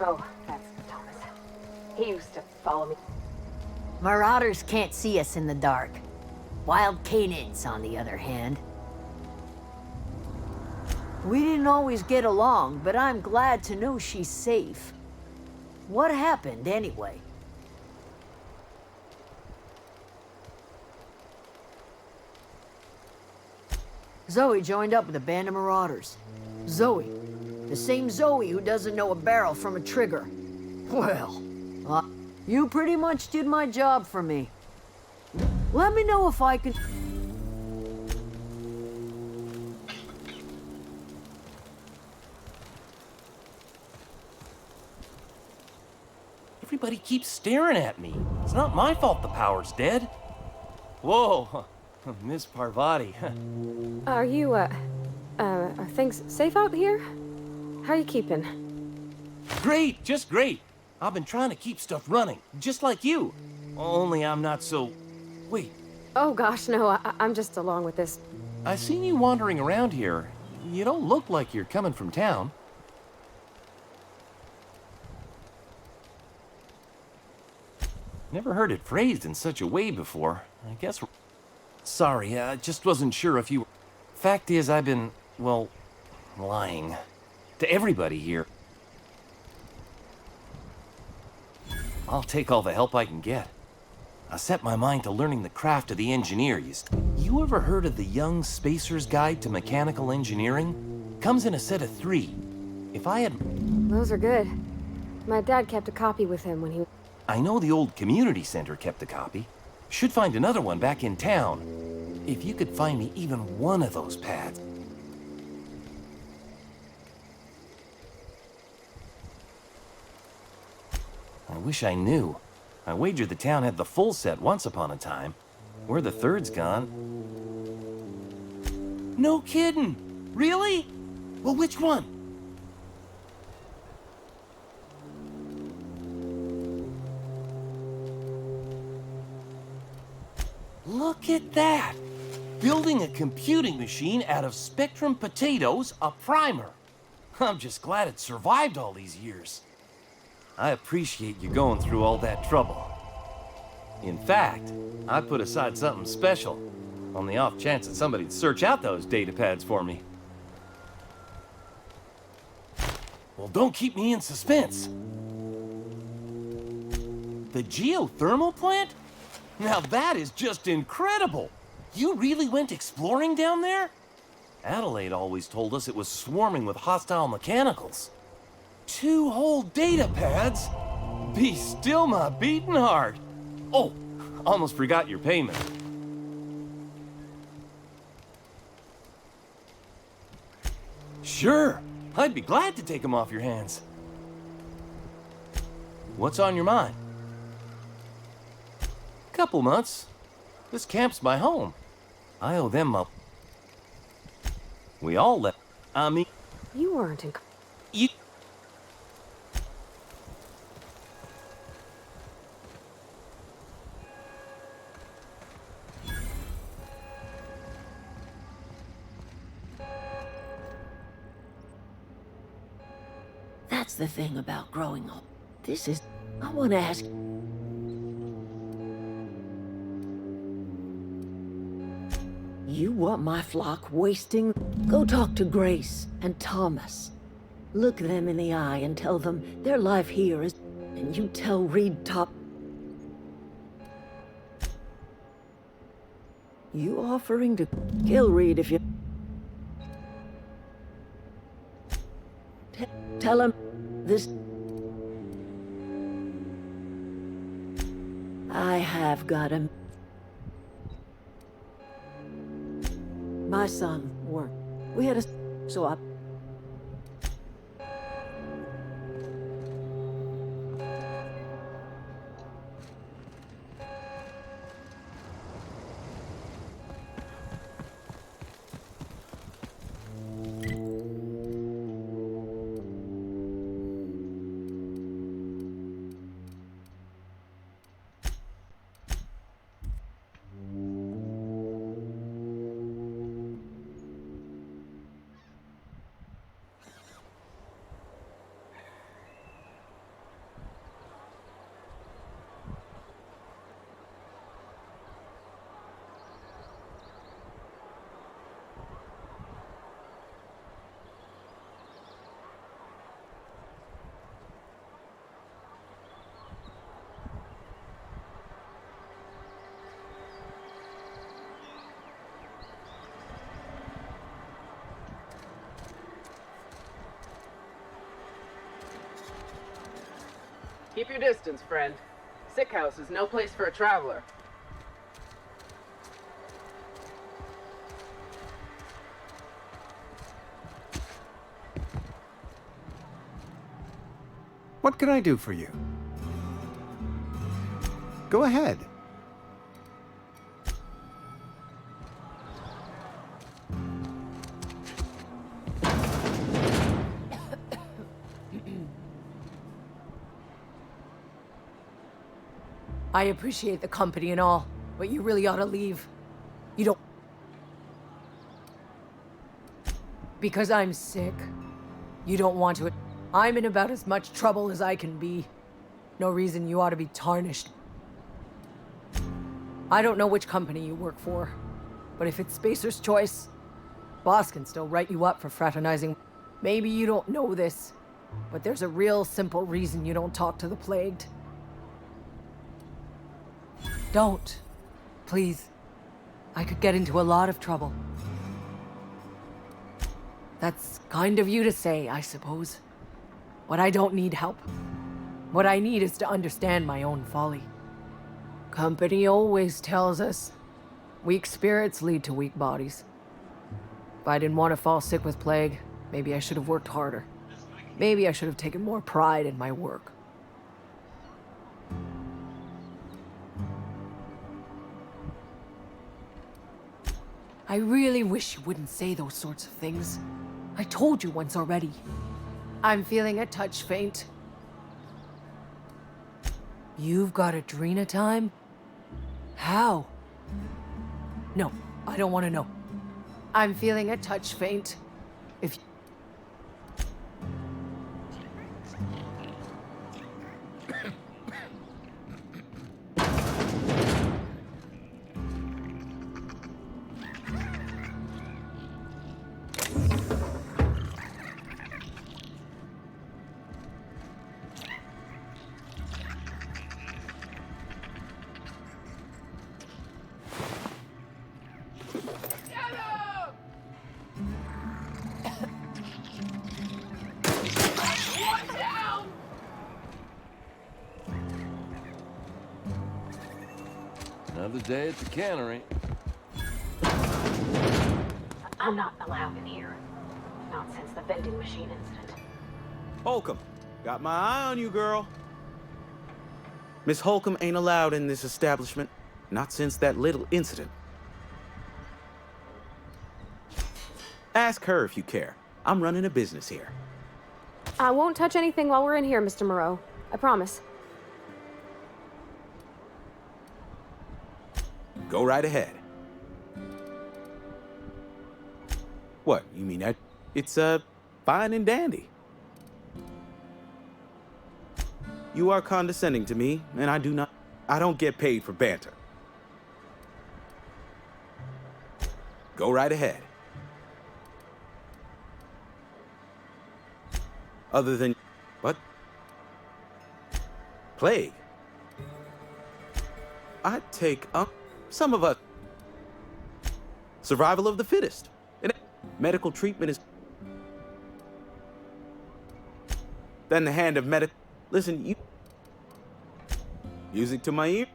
Oh, that's Thomas. He used to follow me. Marauders can't see us in the dark. Wild Canids, on the other hand. We didn't always get along, but I'm glad to know she's safe. What happened, anyway? Zoe joined up with a band of marauders. Zoe. The same Zoe who doesn't know a barrel from a trigger. Well, you pretty much did my job for me. Let me know if I can... Everybody keeps staring at me. It's not my fault the power's dead. Whoa, Miss Parvati. Are you, are things safe out here? How are you keeping? Great, just great. I've been trying to keep stuff running, just like you. Only I'm not so... Wait, Oh gosh, no, I'm just along with this. I seen you wandering around here. You don't look like you're coming from town. Never heard it phrased in such a way before. I guess... Sorry, I just wasn't sure if you... Fact is, I've been, well, lying. To everybody here. I'll take all the help I can get. I set my mind to learning the craft of the engineer. You ever heard of the Young Spacer's Guide to Mechanical Engineering? Comes in a set of 3. If I had... Those are good. My dad kept a copy with him when he... I know the old community center kept a copy. Should find another one back in town. If you could find me even one of those pads. I wish I knew. I wager the town had the full set once upon a time. Where the third's gone. No kidding! Really? Well, which one? Look at that! Building a computing machine out of Spectrum potatoes, a primer. I'm just glad it survived all these years. I appreciate you going through all that trouble. In fact, I put aside something special, on the off chance that somebody'd search out those data pads for me. Well, don't keep me in suspense. The geothermal plant? Now that is just incredible! You really went exploring down there? Adelaide always told us it was swarming with hostile mechanicals. 2 whole data pads? Be still my beating heart. Oh, almost forgot your payment. Sure, I'd be glad to take them off your hands. What's on your mind? Couple months. This camp's my home. I owe them up. We all left. I mean... You weren't in... You... That's the thing about growing up. This is... I want to ask... You want my flock wasting? Go talk to Grace and Thomas. Look them in the eye and tell them their life here is... And you tell Reed Top... You offering to kill Reed if you... Tell him this... I have got him. My son worked. We had a... So I... Keep your distance, friend. Sick house is no place for a traveler. What can I do for you? Go ahead. I appreciate the company and all, but you really ought to leave. You don't... Because I'm sick. You don't want to... I'm in about as much trouble as I can be. No reason you ought to be tarnished. I don't know which company you work for, but if it's Spacer's Choice, boss can still write you up for fraternizing. Maybe you don't know this, but there's a real simple reason you don't talk to the plagued. Don't. Please. I could get into a lot of trouble. That's kind of you to say, I suppose. But I don't need help. What I need is to understand my own folly. Company always tells us, weak spirits lead to weak bodies. If I didn't want to fall sick with plague, maybe I should have worked harder. Maybe I should have taken more pride in my work. I really wish you wouldn't say those sorts of things. I told you once already. I'm feeling a touch faint. You've got Adrena time? How? No, I don't want to know. I'm feeling a touch faint. If... Another day at the cannery. I'm not allowed in here. Not since the vending machine incident. Holcomb, got my eye on you, girl. Miss Holcomb ain't allowed in this establishment. Not since that little incident. Ask her if you care. I'm running a business here. I won't touch anything while we're in here, Mr. Moreau. I promise. Go right ahead. What, you mean that? It's, fine and dandy. You are condescending to me, and I don't get paid for banter. Go right ahead. Other than, what? Plague. I'd take, some of us. Survival of the fittest. And medical treatment is... Then the hand of medic... Listen, you... Music to my ear.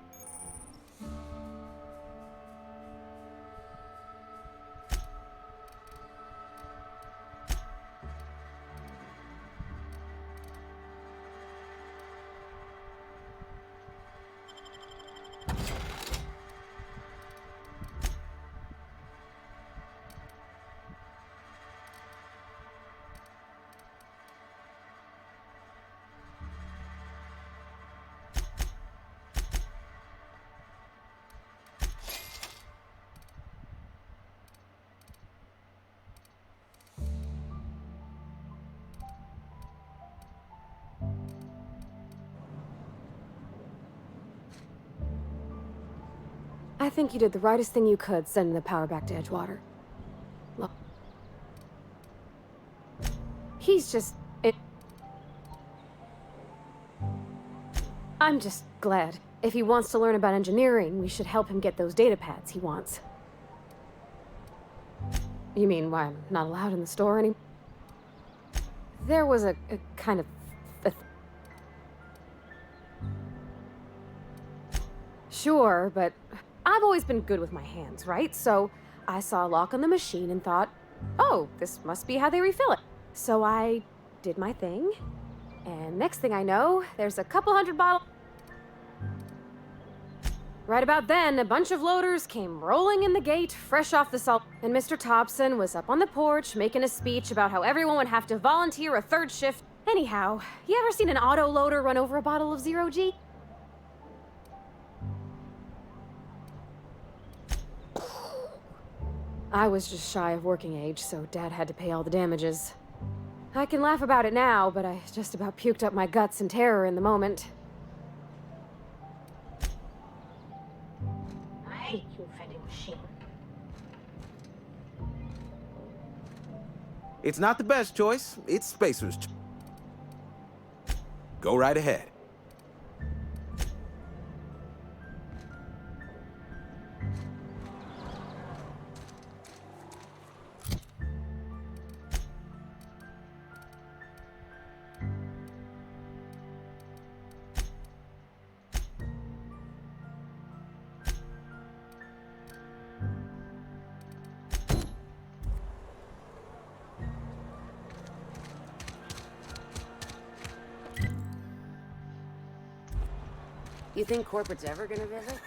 I think you did the rightest thing you could, sending the power back to Edgewater. Look. He's just... I'm just glad. If he wants to learn about engineering, we should help him get those data pads he wants. You mean why I'm not allowed in the store anymore? There was a kind of... Sure, but I've always been good with my hands, right? So I saw a lock on the machine and thought, oh, this must be how they refill it. So I did my thing, and next thing I know, there's a couple hundred bottles. Right about then, a bunch of loaders came rolling in the gate, fresh off the salt, and Mr. Thompson was up on the porch making a speech about how everyone would have to volunteer a third shift. Anyhow, you ever seen an auto loader run over a bottle of Zero G? I was just shy of working age, so Dad had to pay all the damages. I can laugh about it now, but I just about puked up my guts in terror in the moment. I hate you, vending machine. It's not the best choice. It's Spacer's choice. Go right ahead. You think corporate's ever gonna visit?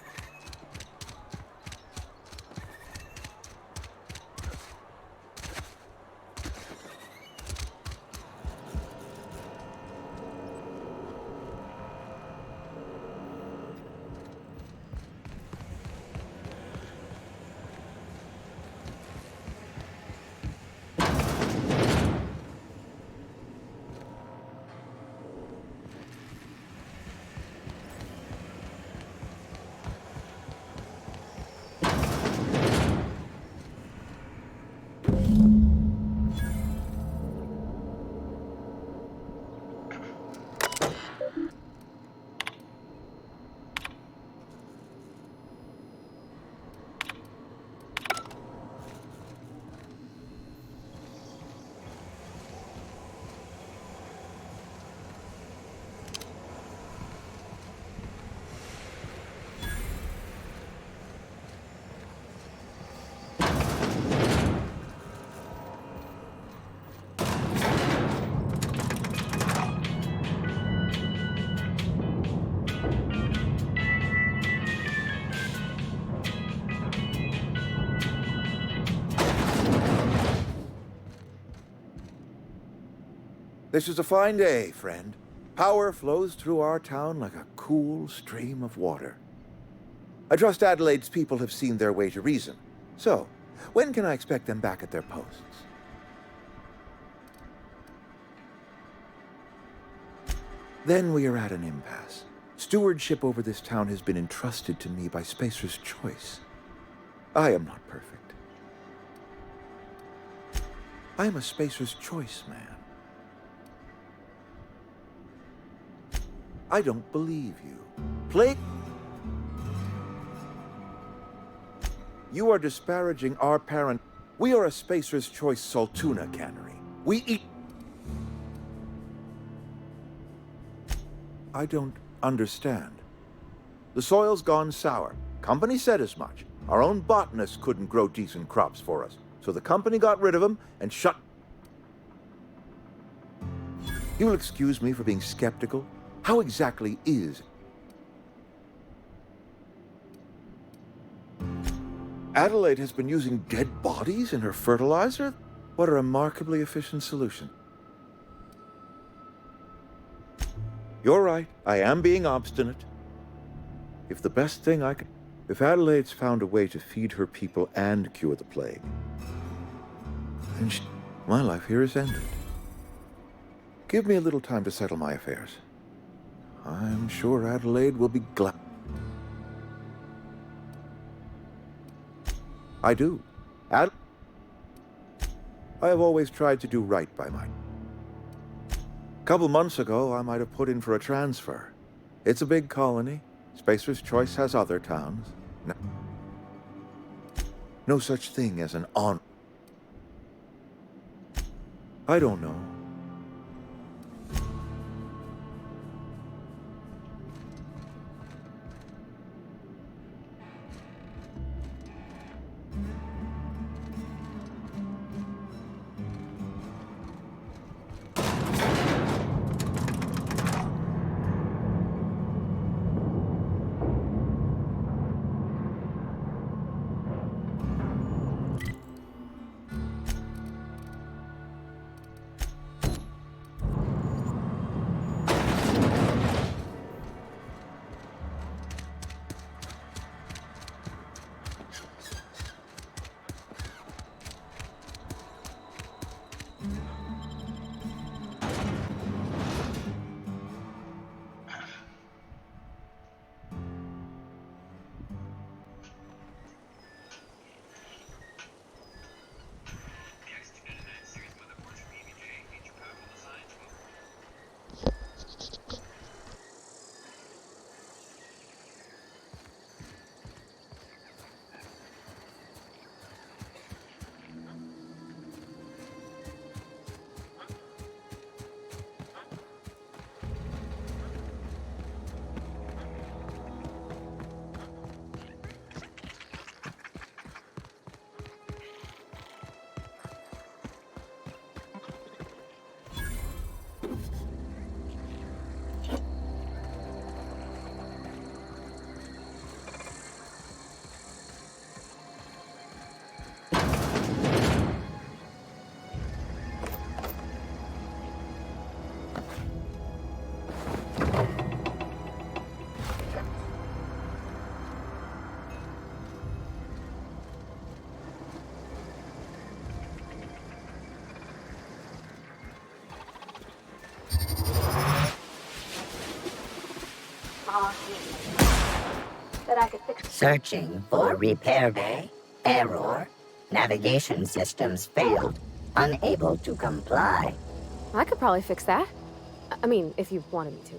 This is a fine day, friend. Power flows through our town like a cool stream of water. I trust Adelaide's people have seen their way to reason. So, when can I expect them back at their posts? Then we are at an impasse. Stewardship over this town has been entrusted to me by Spacer's Choice. I am not perfect. I am a Spacer's Choice man. I don't believe you. You are disparaging our parent. We are a Spacer's Choice Saltuna cannery. We eat... I don't understand. The soil's gone sour. Company said as much. Our own botanists couldn't grow decent crops for us, so the company got rid of them and shut... You'll excuse me for being skeptical. How exactly is... Adelaide has been using dead bodies in her fertilizer? What a remarkably efficient solution. You're right. I am being obstinate. If the best thing I can... If Adelaide's found a way to feed her people and cure the plague, then my life here is ended. Give me a little time to settle my affairs. I'm sure Adelaide will be glad. I do. I have always tried to do right by mine. A couple months ago, I might have put in for a transfer. It's a big colony. Spacer's Choice has other towns. No such thing as an on... I don't know. I could fix. Searching for repair bay. Error. Navigation systems failed. Unable to comply. I could probably fix that. I mean, if you wanted me to.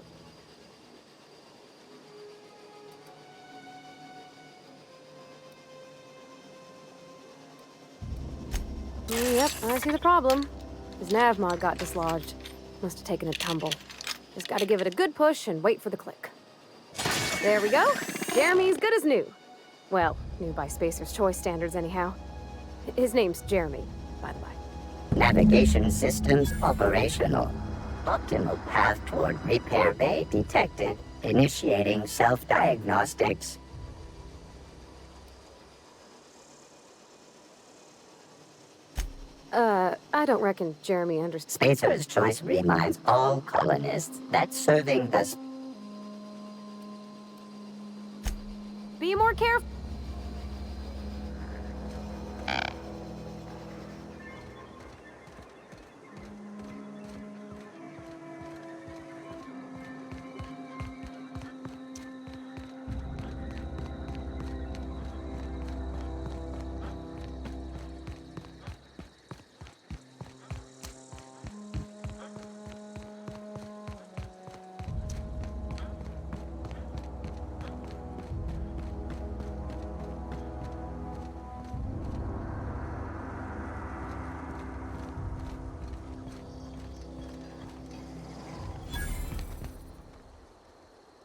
Yep, I see the problem. His navmod got dislodged. Must have taken a tumble. Just gotta give it a good push and wait for the click. There we go. Jeremy's good as new. Well, new by Spacer's Choice standards anyhow. His name's Jeremy, by the way. Navigation systems operational. Optimal path toward repair bay detected. Initiating self-diagnostics. I don't reckon Jeremy understands. Spacer's Choice reminds all colonists that serving the Be more careful.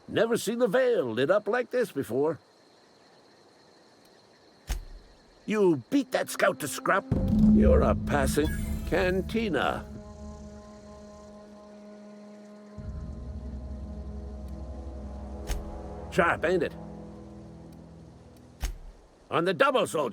Never seen the Vale lit up like this before. You beat that scout to scrap. You're a passing cantina. Sharp, ain't it? On the double, so.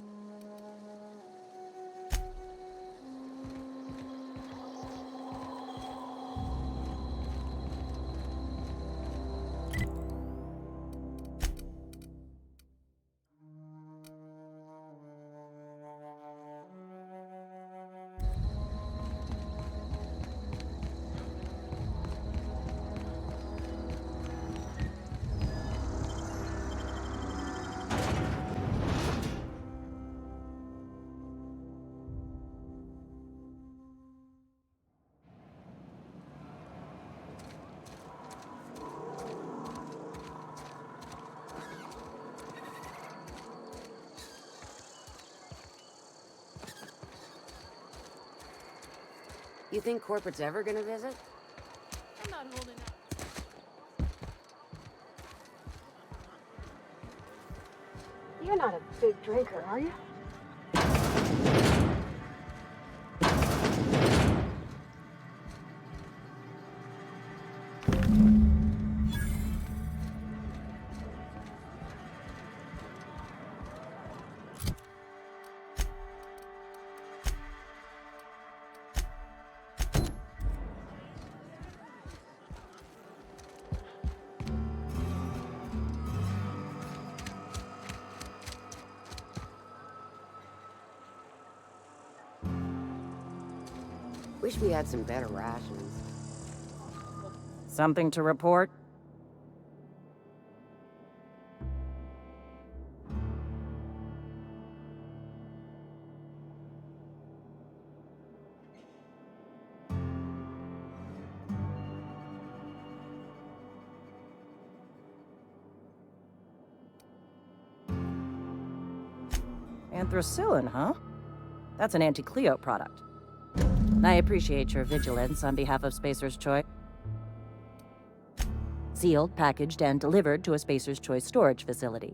You think corporate's ever gonna visit? I'm not holding out. You're not a big drinker, are you? Wish we had some better rations. Something to report? Anthracillin, huh? That's an anti-Cleo product. I appreciate your vigilance on behalf of Spacer's Choice. Sealed, packaged, and delivered to a Spacer's Choice storage facility.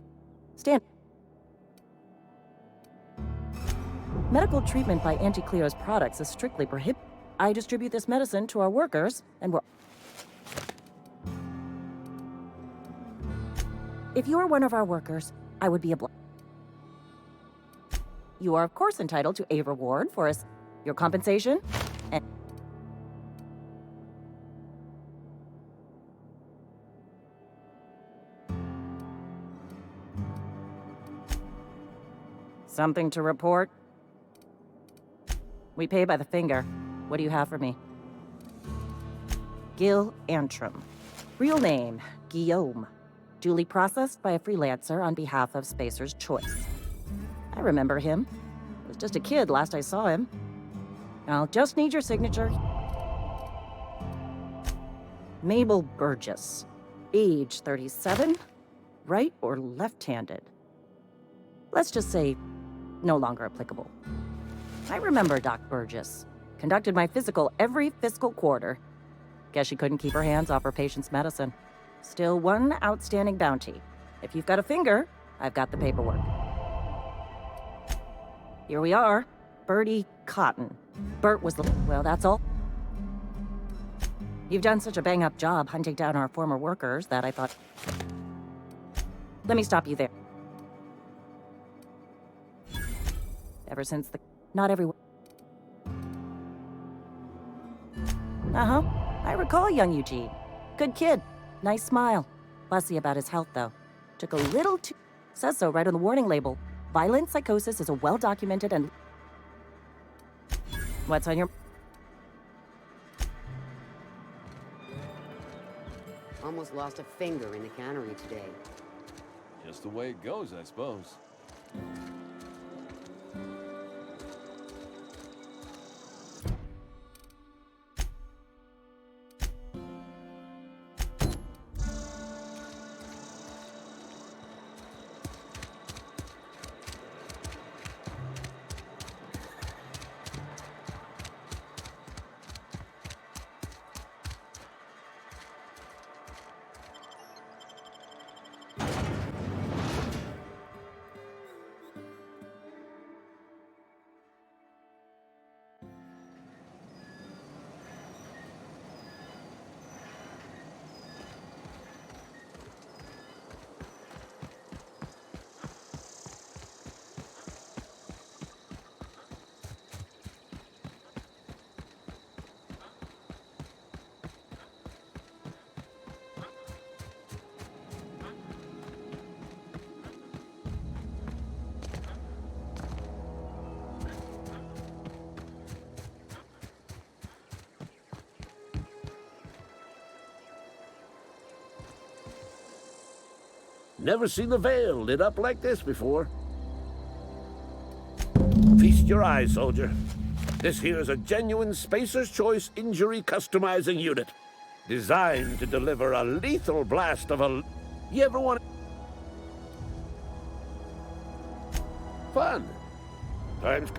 Medical treatment by anti-Cleo's products is strictly prohibited. I distribute this medicine to our workers, and we're... If you are one of our workers, I would be obliged. You are, of course, entitled to a reward for your compensation, and... Something to report? We pay by the finger. What do you have for me? Gil Antrim. Real name, Guillaume. duly processed by a freelancer on behalf of Spacer's Choice. I remember him. I was just a kid last I saw him. I'll just need your signature. Mabel Burgess. Age 37. Right or left-handed? Let's just say no longer applicable. I remember Doc Burgess. Conducted my physical every fiscal quarter. Guess she couldn't keep her hands off her patient's medicine. Still one outstanding bounty. If you've got a finger, I've got the paperwork. Here we are. Bertie Cotton. Bert was the... Well, that's all. You've done such a bang-up job hunting down our former workers that I thought... Let me stop you there. Ever since the... Not everyone... Uh-huh. I recall young Eugene. Good kid. Nice smile. Fussy about his health, though. Took a little too... Says so right on the warning label. Violent psychosis is a well-documented and... What's on your... Almost lost a finger in the cannery today. Just the way it goes, I suppose. Never seen the Vale lit up like this before. Feast your eyes, soldier. This here is a genuine Spacer's Choice injury customizing unit. Designed to deliver a lethal blast of a... You ever want... Fun. Times...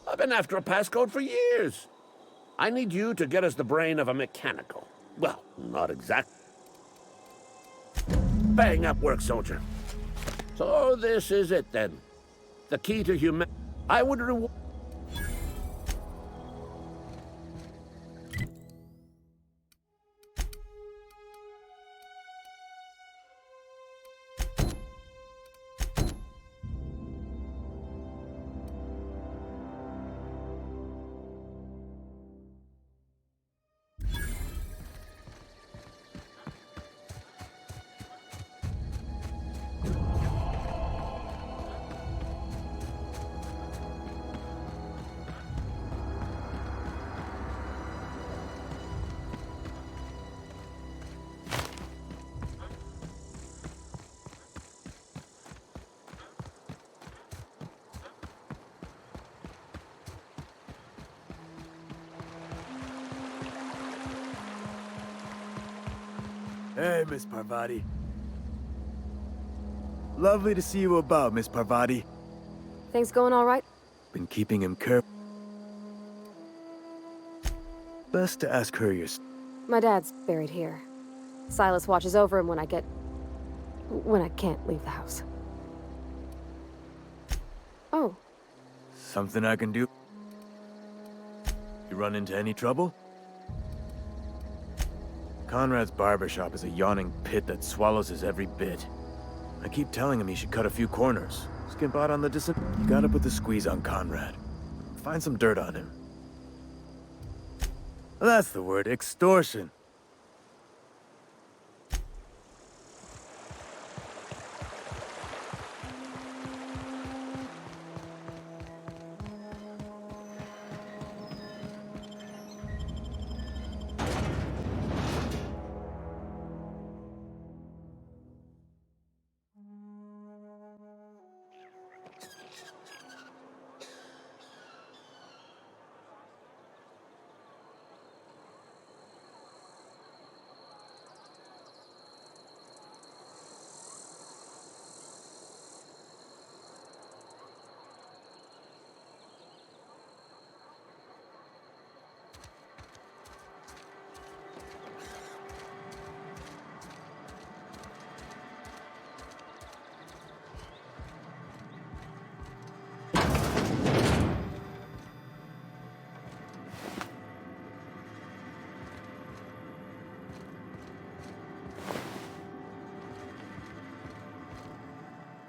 I've been after a passcode for years. I need you to get us the brain of a mechanical. Well, not exact. Bang up work, soldier. So this is it then. The key to human... I would reward... Hey, Miss Parvati. Lovely to see you about, Miss Parvati. Things going all right? Been keeping him careful. Best to ask her your... My dad's buried here. Silas watches over him when I can't leave the house. Oh. Something I can do? You run into any trouble? Conrad's barbershop is a yawning pit that swallows his every bit. I keep telling him he should cut a few corners. Skimp out on the You gotta put the squeeze on Conrad. Find some dirt on him. That's the word, extortion.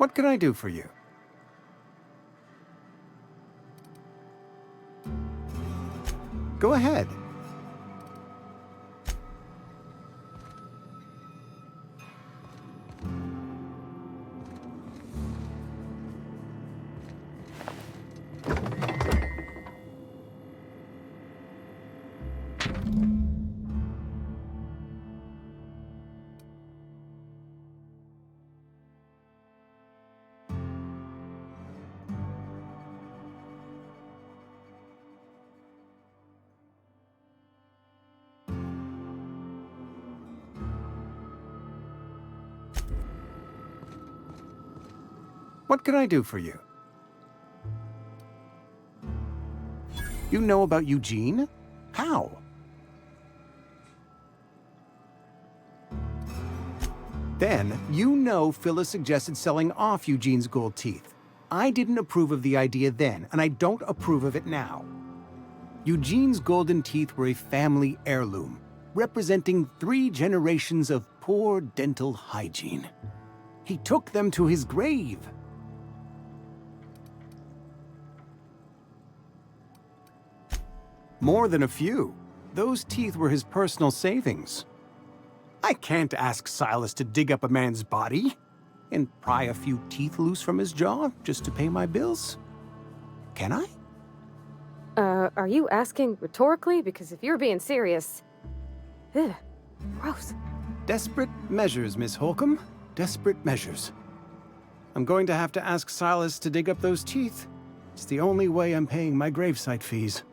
What can I do for you? Go ahead. What can I do for you? You know about Eugene? How? Then, you know Phyllis suggested selling off Eugene's gold teeth. I didn't approve of the idea then, and I don't approve of it now. Eugene's golden teeth were a family heirloom, representing 3 generations of poor dental hygiene. He took them to his grave. More than a few. Those teeth were his personal savings. I can't ask Silas to dig up a man's body and pry a few teeth loose from his jaw just to pay my bills. Can I? Are you asking rhetorically? Because if you're being serious... Ugh, gross. Desperate measures, Miss Holcomb. Desperate measures. I'm going to have to ask Silas to dig up those teeth. It's the only way I'm paying my gravesite fees.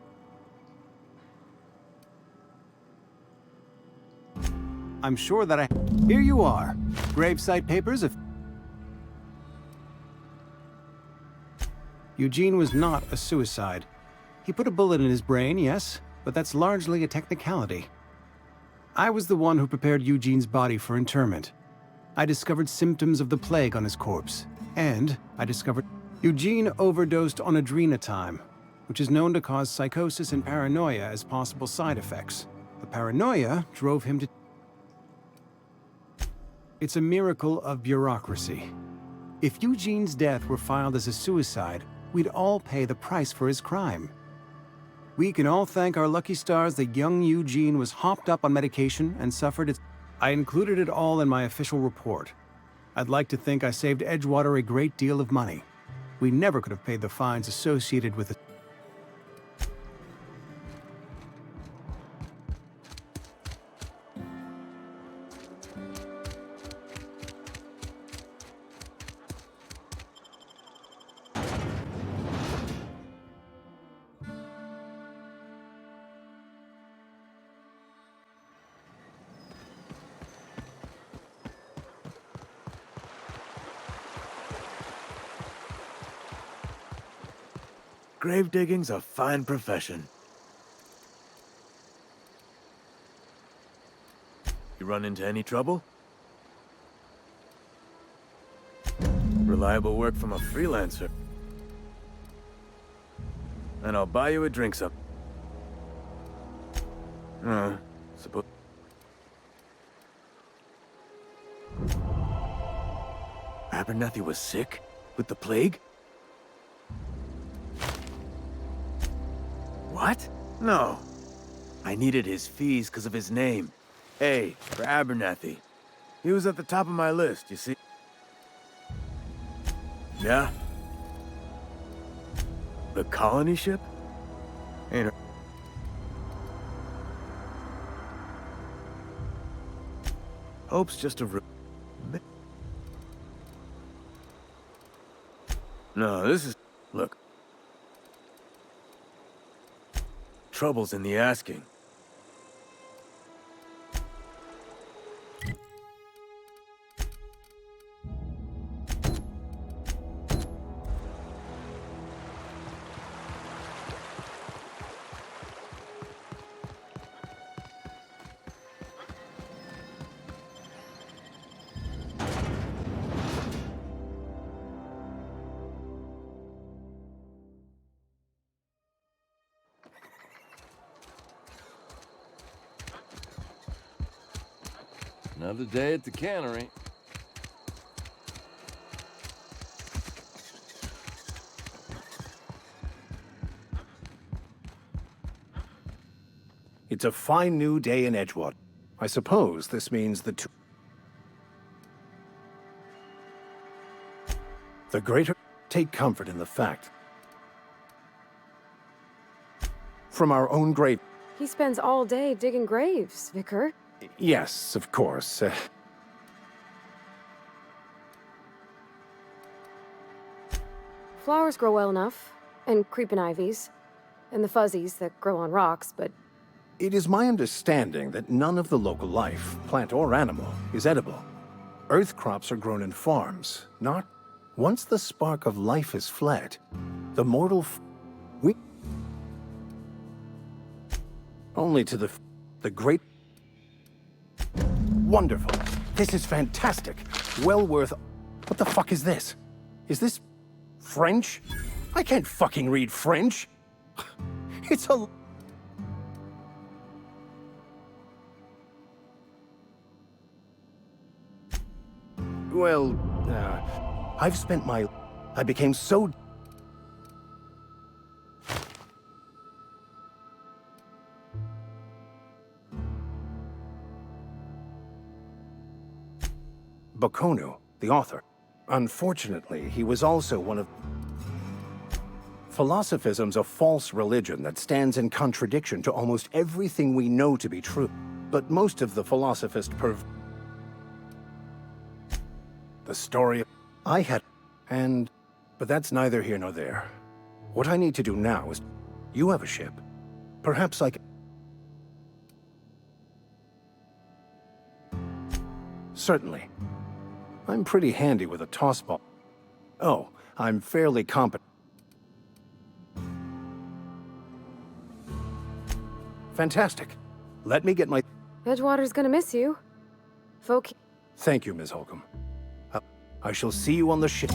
I'm sure that Here you are. Gravesite papers of... Eugene was not a suicide. He put a bullet in his brain, yes, but that's largely a technicality. I was the one who prepared Eugene's body for interment. I discovered symptoms of the plague on his corpse, and I discovered Eugene overdosed on adrenatime, which is known to cause psychosis and paranoia as possible side effects. The paranoia drove him to... It's a miracle of bureaucracy. If Eugene's death were filed as a suicide, we'd all pay the price for his crime. We can all thank our lucky stars that young Eugene was hopped up on medication and suffered its... I included it all in my official report. I'd like to think I saved Edgewater a great deal of money. We never could have paid the fines associated with it. Grave digging's a fine profession. You run into any trouble? Reliable work from a freelancer. And I'll buy you a drink some. Suppose... Abernathy was sick? With the plague? What? No. I needed his fees because of his name. A for Abernathy. He was at the top of my list, you see. Yeah? The colony ship? Ain't Hope's just a... No, this is... Look. Trouble's in the asking. Another day at the cannery. It's a fine new day in Edgewater. I suppose this means the greater take comfort in the fact from our own grave. He spends all day digging graves, Vicar. Yes, of course. Flowers grow well enough, and creeping ivies, and the fuzzies that grow on rocks, but It is my understanding that none of the local life, plant or animal, is edible. Earth crops are grown in farms, not... Once the spark of life is fled, the mortal we... Only to the great... Wonderful. This is fantastic. Well worth... What the fuck is this? Is this... French? I can't fucking read French. It's a... Well, I've spent I became so... Bakono, the author. Unfortunately, he was also one of... Philosophism's a false religion that stands in contradiction to almost everything we know to be true. But most of the philosophist the story I had, but that's neither here nor there. What I need to do now is, you have a ship. Perhaps I can... Certainly. I'm pretty handy with a toss ball. Oh, I'm fairly competent. Fantastic. Let me get my... Edgewater's gonna miss you. Folk... Thank you, Ms. Holcomb. I shall see you on the ship.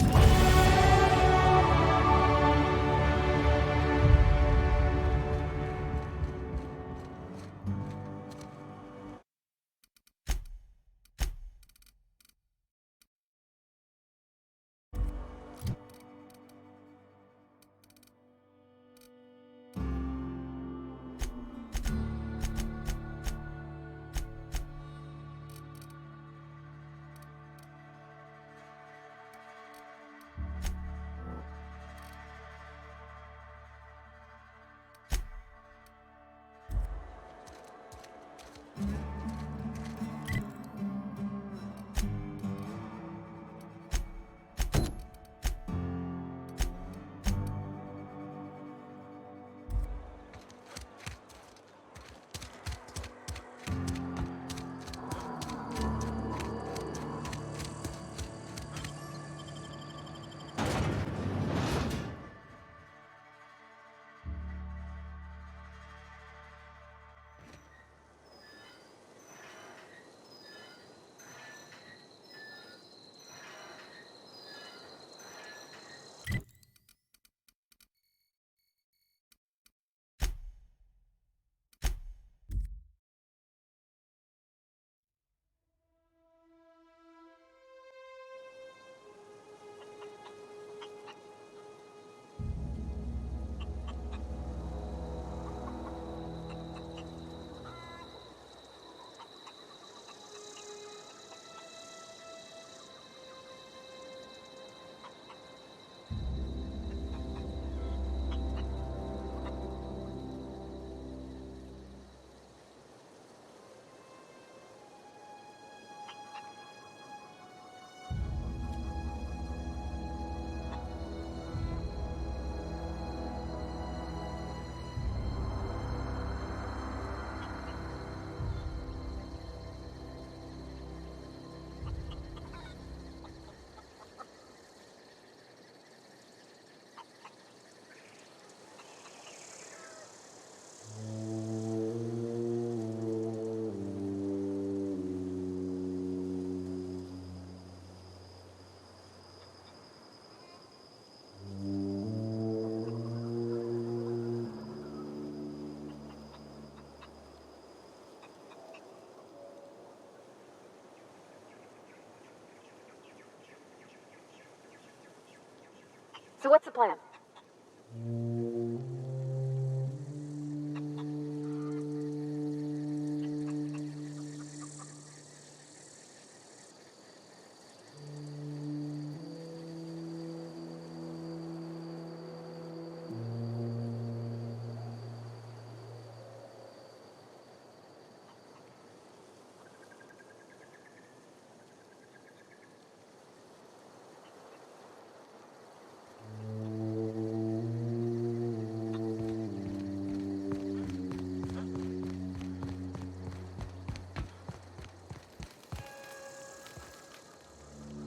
So what's the plan?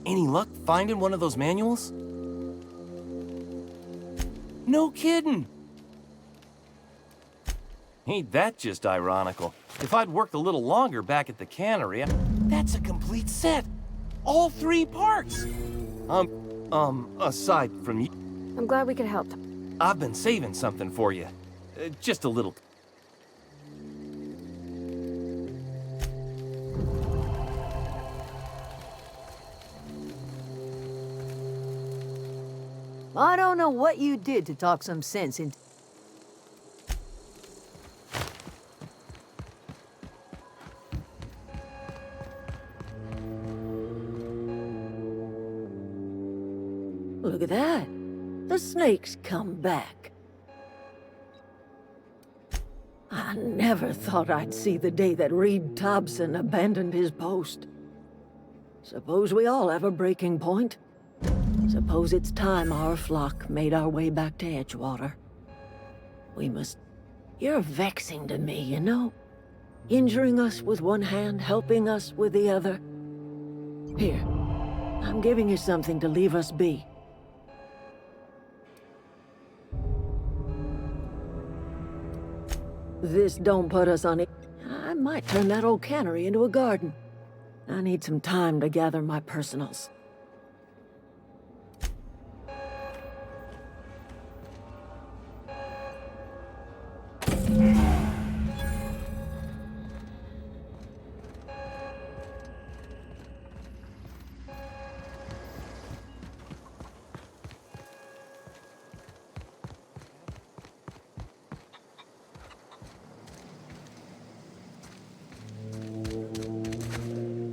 Any luck finding one of those manuals? No kidding! Ain't that just ironical? If I'd worked a little longer back at the cannery, that's a complete set! All 3 parts! Aside from you. I'm glad we could help. I've been saving something for you. Just a little. I don't know what you did to talk some sense into... Look at that. The snake's come back. I never thought I'd see the day that Reed Thompson abandoned his post. Suppose we all have a breaking point. Suppose it's time our flock made our way back to Edgewater. We must... You're vexing to me, you know? Injuring us with one hand, helping us with the other. Here, I'm giving you something to leave us be. This don't put us on it. I might turn that old cannery into a garden. I need some time to gather my personals.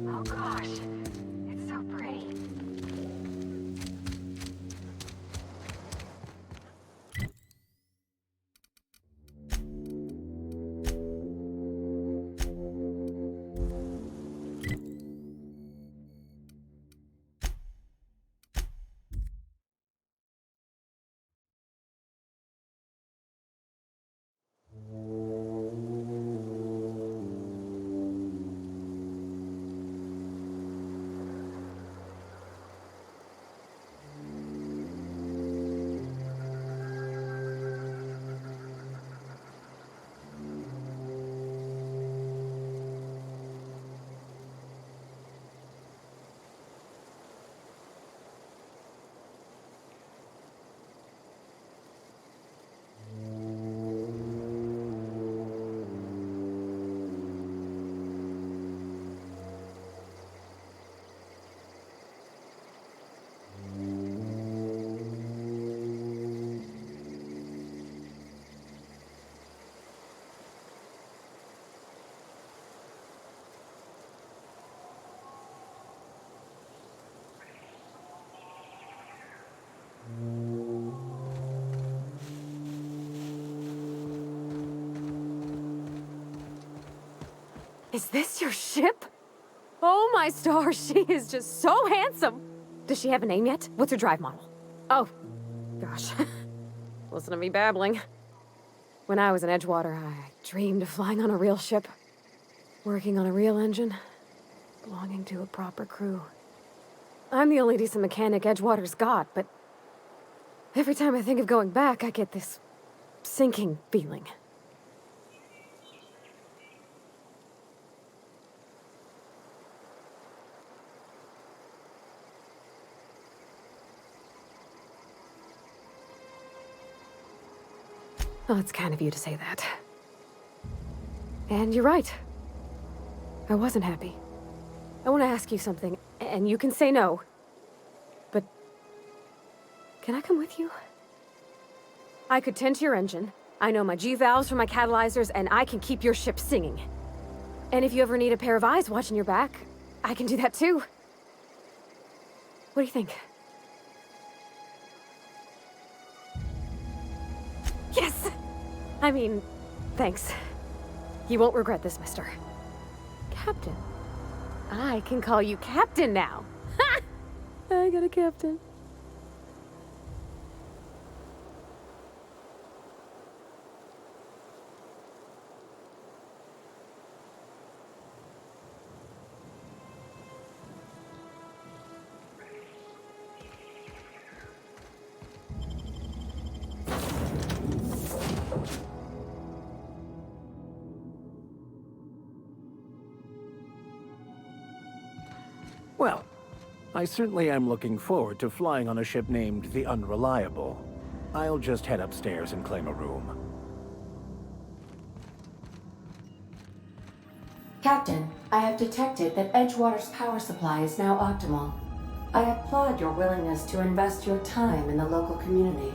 Oh gosh, it's so pretty. Is this your ship? Oh my stars, she is just so handsome. Does she have a name yet? What's her drive model? Oh, gosh. Listen to me babbling. When I was in Edgewater, I dreamed of flying on a real ship, working on a real engine, belonging to a proper crew. I'm the only decent mechanic Edgewater's got, but every time I think of going back, I get this sinking feeling. Well, it's kind of you to say that. And you're right. I wasn't happy. I want to ask you something, and you can say no. But... can I come with you? I could tend to your engine. I know my G-valves for my catalyzers, and I can keep your ship singing. And if you ever need a pair of eyes watching your back, I can do that too. What do you think? Yes! I mean, thanks. You won't regret this, mister. Captain. I can call you Captain now. Ha! I got a captain. Well, I certainly am looking forward to flying on a ship named the Unreliable. I'll just head upstairs and claim a room. Captain, I have detected that Edgewater's power supply is now optimal. I applaud your willingness to invest your time in the local community.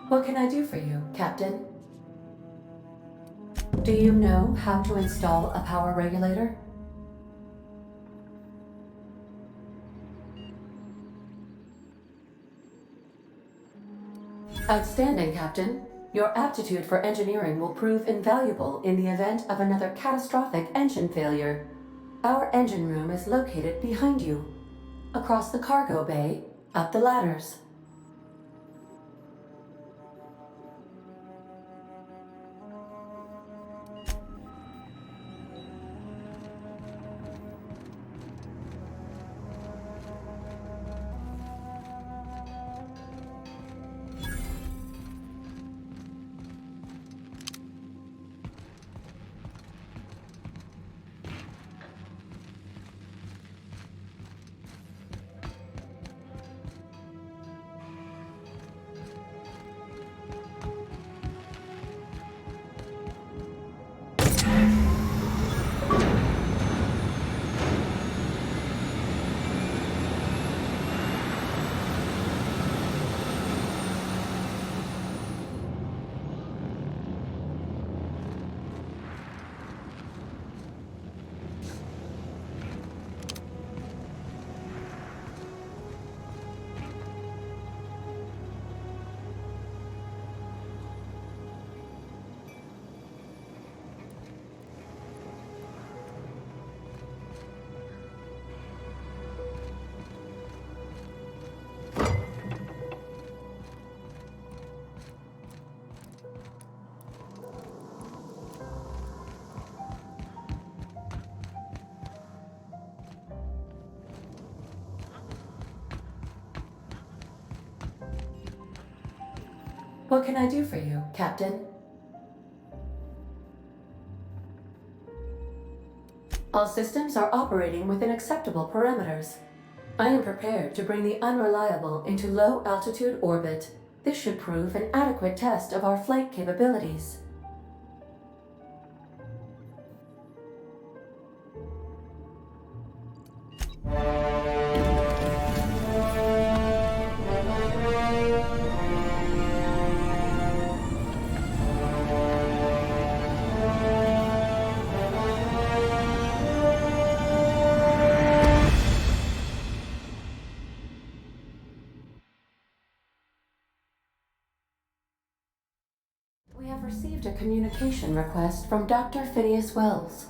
What can I do for you, Captain? Do you know how to install a power regulator? Outstanding, Captain. Your aptitude for engineering will prove invaluable in the event of another catastrophic engine failure. Our engine room is located behind you, across the cargo bay, up the ladders. What can I do for you, Captain? All systems are operating within acceptable parameters. I am prepared to bring the Unreliable into low-altitude orbit. This should prove an adequate test of our flight capabilities. We have received a communication request from Dr. Phineas Wells.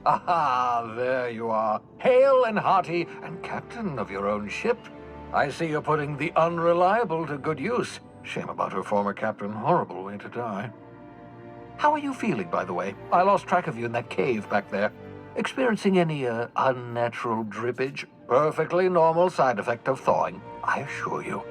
Aha, there you are. Hale and hearty, and captain of your own ship. I see you're putting the Unreliable to good use. Shame about her former captain. Horrible way to die. How are you feeling, by the way? I lost track of you in that cave back there. Experiencing any, unnatural drippage? Perfectly normal side effect of thawing, I assure you.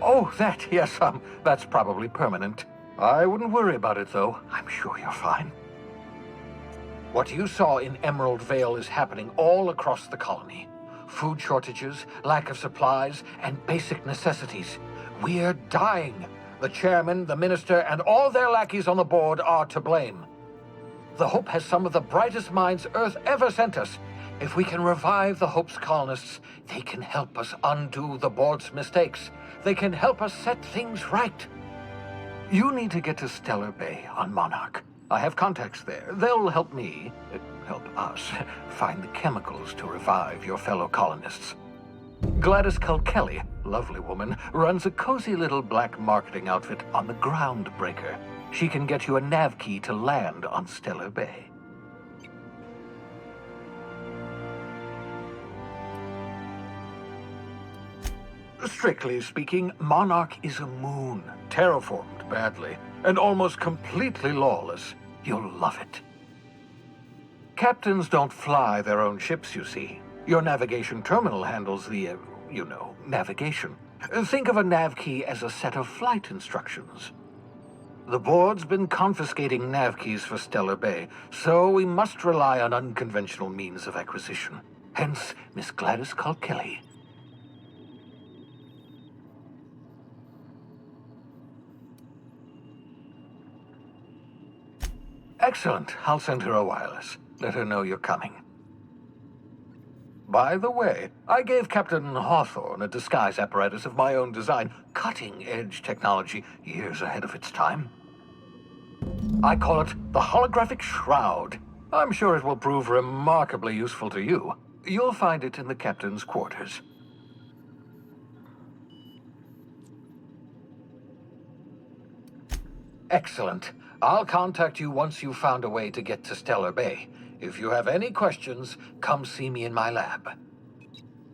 Oh, that, yes, that's probably permanent. I wouldn't worry about it, though. I'm sure you're fine. What you saw in Emerald Vale is happening all across the colony. Food shortages, lack of supplies, and basic necessities. We're dying. The chairman, the minister, and all their lackeys on the board are to blame. The Hope has some of the brightest minds Earth ever sent us. If we can revive the Hope's colonists, they can help us undo the board's mistakes. They can help us set things right. You need to get to Stellar Bay on Monarch. I have contacts there. They'll help us, find the chemicals to revive your fellow colonists. Gladys Culkelly, lovely woman, runs a cozy little black marketing outfit on the Groundbreaker. She can get you a nav key to land on Stellar Bay. Strictly speaking, Monarch is a moon, terraformed badly, and almost completely lawless. You'll love it. Captains don't fly their own ships, you see. Your navigation terminal handles the, navigation. Think of a nav key as a set of flight instructions. The board's been confiscating nav keys for Stellar Bay, so we must rely on unconventional means of acquisition. Hence, Miss Gladys Culkelly. Excellent. I'll send her a wireless. Let her know you're coming. By the way, I gave Captain Hawthorne a disguise apparatus of my own design, cutting-edge technology years ahead of its time. I call it the Holographic Shroud. I'm sure it will prove remarkably useful to you. You'll find it in the captain's quarters. Excellent. I'll contact you once you've found a way to get to Stellar Bay. If you have any questions, come see me in my lab.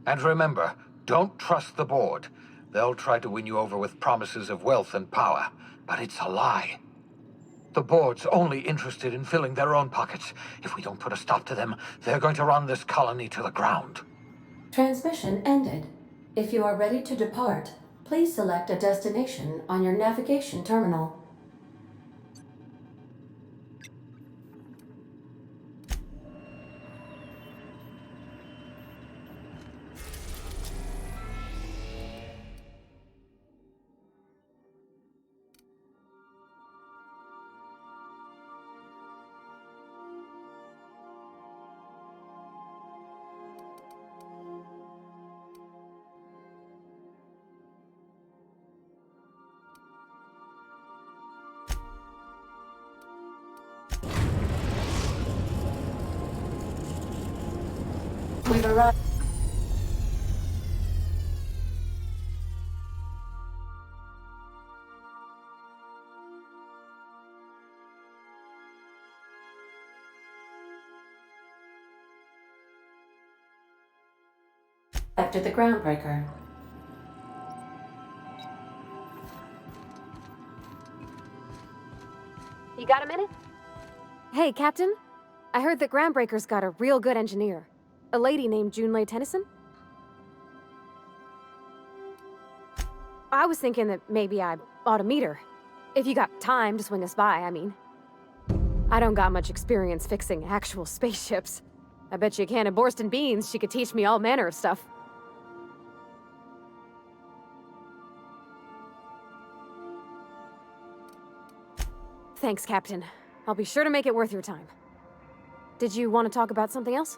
And remember, don't trust the board. They'll try to win you over with promises of wealth and power, but it's a lie. The board's only interested in filling their own pockets. If we don't put a stop to them, they're going to run this colony to the ground. Transmission ended. If you are ready to depart, please select a destination on your navigation terminal. We've arrived. After the Groundbreaker. You got a minute? Hey, Captain. I heard that Groundbreaker's got a real good engineer. A lady named Junlei Tennyson? I was thinking that maybe I ought to meet her. If you got time to swing us by, I mean. I don't got much experience fixing actual spaceships. I bet you a can of Borston beans she could teach me all manner of stuff. Thanks, Captain. I'll be sure to make it worth your time. Did you want to talk about something else?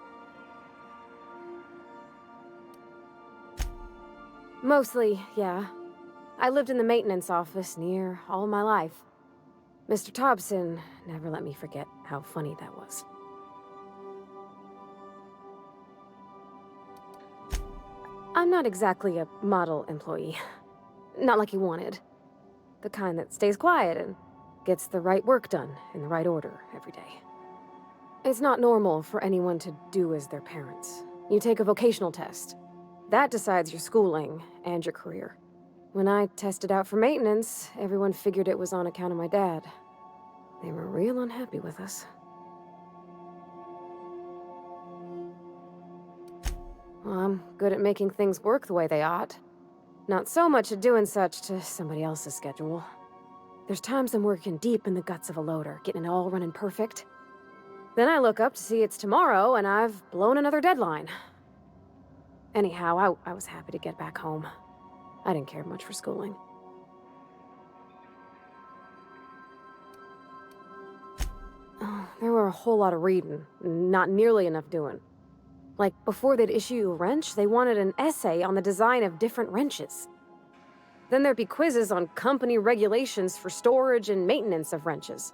Mostly, yeah. I lived in the maintenance office near all my life. Mr. Thompson never let me forget how funny that was. I'm not exactly a model employee. Not like you wanted. The kind that stays quiet and gets the right work done in the right order every day. It's not normal for anyone to do as their parents. You take a vocational test. That decides your schooling and your career. When I tested out for maintenance, everyone figured it was on account of my dad. They were real unhappy with us. Well, I'm good at making things work the way they ought. Not so much at doing such to somebody else's schedule. There's times I'm working deep in the guts of a loader, getting it all running perfect. Then I look up to see it's tomorrow, and I've blown another deadline. Anyhow, I was happy to get back home. I didn't care much for schooling. Oh, there were a whole lot of reading, not nearly enough doing. Like, before they'd issue you a wrench, they wanted an essay on the design of different wrenches. Then there'd be quizzes on company regulations for storage and maintenance of wrenches.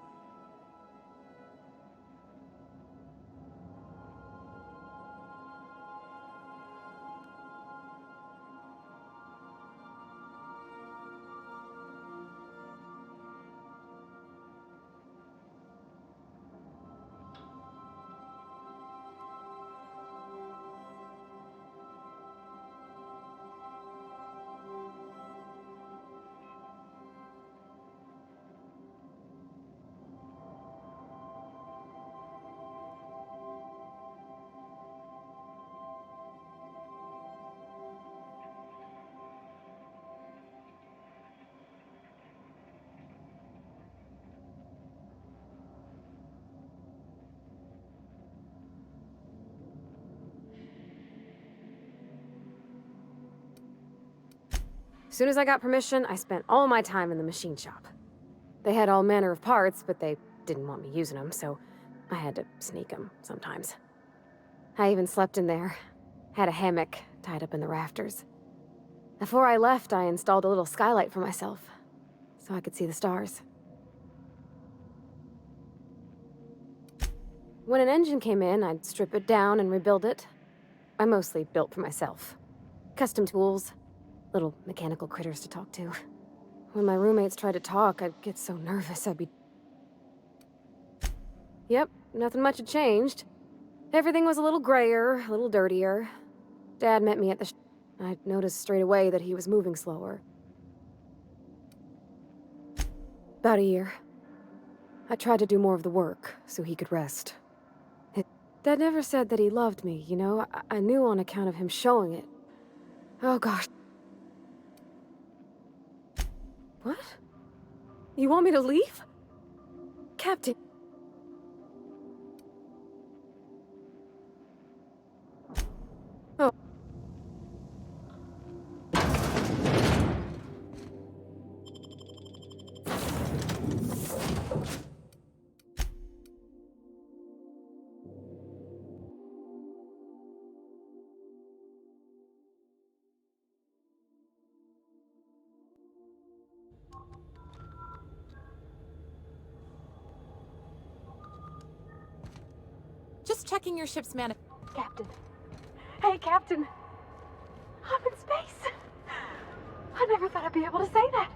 As soon as I got permission, I spent all my time in the machine shop. They had all manner of parts, but they didn't want me using them, so I had to sneak them sometimes. I even slept in there. Had a hammock tied up in the rafters. Before I left, I installed a little skylight for myself, so I could see the stars. When an engine came in, I'd strip it down and rebuild it. I mostly built for myself. Custom tools, little mechanical critters to talk to. When my roommates tried to talk, I'd get so nervous I'd be... Yep, nothing much had changed. Everything was a little grayer, a little dirtier. Dad met me at the I noticed straight away that he was moving slower. About a year. I tried to do more of the work, so he could rest. Dad never said that he loved me, you know? I knew on account of him showing it. Oh gosh. What? You want me to leave? Captain. Oh. Just checking your ship's Captain. Hey, Captain. I'm in space. I never thought I'd be able to say that.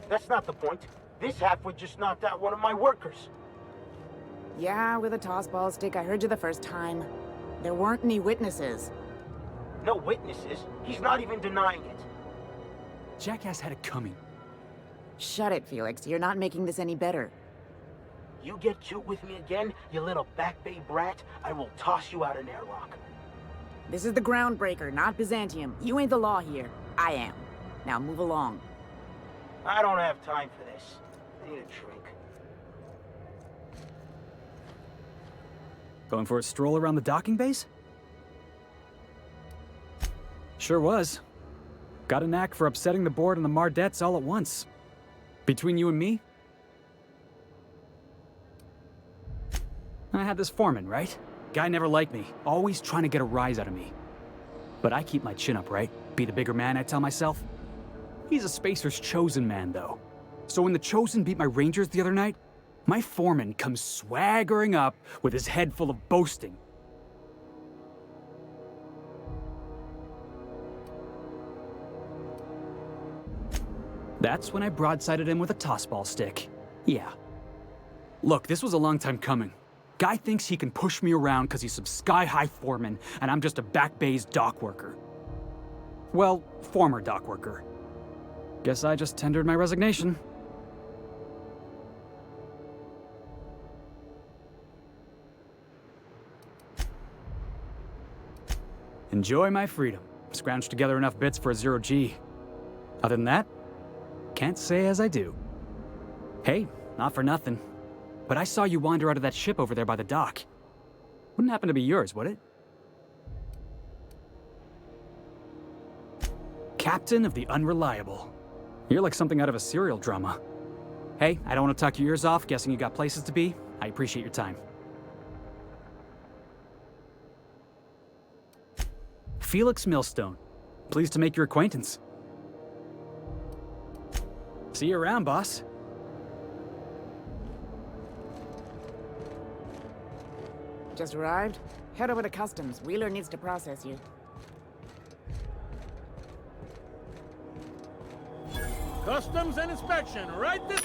That's not the point. This halfwit just knocked out one of my workers. Yeah, with a toss-ball stick. I heard you the first time. There weren't any witnesses. No witnesses? He's not even denying it. Jackass had it coming. Shut it, Felix. You're not making this any better. You get cute with me again, you little Back Bay brat, I will toss you out an airlock. This is the Groundbreaker, not Byzantium. You ain't the law here. I am. Now move along. I don't have time for this. I need a drink. Going for a stroll around the docking bays? Sure was. Got a knack for upsetting the board and the Mardettes all at once. Between you and me, I had this foreman, right? Guy never liked me, always trying to get a rise out of me. But I keep my chin up, right? Be the bigger man, I tell myself. He's a Spacer's chosen man, though. So when the Chosen beat my Rangers the other night, my foreman comes swaggering up with his head full of boasting. That's when I broadsided him with a tossball stick. Yeah. Look, this was a long time coming. Guy thinks he can push me around because he's some sky-high foreman, and I'm just a back bay's dock worker. Well, former dock worker. Guess I just tendered my resignation. Enjoy my freedom. Scrounged together enough bits for a 0G. Other than that, can't say as I do. Hey, not for nothing, but I saw you wander out of that ship over there by the dock. Wouldn't happen to be yours, would it? Captain of the Unreliable. You're like something out of a serial drama. Hey, I don't want to talk your ears off, guessing you got places to be. I appreciate your time. Felix Millstone. Pleased to make your acquaintance. See you around, boss. Just arrived? Head over to customs. Wheeler needs to process you. Customs and inspection, right this...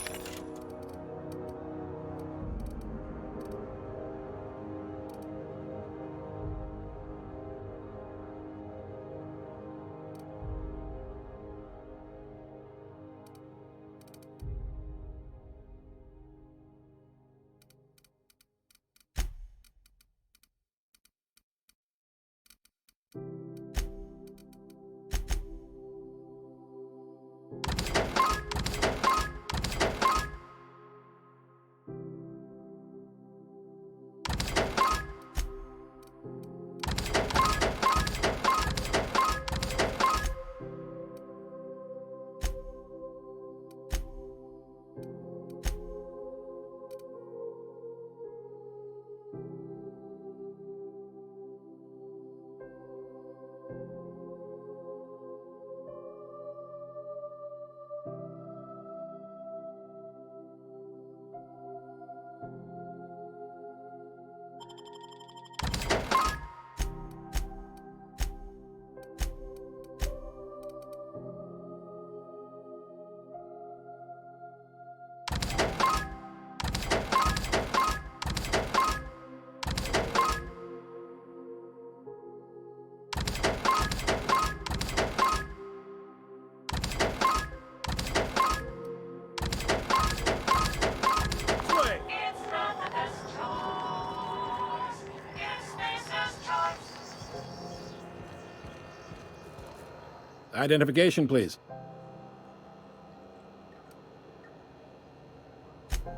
Identification, please.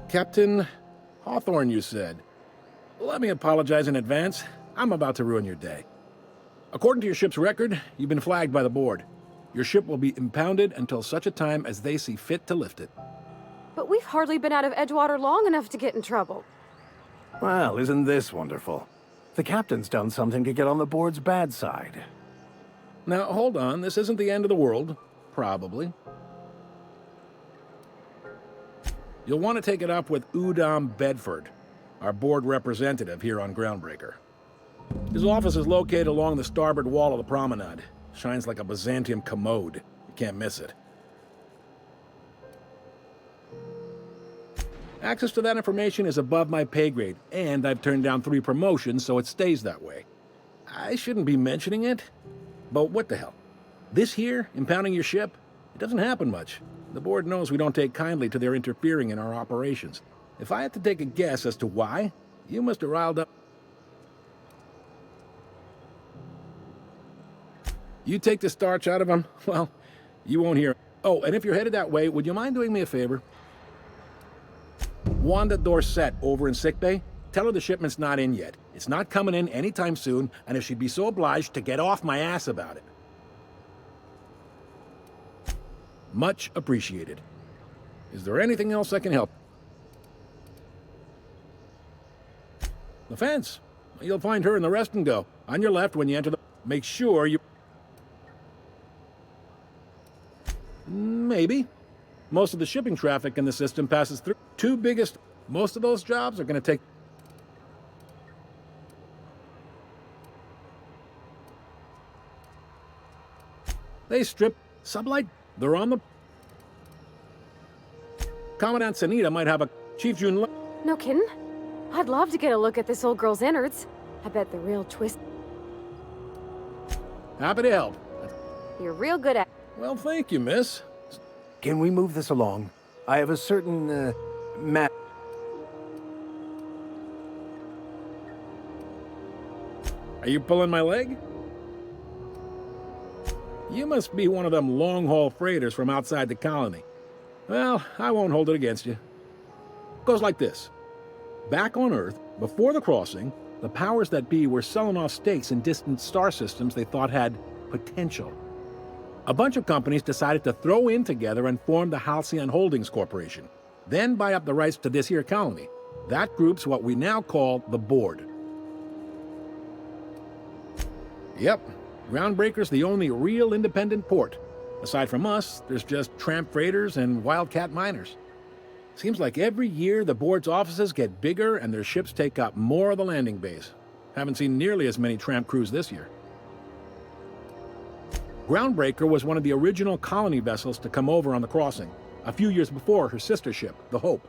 Captain Hawthorne, you said. Let me apologize in advance. I'm about to ruin your day. According to your ship's record, you've been flagged by the board. Your ship will be impounded until such a time as they see fit to lift it. But we've hardly been out of Edgewater long enough to get in trouble. Well, isn't this wonderful? The captain's done something to get on the board's bad side. Now, hold on. This isn't the end of the world. Probably. You'll want to take it up with Udom Bedford, our board representative here on Groundbreaker. His office is located along the starboard wall of the promenade. Shines like a Byzantium commode. You can't miss it. Access to that information is above my pay grade, and I've turned down 3 promotions, so it stays that way. I shouldn't be mentioning it, but what the hell? This here, impounding your ship, it doesn't happen much. The board knows we don't take kindly to their interfering in our operations. If I had to take a guess as to why, you must have riled up. You take the starch out of them, well, you won't hear. Oh, and if you're headed that way, would you mind doing me a favor? Wanda Dorset over in sickbay, Tell her the shipment's not in yet. It's not coming in anytime soon, and if she'd be so obliged to get off my ass about it. Much appreciated. Is there anything else I can help? The fence. You'll find her in the rest and go. On your left when you enter the... Make sure you... Maybe. Most of the shipping traffic in the system passes through. Two biggest... Most of those jobs are going to take... They strip... Sublight... They're on the... Commandant Sanita might have a... Chief Jun... No kidding? I'd love to get a look at this old girl's innards. I bet the real twist... Happy to help. You're real good at... Well, thank you, miss. Can we move this along? I have a certain, map. Are you pulling my leg? You must be one of them long-haul freighters from outside the colony. Well, I won't hold it against you. Goes like this. Back on Earth, before the crossing, the powers that be were selling off stakes in distant star systems they thought had potential. A bunch of companies decided to throw in together and form the Halcyon Holdings Corporation, then buy up the rights to this here colony. That group's what we now call the Board. Yep, Groundbreaker's the only real independent port. Aside from us, there's just tramp freighters and wildcat miners. Seems like every year the Board's offices get bigger and their ships take up more of the landing base. Haven't seen nearly as many tramp crews this year. Groundbreaker was one of the original colony vessels to come over on the crossing, a few years before her sister ship, the Hope.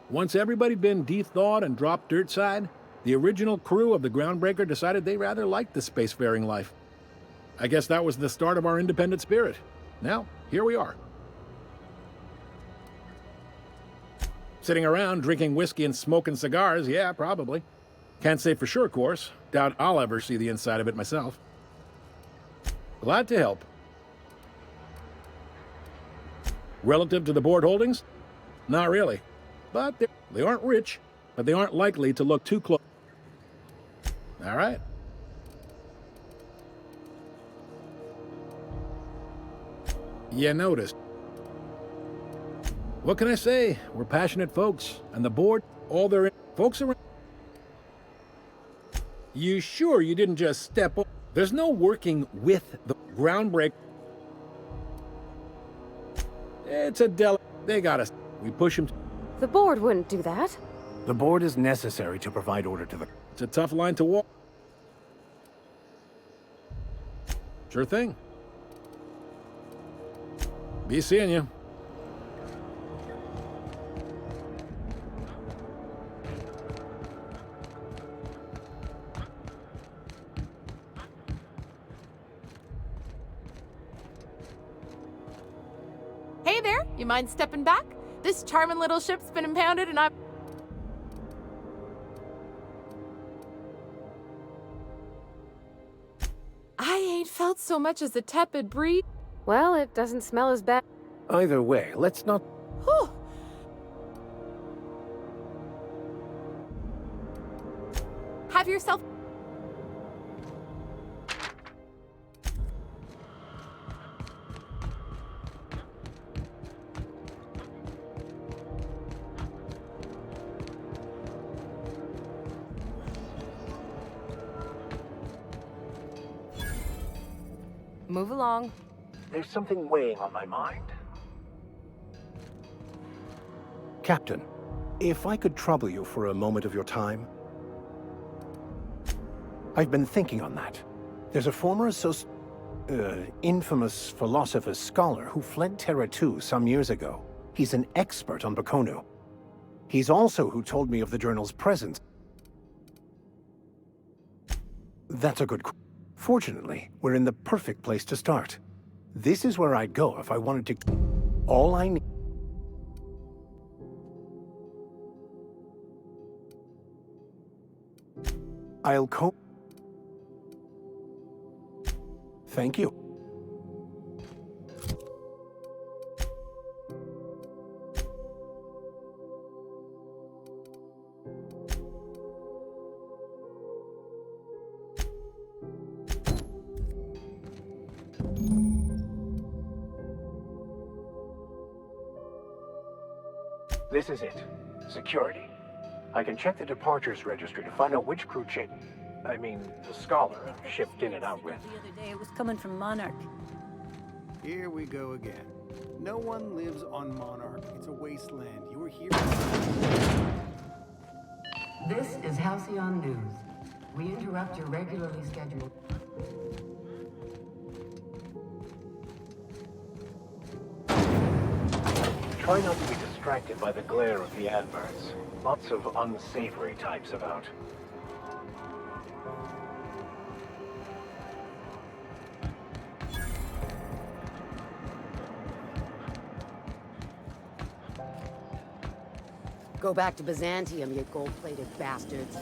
Once everybody'd been de-thawed and dropped dirt side, the original crew of the Groundbreaker decided they rather liked the spacefaring life. I guess that was the start of our independent spirit. Now, here we are. Sitting around drinking whiskey and smoking cigars, yeah, probably. Can't say for sure, of course. Doubt I'll ever see the inside of it myself. Glad to help. Relative to the Board holdings? Not really. But they aren't rich, but they aren't likely to look too close. All right. You noticed. What can I say? We're passionate folks, and the Board, all their folks around. You sure you didn't just step up? There's no working with the Groundbreaker. It's a they got us. We push them. The Board wouldn't do that. The Board is necessary to provide order to the... It's a tough line to walk. Sure thing. Be seeing you. Hey there, you mind stepping back? This charming little ship's been impounded and I ain't felt so much as a tepid breeze. Well, it doesn't smell as bad. Either way, let's not... Whew. Have yourself... Move along. There's something weighing on my mind. Captain, if I could trouble you for a moment of your time. I've been thinking on that. There's a former infamous philosopher scholar who fled Terra 2 some years ago. He's an expert on Baconu. He's also who told me of the journal's presence. That's a good question. Fortunately, we're in the perfect place to start. This is where I'd go if I wanted to... All I need... I'll Thank you. This is it. Security. I can check the departures registry to find out which crew the Scholar shipped in and out with. The other day, it was coming from Monarch. Here we go again. No one lives on Monarch. It's a wasteland. You were here. This is Halcyon News. We interrupt your regularly scheduled... Try not to be distracted by the glare of the adverts. Lots of unsavory types about. Go back to Byzantium, you gold-plated bastards.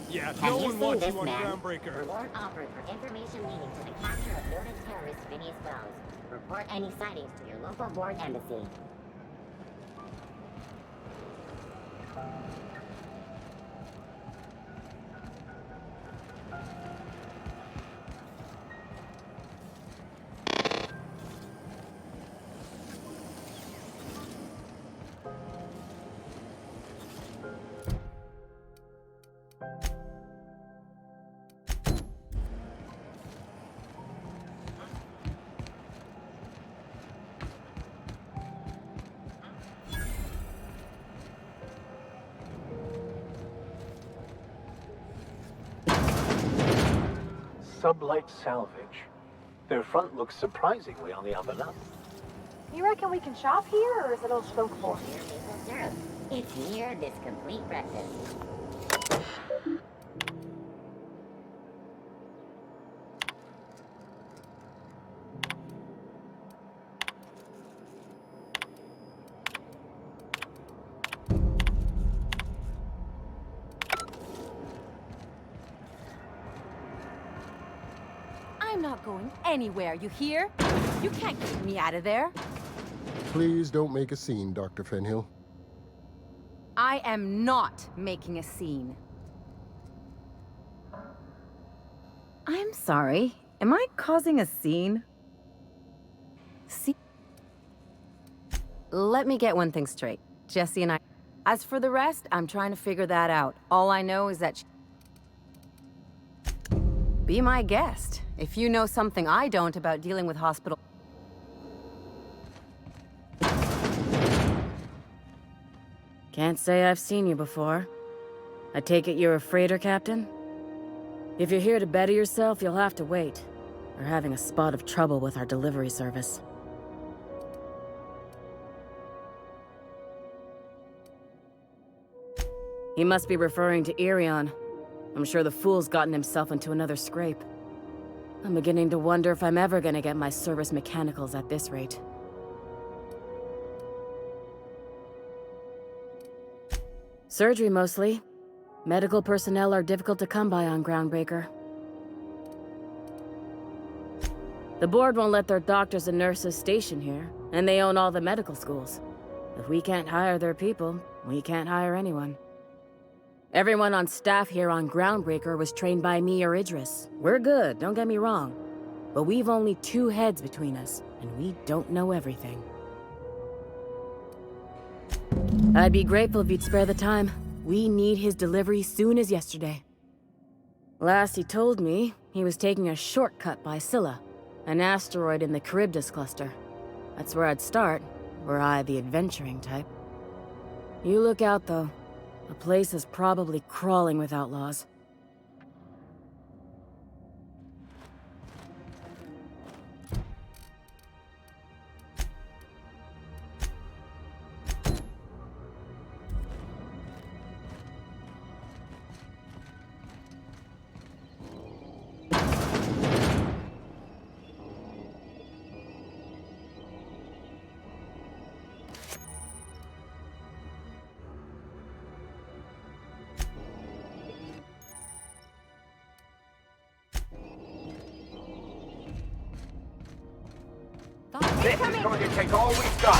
Yeah, Have no you one seen wants this you on man? Groundbreaker. Reward offered for information leading to the capture of noted terrorist Phineas Wells. Report any sightings to your local board embassy. Sublight Salvage. Their front looks surprisingly on the up and up. You reckon we can shop here, or is it all spoke for? It's near this complete breakfast. I'm not going anywhere, you hear? You can't get me out of there. Please don't make a scene, Dr. Fenhill. I am not making a scene. I'm sorry. Am I causing a scene? See? Let me get one thing straight. Jesse and I... As for the rest, I'm trying to figure that out. All I know is that Be my guest. If you know something I don't about dealing with hospital... Can't say I've seen you before. I take it you're a freighter captain? If you're here to better yourself, you'll have to wait. We're having a spot of trouble with our delivery service. He must be referring to Irion. I'm sure the fool's gotten himself into another scrape. I'm beginning to wonder if I'm ever gonna get my service mechanicals at this rate. Surgery, mostly. Medical personnel are difficult to come by on Groundbreaker. The board won't let their doctors and nurses station here, and they own all the medical schools. If we can't hire their people, we can't hire anyone. Everyone on staff here on Groundbreaker was trained by me or Idris. We're good, don't get me wrong. But we've only 2 heads between us, and we don't know everything. I'd be grateful if you'd spare the time. We need his delivery soon as yesterday. Last he told me, he was taking a shortcut by Scylla, an asteroid in the Charybdis cluster. That's where I'd start, were I the adventuring type. You look out, though. The place is probably crawling with outlaws. This is going to take all we've got.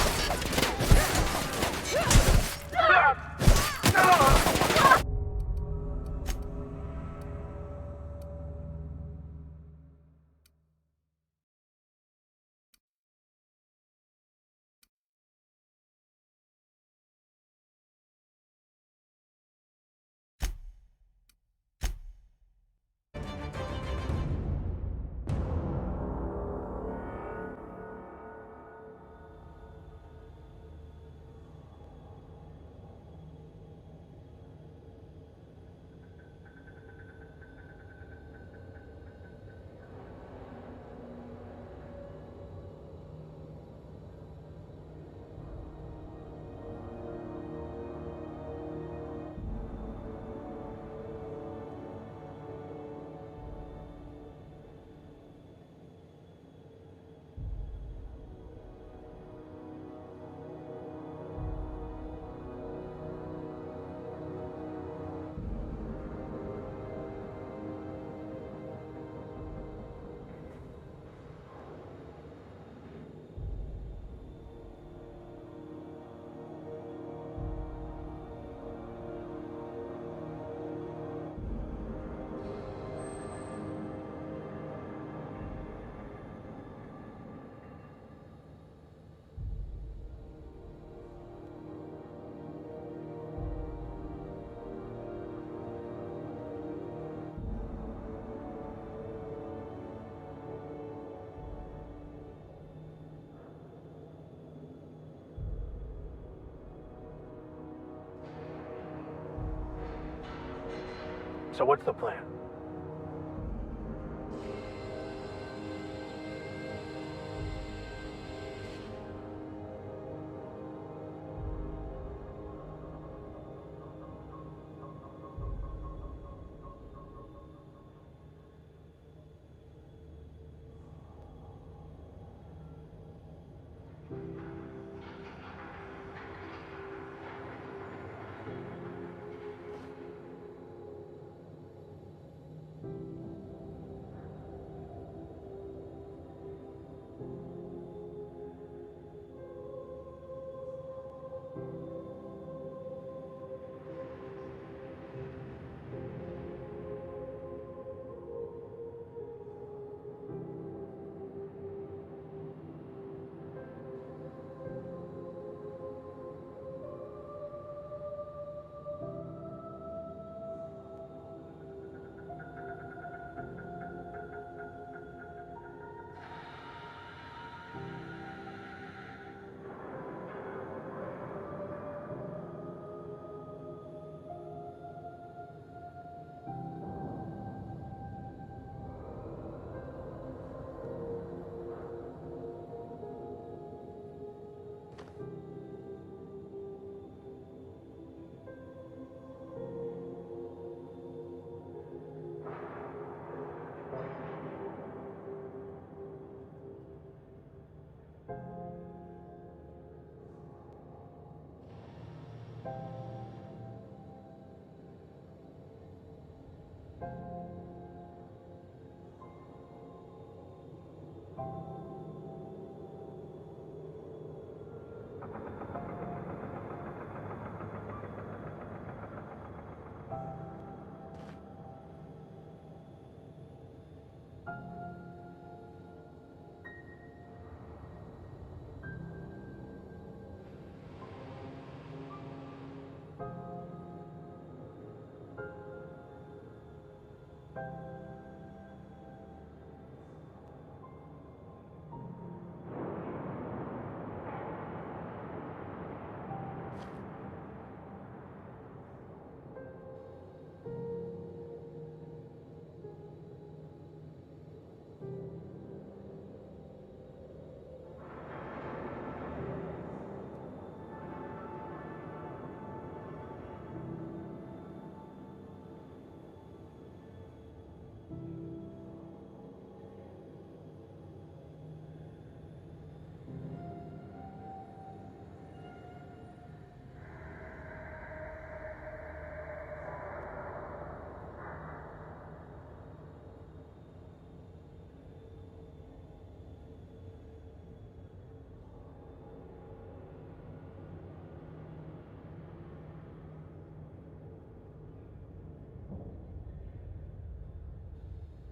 So what's the plan?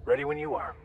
Ready when you are.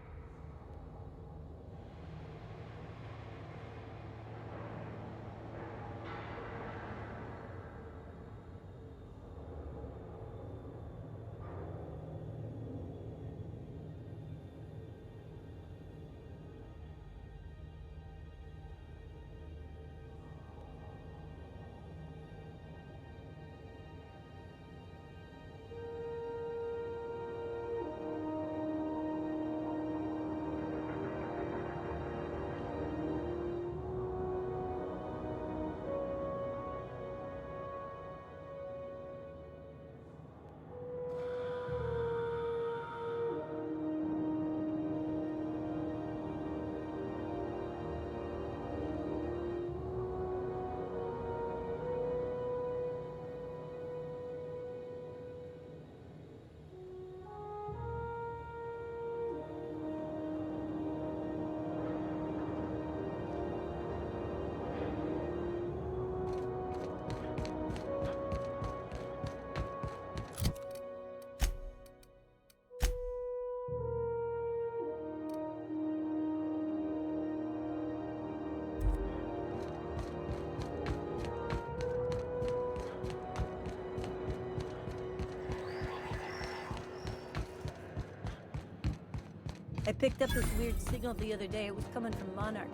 I picked up this weird signal the other day. It was coming from Monarch.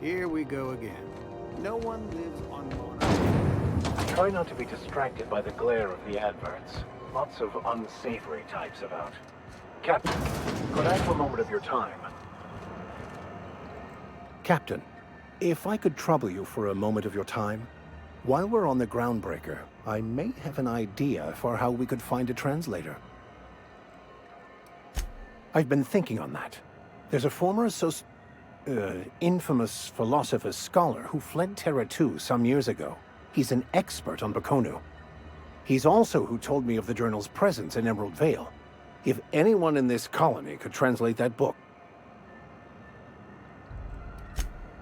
Here we go again. No one lives on Monarch. Try not to be distracted by the glare of the adverts. Lots of unsavory types about. Captain, could I have a moment of your time? Captain, if I could trouble you for a moment of your time, while we're on the Groundbreaker, I may have an idea for how we could find a translator. I've been thinking on that. There's a former infamous philosopher scholar who fled Terra 2 some years ago. He's an expert on Bakonu. He's also who told me of the journal's presence in Emerald Vale. If anyone in this colony could translate that book,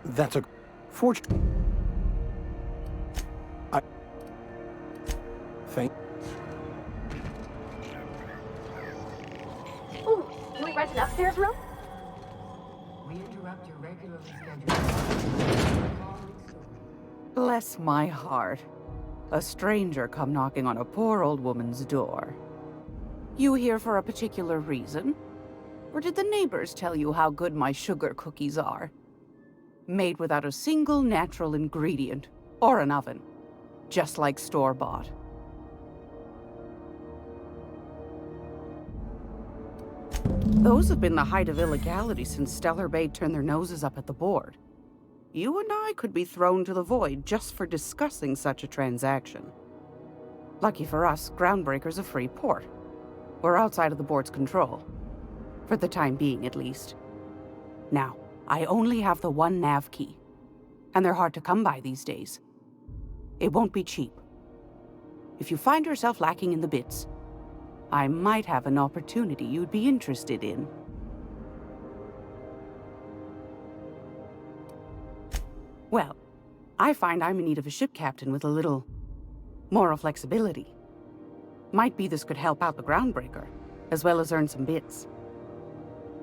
that's a fortune. Ooh, can we rent an upstairs room? We interrupt your regularly scheduled. Bless my heart. A stranger come knocking on a poor old woman's door. You here for a particular reason? Or did the neighbors tell you how good my sugar cookies are? Made without a single natural ingredient, or an oven. Just like store-bought. Those have been the height of illegality since Stellar Bay turned their noses up at the board. You and I could be thrown to the void just for discussing such a transaction. Lucky for us, Groundbreaker's a free port. We're outside of the board's control. For the time being, at least. Now, I only have the one nav key. And they're hard to come by these days. It won't be cheap. If you find yourself lacking in the bits, I might have an opportunity you'd be interested in. Well, I find I'm in need of a ship captain with a little moral flexibility. Might be this could help out the Groundbreaker, as well as earn some bits.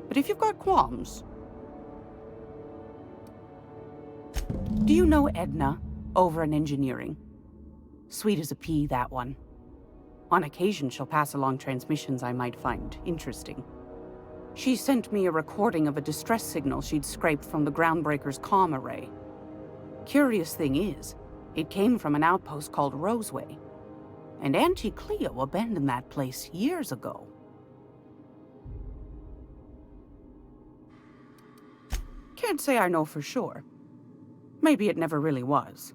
But if you've got qualms... Do you know Edna, over in engineering? Sweet as a pea, that one. On occasion, she'll pass along transmissions I might find interesting. She sent me a recording of a distress signal she'd scraped from the Groundbreaker's comm array. Curious thing is, it came from an outpost called Roseway. And Auntie Cleo abandoned that place years ago. Can't say I know for sure. Maybe it never really was.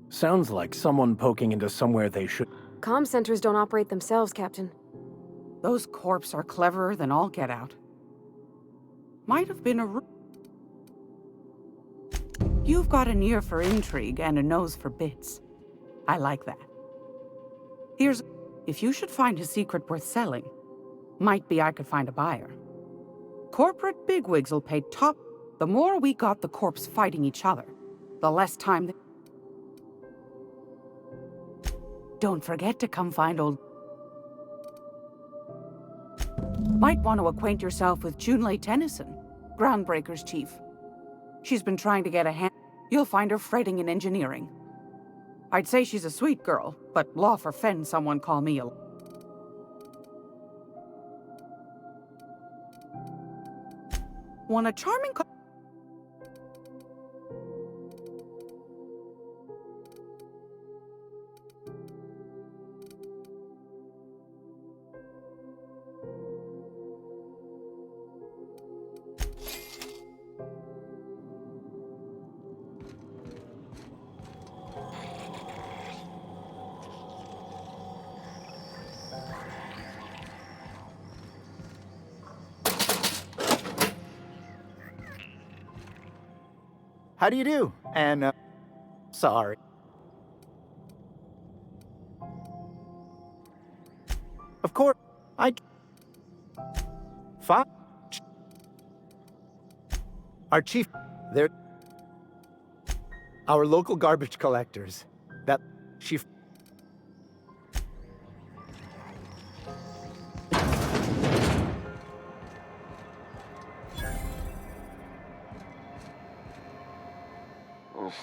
Sounds like someone poking into somewhere they should... Comm centers don't operate themselves, Captain. Those corps are cleverer than all get out. Might have been a... You've got an ear for intrigue and a nose for bits. I like that. Here's... If you should find a secret worth selling, might be I could find a buyer. Corporate bigwigs will pay top... The more we got the corps fighting each other, the less time they... Don't forget to come find old... Might want to acquaint yourself with Junlei Tennyson, Groundbreaker's chief. She's been trying to get a hand... You'll find her fretting in engineering. I'd say she's a sweet girl, but law forfend someone call me a... Want a charming... How do you do? And, sorry. Of course, Fine. Our chief, they're... Our local garbage collectors. That chief...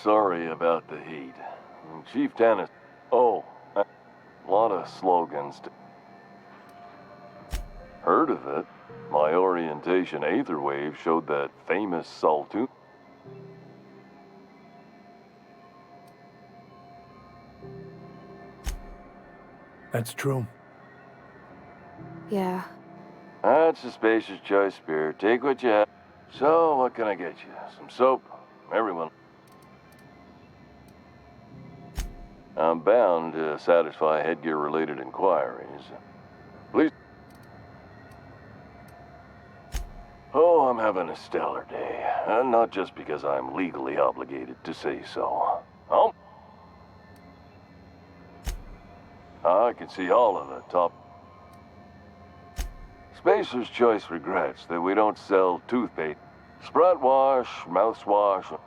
Sorry about the heat. Chief Tennis... Oh, a lot of slogans. Heard of it? My orientation Aetherwave showed that famous Saltoon... That's true. Yeah. That's the Spacer's Choice beer. Take what you have. So, what can I get you? Some soap? Everyone. I'm bound to satisfy headgear-related inquiries. Please. Oh, I'm having a stellar day. Not just because I'm legally obligated to say so. Oh. I can see all of the top. Spacer's Choice regrets that we don't sell toothpaste, Sprite wash, mouthwash.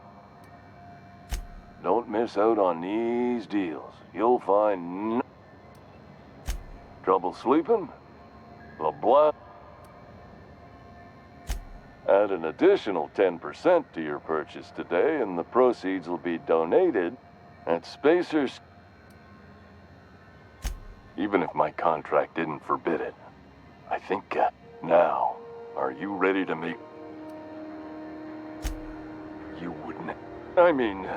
Don't miss out on these deals. You'll find trouble sleeping? LeBlanc. Add an additional 10% to your purchase today, and the proceeds will be donated at Spacer's. Even if my contract didn't forbid it. I think, now, are you ready to make... You wouldn't... I mean...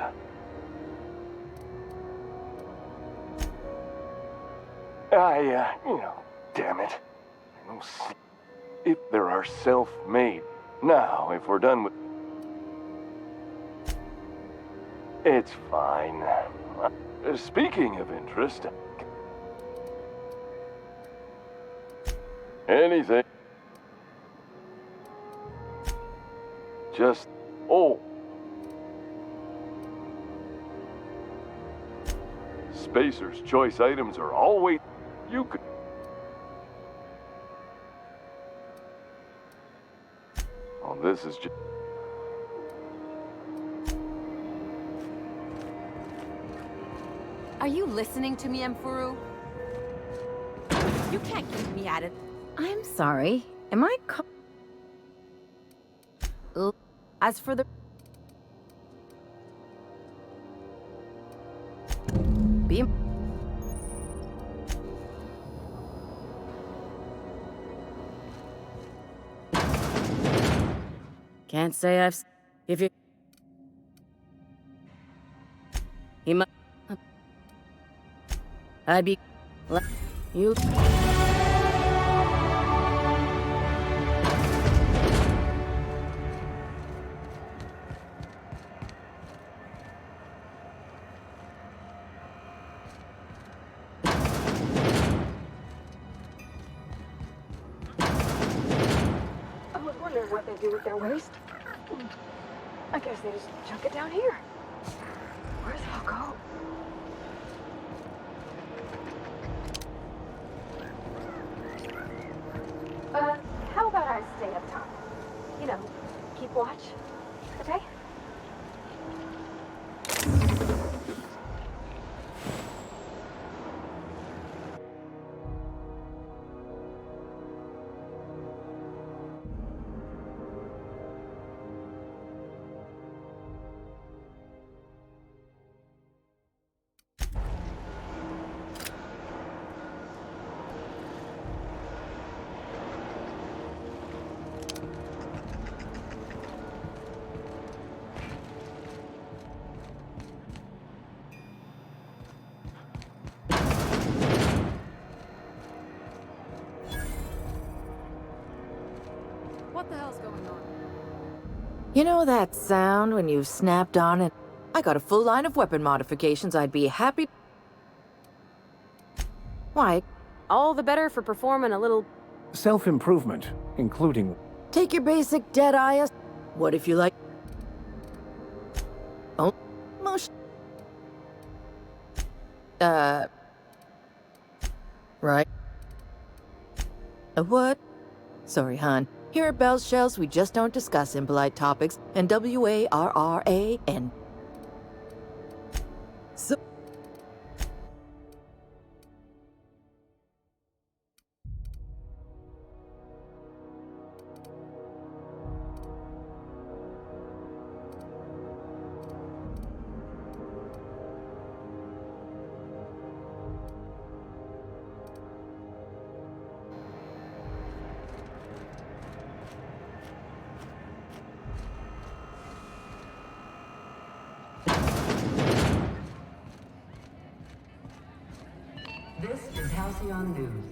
damn it. I don't see... If there are self-made. Now, if we're done with... It's fine. Speaking of interest... Anything. Just... Oh. Spacer's Choice items are always... You could... Oh, this is just... Are you listening to me, Emfuru? You can't keep me at it. I'm sorry. Am I As for the... Beam. Can't say I've... If you... He might... I'd be... You... What they do with their waste? I guess they just chuck it down here. Where's it all go? How about I stay up top? You know, keep watch, okay? What the hell's going on? You know that sound when you've snapped on it? I got a full line of weapon modifications I'd be happy... Why? All the better for performing a little... Self-improvement, including... Take your basic Deadeye. What if you like... Oh, motion... Right. A what? Sorry, hon. Here at Bell's Shells, we just don't discuss impolite topics, and WARRAN. So... This is Halcyon News.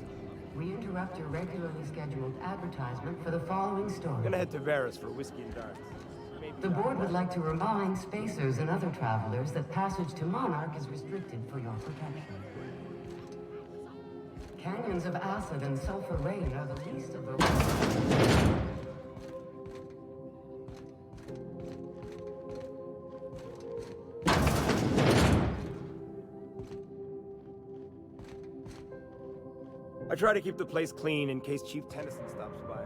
We interrupt your regularly scheduled advertisement for the following story. I'm gonna head to Vera's for whiskey and darts. The board would like to remind spacers and other travelers that passage to Monarch is restricted for your protection. Canyons of acid and sulfur rain are the least of the... I try to keep the place clean in case Chief Tennyson stops by.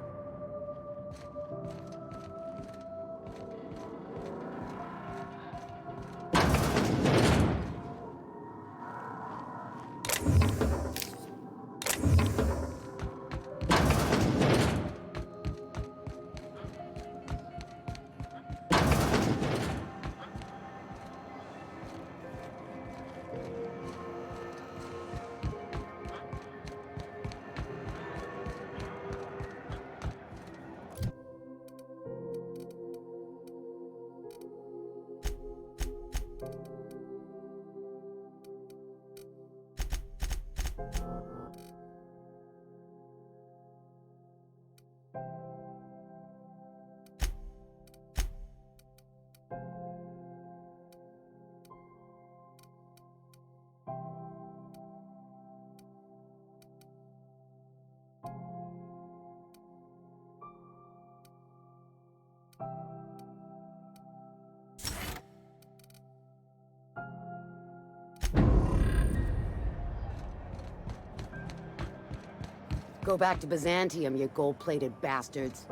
Go back to Byzantium, you gold-plated bastards.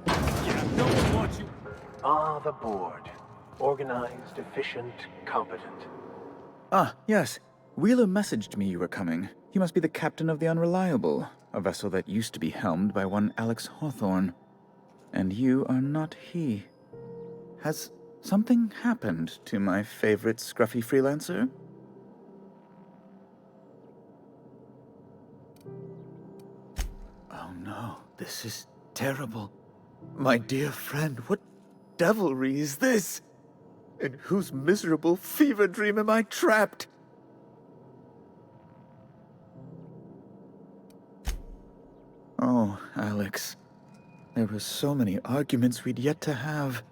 Yeah, no one wants you. Ah, the board. Organized, efficient, competent. Ah, yes. Wheeler messaged me you were coming. You must be the captain of the Unreliable, a vessel that used to be helmed by one Alex Hawthorne. And you are not he. Has something happened to my favorite scruffy freelancer? Oh no, this is terrible. My dear friend, what devilry is this? In whose miserable fever dream am I trapped? Oh, Alex. There were so many arguments we'd yet to have.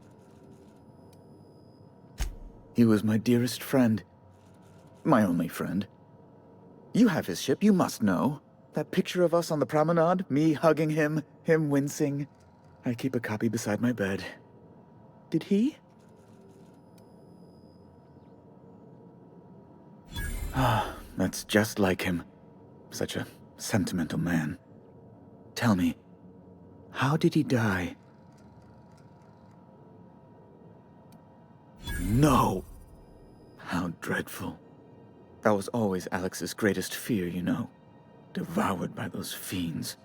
He was my dearest friend. My only friend. You have his ship, you must know. That picture of us on the promenade, me hugging him, him wincing. I keep a copy beside my bed. Did he? Ah, that's just like him. Such a sentimental man. Tell me, how did he die? No! How dreadful. That was always Alex's greatest fear, you know. Devoured by those fiends.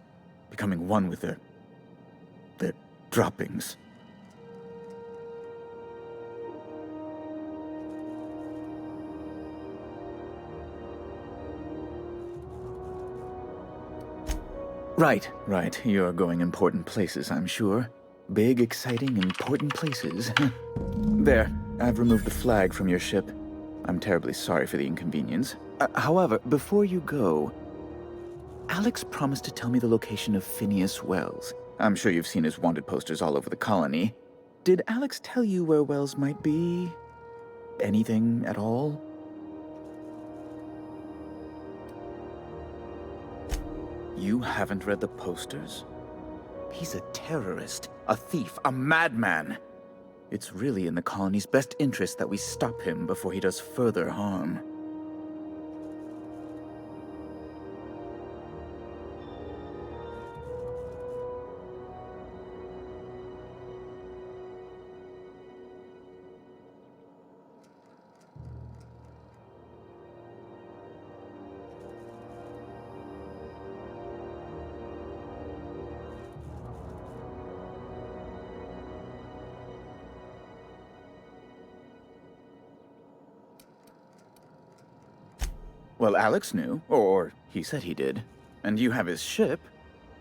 Becoming one with their droppings. Right. You're going important places, I'm sure. Big, exciting, important places. There, I've removed the flag from your ship. I'm terribly sorry for the inconvenience. However, before you go, Alex promised to tell me the location of Phineas Wells. I'm sure you've seen his wanted posters all over the colony. Did Alex tell you where Wells might be? Anything at all? You haven't read the posters? He's a terrorist, a thief, a madman. It's really in the colony's best interest that we stop him before he does further harm. Well, Alex knew, or he said he did. And you have his ship.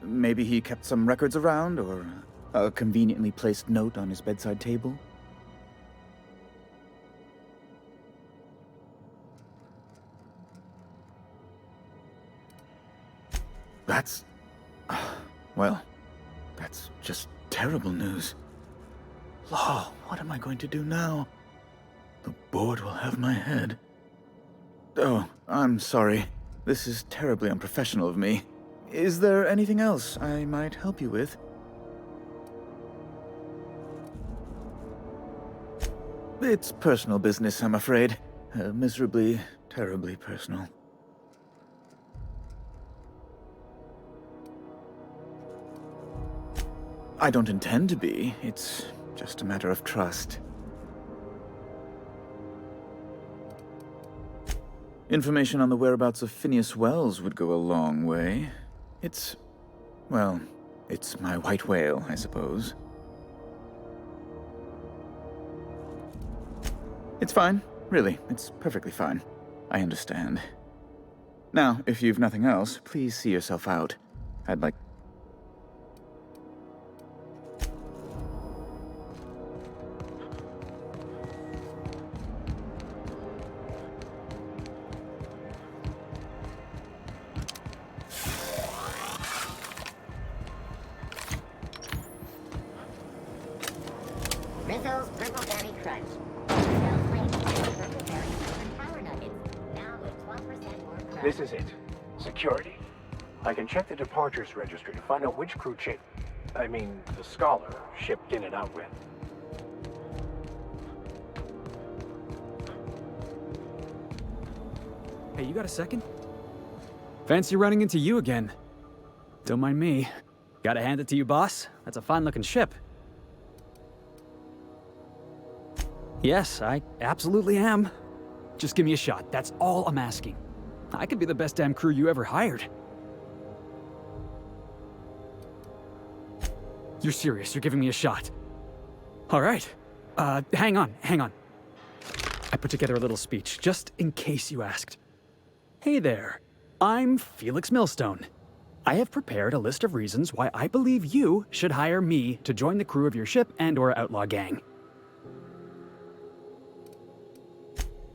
Maybe he kept some records around, or a conveniently placed note on his bedside table? That's... well, that's just terrible news. Law, what am I going to do now? The board will have my head. Oh, I'm sorry. This is terribly unprofessional of me. Is there anything else I might help you with? It's personal business, I'm afraid. Miserably, terribly personal. I don't intend to be. It's just a matter of trust. Information on the whereabouts of Phineas Wells would go a long way. It's... well, it's my white whale, I suppose. It's fine. Really, it's perfectly fine. I understand. Now, if you've nothing else, please see yourself out. I'd like... Rizzle's Purple Berry Crunch. This is it. Security. I can check the departures registry to find out which crew the Scholar shipped in and out with. Hey, you got a second? Fancy running into you again. Don't mind me. Gotta hand it to you, boss. That's a fine-looking ship. Yes, I absolutely am. Just give me a shot. That's all I'm asking. I could be the best damn crew you ever hired. You're serious. You're giving me a shot. All right. Hang on. I put together a little speech, just in case you asked. Hey there. I'm Felix Millstone. I have prepared a list of reasons why I believe you should hire me to join the crew of your ship and/or outlaw gang.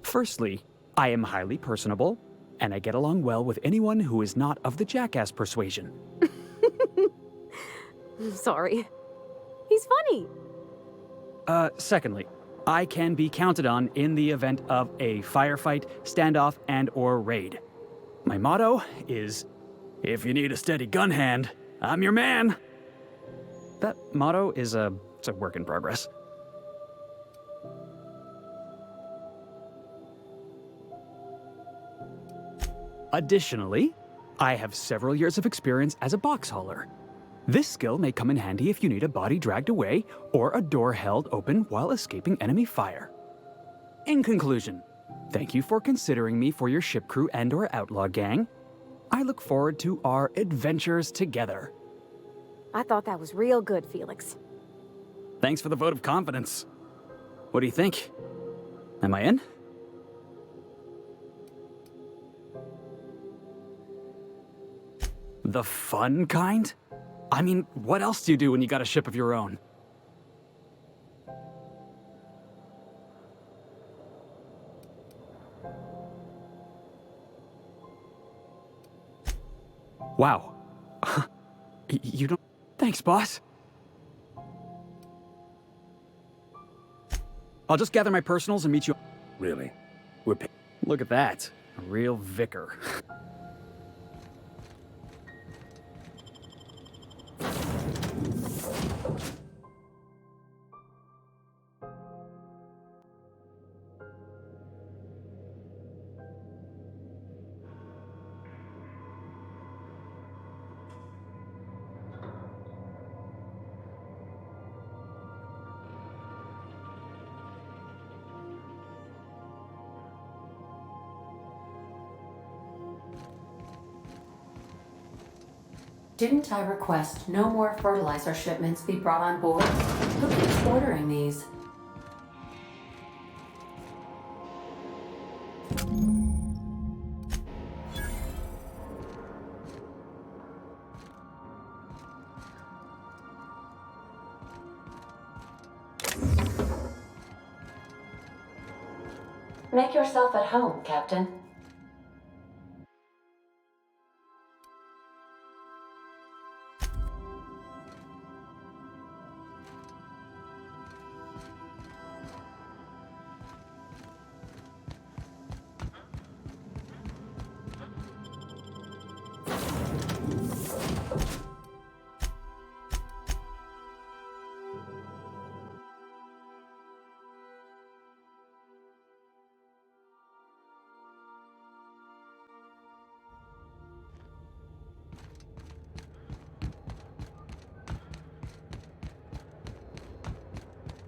Firstly, I am highly personable, and I get along well with anyone who is not of the jackass persuasion. Sorry. He's funny. Secondly, I can be counted on in the event of a firefight, standoff, and/or raid. My motto is, if you need a steady gun hand, I'm your man. That motto is it's a work in progress. Additionally, I have several years of experience as a box hauler. This skill may come in handy if you need a body dragged away or a door held open while escaping enemy fire. In conclusion, thank you for considering me for your ship crew and/or outlaw gang. I look forward to our adventures together. I thought that was real good, Felix. Thanks for the vote of confidence. What do you think? Am I in? The fun kind? I mean, what else do you do when you got a ship of your own? Wow. You don't... Thanks, boss. I'll just gather my personals and meet you... Really? Look at that. A real vicar. Didn't I request no more fertilizer shipments be brought on board? Who keeps ordering these? Make yourself at home, Captain.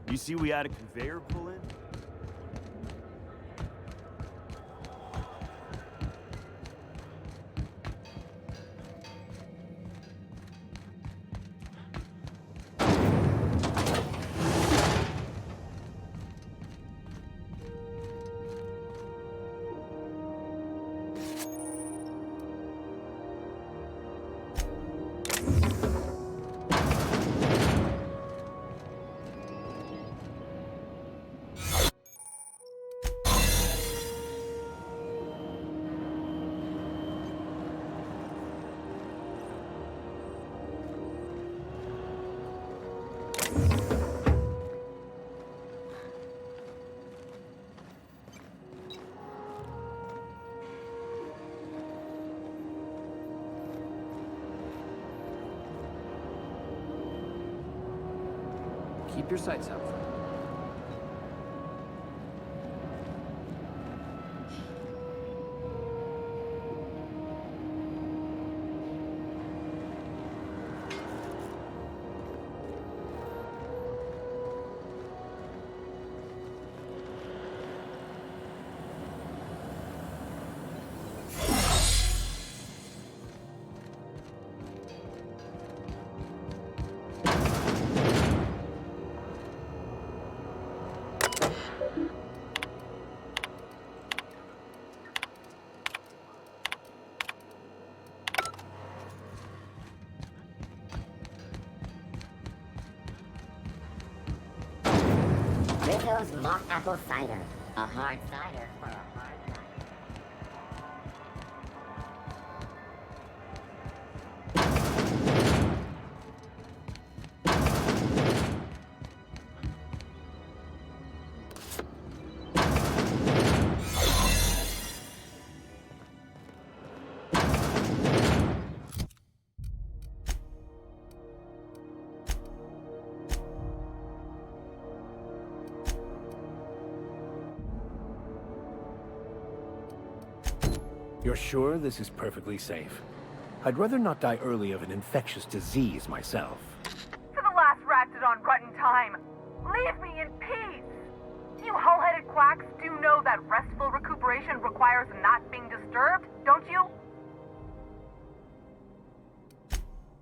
You see we had a conveyor pull in? Keep your sights out. Rizzo's mock apple cider. A hard cider for a hard life. You're sure this is perfectly safe? I'd rather not die early of an infectious disease myself. For the last Ratdodon rotten time, leave me in peace! You hull-headed quacks do know that restful recuperation requires not being disturbed, don't you?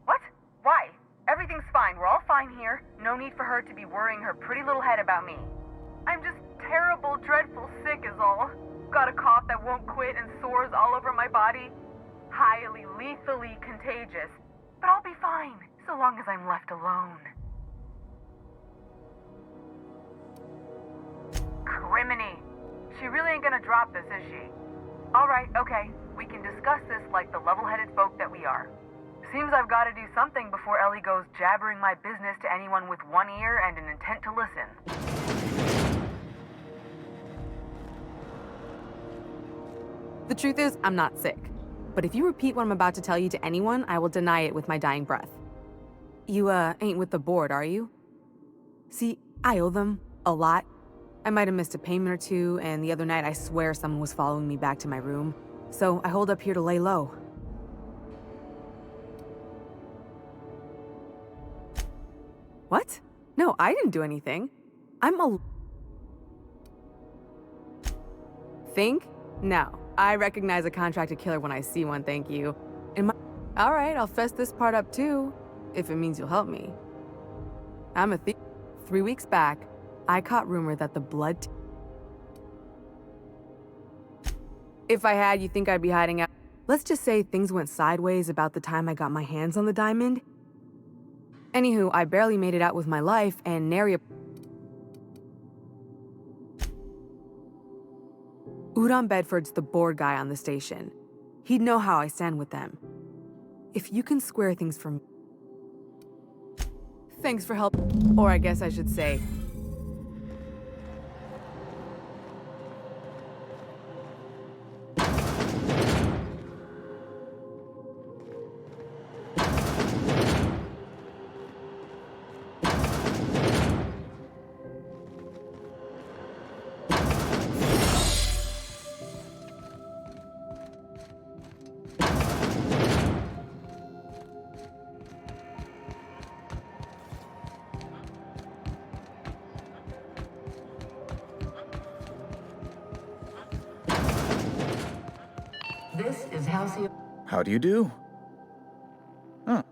What? Why? Everything's fine. We're all fine here. No need for her to be worrying her pretty little head about me. I'm just terrible, dreadful sick is all. Got a cough that won't quit and sores all over my body. Highly, lethally contagious. But I'll be fine, so long as I'm left alone. Criminy. She really ain't gonna drop this, is she? Alright, okay. We can discuss this like the level-headed folk that we are. Seems I've gotta do something before Ellie goes jabbering my business to anyone with one ear and an intent to listen. The truth is, I'm not sick. But if you repeat what I'm about to tell you to anyone, I will deny it with my dying breath. You, ain't with the board, are you? See, I owe them a lot. I might have missed a payment or two, and the other night I swear someone was following me back to my room. So I hold up here to lay low. What? No, I didn't do anything. Think? No. I recognize a contracted killer when I see one, thank you. Alright, I'll fess this part up too, if it means you'll help me. I'm a thief. 3 weeks back, I caught rumor that the blood... If I had, you think I'd be hiding out? Let's just say things went sideways about the time I got my hands on the diamond. Anywho, I barely made it out with my life, and nary a... Udon Bedford's the board guy on the station. He'd know how I stand with them. If you can square things for me... Thanks for help. Or I guess I should say... This is Halcyon. How do you do? Oh.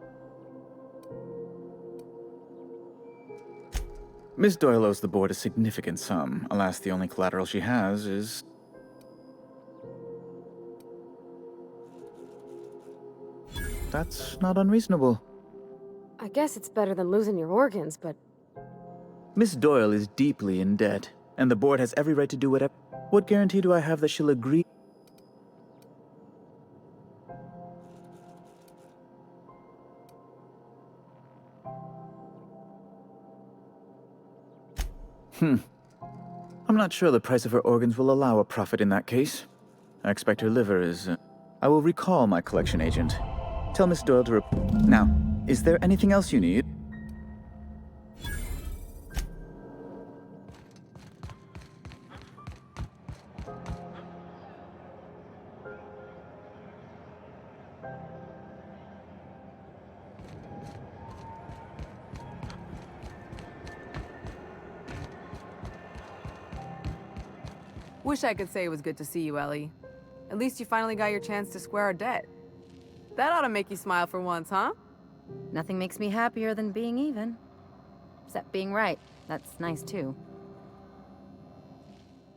Miss Doyle owes the board a significant sum. Alas, the only collateral she has is... That's not unreasonable. I guess it's better than losing your organs, but Miss Doyle is deeply in debt, and the board has every right to do whatever... What guarantee do I have that she'll agree? I'm not sure the price of her organs will allow a profit in that case. I expect her liver is... I will recall my collection agent. Tell Miss Doyle to Now, is there anything else you need? Wish I could say it was good to see you, Ellie. At least you finally got your chance to square our debt. That ought to make you smile for once, huh? Nothing makes me happier than being even. Except being right. That's nice too.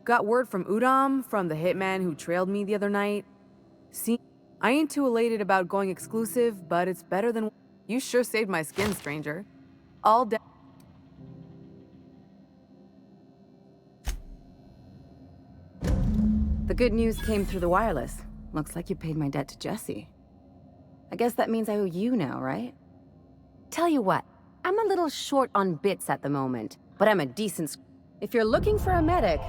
Got word from Udom, from the hitman who trailed me the other night. See, I ain't too elated about going exclusive, but it's better than... You sure saved my skin, stranger. All day. The good news came through the wireless. Looks like you paid my debt to Jesse. I guess that means I owe you now, right? Tell you what, I'm a little short on bits at the moment, but I'm a decent... If you're looking for a medic,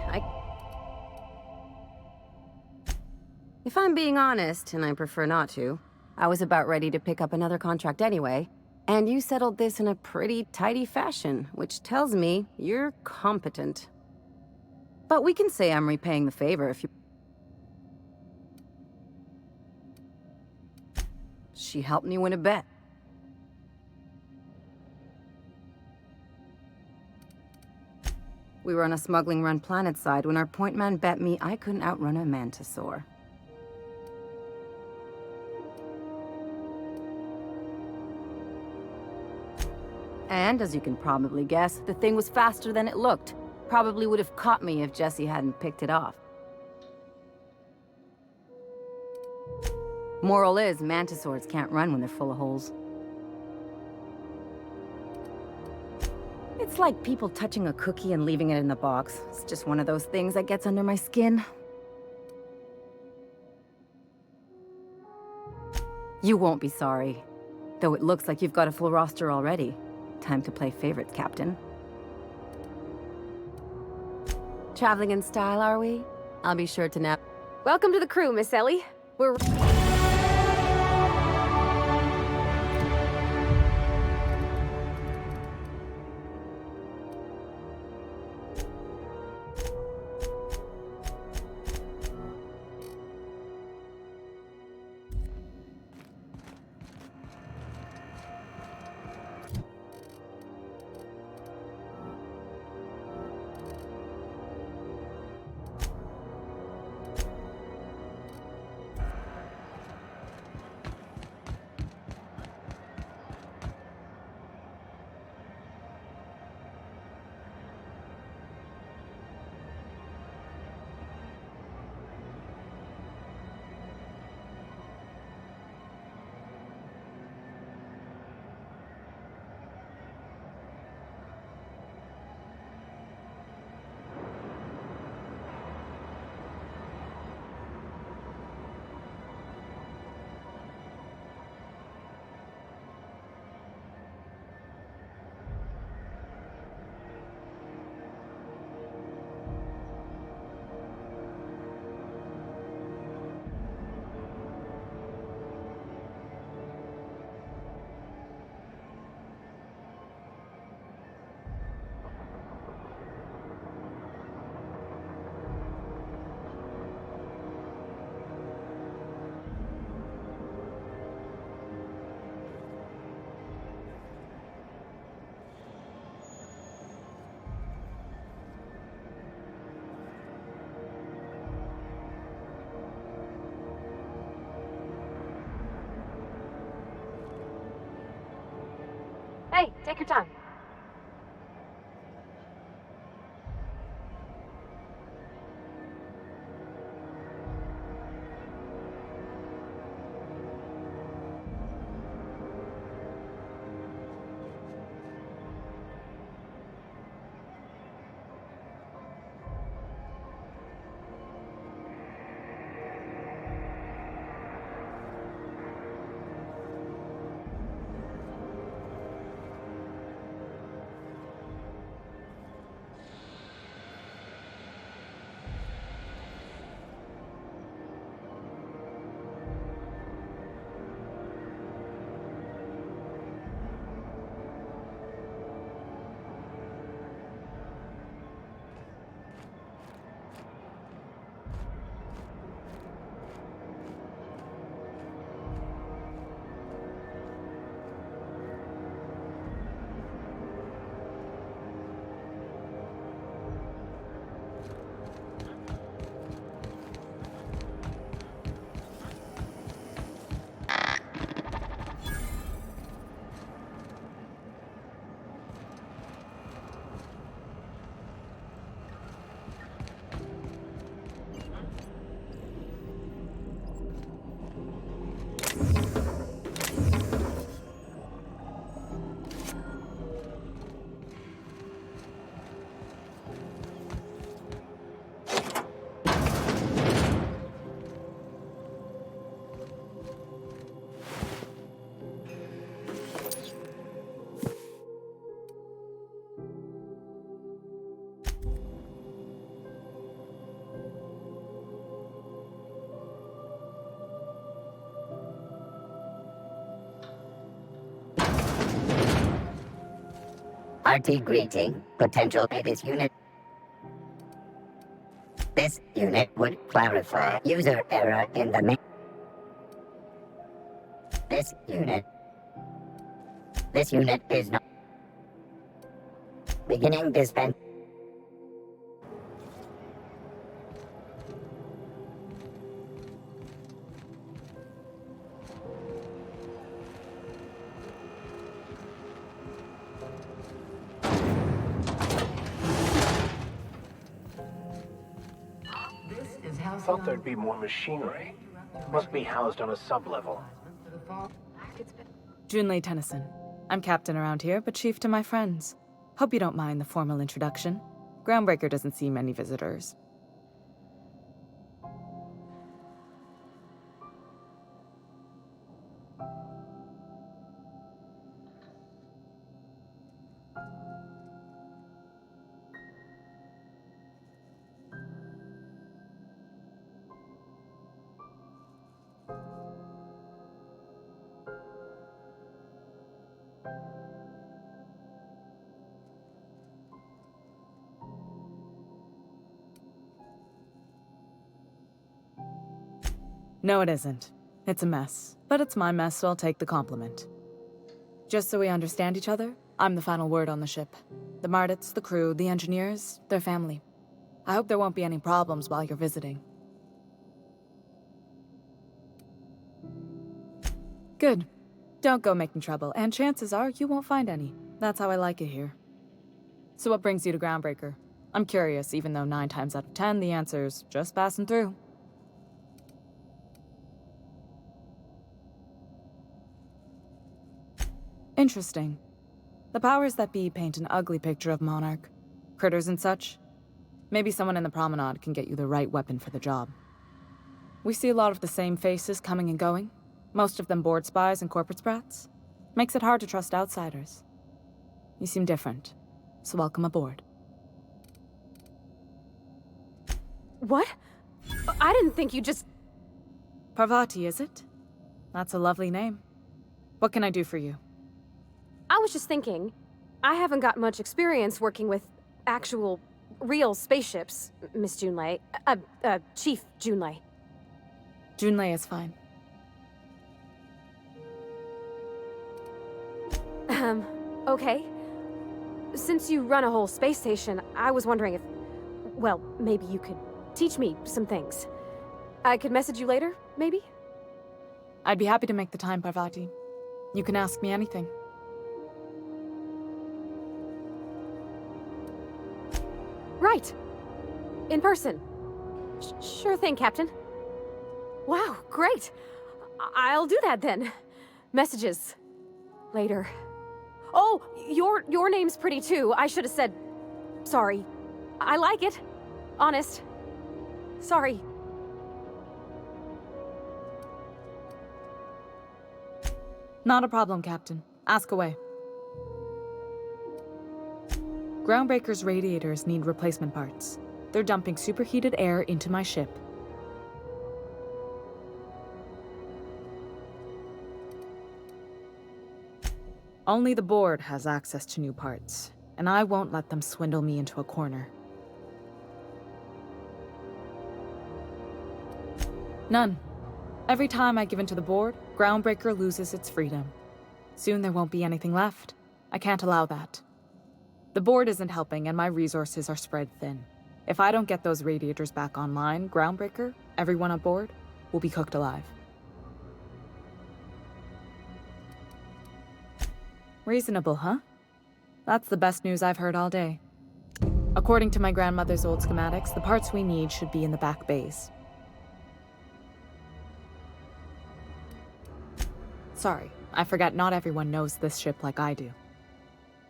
If I'm being honest, and I prefer not to, I was about ready to pick up another contract anyway, and you settled this in a pretty tidy fashion, which tells me you're competent. But we can say I'm repaying the favor if you... She helped me win a bet. We were on a smuggling run planetside when our point man bet me I couldn't outrun a mantisaur. And as you can probably guess, the thing was faster than it looked. Probably would have caught me if Jesse hadn't picked it off. Moral is, mantisaurs can't run when they're full of holes. It's like people touching a cookie and leaving it in the box. It's just one of those things that gets under my skin. You won't be sorry. Though it looks like you've got a full roster already. Time to play favorites, Captain. Traveling in style, are we? I'll be sure to nap. welcome to the crew, Miss Ellie. We're... Hey, take your time. RT greeting, potential Babies unit. This unit would clarify user error in the main. This unit is not beginning dispense. Thought there'd be more machinery. Must be housed on a sub-level. Junlei Tennyson. I'm captain around here, but chief to my friends. Hope you don't mind the formal introduction. Groundbreaker doesn't see many visitors. No, it isn't. It's a mess. But it's my mess, so I'll take the compliment. Just so we understand each other, I'm the final word on the ship. The Mardits, the crew, the engineers, their family. I hope there won't be any problems while you're visiting. Good. Don't go making trouble, and chances are you won't find any. That's how I like it here. So what brings you to Groundbreaker? I'm curious, even though 9 times out of 10 the answer's just passing through. Interesting. The powers that be paint an ugly picture of Monarch. Critters and such. Maybe someone in the promenade can get you the right weapon for the job. We see a lot of the same faces coming and going. Most of them board spies and corporate sprats. Makes it hard to trust outsiders. You seem different, so welcome aboard. What? I didn't think you just... Parvati, is it? That's a lovely name. What can I do for you? I was just thinking, I haven't got much experience working with actual, real spaceships, Miss Junlei. Chief Junlei. Junlei is fine. Okay. Since you run a whole space station, I was wondering if, well, maybe you could teach me some things. I could message you later, maybe? I'd be happy to make the time, Parvati. You can ask me anything. right. In person. Sure thing, Captain. Wow, great. I'll do that then. Messages. Later. Oh, your name's pretty too. I should have said... Sorry. I like it. Honest. Sorry. Not a problem, Captain. Ask away. Groundbreaker's radiators need replacement parts. They're dumping superheated air into my ship. Only the board has access to new parts, and I won't let them swindle me into a corner. None. Every time I give in to the board, Groundbreaker loses its freedom. Soon there won't be anything left. I can't allow that. The board isn't helping, and my resources are spread thin. If I don't get those radiators back online, Groundbreaker, everyone on board, will be cooked alive. Reasonable, huh? That's the best news I've heard all day. According to my grandmother's old schematics, the parts we need should be in the back bays. Sorry, I forgot not everyone knows this ship like I do.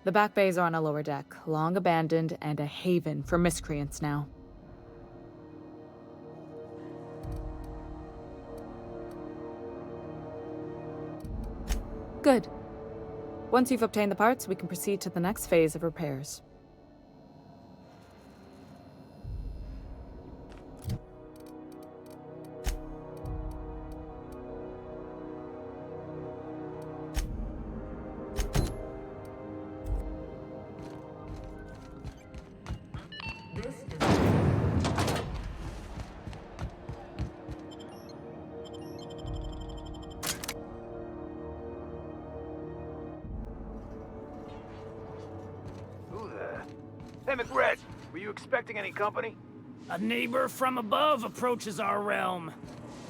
The back bays are on a lower deck, long abandoned and a haven for miscreants now. Good. Once you've obtained the parts, we can proceed to the next phase of repairs. Hey, McRed, were you expecting any company? A neighbor from above approaches our realm.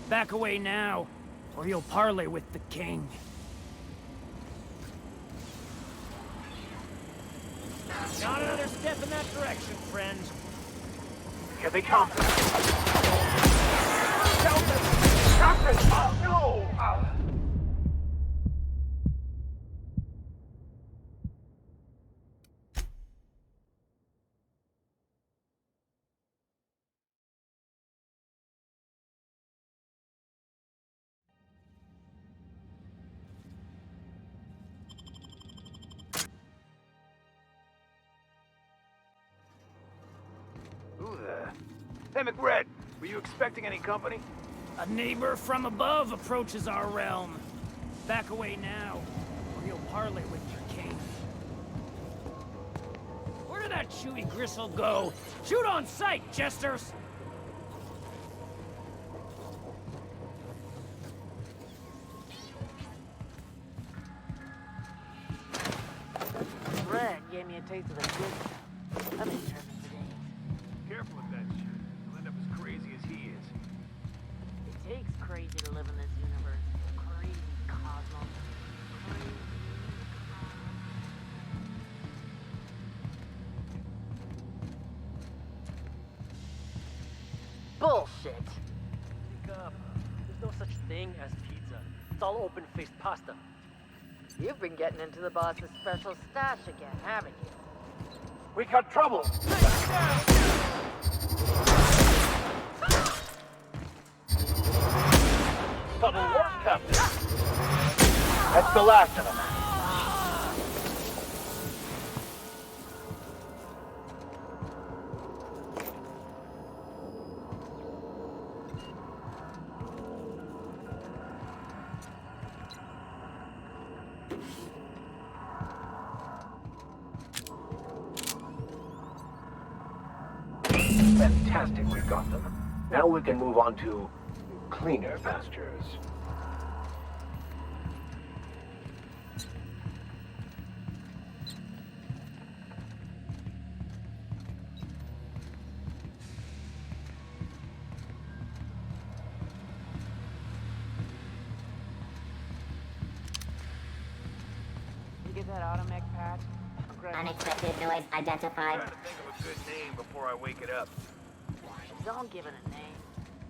Back away now, or you'll parley with the king. Not another step in that direction, friend. Here they come. Captain! Oh, no! Hey, McRed, were you expecting any company? A neighbor from above approaches our realm. Back away now, or you'll parley with your king. Where did that chewy gristle go? Shoot on sight, jesters! Red gave me a taste of the good stuff. I'm interested today. Careful with that shit. You'll end up as crazy as he is. It takes crazy to live in this universe. Crazy cosmos. Crazy. Bullshit. Wake up. There's no such thing as pizza. It's all open-faced pasta. You've been getting into the boss's special stash again, haven't you? We got trouble! Double work, Captain. That's the last of them. Fantastic, we've got them. Now we can move on to cleaner pastures. You get that automech patch? Unexpected noise identified. Trying to think of a good name before I wake it up. Don't give it a name.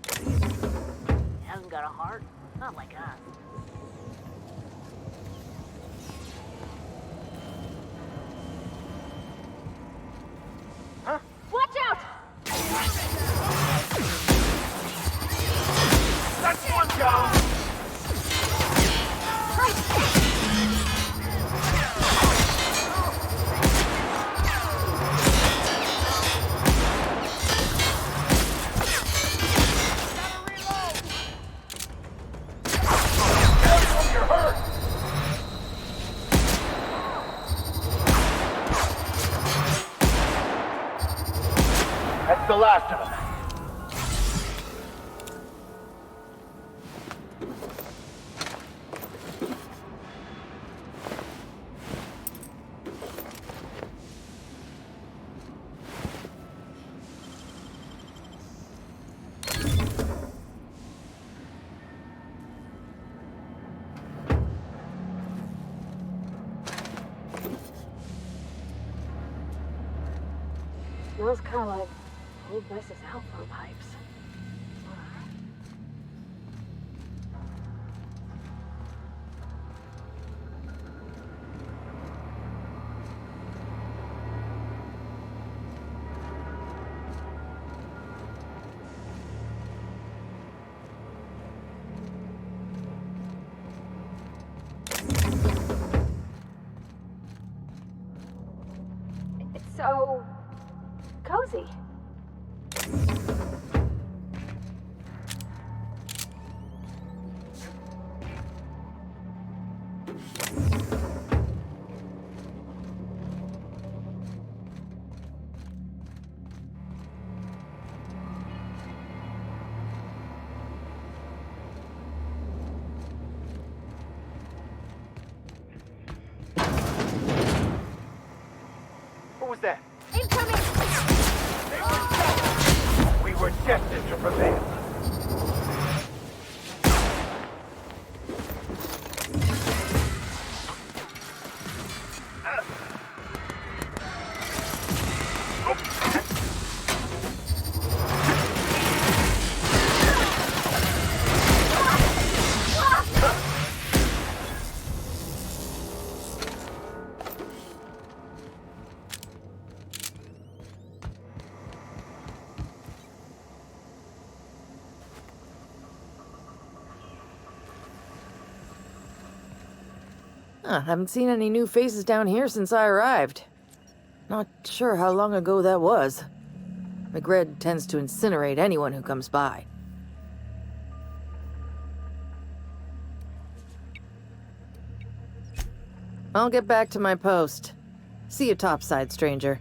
It hasn't got a heart. Not like us. Huh? Watch out! That's one down! That's the last of them. Smells kind of like old Mrs. outflow pipes. It's so cozy. What was that? Incoming! We were destined to prevail. Haven't seen any new faces down here since I arrived. Not sure how long ago that was. McRed tends to incinerate anyone who comes by. I'll get back to my post. See you topside, stranger.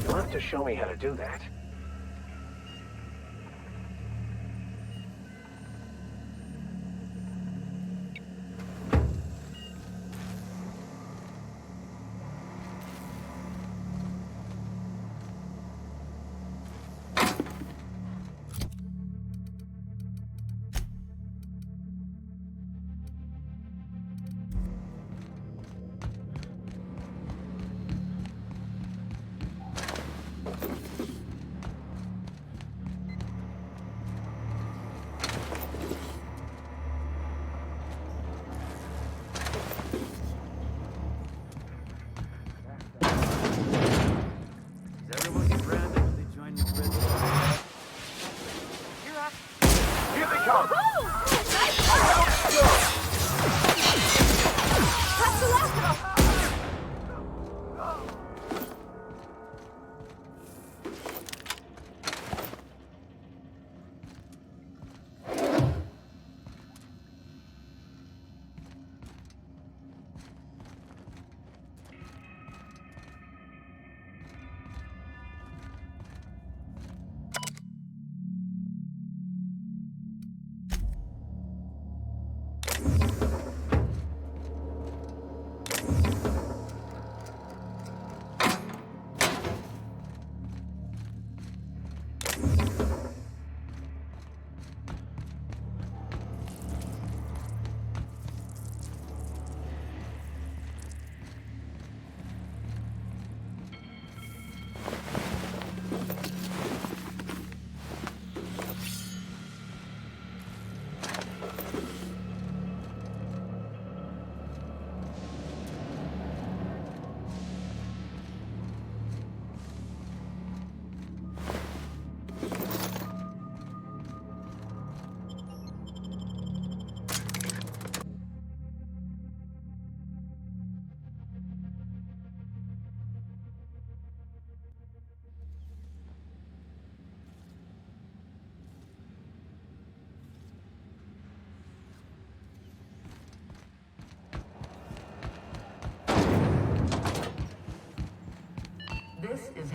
You'll have to show me how to do that.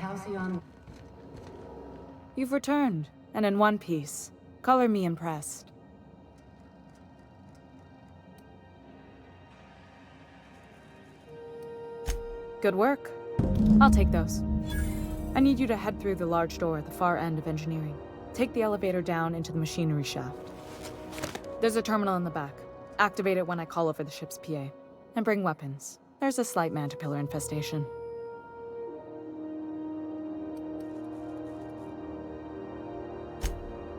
Halcyon. You've returned, and in one piece. Color me impressed. Good work. I'll take those. I need you to head through the large door at the far end of engineering. Take the elevator down into the machinery shaft. There's a terminal in the back. Activate it when I call over the ship's PA. And bring weapons. There's a slight Mantipillar infestation.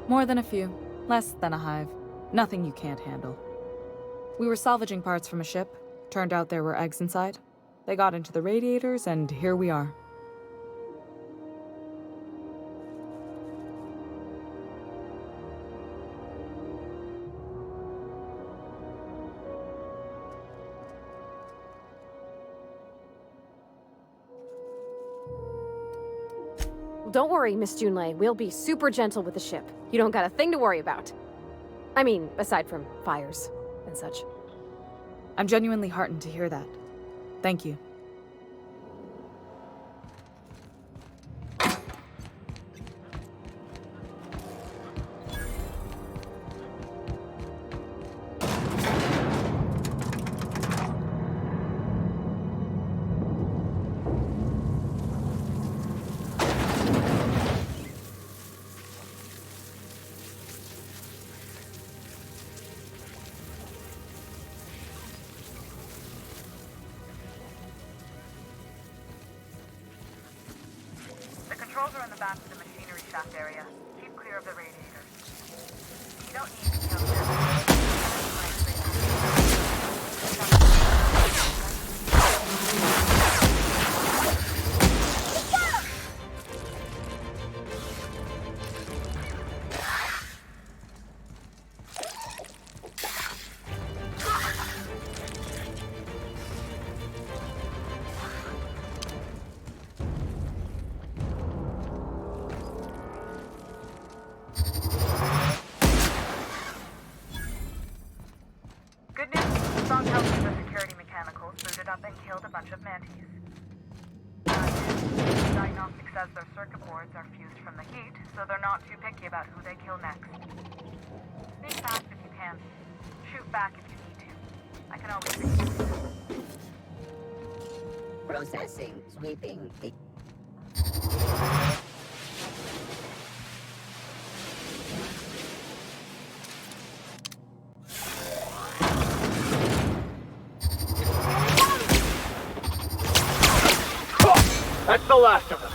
More than a few. Less than a hive. Nothing you can't handle. We were salvaging parts from a ship. Turned out there were eggs inside. They got into the radiators, and here we are. Don't worry, Miss Junlei. We'll be super gentle with the ship. You don't got a thing to worry about. I mean, aside from fires and such. I'm genuinely heartened to hear that. Thank you. The controls are in the back of the machinery shaft area. Keep clear of the radiators. You don't need to know that. Good news, Song helped with the security mechanicals, booted up and killed a bunch of mantis. Diagnostic says their circuit boards are fused from the heat, so they're not too picky about who they kill next. Sneak fast if you can. Shoot back if you need to. I can always fix you. Processing, sweeping. That's the last of them.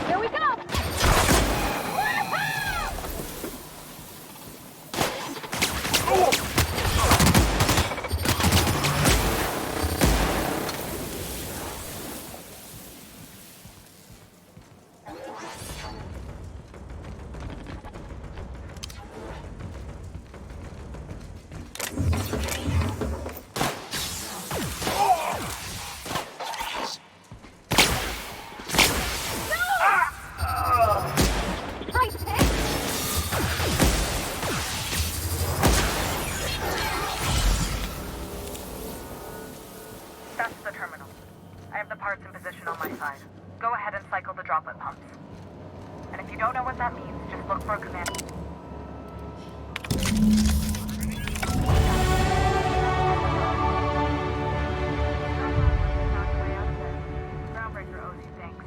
Here we go! That's the terminal. I have the parts in position on my side. Go ahead and cycle the droplet pumps. And if you don't know what that means, just look for a command. Groundbreaker owes you thanks.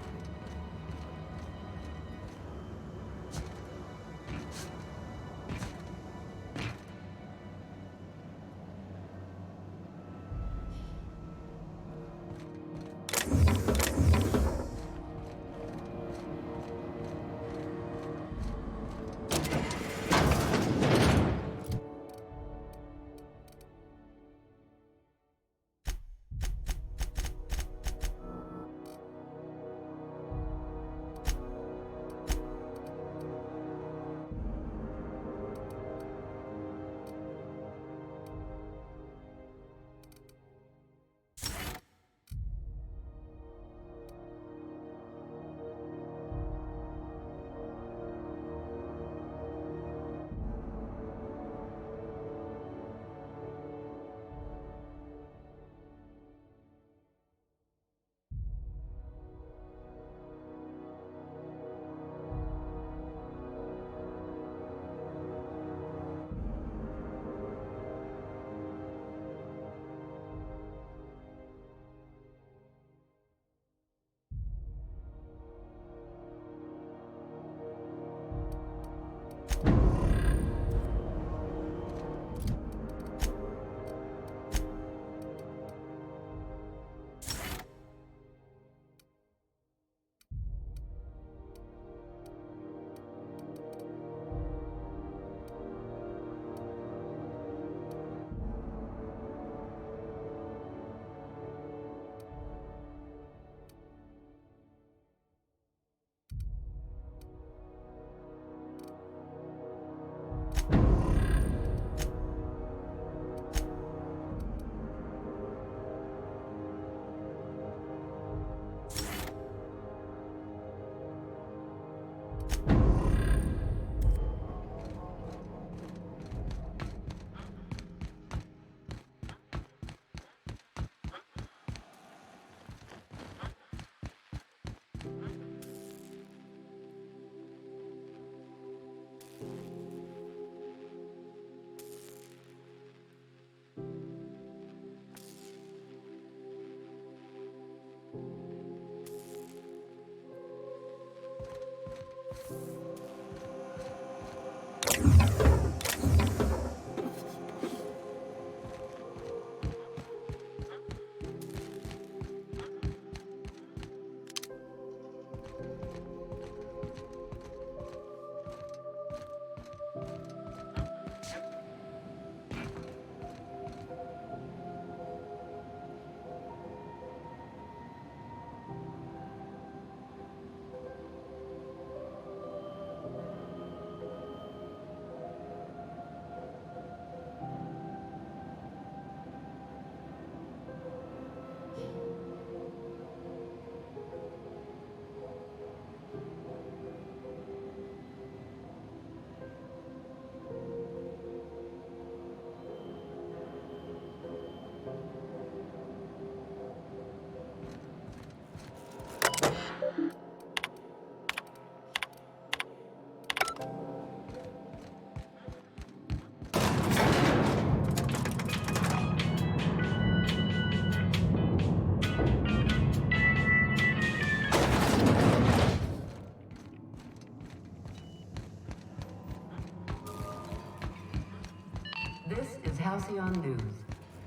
This is Halcyon News.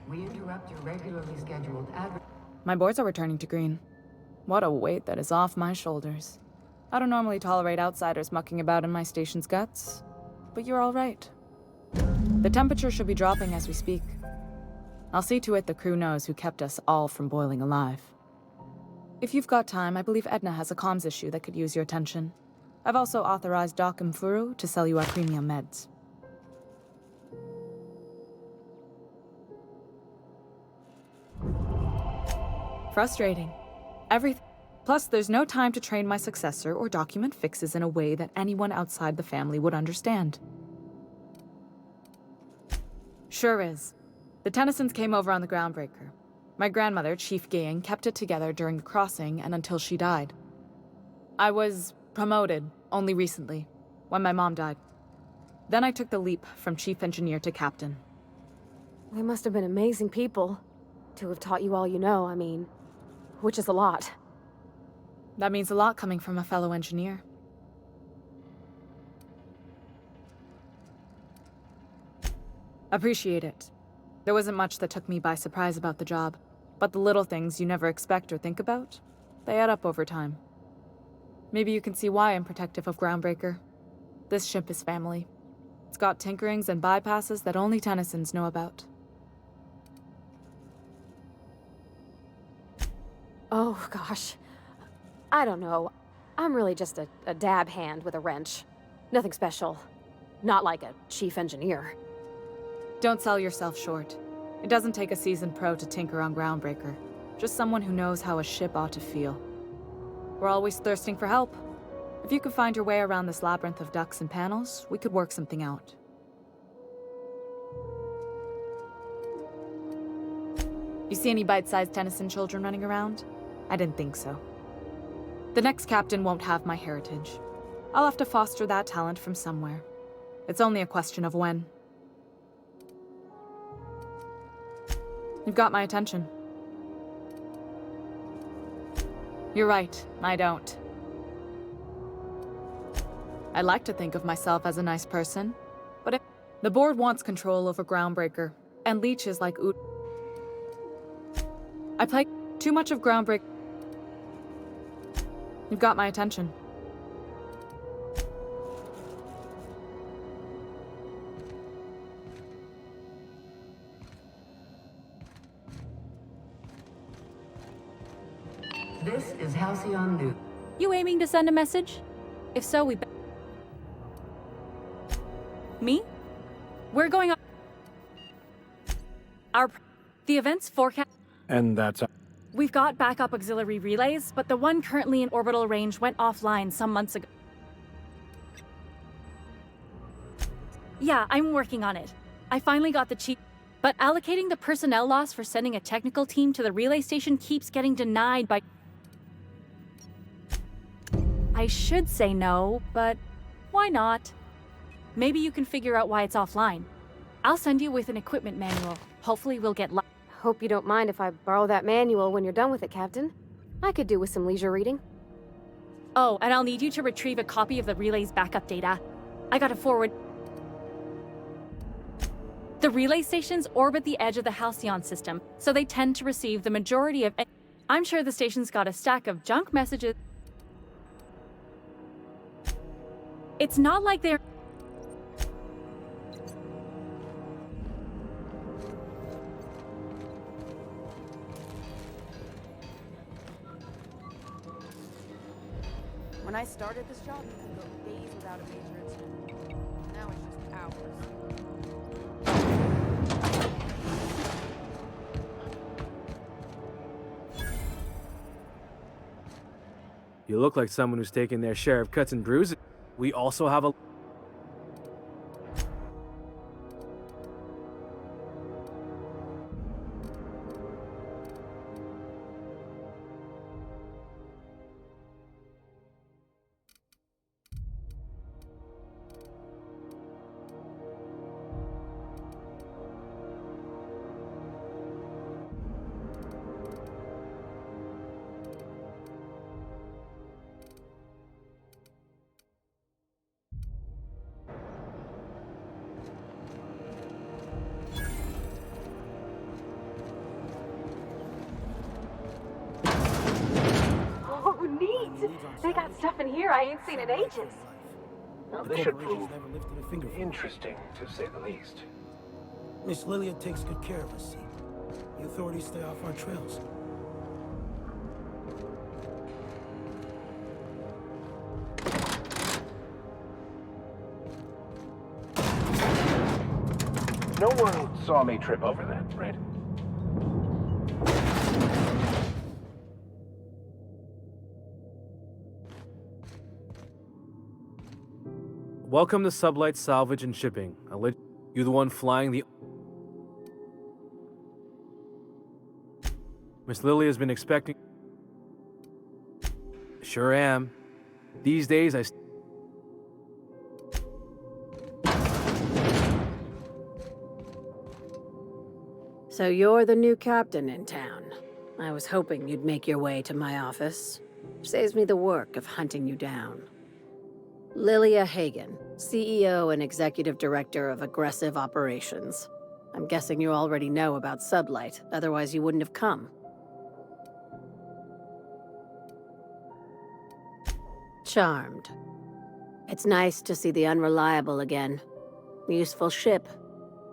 We interrupt your regularly scheduled My boards are returning to green. What a weight that is off my shoulders. I don't normally tolerate outsiders mucking about in my station's guts, but you're all right. The temperature should be dropping as we speak. I'll see to it the crew knows who kept us all from boiling alive. If you've got time, I believe Edna has a comms issue that could use your attention. I've also authorized Doc and Furu to sell you our premium meds. Frustrating. Everything. Plus, there's no time to train my successor or document fixes in a way that anyone outside the family would understand. Sure is. The Tennysons came over on the Groundbreaker. My grandmother, Chief Gaying, kept it together during the crossing and until she died. I was promoted only recently, when my mom died. Then I took the leap from Chief Engineer to Captain. They must have been amazing people to have taught you all you know, I mean, which is a lot. That means a lot coming from a fellow engineer. Appreciate it. There wasn't much that took me by surprise about the job, but the little things you never expect or think about, they add up over time. Maybe you can see why I'm protective of Groundbreaker. This ship is family. It's got tinkerings and bypasses that only Tennysons know about. Oh, gosh. I don't know. I'm really just a dab hand with a wrench. Nothing special. Not like a chief engineer. Don't sell yourself short. It doesn't take a seasoned pro to tinker on Groundbreaker. Just someone who knows how a ship ought to feel. We're always thirsting for help. If you could find your way around this labyrinth of ducts and panels, we could work something out. You see any bite-sized Tennyson children running around? I didn't think so. The next captain won't have my heritage. I'll have to foster that talent from somewhere. It's only a question of when. You've got my attention. You're right, I don't. I like to think of myself as a nice person, but if the board wants control over Groundbreaker, and leeches like Oot. I play too much of Groundbreaker. You've got my attention. This is Halcyon News. You aiming to send a message? If so, Me? We're going on... The event's forecast... And that's... We've got backup auxiliary relays, but the one currently in orbital range went offline some months ago. Yeah, I'm working on it. I finally got the chief... But allocating the personnel loss for sending a technical team to the relay station keeps getting denied by... I should say no, but why not? Maybe you can figure out why it's offline. I'll send you with an equipment manual. Hopefully we'll get Hope you don't mind if I borrow that manual when you're done with it, Captain. I could do with some leisure reading. Oh, and I'll need you to retrieve a copy of the relay's backup data. I gotta forward. The relay stations orbit the edge of the Halcyon system, so they tend to receive the majority of. I'm sure the station's got a stack of junk messages. It's not like they're. When I started this job, you could go days without a major incident. Now it's just hours. You look like someone who's taken their share of cuts and bruises. We also have a... Oh, neat! They got stuff in here I ain't seen in ages. Well, this should prove interesting, to say the least. Miss Lilia takes good care of us, see? The authorities stay off our trails. No one saw me trip over that, right? Welcome to Sublight Salvage and Shipping. You the one flying the... Miss Lily has been expecting... Sure am. These days I... So you're the new captain in town. I was hoping you'd make your way to my office. Saves me the work of hunting you down. Lilia Hagen, CEO and Executive Director of Aggressive Operations. I'm guessing you already know about Sublight, otherwise you wouldn't have come. Charmed. It's nice to see the Unreliable again. Useful ship.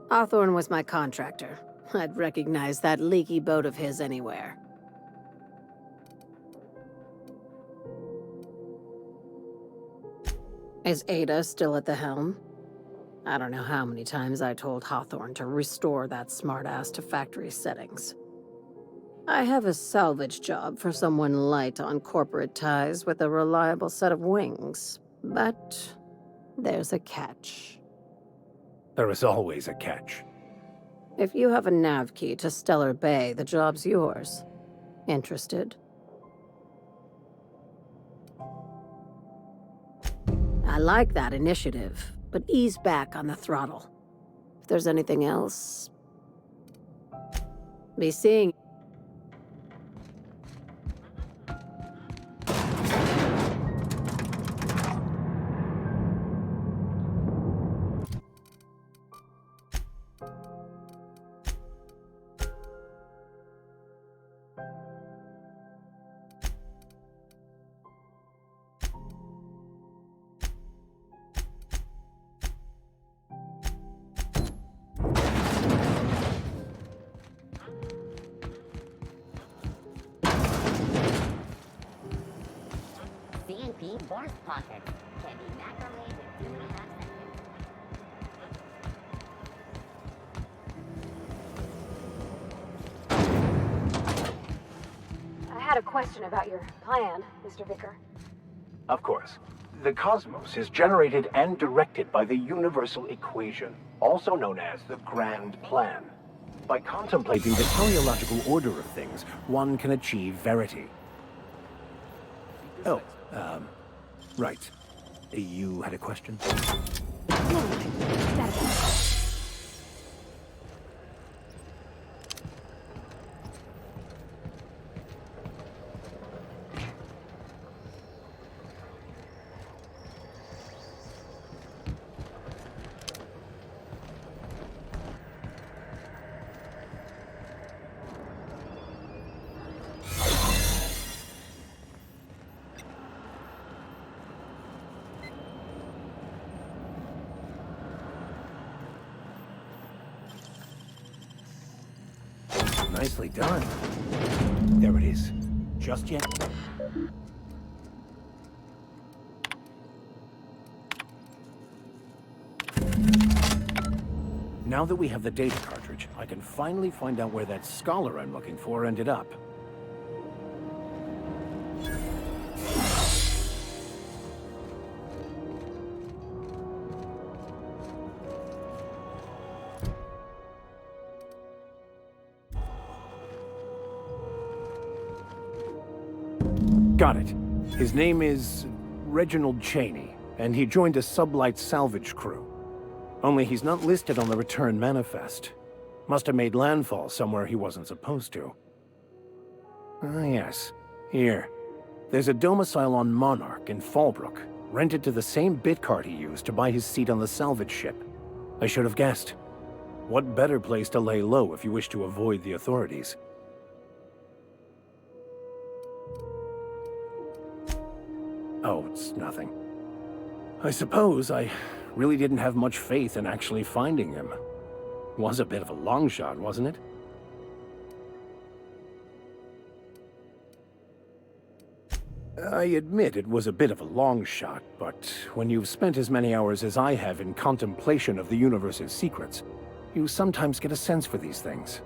Hawthorne was my contractor. I'd recognize that leaky boat of his anywhere. Is Ada still at the helm? I don't know how many times I told Hawthorne to restore that smartass to factory settings. I have a salvage job for someone light on corporate ties with a reliable set of wings, but there's a catch. There is always a catch. If you have a nav key to Stellar Bay, the job's yours. Interested? I like that initiative, but ease back on the throttle. If there's anything else... Be seeing... CNP Borst Pocket can be microwaved in 2.5 seconds. I had a question about your plan, Mr. Vicker. Of course. The cosmos is generated and directed by the universal equation, also known as the Grand Plan. By contemplating the teleological order of things, one can achieve verity. Oh, right. You had a question? Nicely done. There it is. Just yet. Now that we have the data cartridge, I can finally find out where that scholar I'm looking for ended up. Got it. His name is Reginald Cheney, and he joined a sublight salvage crew. Only he's not listed on the return manifest. Must have made landfall somewhere he wasn't supposed to. Ah, yes. Here. There's a domicile on Monarch in Fallbrook, rented to the same bit card he used to buy his seat on the salvage ship. I should have guessed. What better place to lay low if you wish to avoid the authorities? Oh, it's nothing. I suppose I really didn't have much faith in actually finding him. Was a bit of a long shot, wasn't it? I admit it was a bit of a long shot, but when you've spent as many hours as I have in contemplation of the universe's secrets, you sometimes get a sense for these things.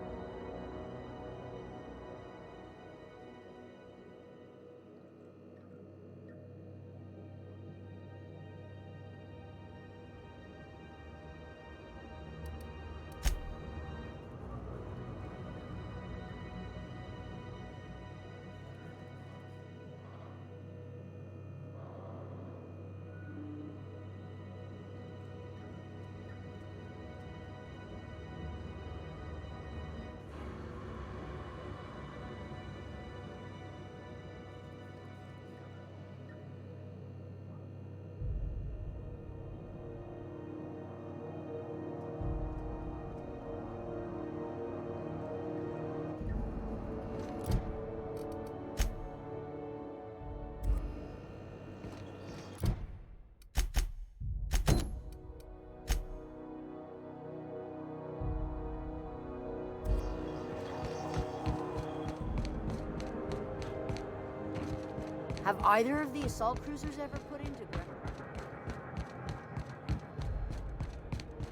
Have either of the assault cruisers ever put into...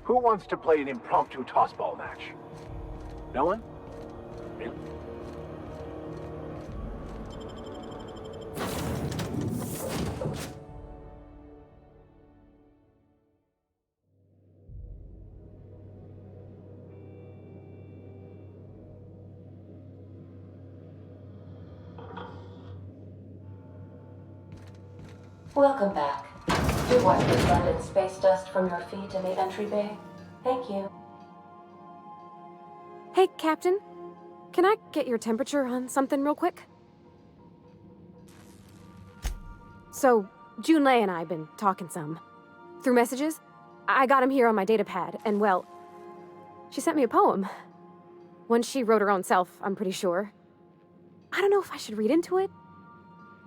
Who wants to play an impromptu tossball match? No one? Really? Welcome back. Do wipe the blood and space dust from your feet in the entry bay. Thank you. Hey, Captain. Can I get your temperature on something real quick? So, Junlei and I have been talking some. Through messages. I got him here on my datapad, and well, she sent me a poem. One she wrote her own self, I'm pretty sure. I don't know if I should read into it.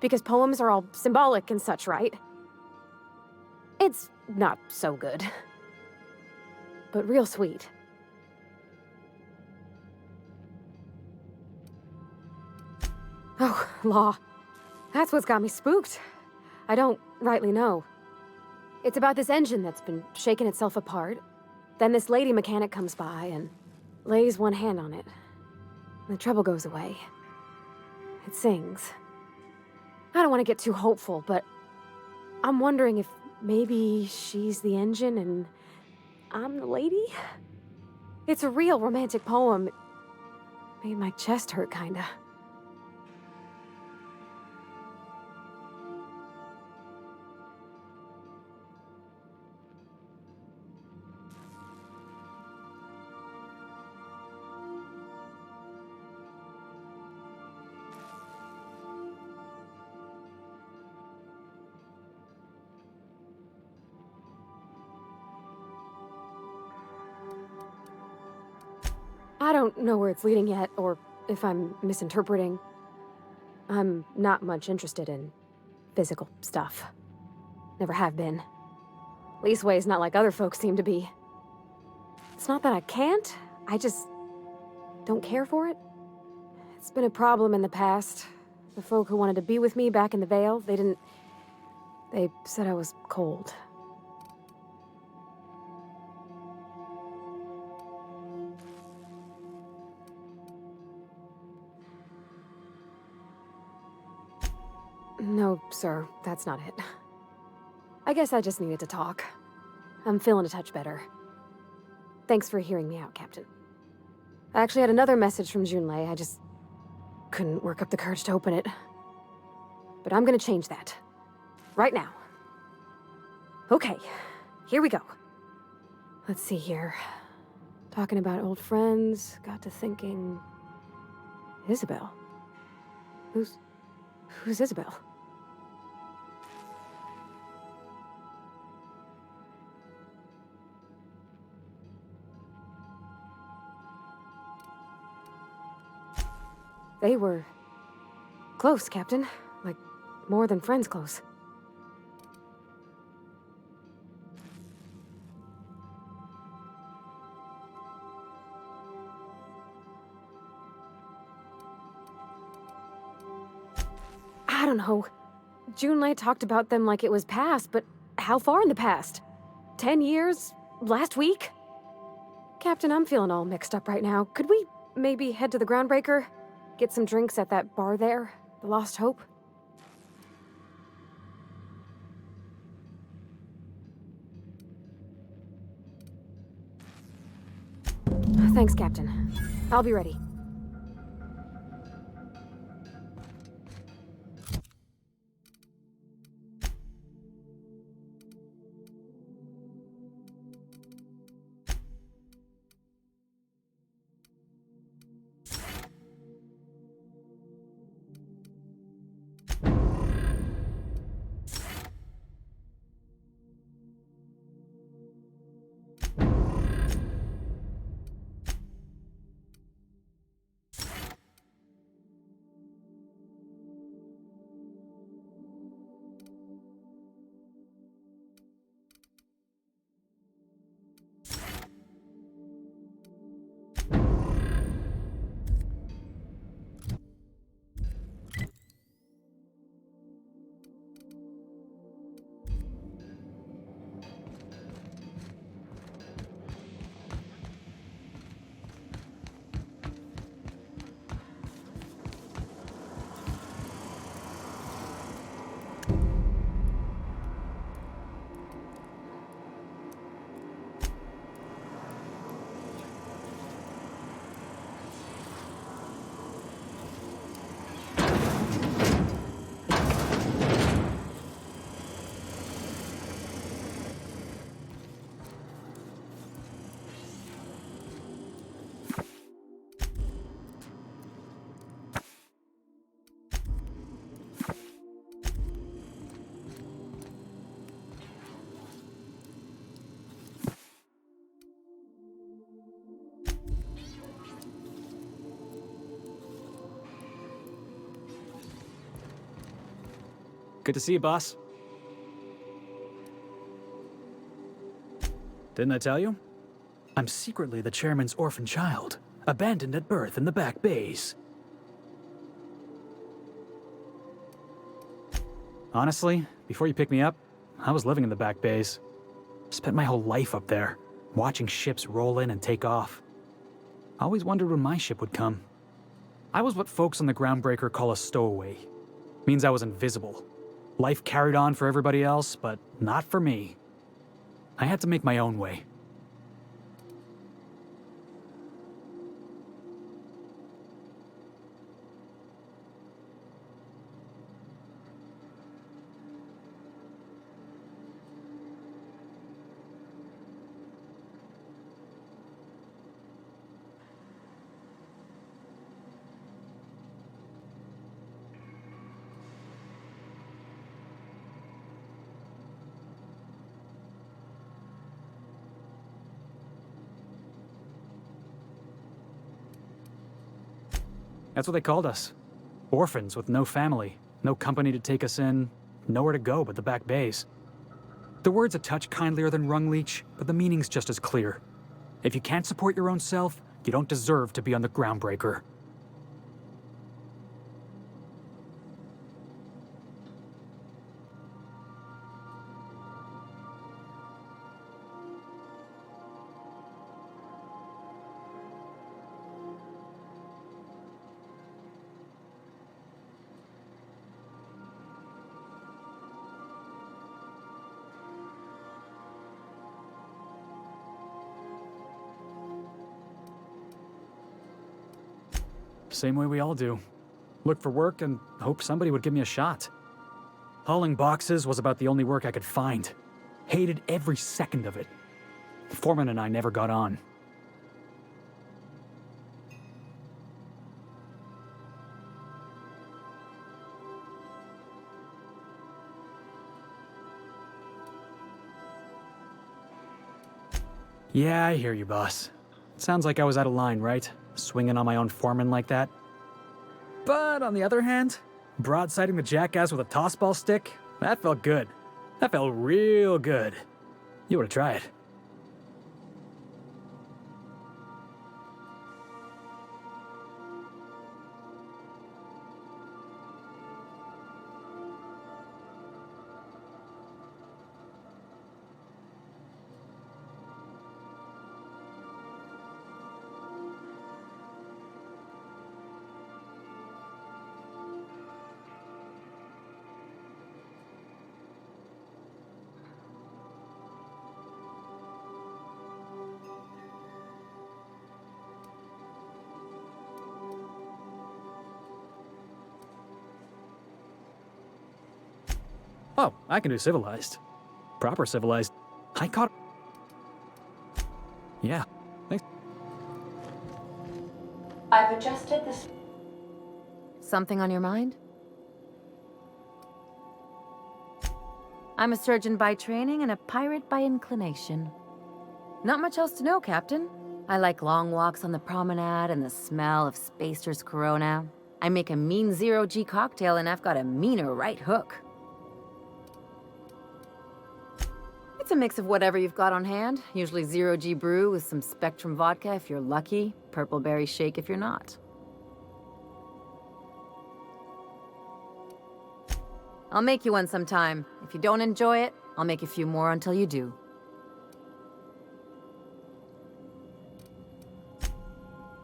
Because poems are all symbolic and such, right? It's not so good. But real sweet. Oh, law. That's what's got me spooked. I don't rightly know. It's about this engine that's been shaking itself apart. Then this lady mechanic comes by and lays one hand on it. The trouble goes away. It sings. I don't want to get too hopeful, but I'm wondering if maybe she's the engine and I'm the lady? It's a real romantic poem. It made my chest hurt, kinda. I don't know where it's leading yet, or if I'm misinterpreting. I'm not much interested in physical stuff. Never have been. Leastways not like other folks seem to be. It's not that I can't, I just don't care for it. It's been a problem in the past. The folk who wanted to be with me back in the Vale, they said I was cold. No, sir, that's not it. I guess I just needed to talk. I'm feeling a touch better. Thanks for hearing me out, Captain. I actually had another message from Junlei. I just couldn't work up the courage to open it. But I'm gonna change that. Right now. Okay, here we go. Let's see here. Talking about old friends, got to thinking... Isabel? Who's Isabel? They were close, Captain. Like, more than friends close. I don't know. Junlei talked about them like it was past, but how far in the past? 10 years? Last week? Captain, I'm feeling all mixed up right now. Could we maybe head to the Groundbreaker? Get some drinks at that bar there? The Lost Hope? Thanks, Captain. I'll be ready. Good to see you, boss. Didn't I tell you? I'm secretly the chairman's orphan child, abandoned at birth in the back bays. Honestly, before you picked me up, I was living in the back bays. Spent my whole life up there, watching ships roll in and take off. I always wondered when my ship would come. I was what folks on the Groundbreaker call a stowaway. Means I was invisible. Life carried on for everybody else, but not for me. I had to make my own way. That's what they called us. Orphans with no family, no company to take us in, nowhere to go but the back bays. The word's a touch kindlier than Rungleech, but the meaning's just as clear. If you can't support your own self, you don't deserve to be on the Groundbreaker. Same way we all do. Look for work and hope somebody would give me a shot. Hauling boxes was about the only work I could find. Hated every second of it. Foreman and I never got on. Yeah, I hear you, boss. Sounds like I was out of line, right? Swinging on my own foreman like that. But on the other hand, broadsiding the jackass with a tossball stick, that felt good. That felt real good. You ought to try it. Oh, I can do civilized. Proper civilized. I caught... Yeah, thanks. I've adjusted this. Something on your mind? I'm a surgeon by training and a pirate by inclination. Not much else to know, Captain. I like long walks on the promenade and the smell of Spacer's Corona. I make a mean zero-G cocktail and I've got a meaner right hook. It's a mix of whatever you've got on hand. Usually zero-G brew with some Spectrum vodka if you're lucky, purple berry shake if you're not. I'll make you one sometime. If you don't enjoy it, I'll make a few more until you do.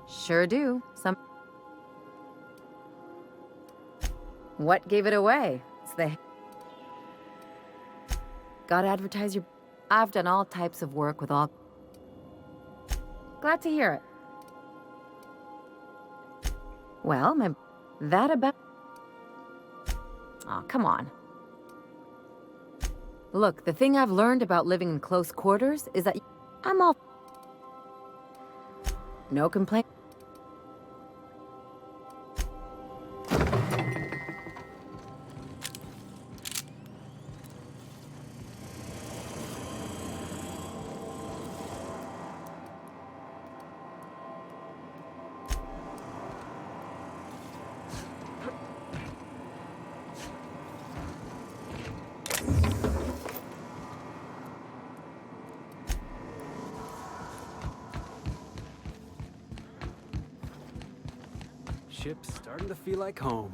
Sure do. What gave it away? It's the... Gotta advertise your... I've done all types of work with all... Glad to hear it. Well, that about... Oh, come on. Look, the thing I've learned about living in close quarters is that I'm all... No complaint. Ship's starting to feel like home.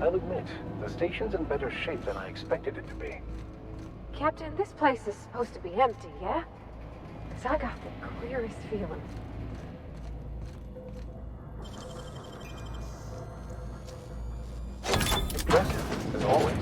I'll admit, the station's in better shape than I expected it to be. Captain, this place is supposed to be empty, yeah? 'Cause I got the clearest feeling. Impressive, as always.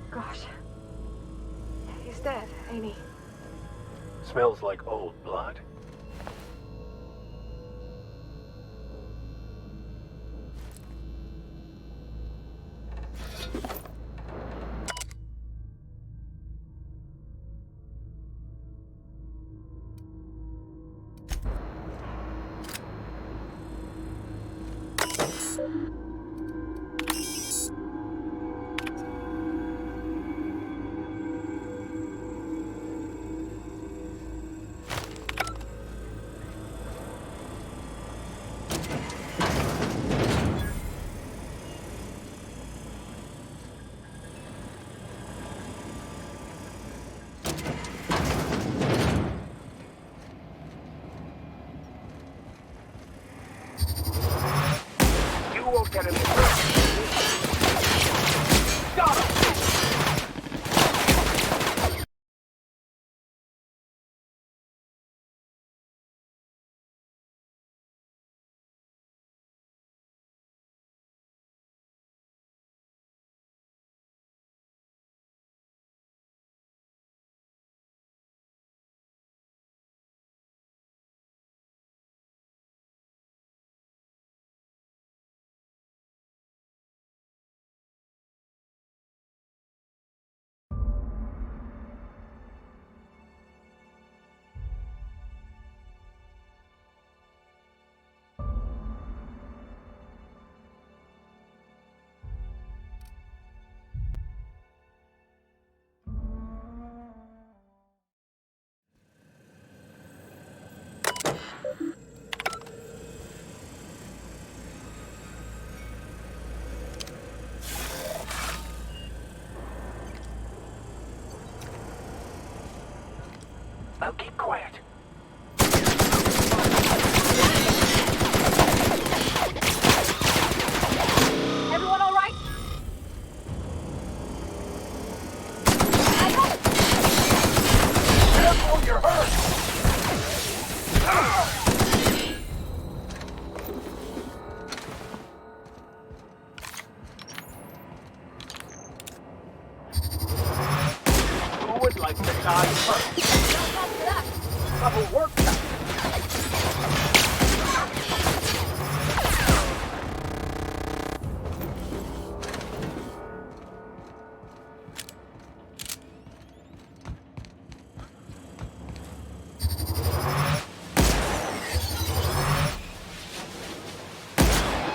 Gosh. He's dead, ain't he? Smells like old blood. Don't get him. Got him! Now keep quiet. Everyone all right? Careful, you're hurt! Who would like to die first? Double work.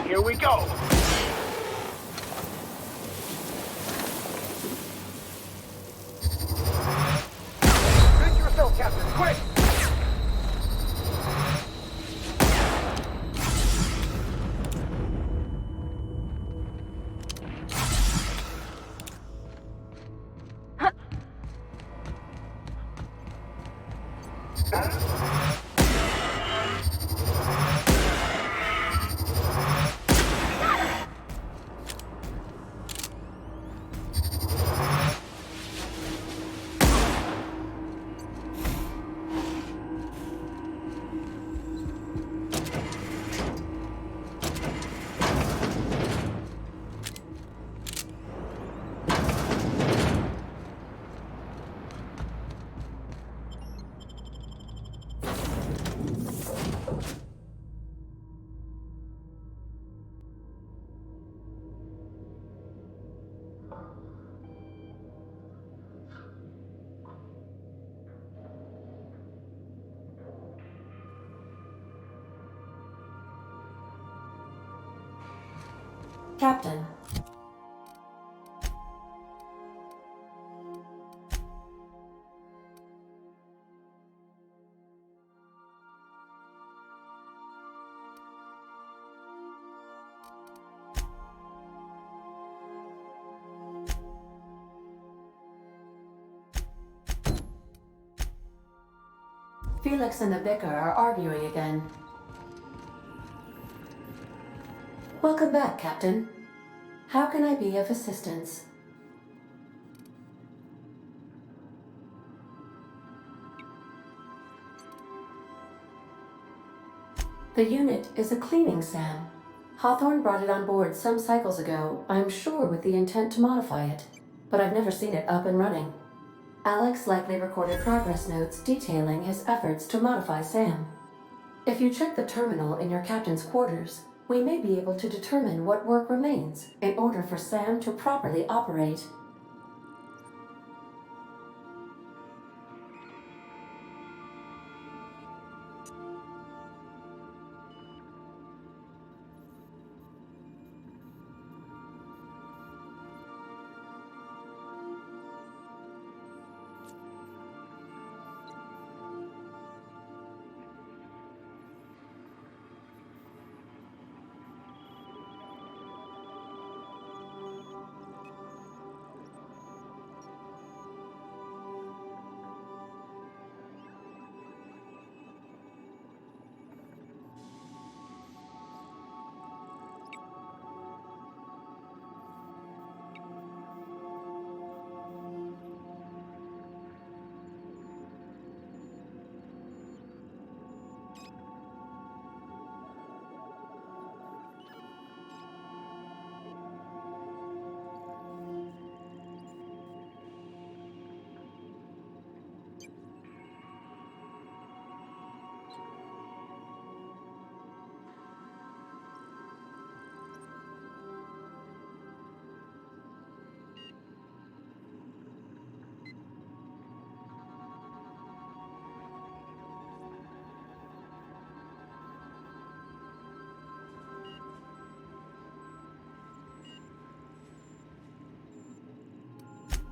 Here we go. Drink yourself, Captain, quick! Captain. Felix and the Vicar are arguing again. Welcome back, Captain. How can I be of assistance? The unit is a cleaning SAM. Hawthorne brought it on board some cycles ago, I'm sure with the intent to modify it, but I've never seen it up and running. Alex likely recorded progress notes detailing his efforts to modify SAM. If you check the terminal in your captain's quarters, we may be able to determine what work remains in order for SAM to properly operate.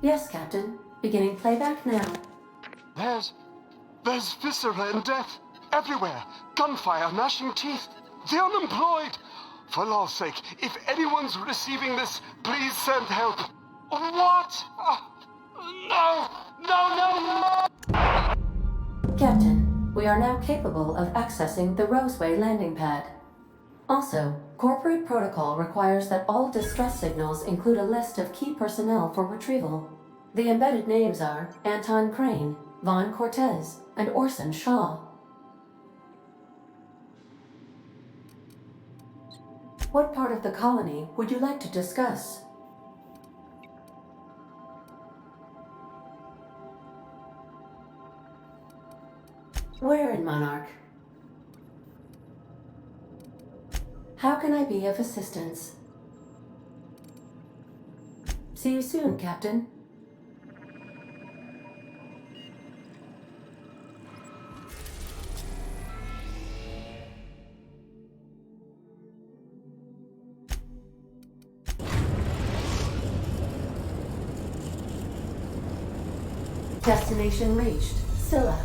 Yes, Captain. Beginning playback now. There's viscera and death everywhere. Gunfire, gnashing teeth. The unemployed. For law's sake, if anyone's receiving this, please send help. What? No! Captain, we are now capable of accessing the Roseway landing pad. Also, corporate protocol requires that all distress signals include a list of key personnel for retrieval. The embedded names are Anton Crane, Vaughn Cortez, and Orson Shaw. What part of the colony would you like to discuss? Where in Monarch? How can I be of assistance? See you soon, Captain. Destination reached. Scylla.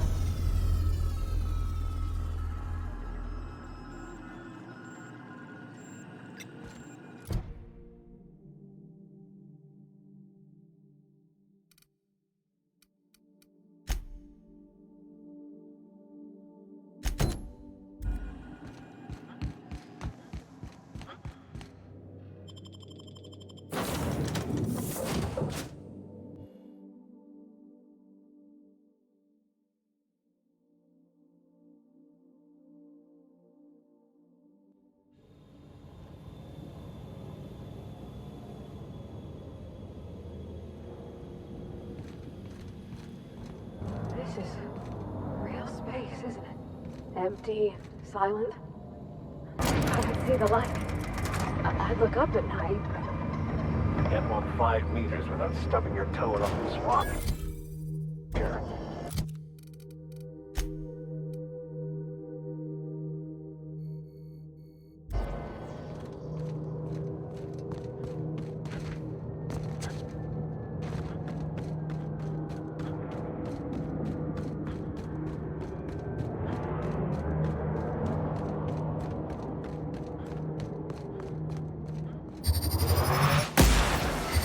This is real space, isn't it? Empty, silent. I could see the light. I'd look up at night. Can't walk 5 meters without stubbing your toe in a swamp. Here.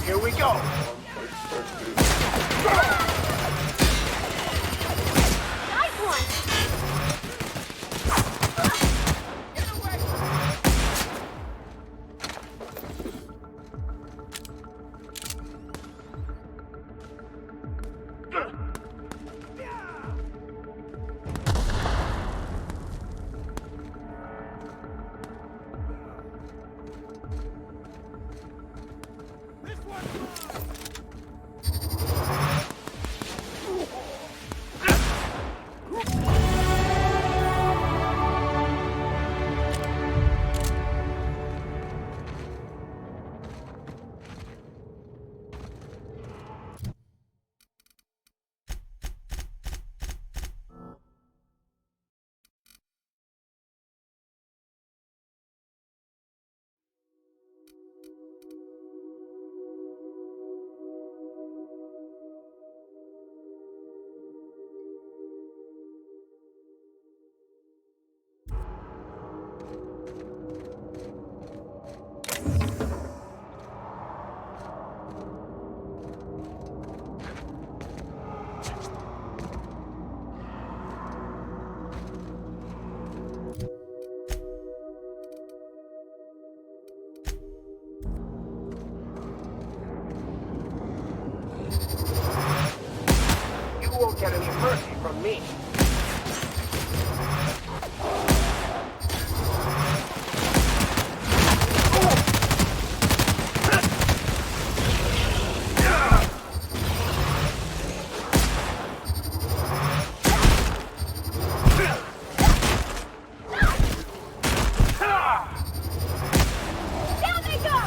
Here we go! Nice one! Won't get any mercy from me. Down they go!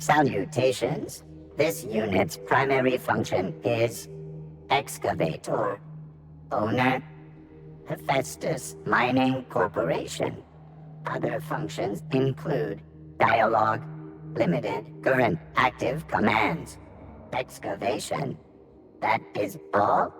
Salutations. This unit's primary function is excavator. Owner, Hephaestus Mining Corporation. Other functions include dialogue, limited current active commands, excavation. That is all?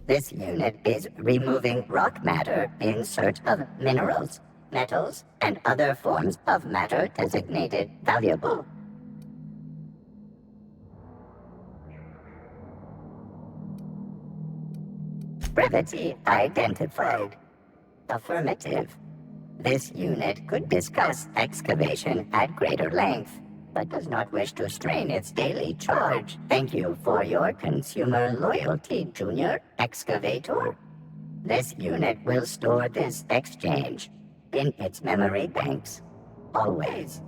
This unit is removing rock matter in search of minerals, metals, and other forms of matter designated valuable. Brevity identified. Affirmative. This unit could discuss excavation at greater length, but does not wish to strain its daily charge. Thank you for your consumer loyalty, Junior Excavator. This unit will store this exchange in its memory banks, always.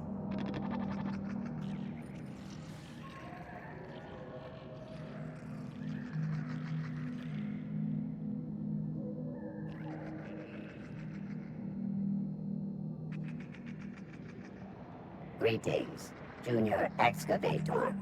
Greetings, Junior Excavator.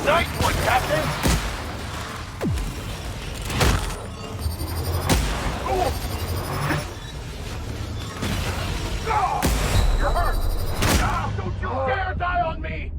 Nice one, Captain! You're hurt! Don't you dare die on me!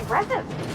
impressive.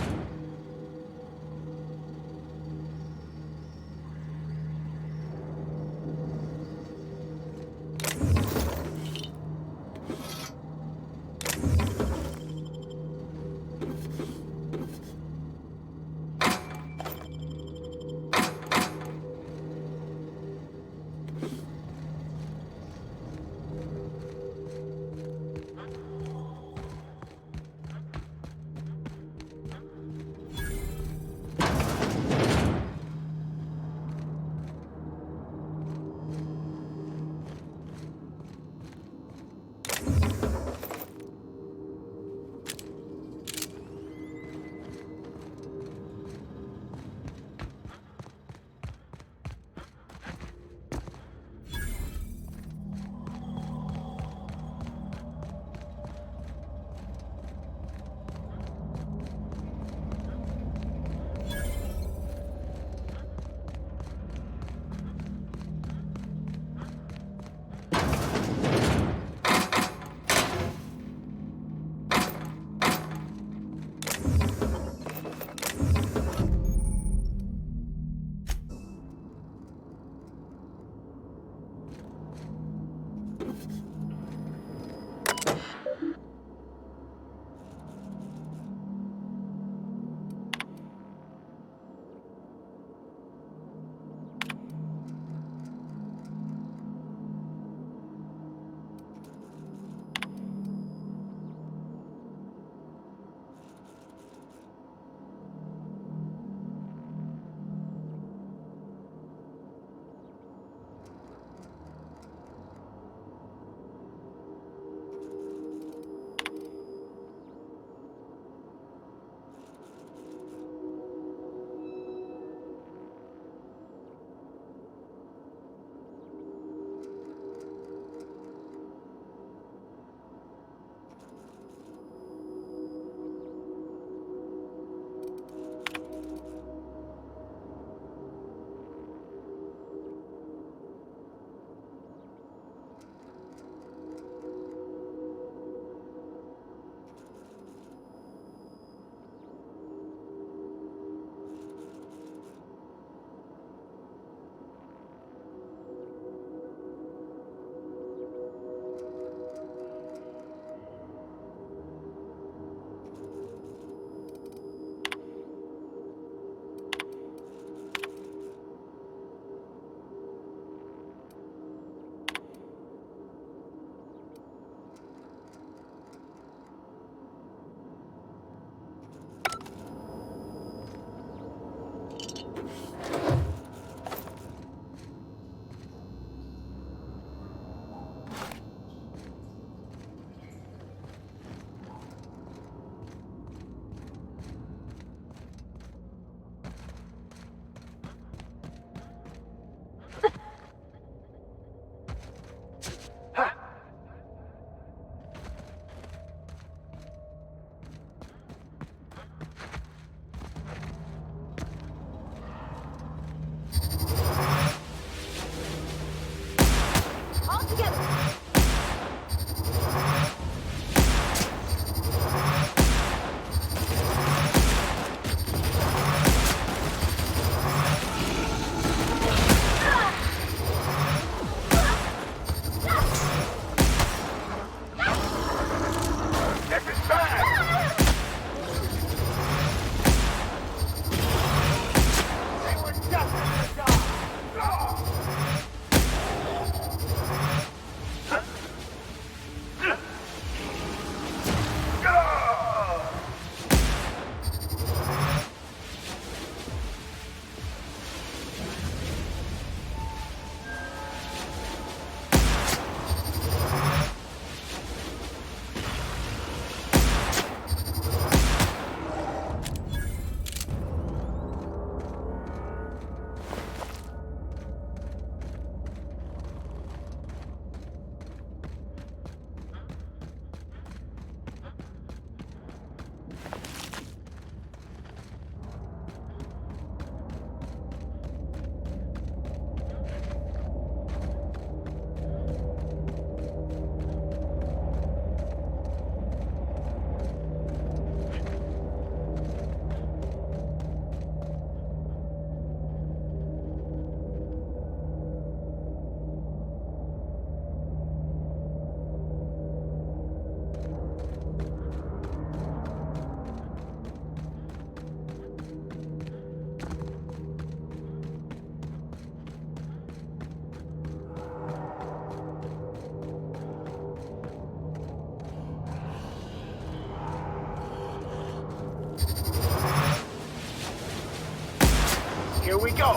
Here we go!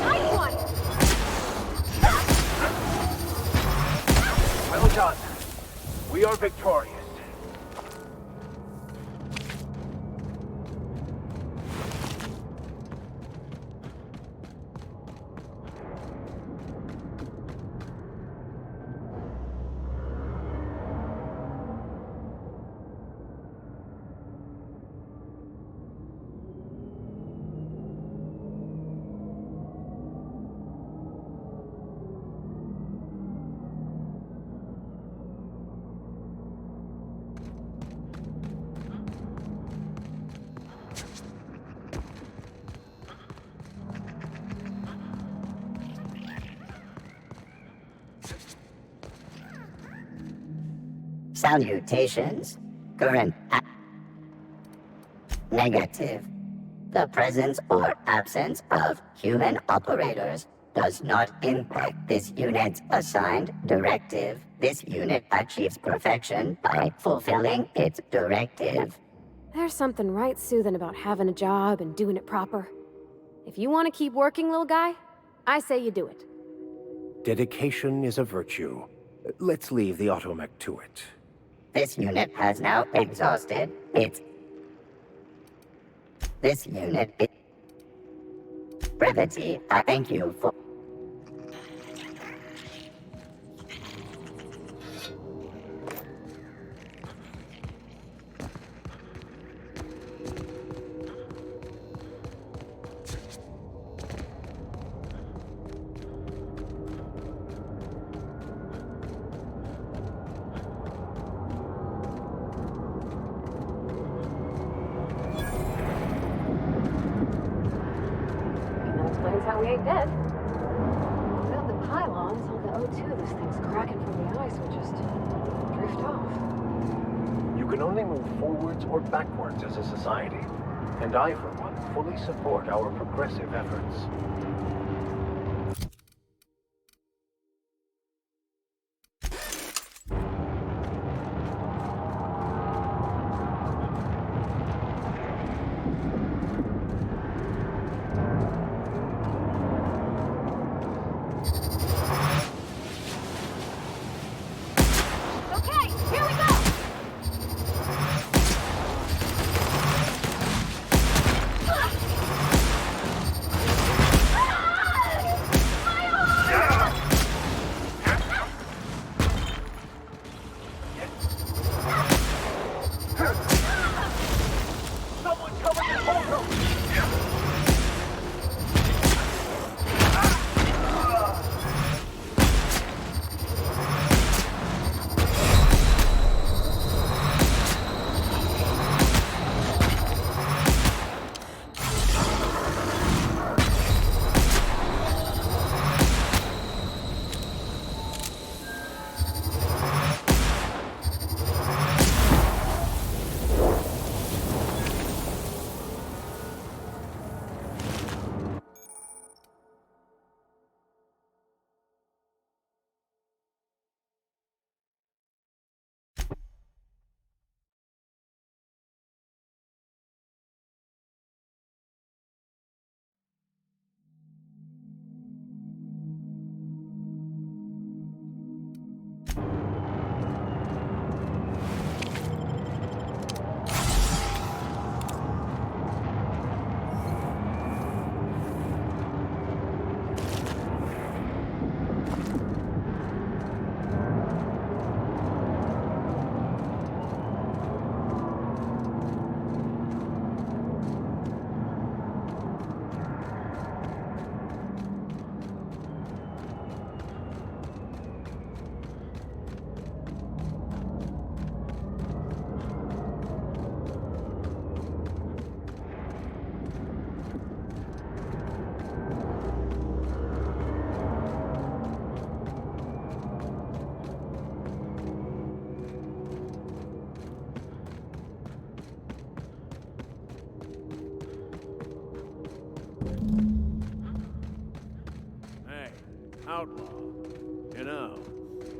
Nice one! Well done. We are victorious. Salutations. Current negative. The presence or absence of human operators does not impact this unit's assigned directive. This unit achieves perfection by fulfilling its directive. There's something right soothing about having a job and doing it proper. If you want to keep working, little guy, I say you do it. Dedication is a virtue. Let's leave the automech to it. This unit has now exhausted its... This unit... Brevity, I thank you for... Explains how we ain't dead. Without the pylons, all the O2 this thing's cracking from the ice would just drift off. You can only move forwards or backwards as a society. And I, for one, fully support our progressive efforts. Okay, here we go!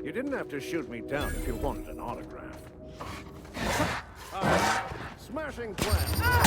You didn't have to shoot me down if you wanted an autograph. Smashing plan.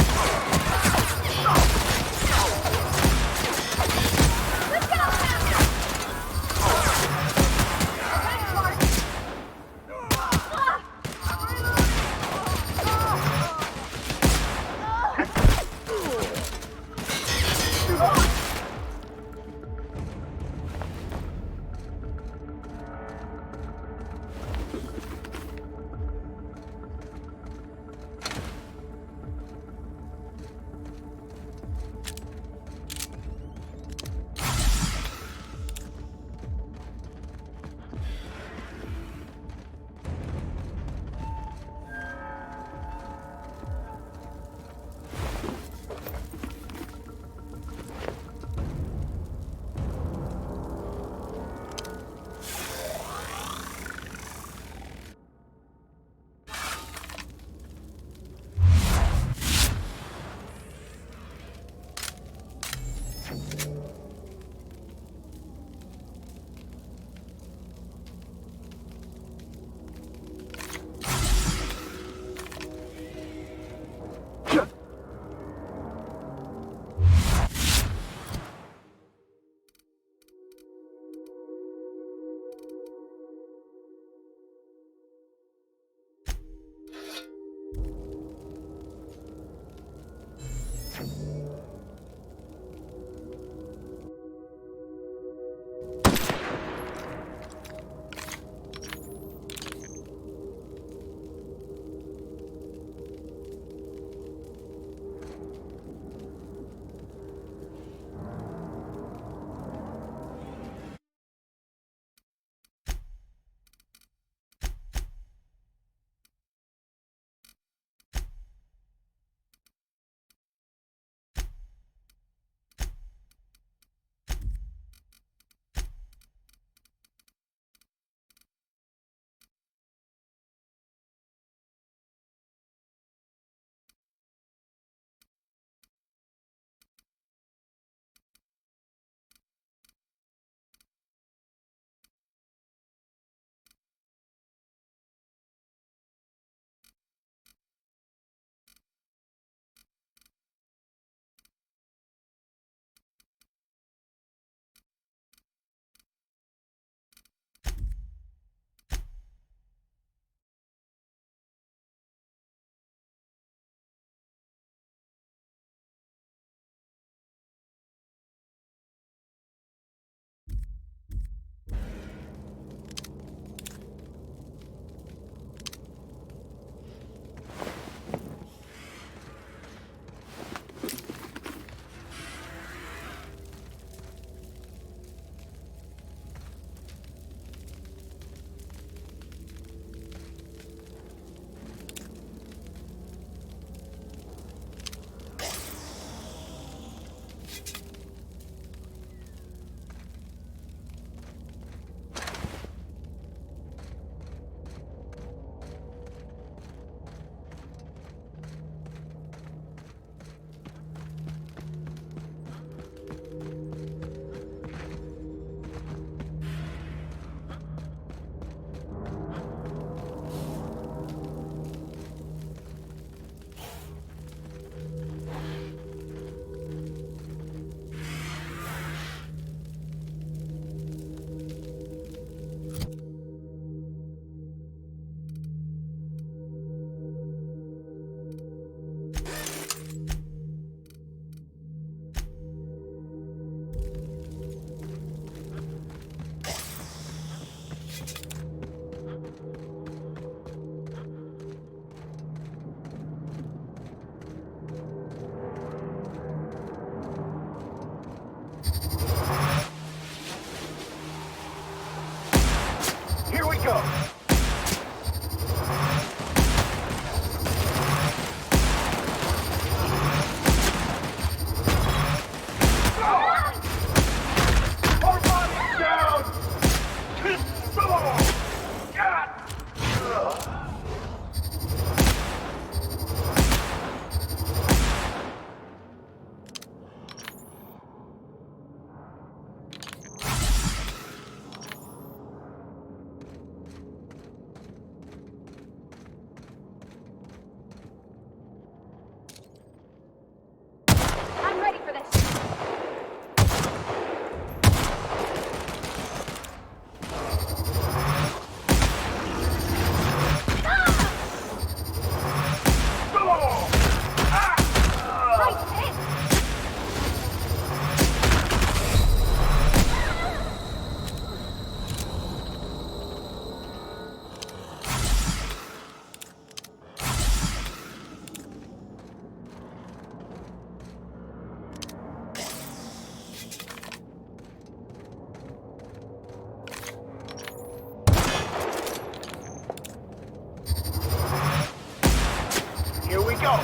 go!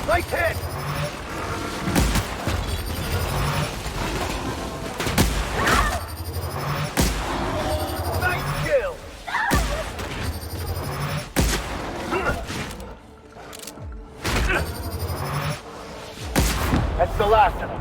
Nice hit! Nice kill! That's the last of them.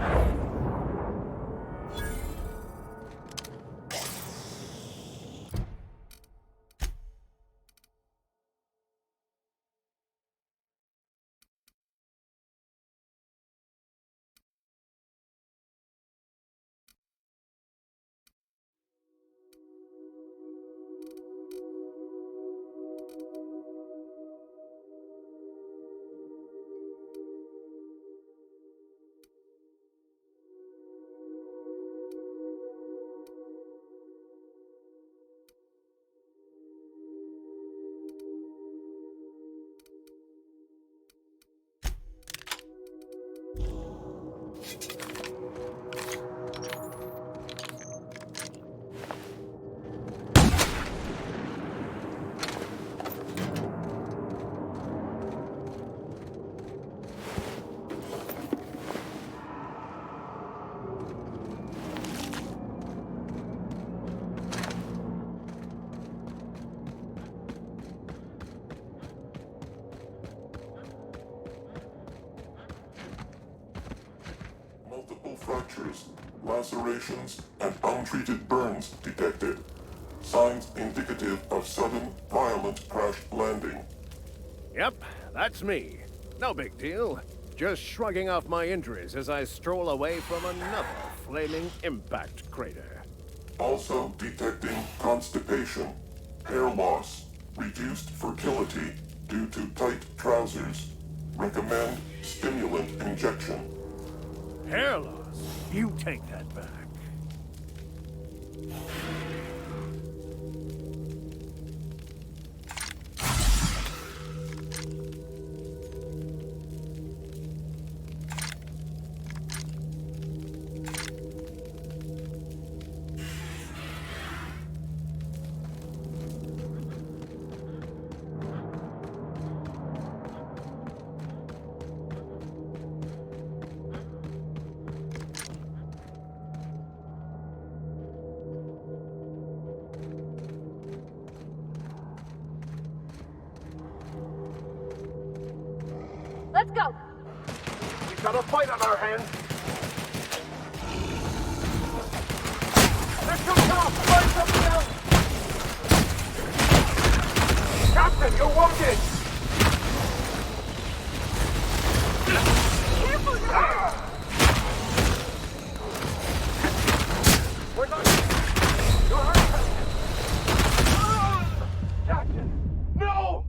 Multiple fractures, lacerations, and untreated burns detected. Signs indicative of sudden, violent crash landing. Yep, that's me. No big deal. Just shrugging off my injuries as I stroll away from another flaming impact crater. Also detecting constipation, hair loss, reduced fertility due to tight trousers. Recommend stimulant injection. Hair loss? You take that back. Let's go! We've got a fight on our hands! They're too tough! Find something else! Captain, you're wounded! Careful, We're not... You're hurt, Captain! No!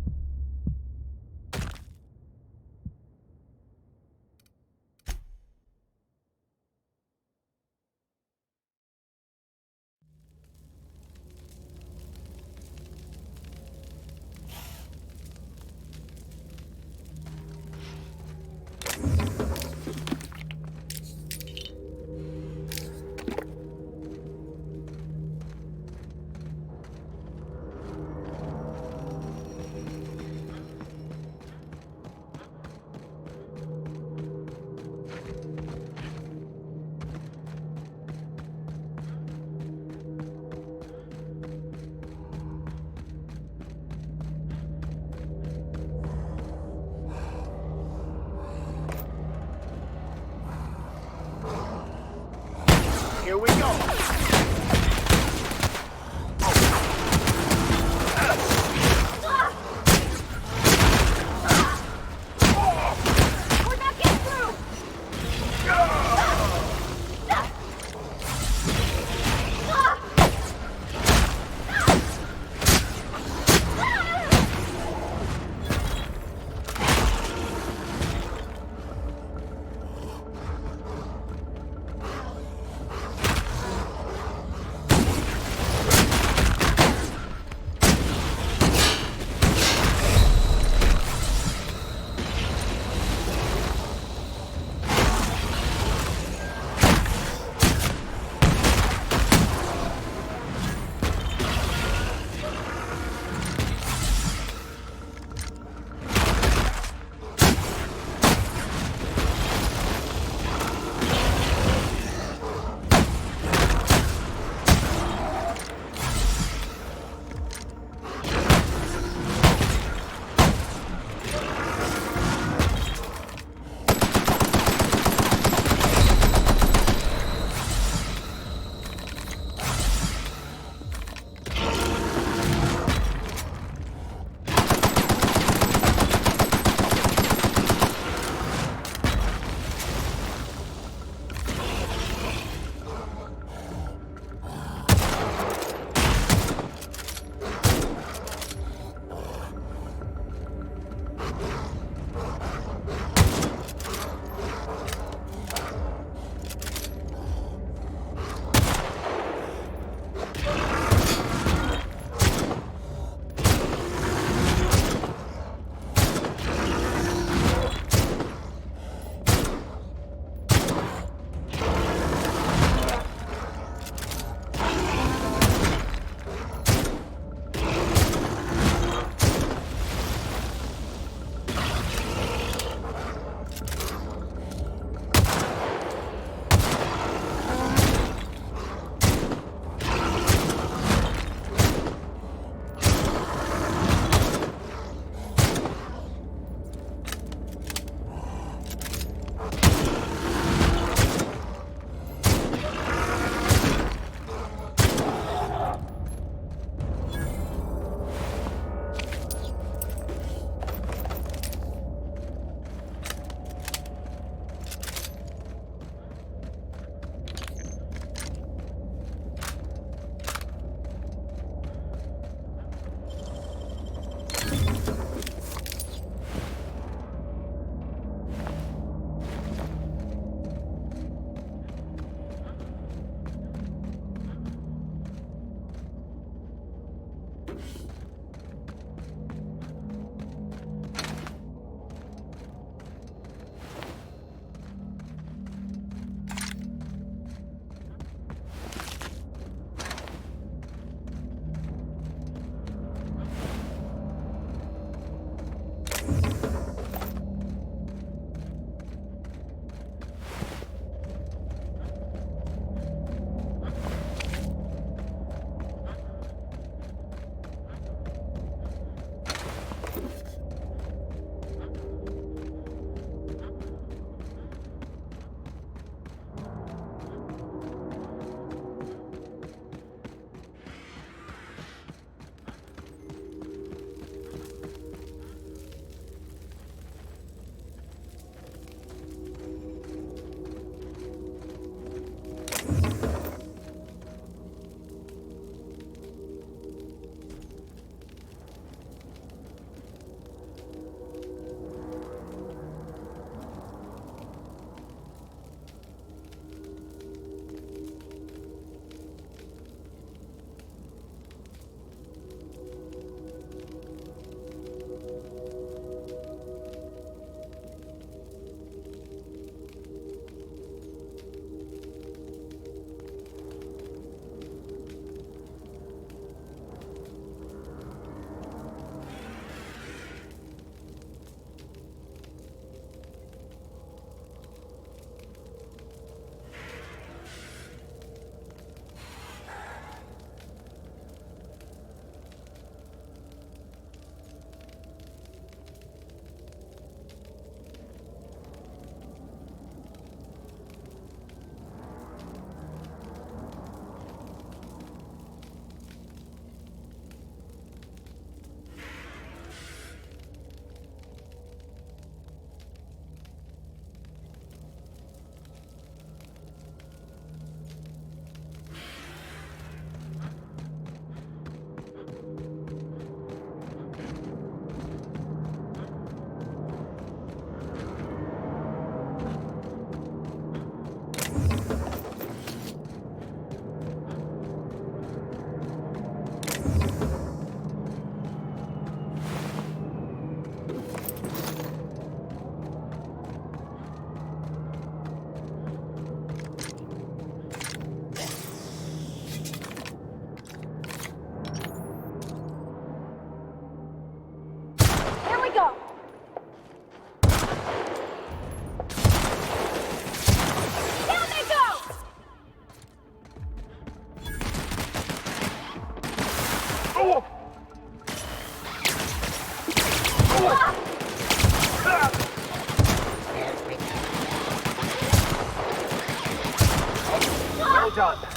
Well done.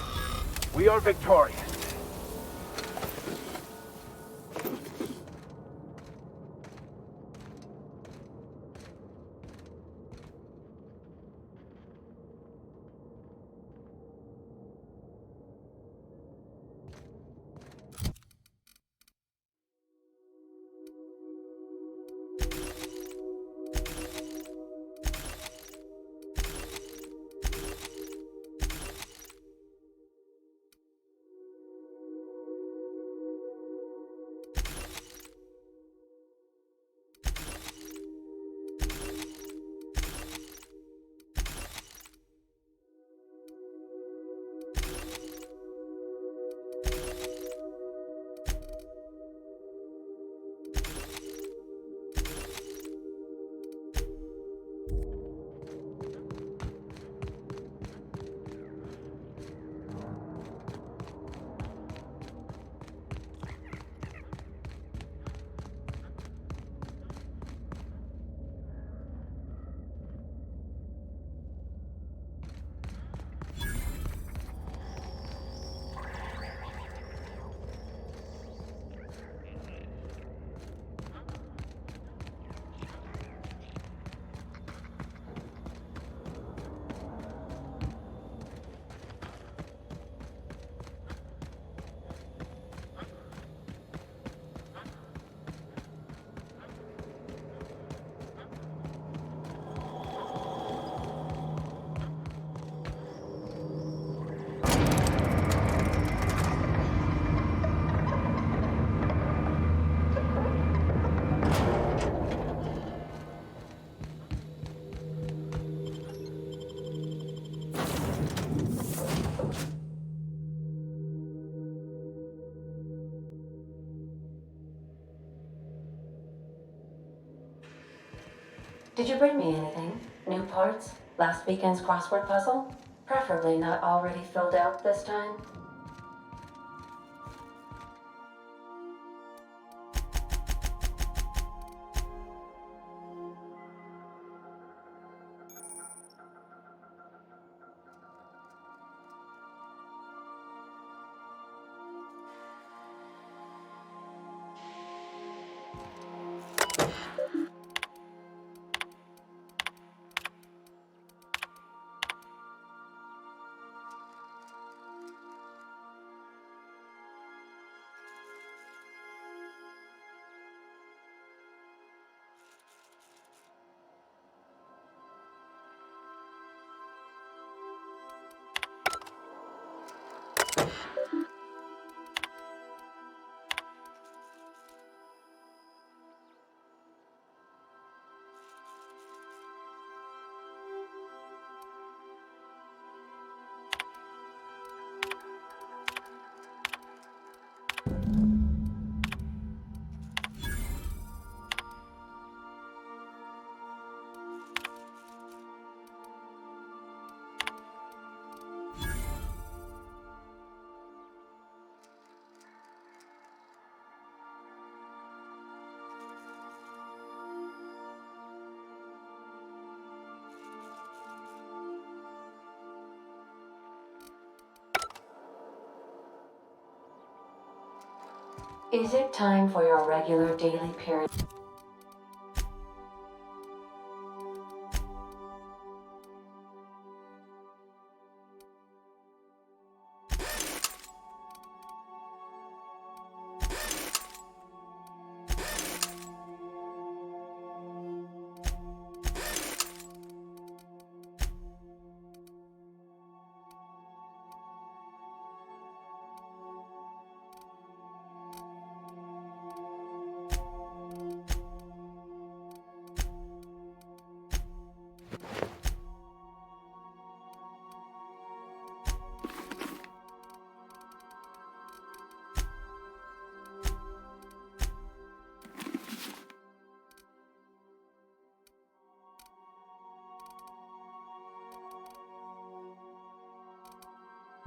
We are victorious. Did you bring me anything? New parts? Last weekend's crossword puzzle? Preferably not already filled out this time. Is it time for your regular daily period?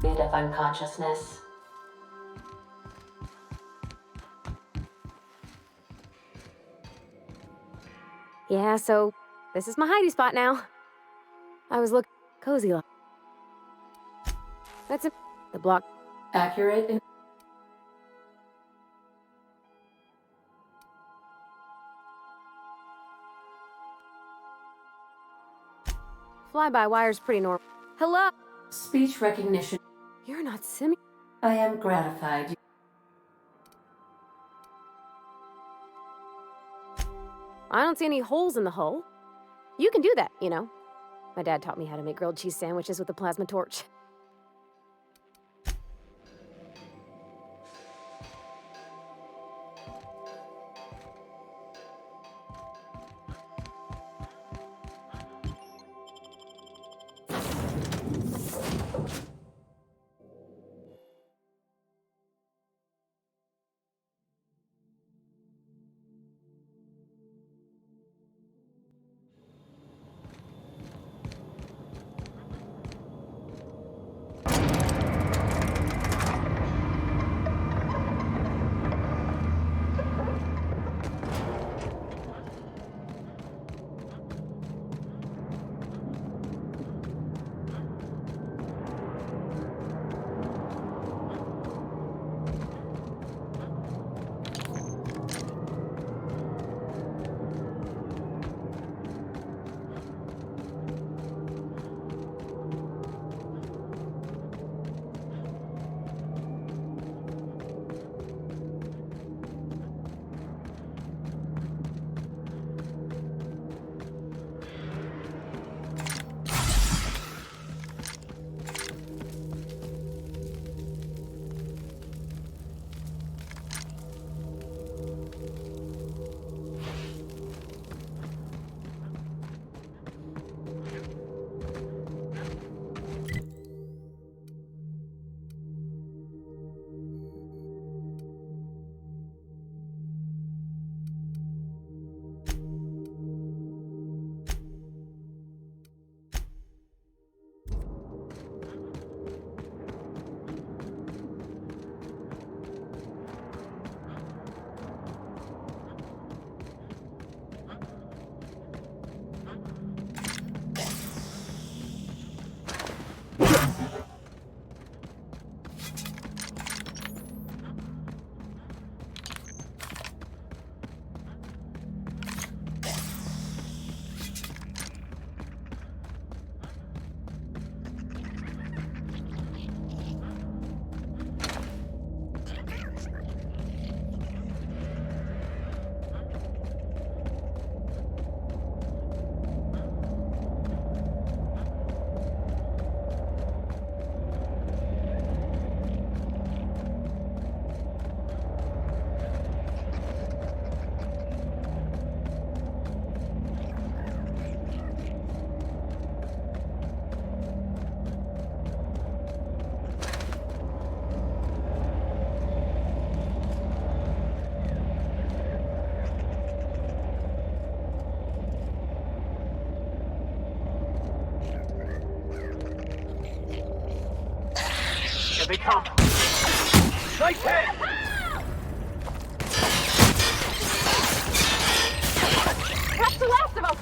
Bit of unconsciousness. Yeah, so this is my hidey spot now. I was looking cozy. That's it. The block. Accurate in Fly-by-wire's pretty normal. Hello? speech recognition. You're not Simi. I am gratified. I don't see any holes in the hull. You can do that, you know. My dad taught me how to make grilled cheese sandwiches with a plasma torch. They come! Nice hit! That's the last of them!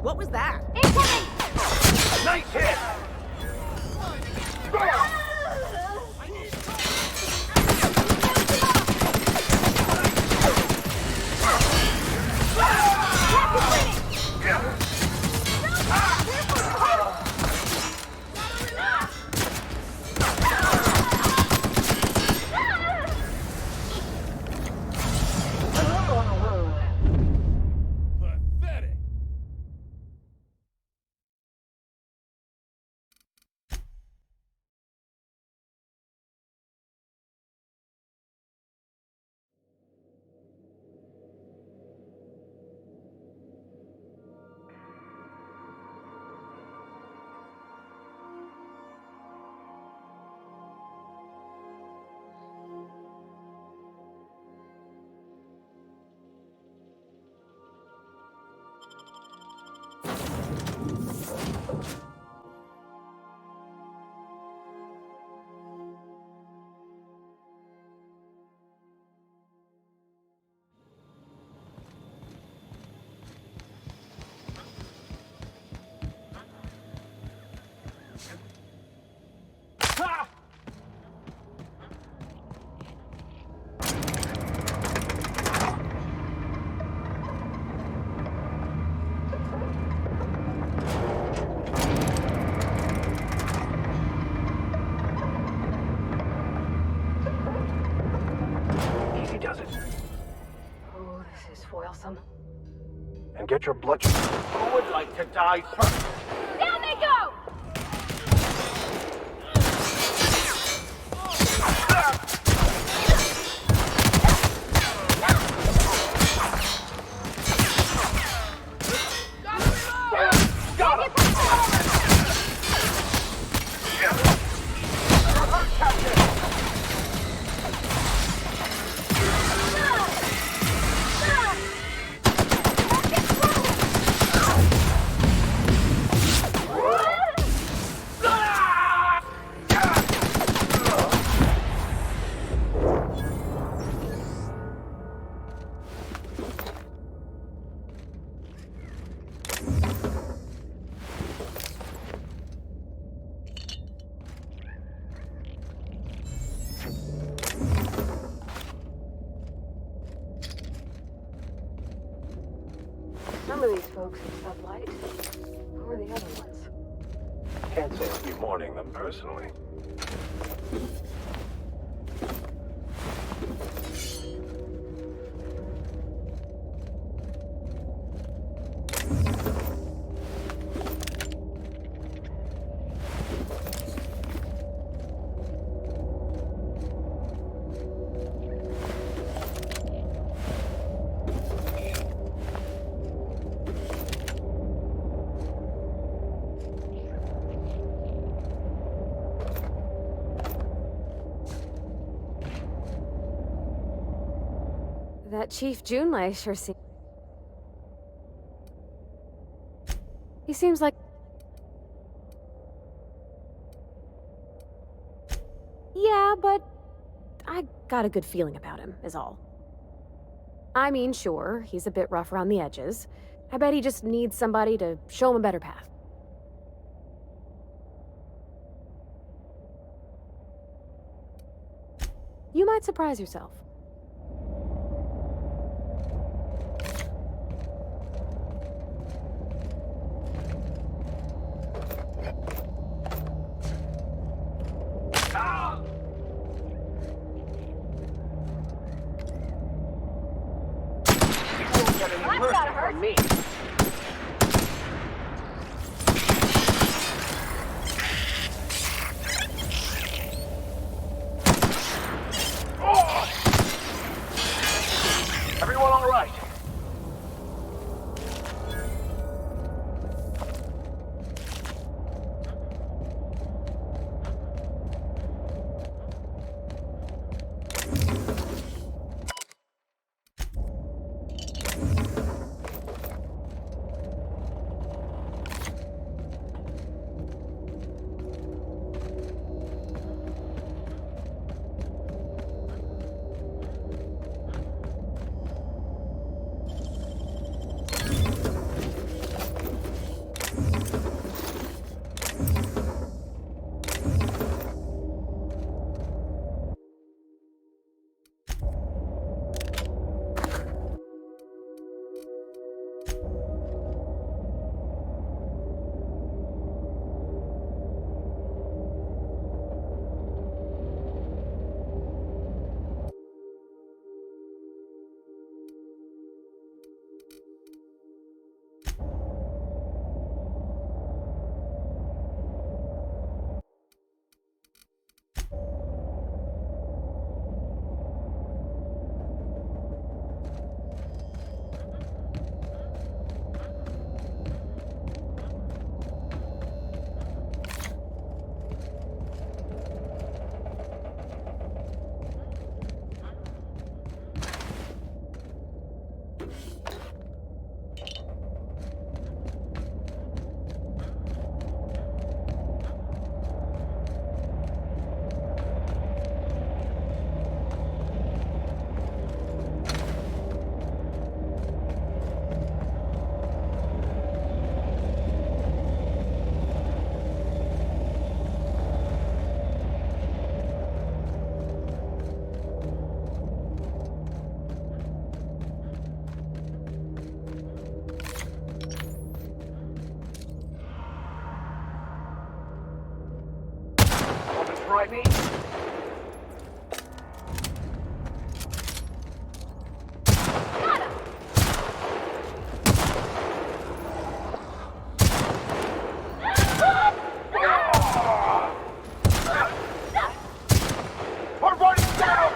What was that? Incoming! Nice hit! Foilsome. And get your blood. Who would like to die first? Down they go! Some of these folks in Sublight. Who are the other ones? Can't say I'll be mourning them personally. That Chief Junlei sure seems... He seems like... Yeah, but I got a good feeling about him, is all. I mean, sure, he's a bit rough around the edges. I bet he just needs somebody to show him a better path. You might surprise yourself. That's gotta hurt me. Everyone all right? Try me? Everybody's down!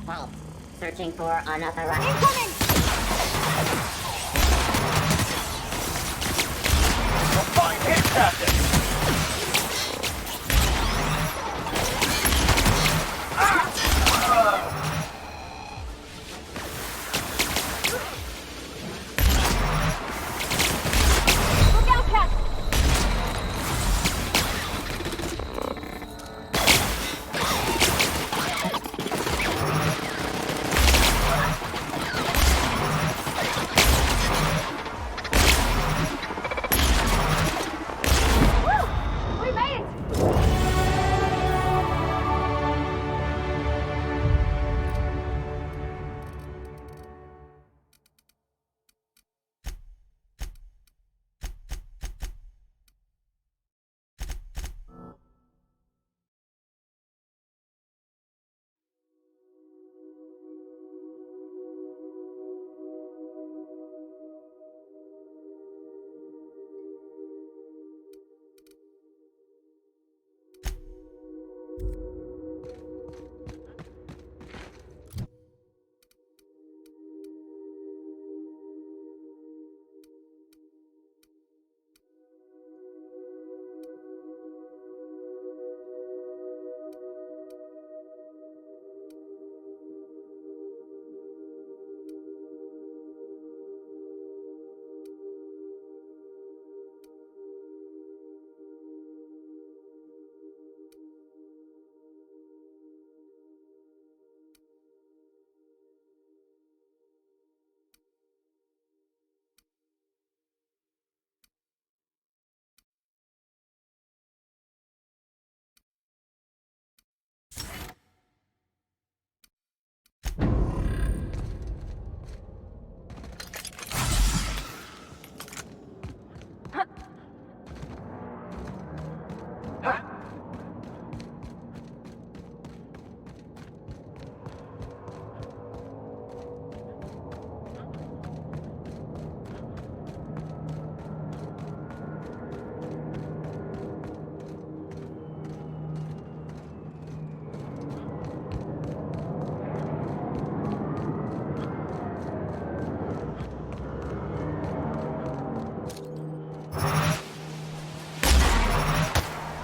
Help. Searching for unauthorized... Incoming! Find him, Captain! Look out, Captain! We made it!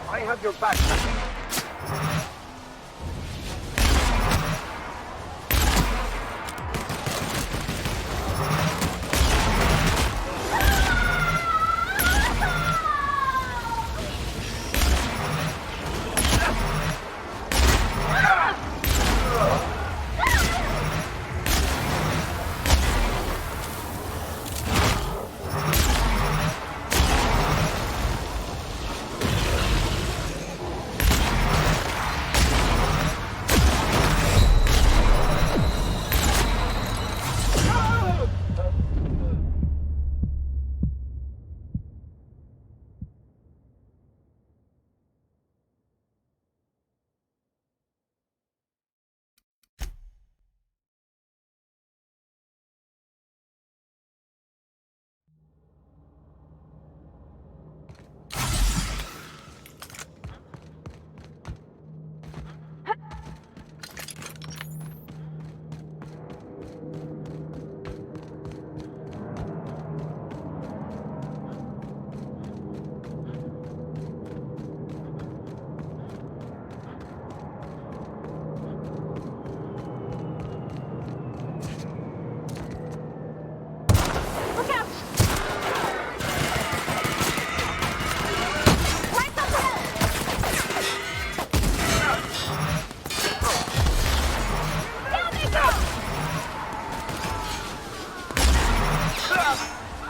I have your back, Captain.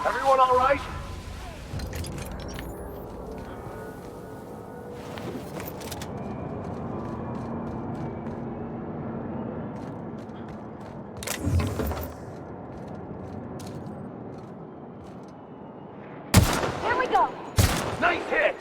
Everyone all right? Here we go! Nice hit!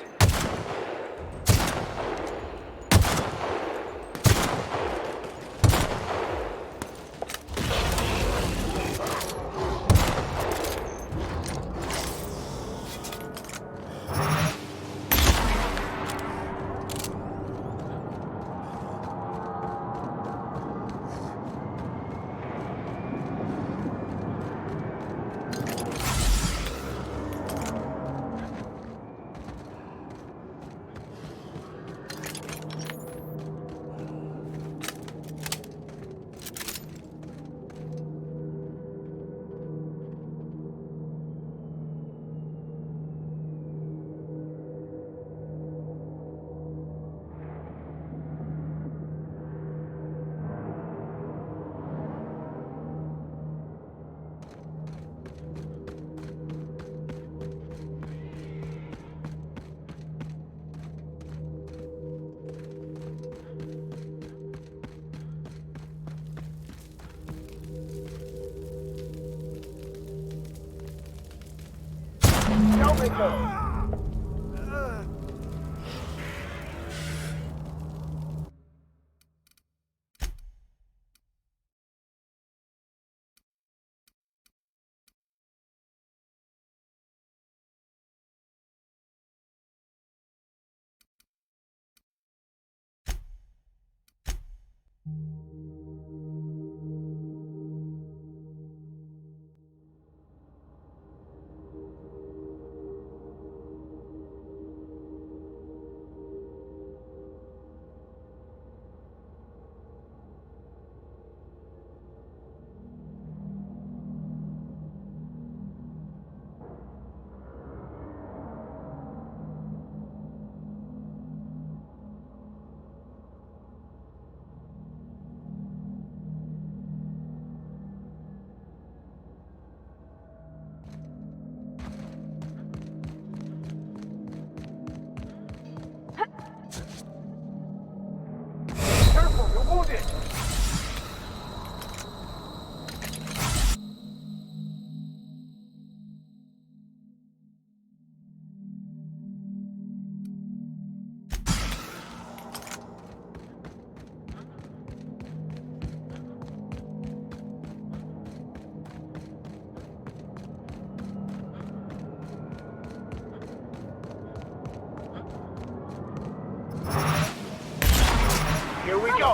Careful, you're wounded! Here we go!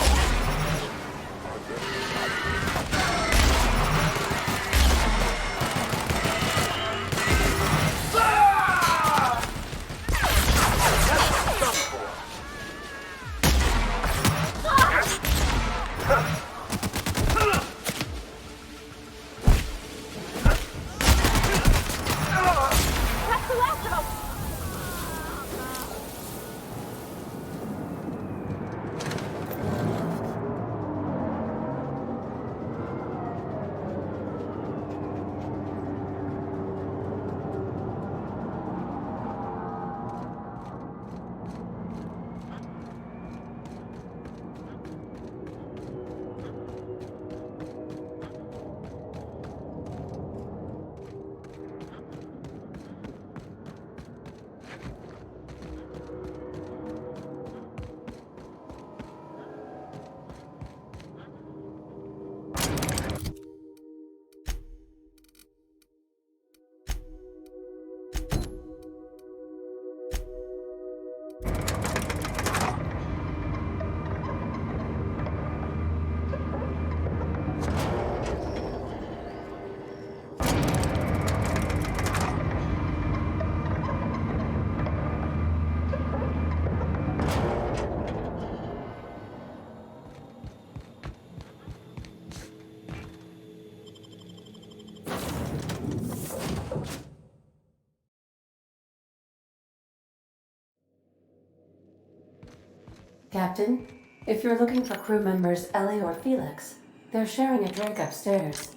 Captain, if you're looking for crew members Ellie or Felix, they're sharing a drink upstairs.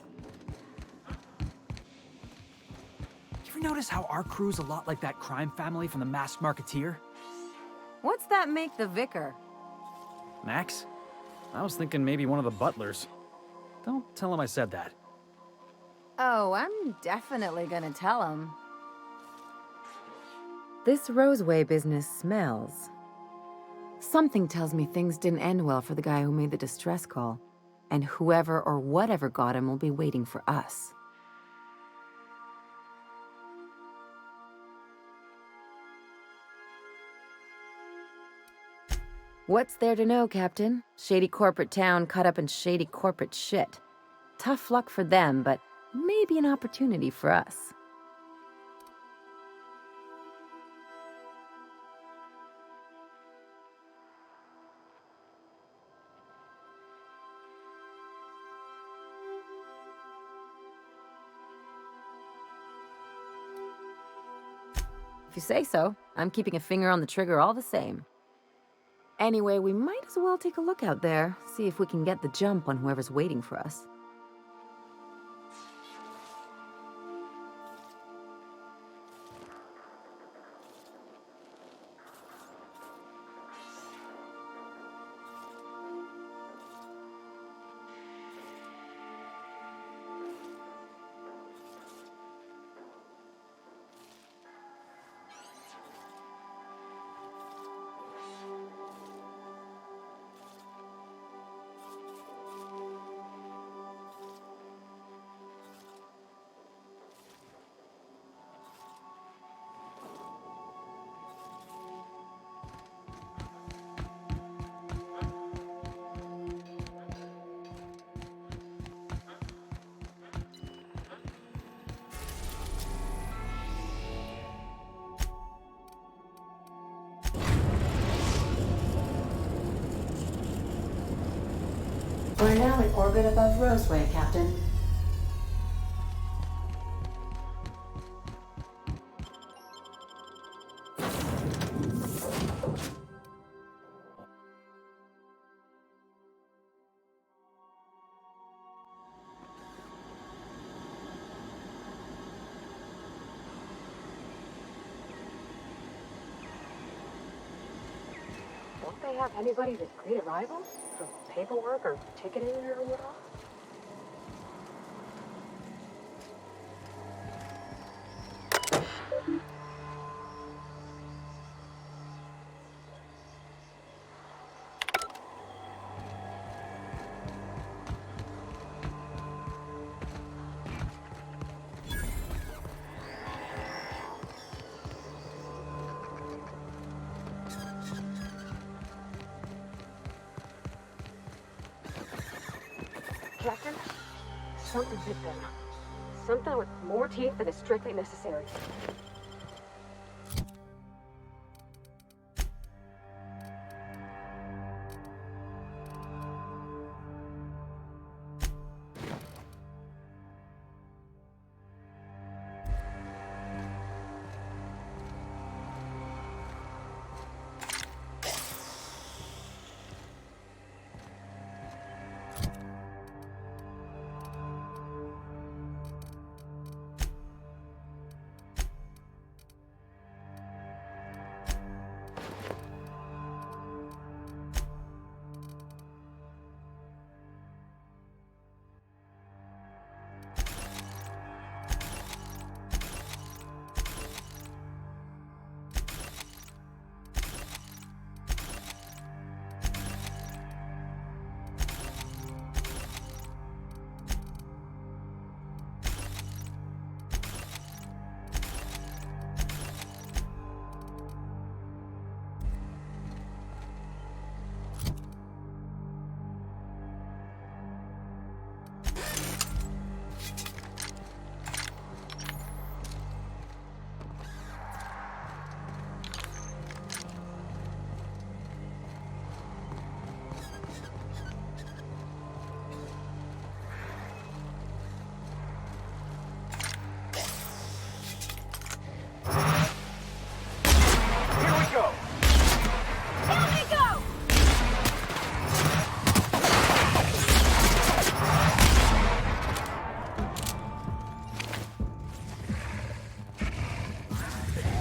You ever notice how our crew's a lot like that crime family from The Masked Marketeer? What's that make the vicar? Max? I was thinking maybe one of the butlers. Don't tell him I said that. Oh, I'm definitely gonna tell him. This Roseway business smells. Something tells me things didn't end well for the guy who made the distress call. And whoever or whatever got him will be waiting for us. What's there to know, Captain? Shady corporate town cut up in shady corporate shit. Tough luck for them, but maybe an opportunity for us. If you say so, I'm keeping a finger on the trigger all the same. Anyway, we might as well take a look out there, see if we can get the jump on whoever's waiting for us. are now in orbit above Roseway, Captain. Don't they have anybody to greet arrivals? For paperwork or ticketing or what? Captain, something bit them. Something with more teeth than is strictly necessary.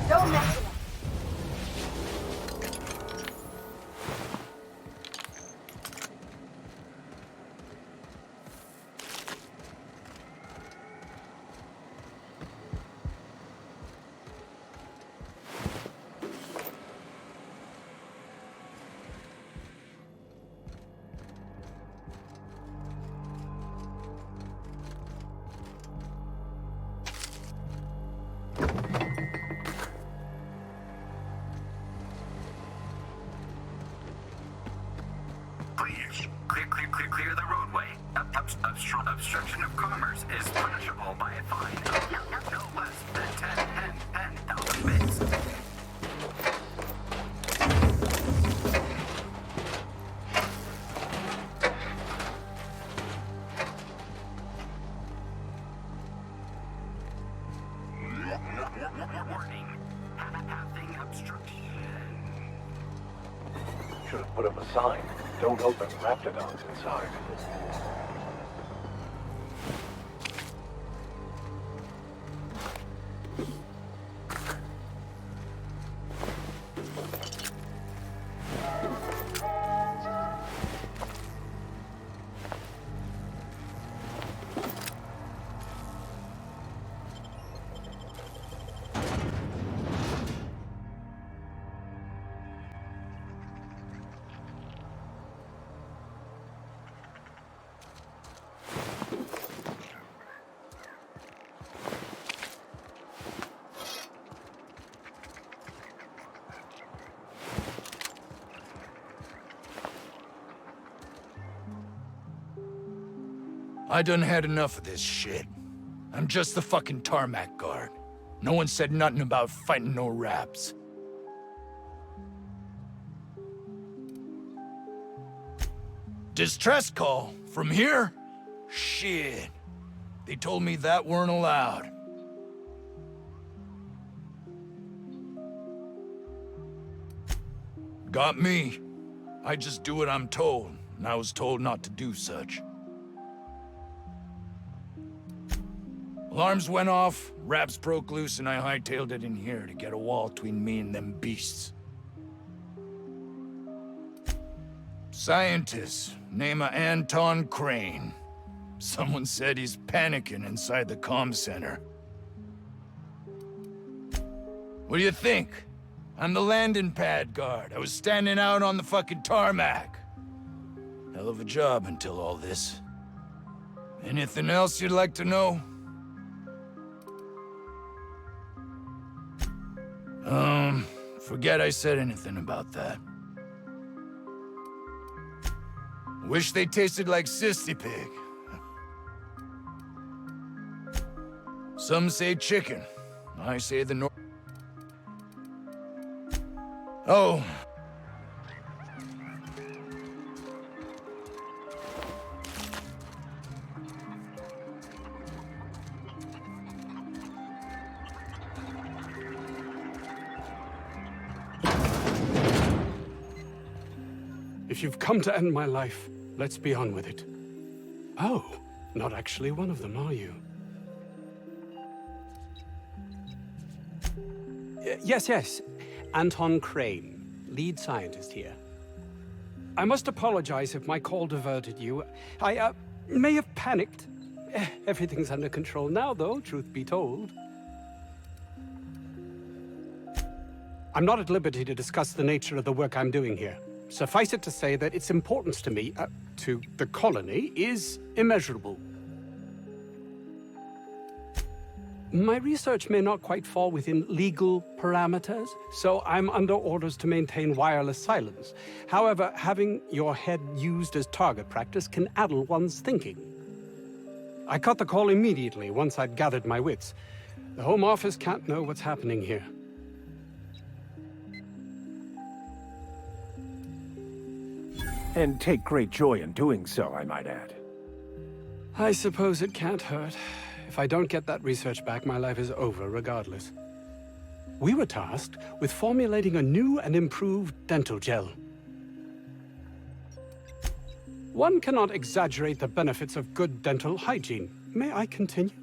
Don't mess with us. Clear the roadway. Obstruction of commerce is punishable by a fine of no less than 10,000 bits. Warning. Having obstruction. Should have put up a sign. Don't open Raptidons inside. I done had enough of this shit. I'm just the fucking tarmac guard. No one said nothing about fighting no raps. Distress call? From here? Shit. They told me that weren't allowed. Got me. I just do what I'm told, and I was told not to do such. Alarms went off, wraps broke loose, and I hightailed it in here to get a wall between me and them beasts. Scientist, name of Anton Crane. Someone said he's panicking inside the comm center. What do you think? I'm the landing pad guard. I was standing out on the fucking tarmac. Hell of a job until all this. Anything else you'd like to know? Forget I said anything about that. Wish they tasted like Sissy Pig. Some say chicken. I say the North. Oh. If you've come to end my life, let's be on with it. Oh, not actually one of them, are you? Yes. Anton Crane, lead scientist here. I must apologize if my call diverted you. I may have panicked. Everything's under control now, though, truth be told. I'm not at liberty to discuss the nature of the work I'm doing here. Suffice it to say that its importance to me, to the colony, is immeasurable. My research may not quite fall within legal parameters, so I'm under orders to maintain wireless silence. However, having your head used as target practice can addle one's thinking. I cut the call immediately once I'd gathered my wits. The Home Office can't know what's happening here. And take great joy in doing so, I might add. I suppose it can't hurt. If I don't get that research back, my life is over regardless. We were tasked with formulating a new and improved dental gel. One cannot exaggerate the benefits of good dental hygiene. May I continue?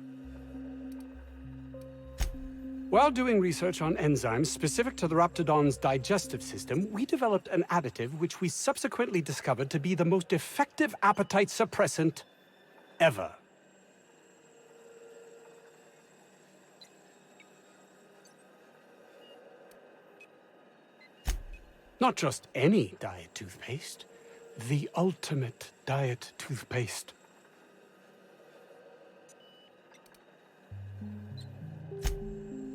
While doing research on enzymes specific to the Raptidon's digestive system, we developed an additive which we subsequently discovered to be the most effective appetite suppressant ever. Not just any diet toothpaste, the ultimate diet toothpaste.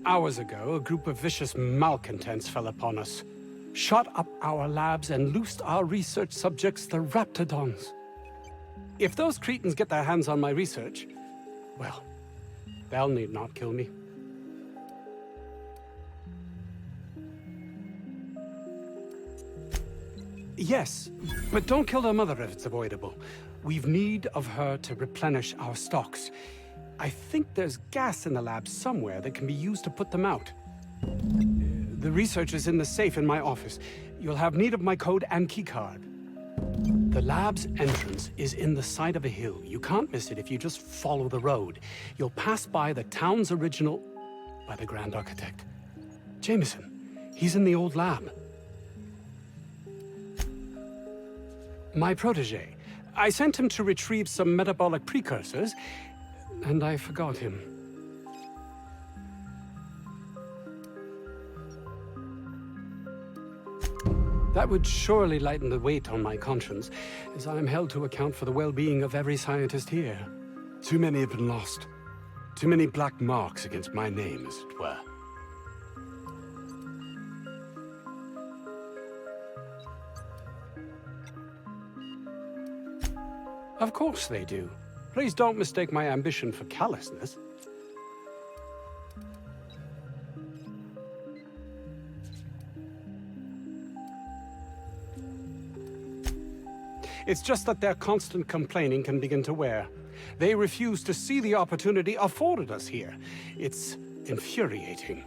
Hours ago, a group of vicious malcontents fell upon us, shot up our labs and loosed our research subjects, the Raptidons. If those cretins get their hands on my research, well, they'll need not kill me. Yes, but don't kill their mother if it's avoidable. We've need of her to replenish our stocks. I think there's gas in the lab somewhere that can be used to put them out. The research is in the safe in my office. You'll have need of my code and keycard. The lab's entrance is in the side of a hill. You can't miss it if you just follow the road. You'll pass by the town's original... by the Grand Architect. Jameson. He's in the old lab. My protege. I sent him to retrieve some metabolic precursors, and I forgot him. That would surely lighten the weight on my conscience, as I am held to account for the well-being of every scientist here. Too many have been lost. Too many black marks against my name, as it were. Of course they do. Please don't mistake my ambition for callousness. It's just that their constant complaining can begin to wear. They refuse to see the opportunity afforded us here. It's infuriating.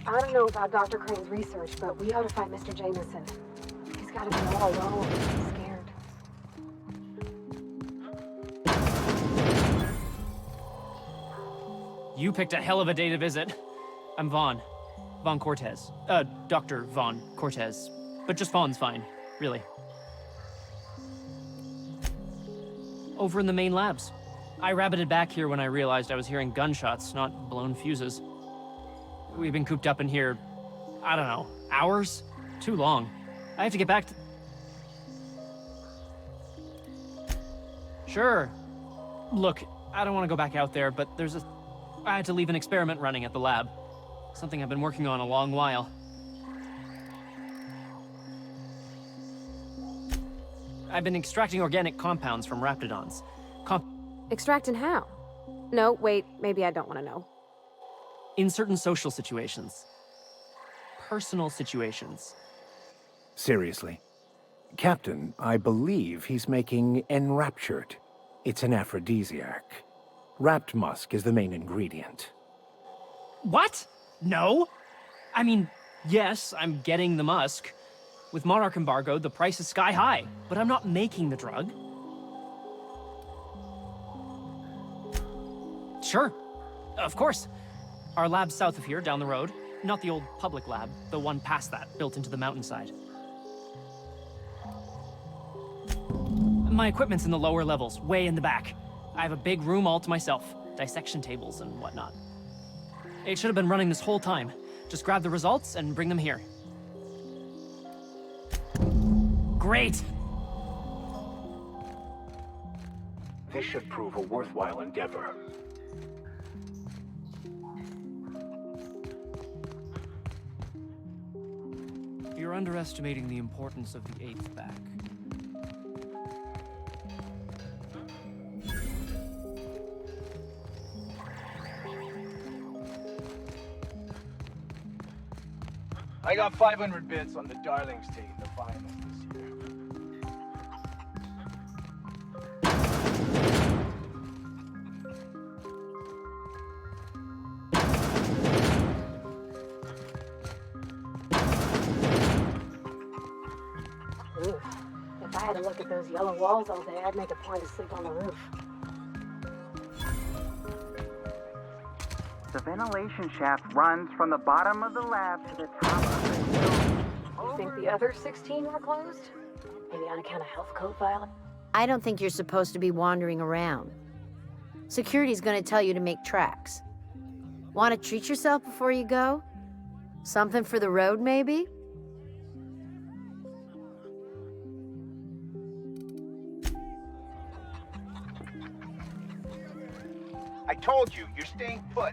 I don't know about Dr. Crane's research, but we ought to find Mr. Jameson. He's got to be all alone and scared. You picked a hell of a day to visit. I'm Vaughn. Vaughn Cortez. Dr. Vaughn Cortez. But just Vaughn's fine, really. Over in the main labs. I rabbited back here when I realized I was hearing gunshots, not blown fuses. We've been cooped up in here, I don't know, hours? Too long. I have to get back to... Sure. Look, I don't want to go back out there, but I had to leave an experiment running at the lab. Something I've been working on a long while. I've been extracting organic compounds from raptidons. Extracting how? No, wait, maybe I don't want to know. In certain social situations. Personal situations. Seriously. Captain, I believe he's making Enraptured. It's an aphrodisiac. Wrapped musk is the main ingredient. What? No? I mean, yes, I'm getting the musk. With Monarch embargo, the price is sky high, but I'm not making the drug. Sure, of course. Our lab's south of here, down the road. Not the old public lab, the one past that, built into the mountainside. My equipment's in the lower levels, way in the back. I have a big room all to myself, dissection tables and whatnot. It should have been running this whole time. Just grab the results and bring them here. Great! This should prove a worthwhile endeavor. You're underestimating the importance of the 8th back. I got 500 bits on the Darlings taking the finals this year. Ooh, if I had to look at those yellow walls all day, I'd make a point to sleep on the roof. The ventilation shaft runs from the bottom of the lab to the top of the hill. You think the other 16 were closed? Maybe on account of health code violation? I don't think you're supposed to be wandering around. Security's gonna tell you to make tracks. Want to treat yourself before you go? Something for the road, maybe? I told you, you're staying put.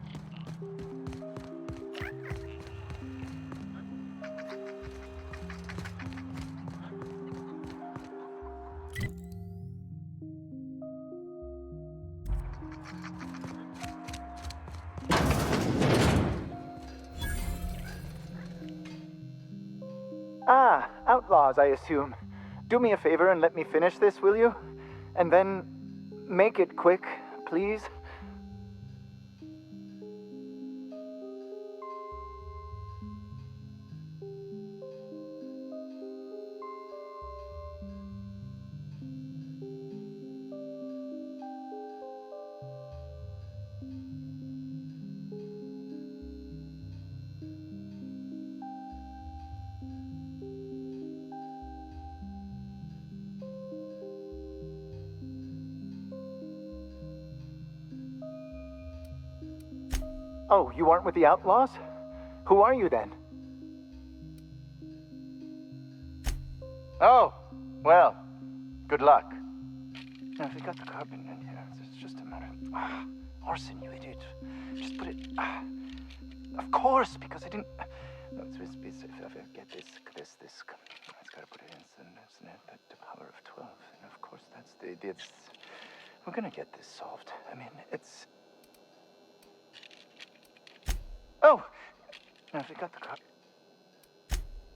Ah, outlaws, I assume. Do me a favor and let me finish this, will you? And then make it quick, please. Oh, you aren't with the outlaws? Who are you then? Oh, well, good luck. Now, if we got the carbon in here, it's just a matter of... Orson, you idiot. Just put it... of course, because I didn't... No, if I get this... I just gotta put it in, isn't it? The power of 12. And of course, that's the... We're gonna get this solved. I mean, it's... Oh! Now, if we got the carbon...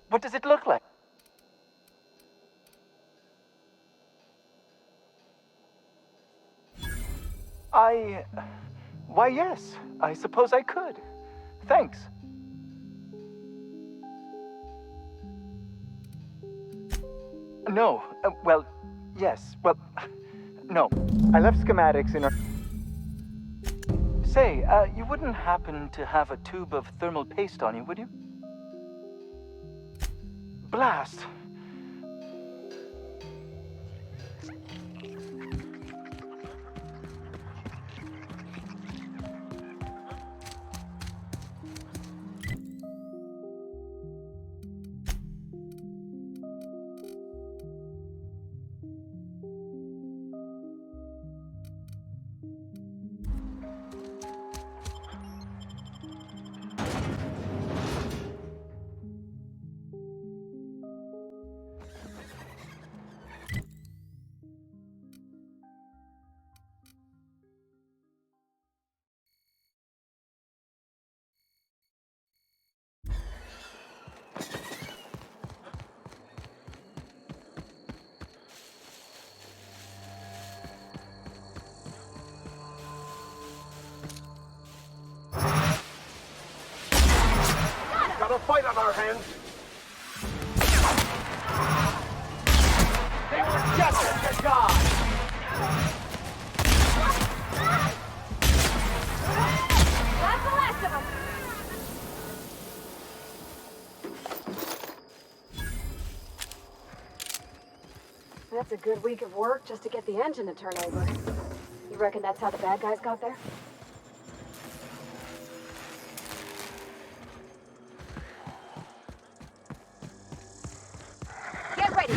What does it look like? Why, yes. I suppose I could. Thanks. No. Well, yes. Well, no. I left schematics in our... Say, you wouldn't happen to have a tube of thermal paste on you, would you? Blast! Got a fight on our hands. They were destined to die. That's the last of them. That's a good week of work just to get the engine to turn over. You reckon that's how the bad guys got there? Get ready!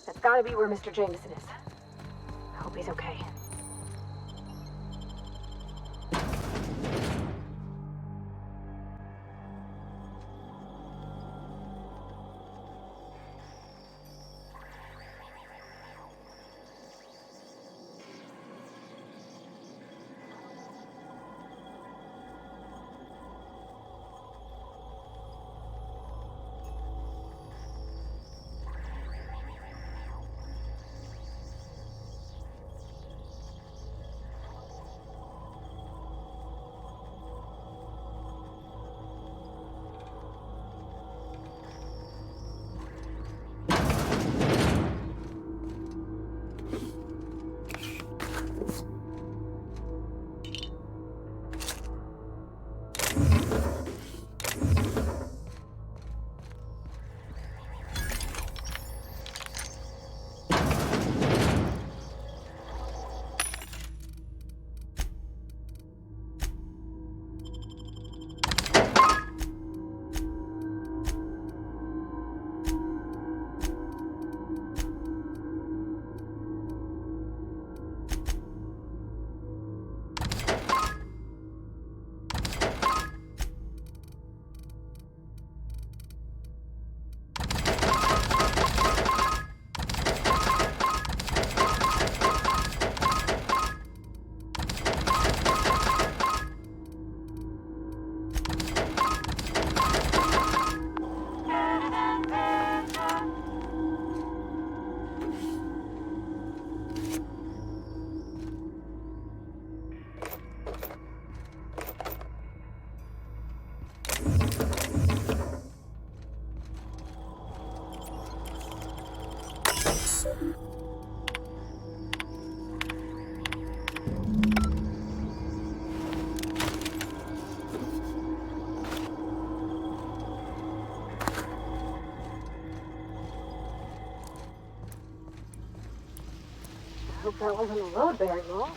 That's gotta be where Mr. Jameson is. I hope he's okay. I hope that wasn't a load bearing roll.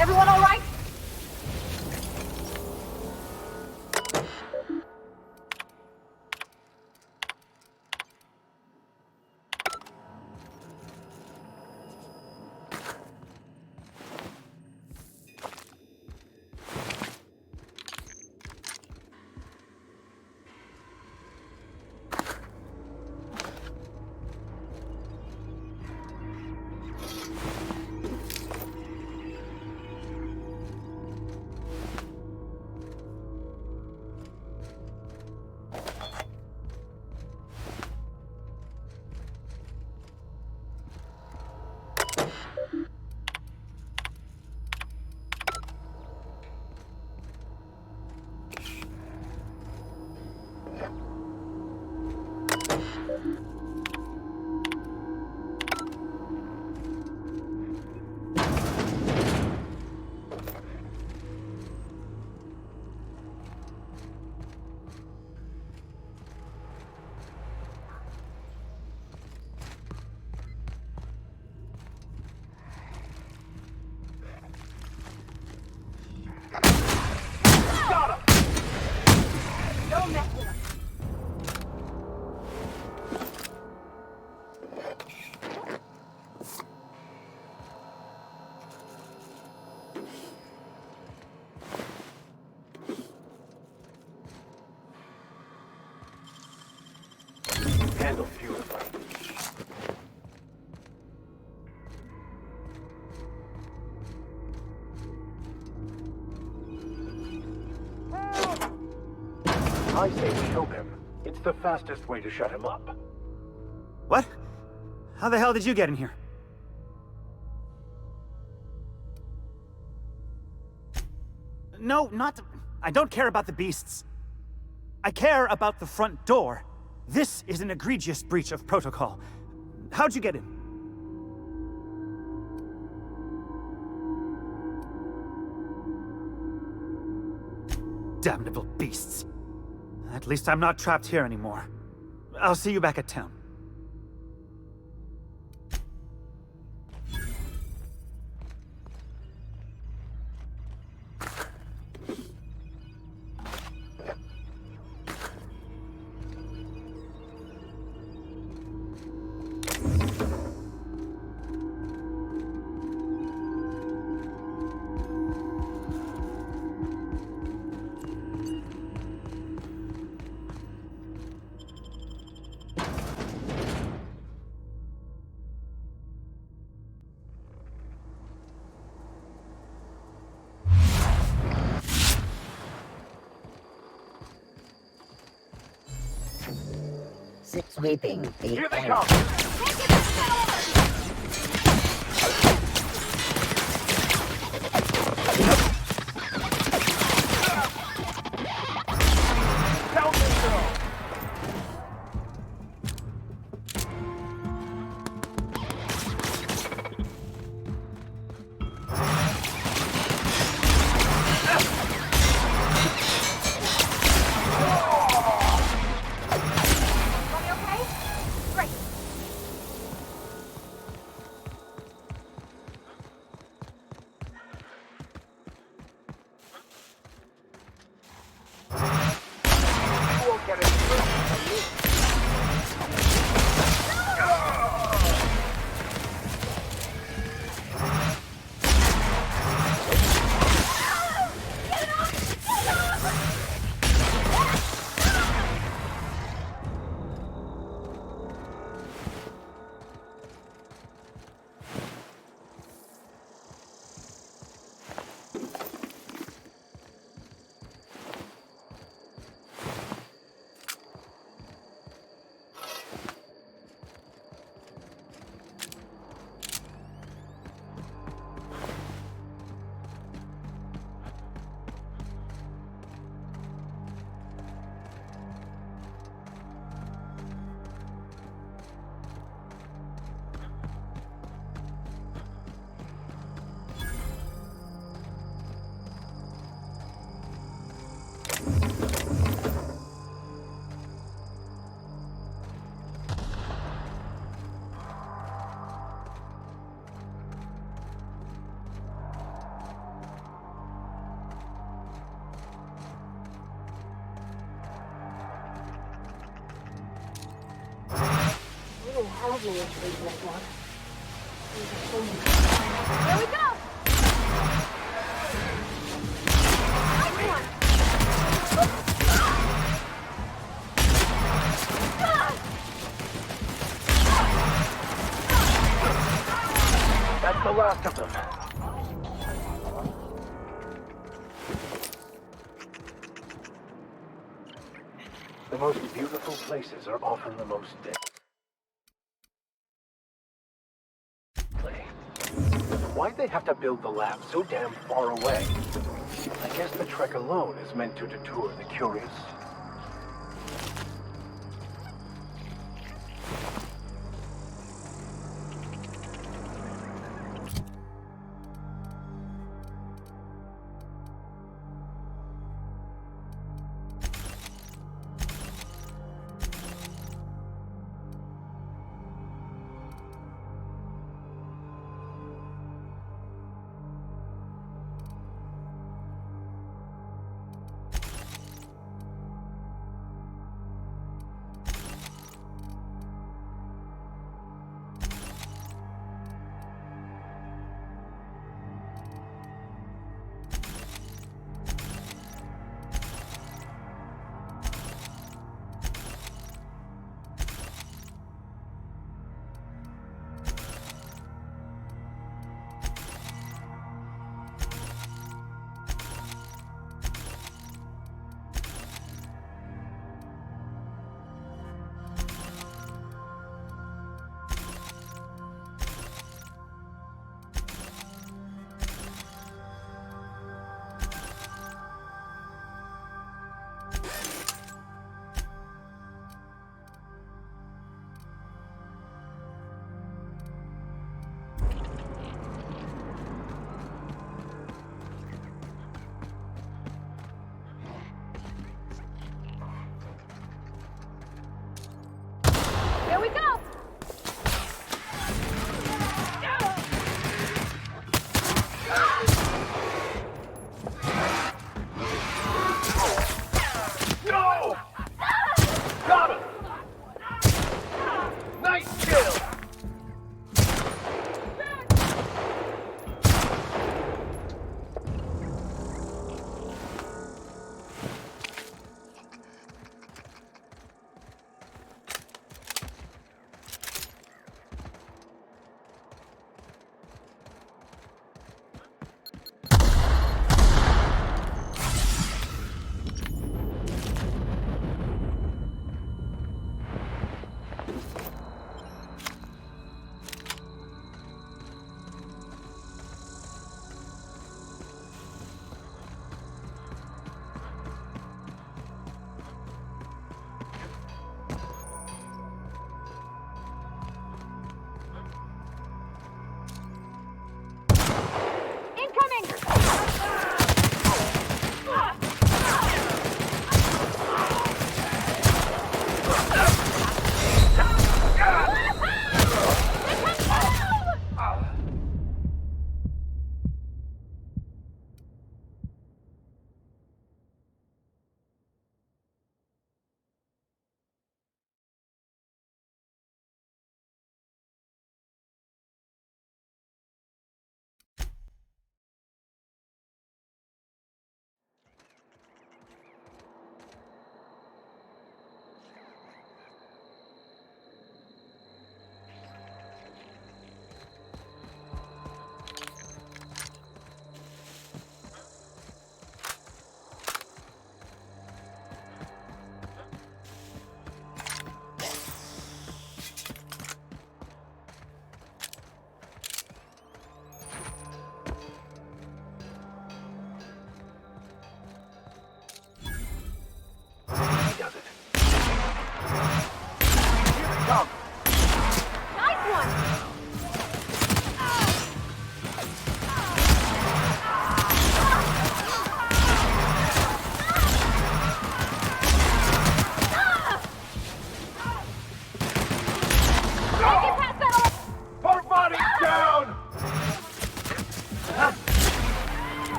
Everyone all right? Handled beautifully. I say we help him. It's the fastest way to shut him up. What? How the hell did you get in here? No, not... I don't care about the beasts. I care about the front door. This is an egregious breach of protocol. How'd you get in? Damnable beasts. At least I'm not trapped here anymore. I'll see you back at town. Sweeping the Here they air. come! Down they go! Here we go! That's the last of them. The most beautiful places are often the most deadly. Why'd they have to build the lab so damn far away? I guess the trek alone is meant to deter the curious.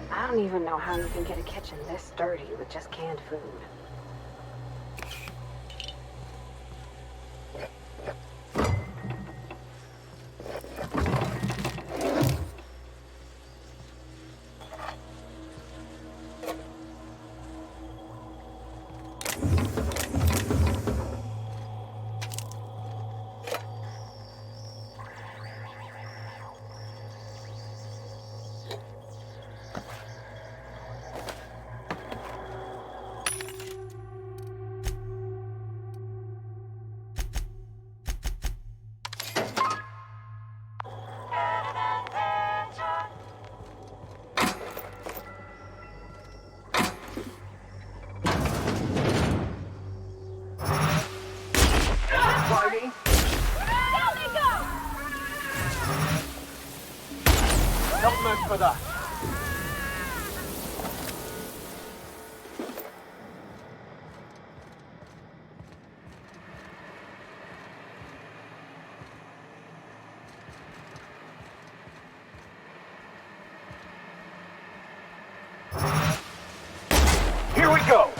I don't even know how you can get a kitchen this dirty with just canned food. Don't mess with us. Here we go!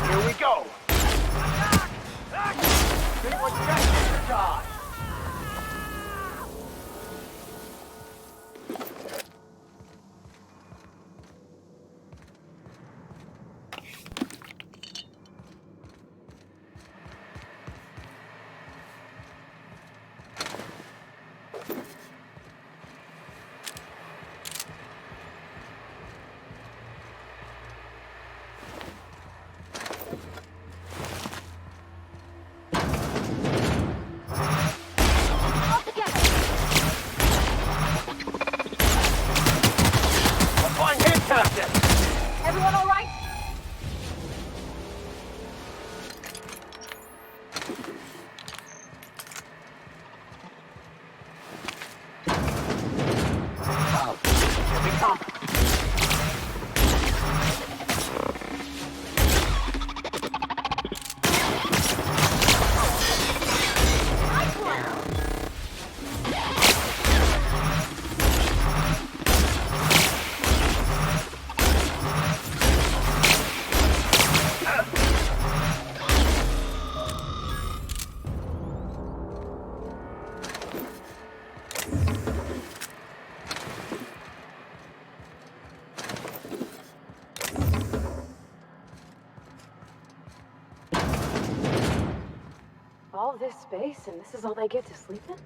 Here we go! See what's next, Mr. Todd! Everyone all right? Here we come! All this space, and this is all they get to sleep in?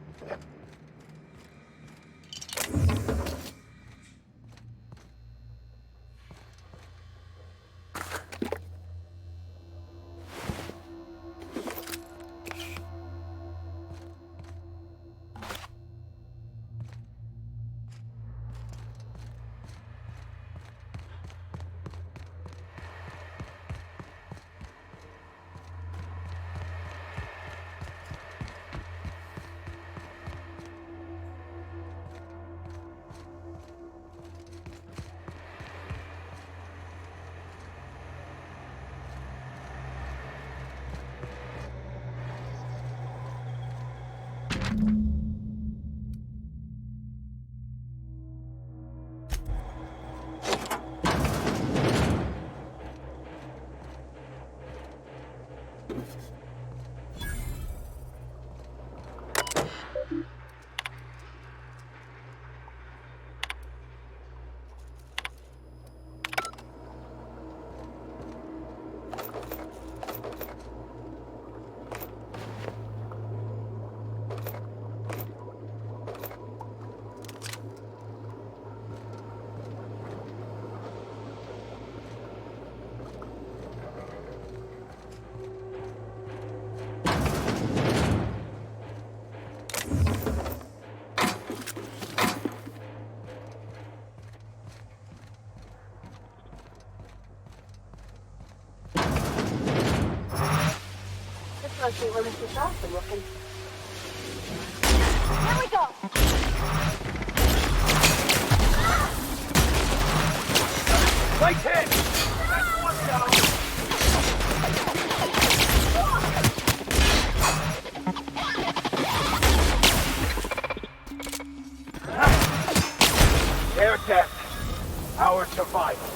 Let's see where Mr. Thompson looking. Here we go! Right hit! That's one down! Air test. Our survival.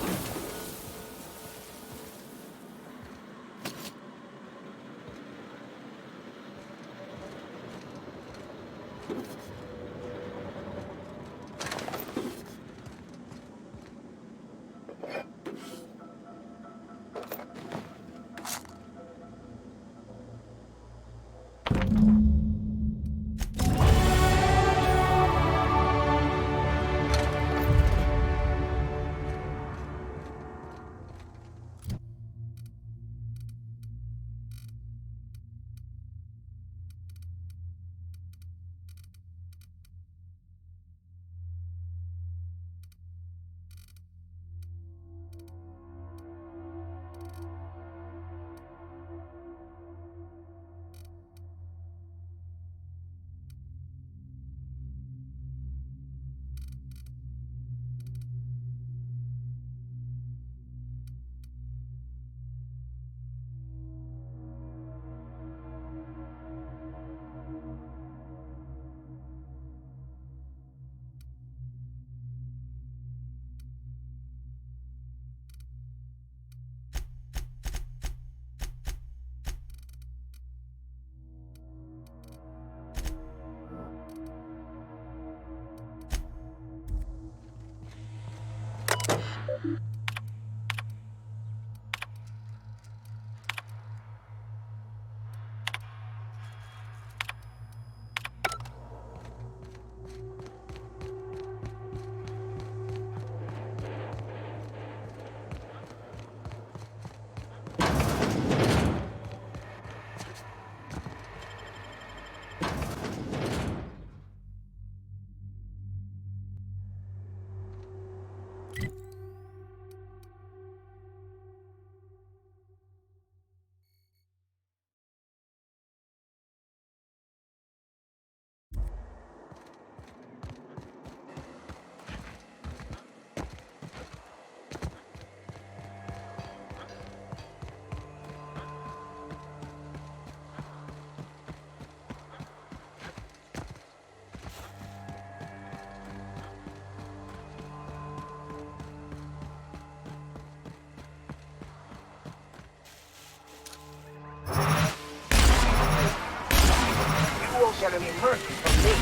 Get any mercy from me.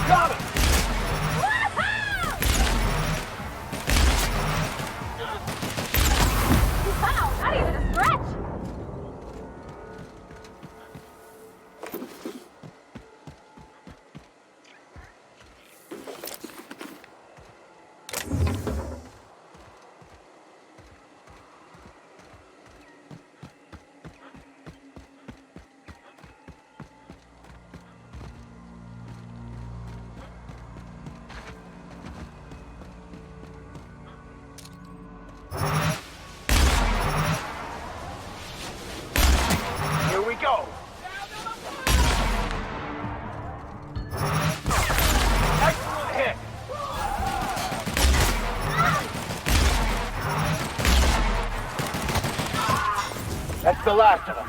Got him! Wow, not even a scratch! Here we go. Excellent hit. That's the last of them.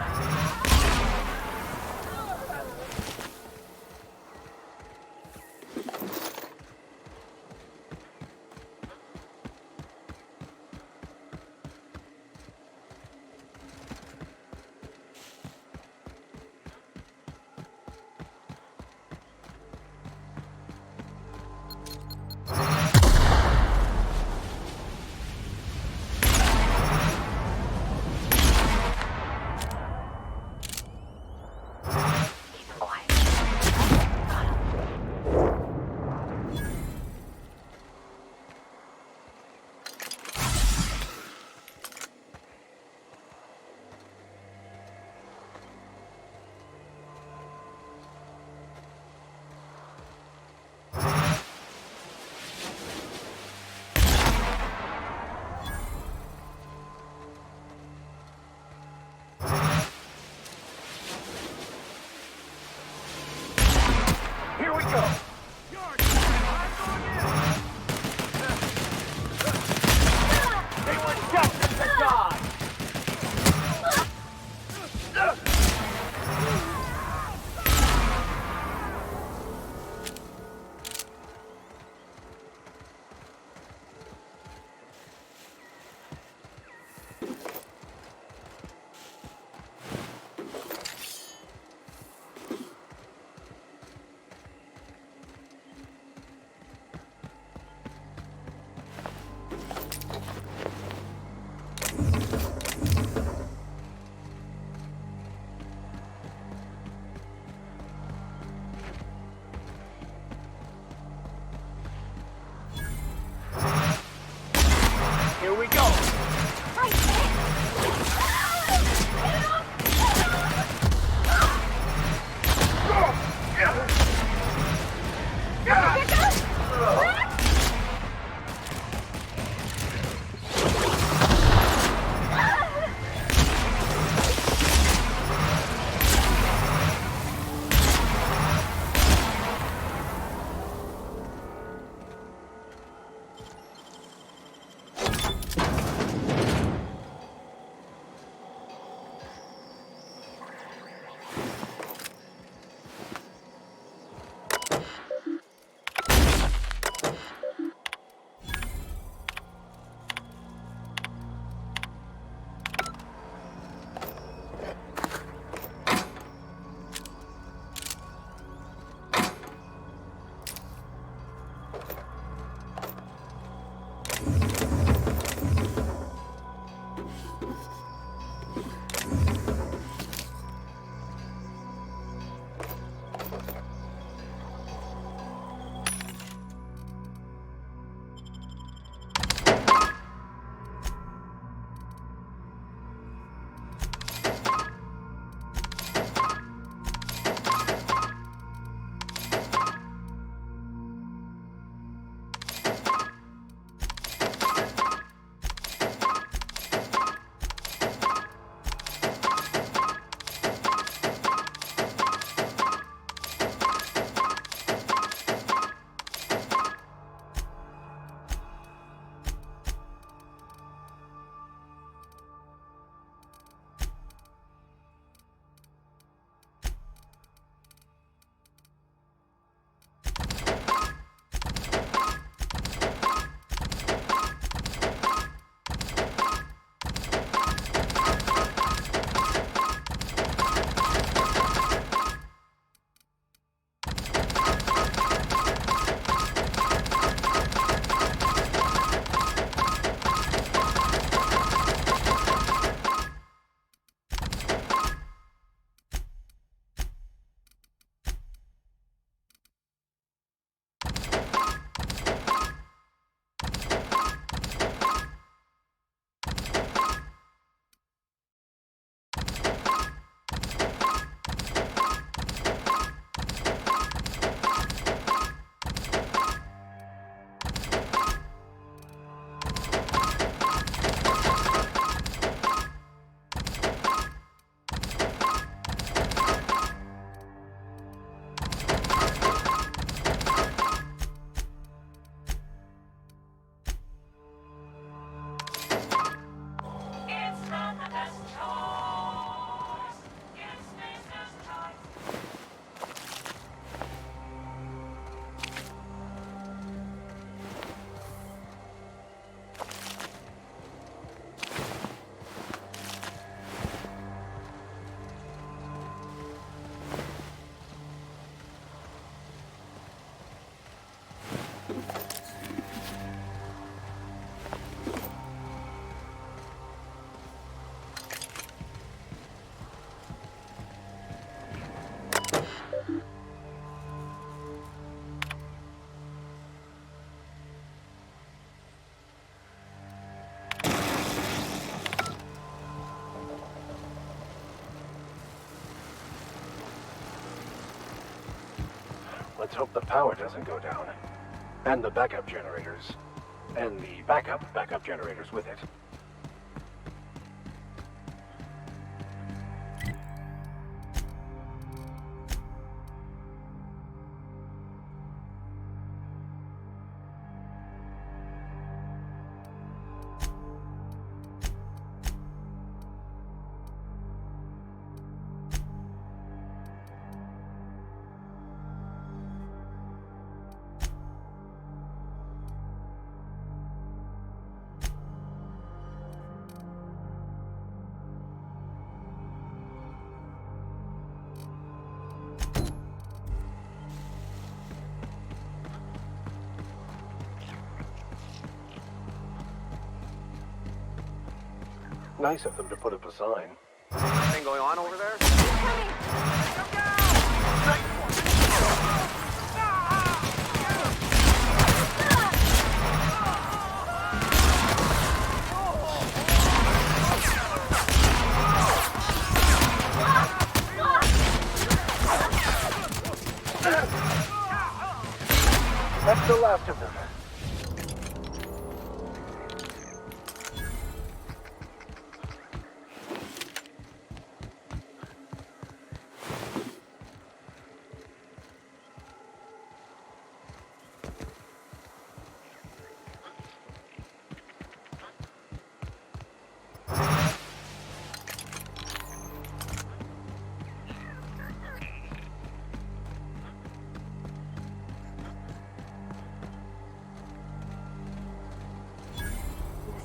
Here we go. Let's hope the power doesn't go down. And the backup generators. And the backup generators with it. Nice of them to put up a sign. Anything going on over there? last of them.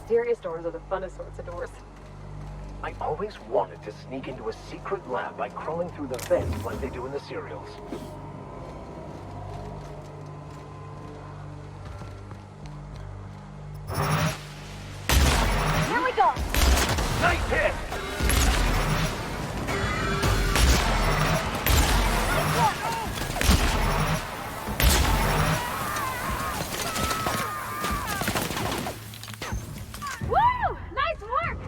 Mysterious doors are the funnest sorts of doors. I always wanted to sneak into a secret lab by crawling through the vents like they do in the serials. Here we go! Nice hit! Woo! Nice work!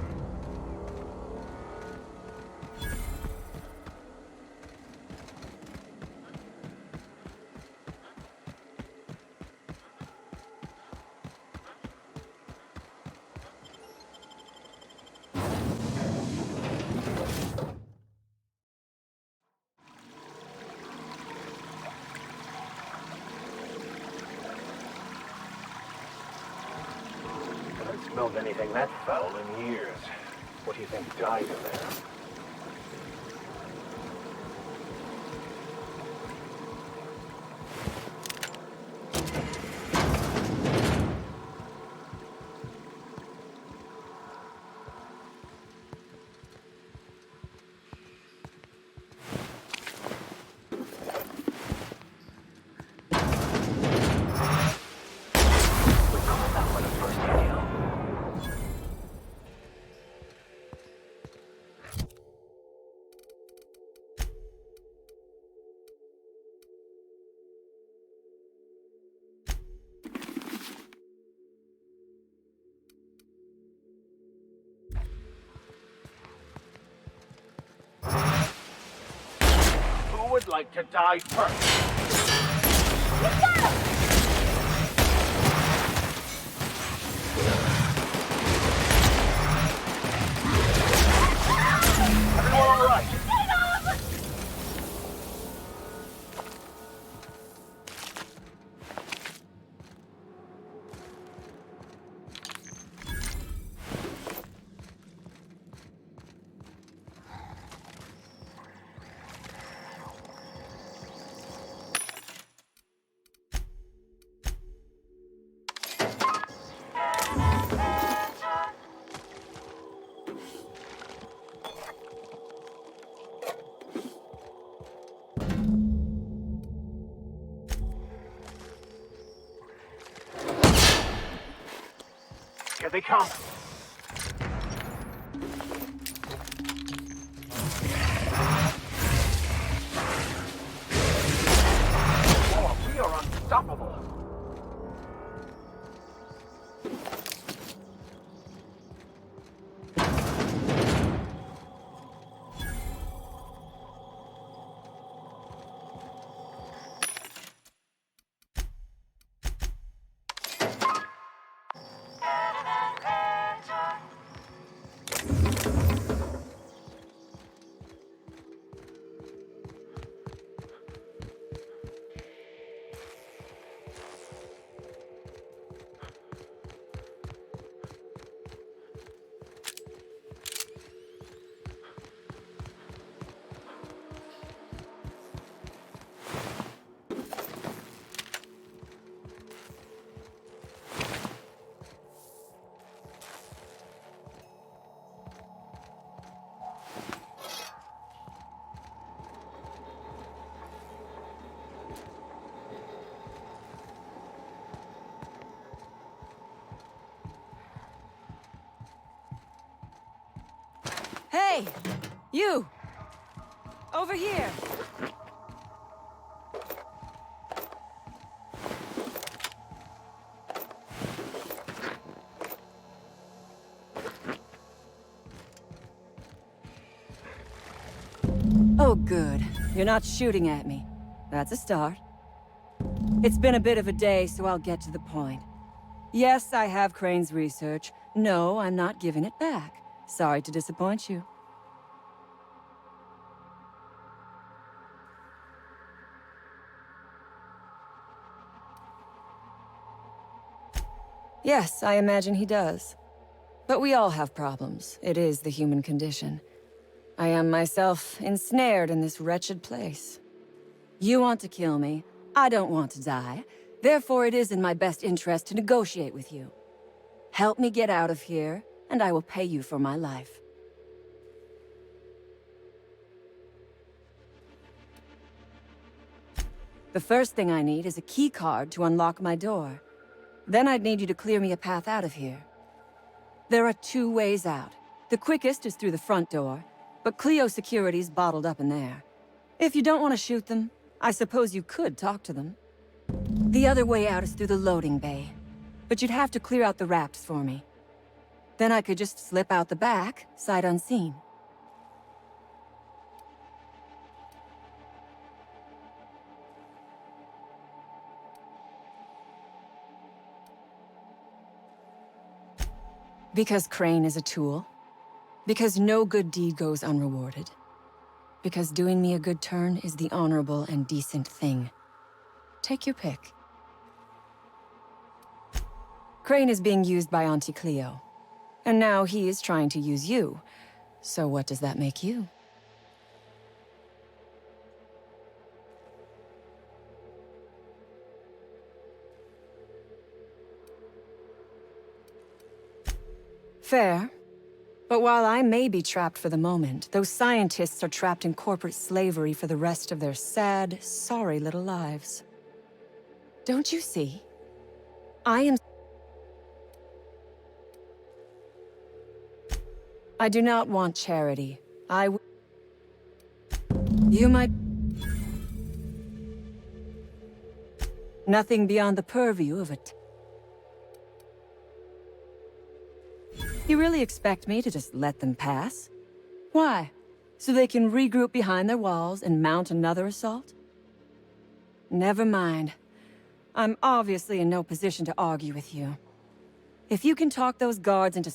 I haven't smelled anything that foul in years. What do you think died in there? Who would like to die first? Everyone all right? Here they come. Oh, we are unstoppable. Hey! You! Over here! Oh, good. You're not shooting at me. That's a start. It's been a bit of a day, so I'll get to the point. Yes, I have Crane's research. No, I'm not giving it back. Sorry to disappoint you. Yes, I imagine he does. But we all have problems. It is the human condition. I am myself ensnared in this wretched place. You want to kill me. I don't want to die. Therefore, it is in my best interest to negotiate with you. Help me get out of here, and I will pay you for my life. The first thing I need is a key card to unlock my door. Then I'd need you to clear me a path out of here. There are 2 ways out. The quickest is through the front door, but Clio security's bottled up in there. If you don't want to shoot them, I suppose you could talk to them. The other way out is through the loading bay, but you'd have to clear out the Raps for me. Then I could just slip out the back, sight unseen. Because Crane is a tool. Because no good deed goes unrewarded. Because doing me a good turn is the honorable and decent thing. Take your pick. Crane is being used by Auntie Cleo. And now he is trying to use you. So what does that make you? Fair. But while I may be trapped for the moment, those scientists are trapped in corporate slavery for the rest of their sad, sorry little lives. Don't you see? I do not want charity. You might... Nothing beyond the purview of it. You really expect me to just let them pass? Why? So they can regroup behind their walls and mount another assault? Never mind. I'm obviously in no position to argue with you. If you can talk those guards into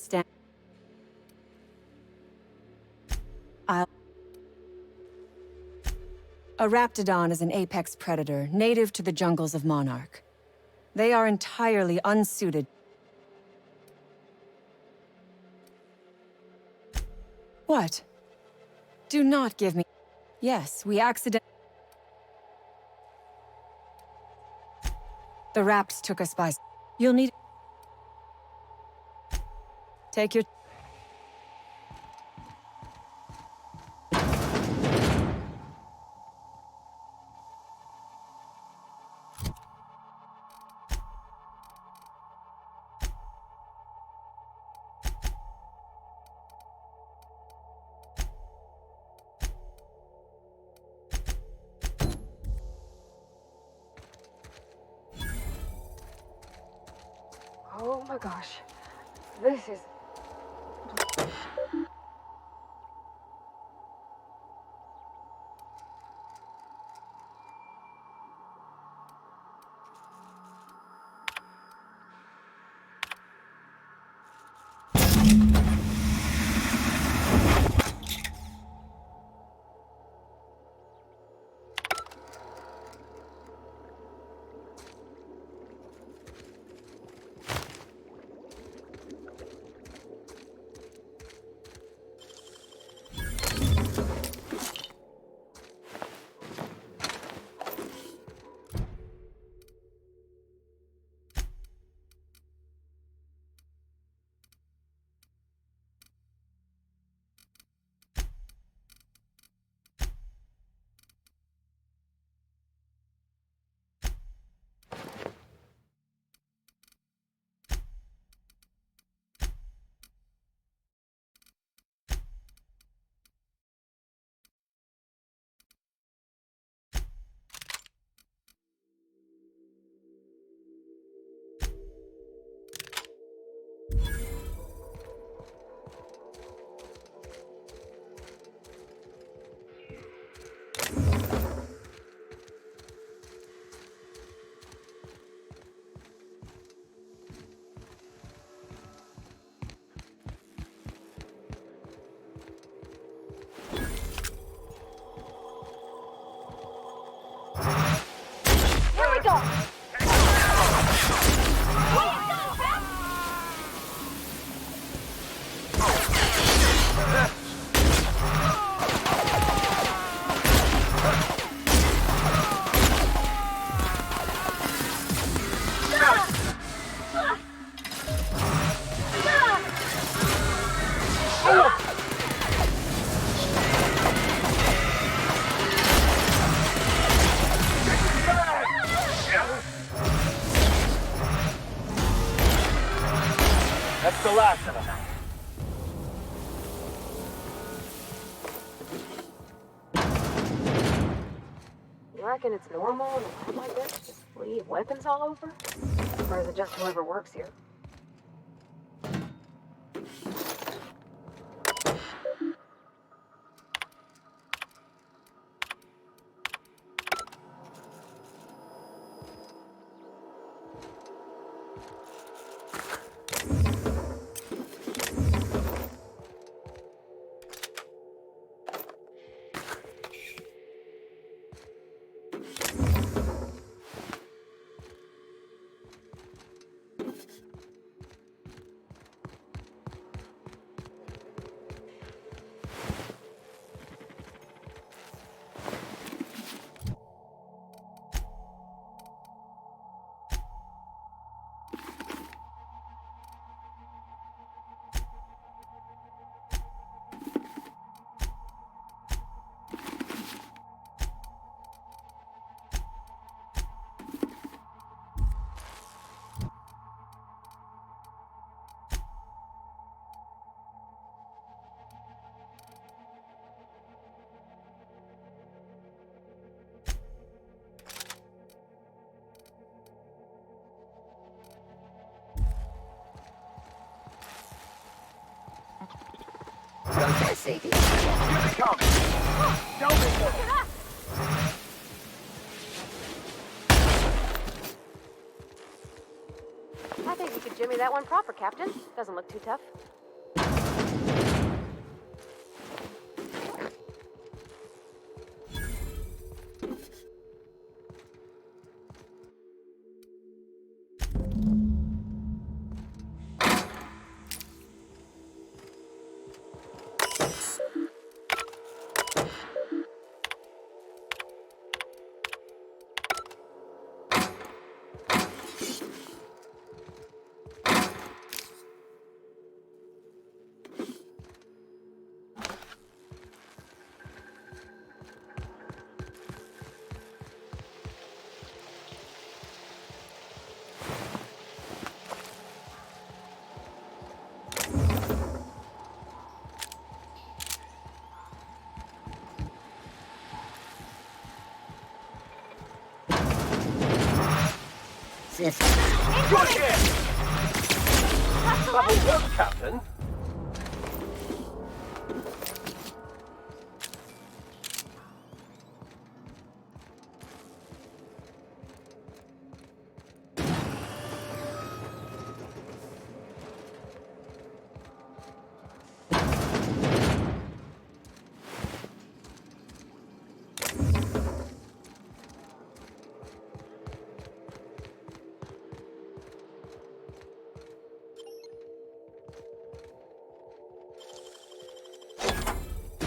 A Raptidon is an apex predator, native to the jungles of Monarch. They are entirely unsuited. What? Do not give me... Yes, we accidentally... The Raps took us by... You'll need... Take your... Oh my gosh. This is... That's the last of them. You reckon it's normal in a lab like this to just leave weapons all over? Or is it just whoever works here? Processing. Here they come! Don't be I think you could jimmy that one proper, Captain. Doesn't look too tough. System. Good hit! That'll work, Captain.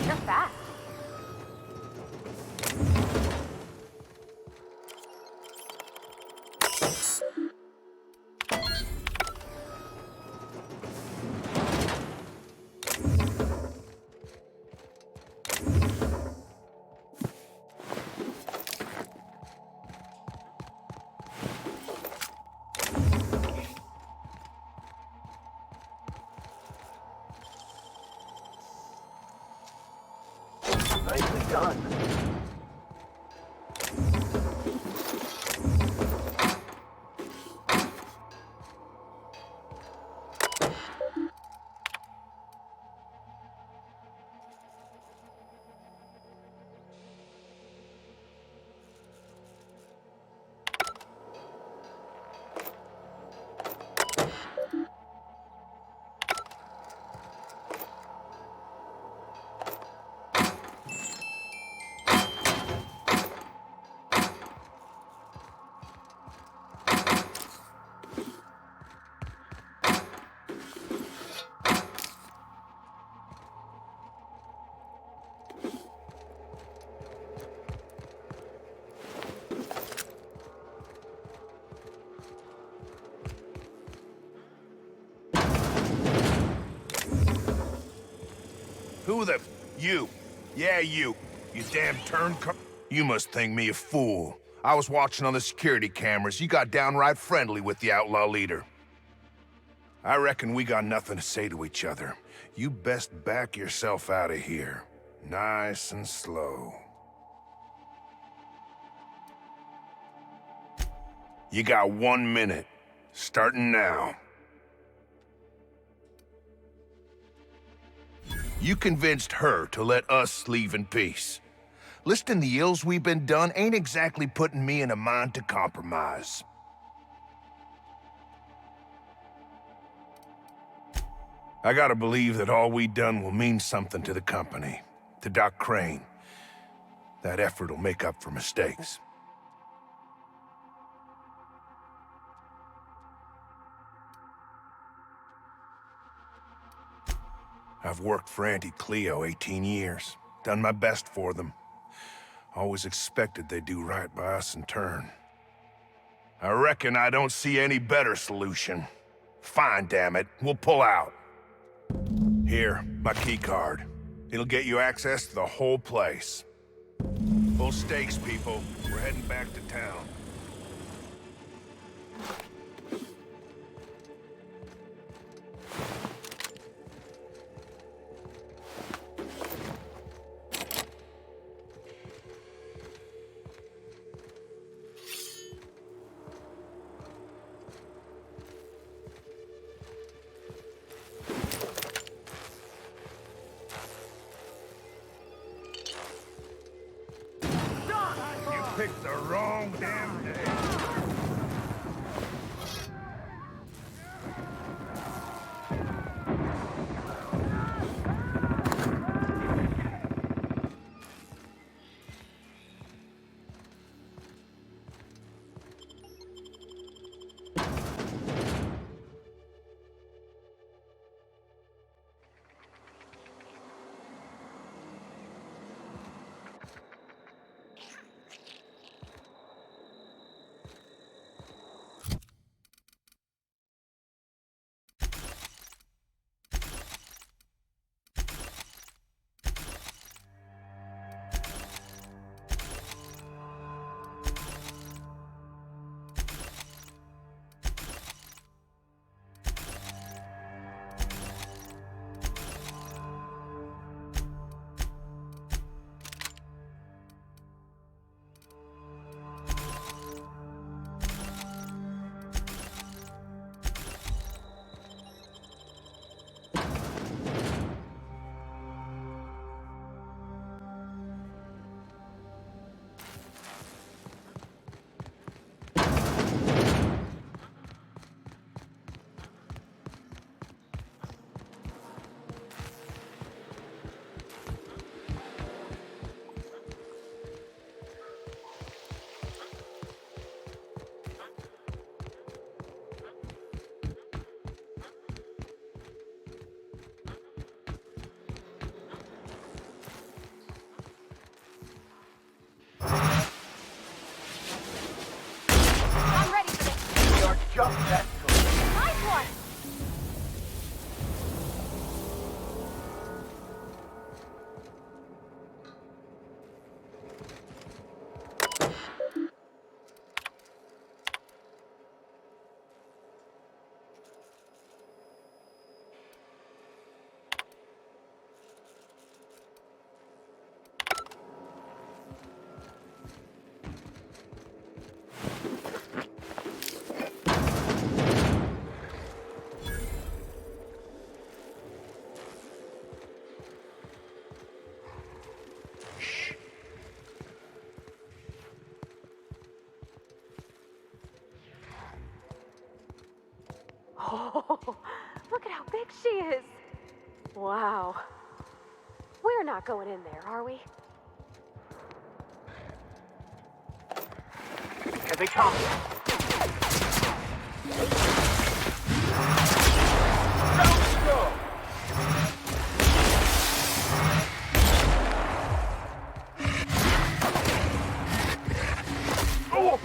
You're fast. Nicely done. Who the... You. Yeah, you. You damn turncoat. You must think me a fool. I was watching on the security cameras. You got downright friendly with the outlaw leader. I reckon we got nothing to say to each other. You best back yourself out of here. Nice and slow. You got 1 minute. Starting now. You convinced her to let us leave in peace. Listing the ills we've been done ain't exactly putting me in a mind to compromise. I gotta believe that all we done will mean something to the company, to Doc Crane. That effort will make up for mistakes. I've worked for Auntie Cleo 18 years, done my best for them. Always expected they'd do right by us in turn. I reckon I don't see any better solution. Fine, damn it, we'll pull out. Here, my key card. It'll get you access to the whole place. Full stakes, people. We're heading back to town. Picked the wrong damn day. Just that good. Nice one! Oh, look at how big she is. Wow. We're not going in there, are we? Here they come. Let's go. Oh!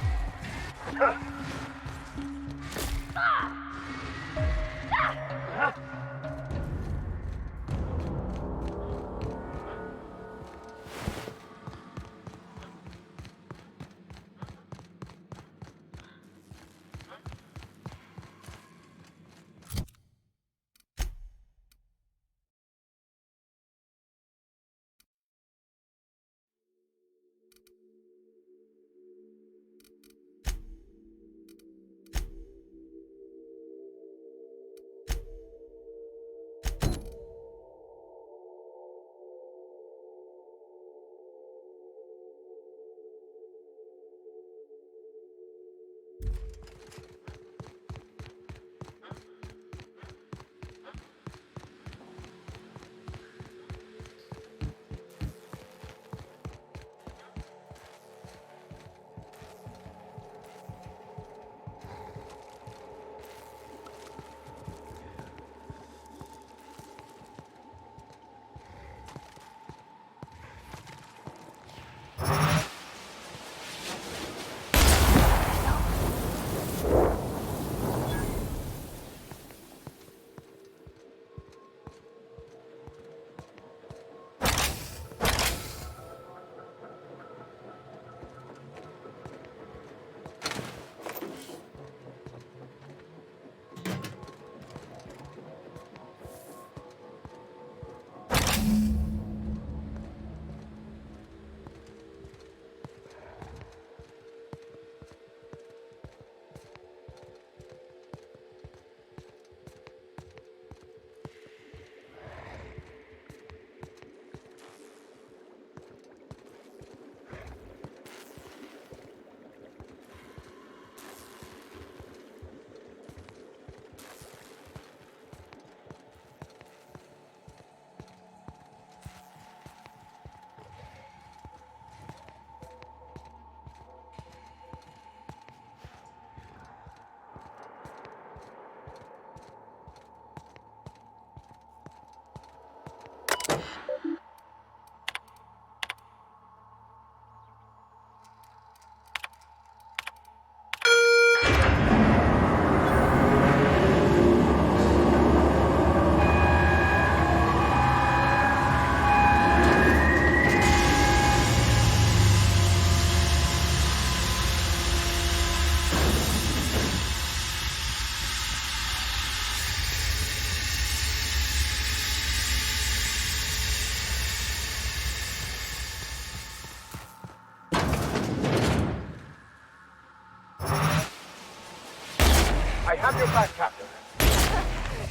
back, Captain.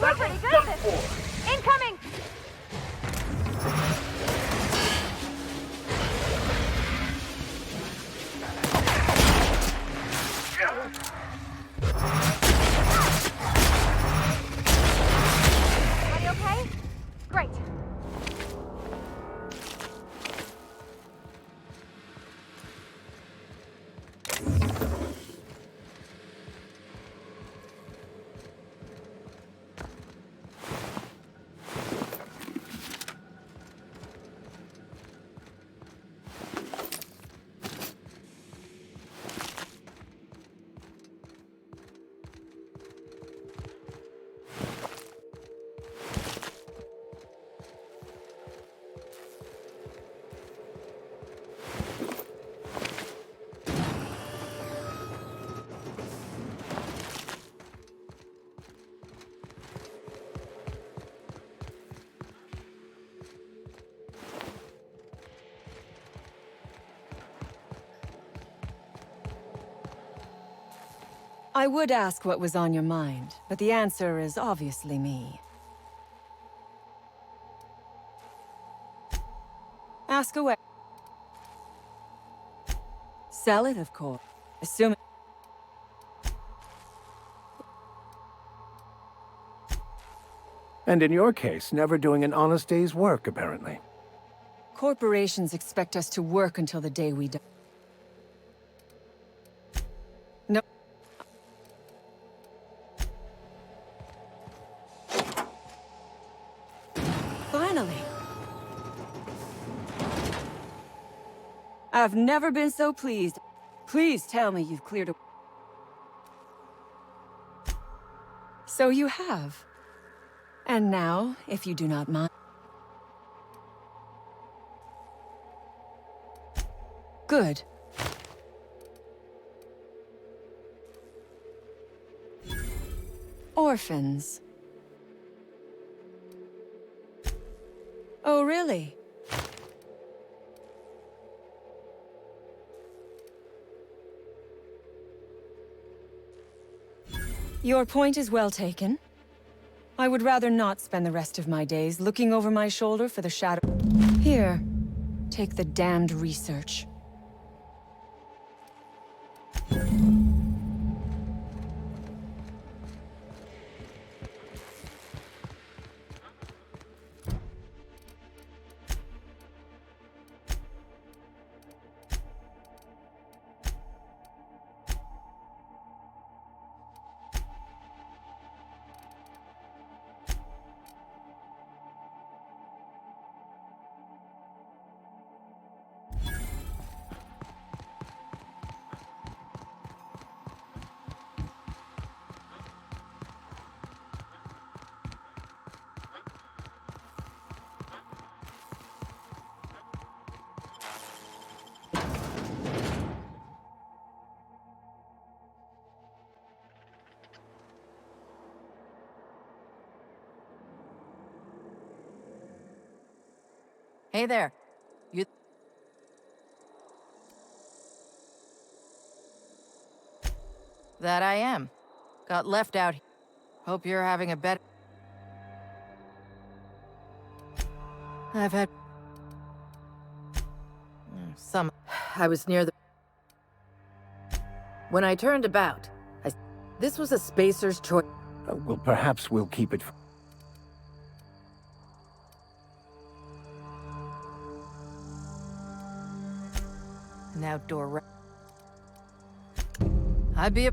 We're pretty good at this. Incoming! Everybody okay? Great. I would ask what was on your mind, but the answer is obviously me. Ask away. Sell it, of course. Assuming... And in your case, never doing an honest day's work, apparently. Corporations expect us to work until the day we die. No. Finally. I've never been so pleased. Please tell me you've cleared a... So you have. And now, if you do not mind... Good. Orphans. Oh, really? Your point is well taken. I would rather not spend the rest of my days looking over my shoulder for the shadow... Here, take the damned research. Hey there. You... That I am. Got left out. Hope you're having a better... I've had... some... I was near the... When I turned about, this was a spacer's choice. Well, perhaps we'll keep it... An outdoor... I'd be a...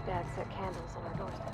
Dad set candles on our doorstep.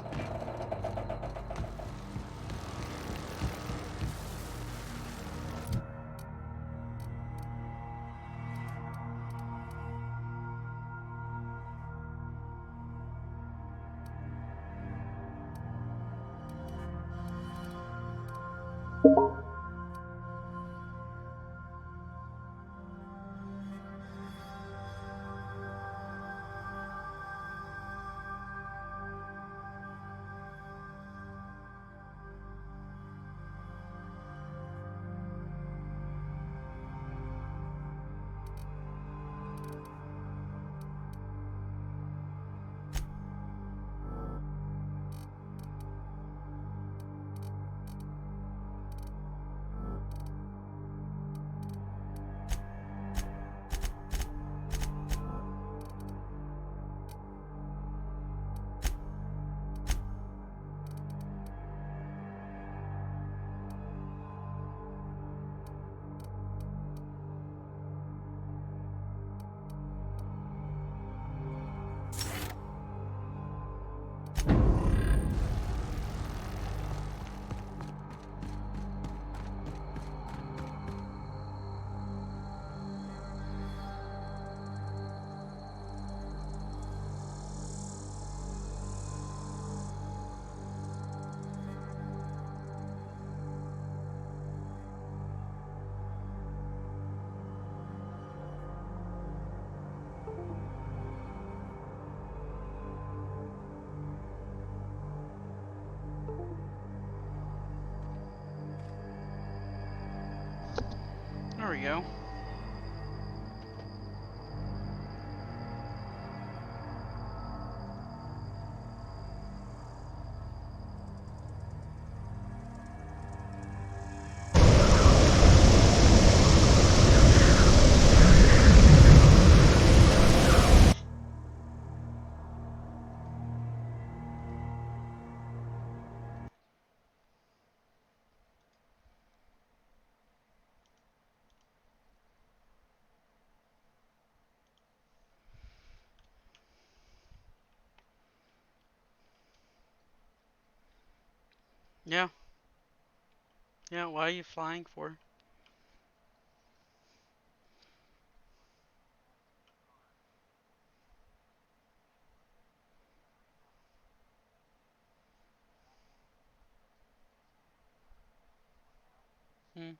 There we go. Yeah. Yeah, why are you flying for? Hmm.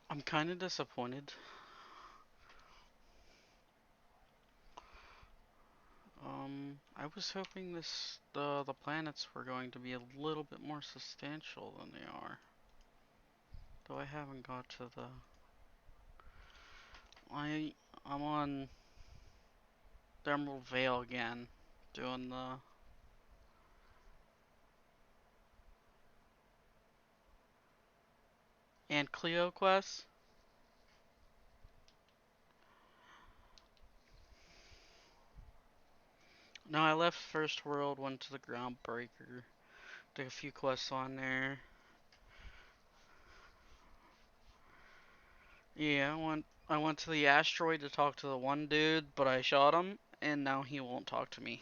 I'm kind of disappointed. I was hoping the planets were going to be a little bit more substantial than they are. Though I haven't got to the I'm on the Emerald Vale again, doing the and Cleo quest. No, I left First World, went to the Groundbreaker, did a few quests on there. Yeah, I went to the asteroid to talk to the one dude, but I shot him, and now he won't talk to me.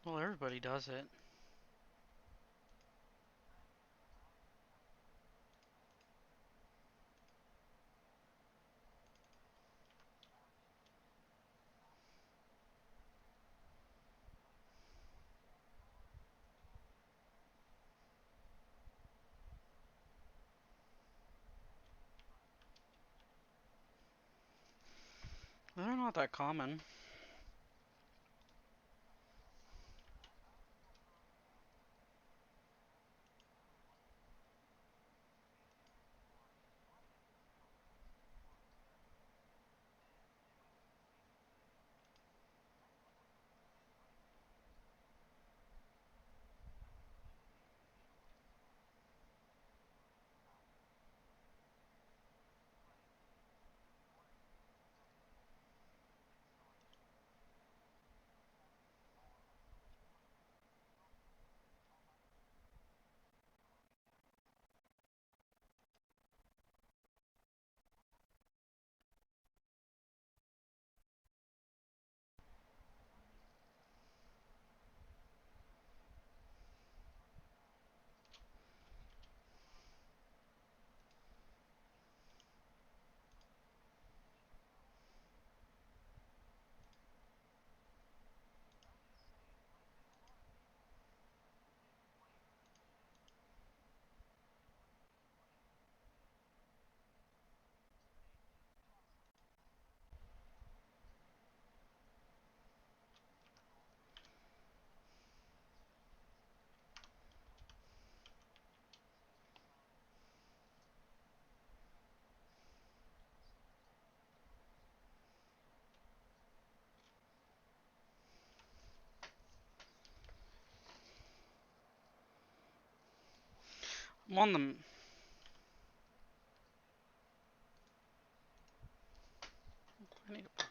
Well, everybody does it. They're not that common. I'm on the I need to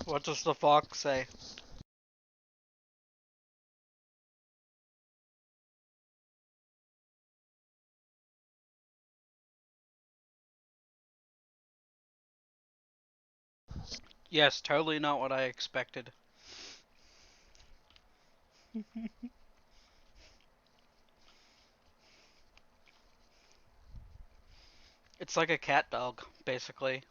What does the fox say? Yes, totally not what I expected. It's like a cat dog, basically.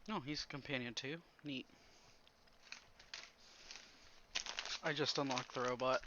No, he's a companion too. Neat. I just unlocked the robot.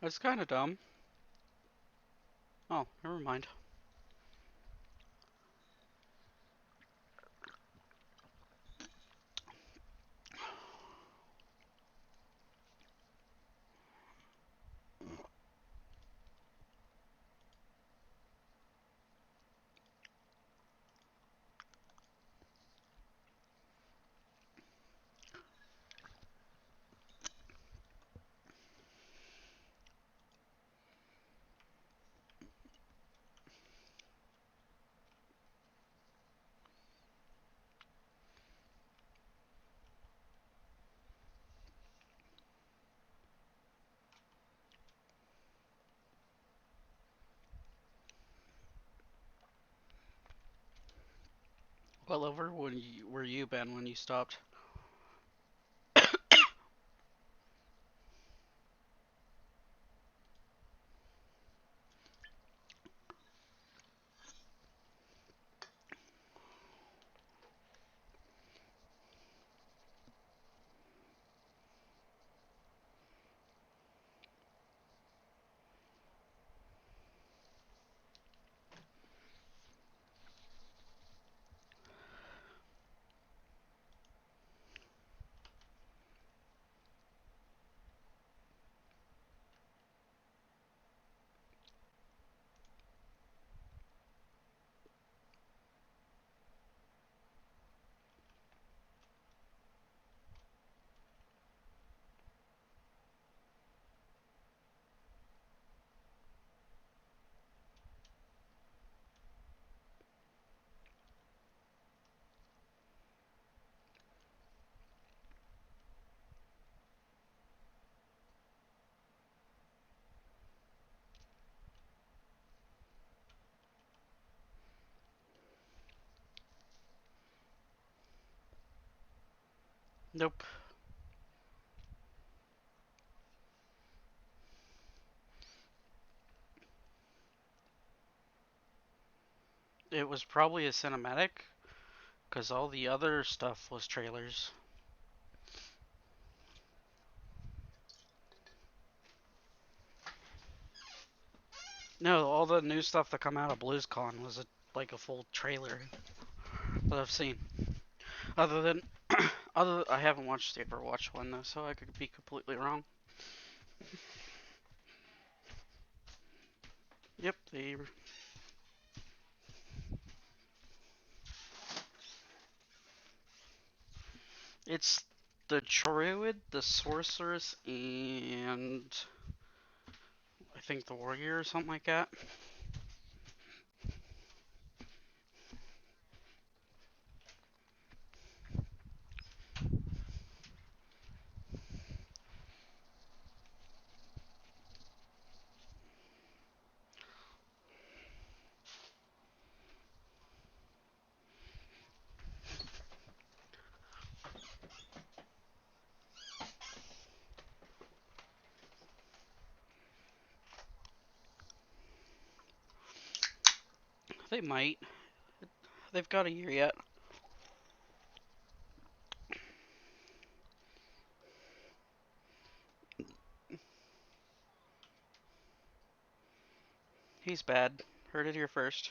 That's kind of dumb. Oh, never mind. What level were you, Ben, when you stopped? Nope. It was probably a cinematic, because all the other stuff was trailers. No, all the new stuff that come out of BlizzCon was like a full trailer that I've seen. Other than, I haven't watched the Overwatch one though, so I could be completely wrong. Yep, it's the Druid, the Sorceress, and I think the Warrior or something like that. They might. They've got a year yet. He's bad. Heard it here first.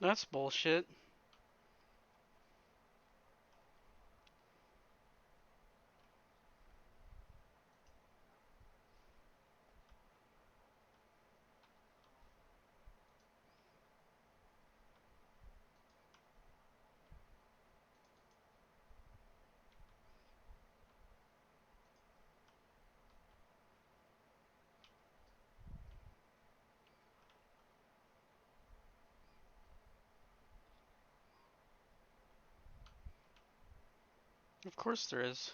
That's bullshit. Of course there is.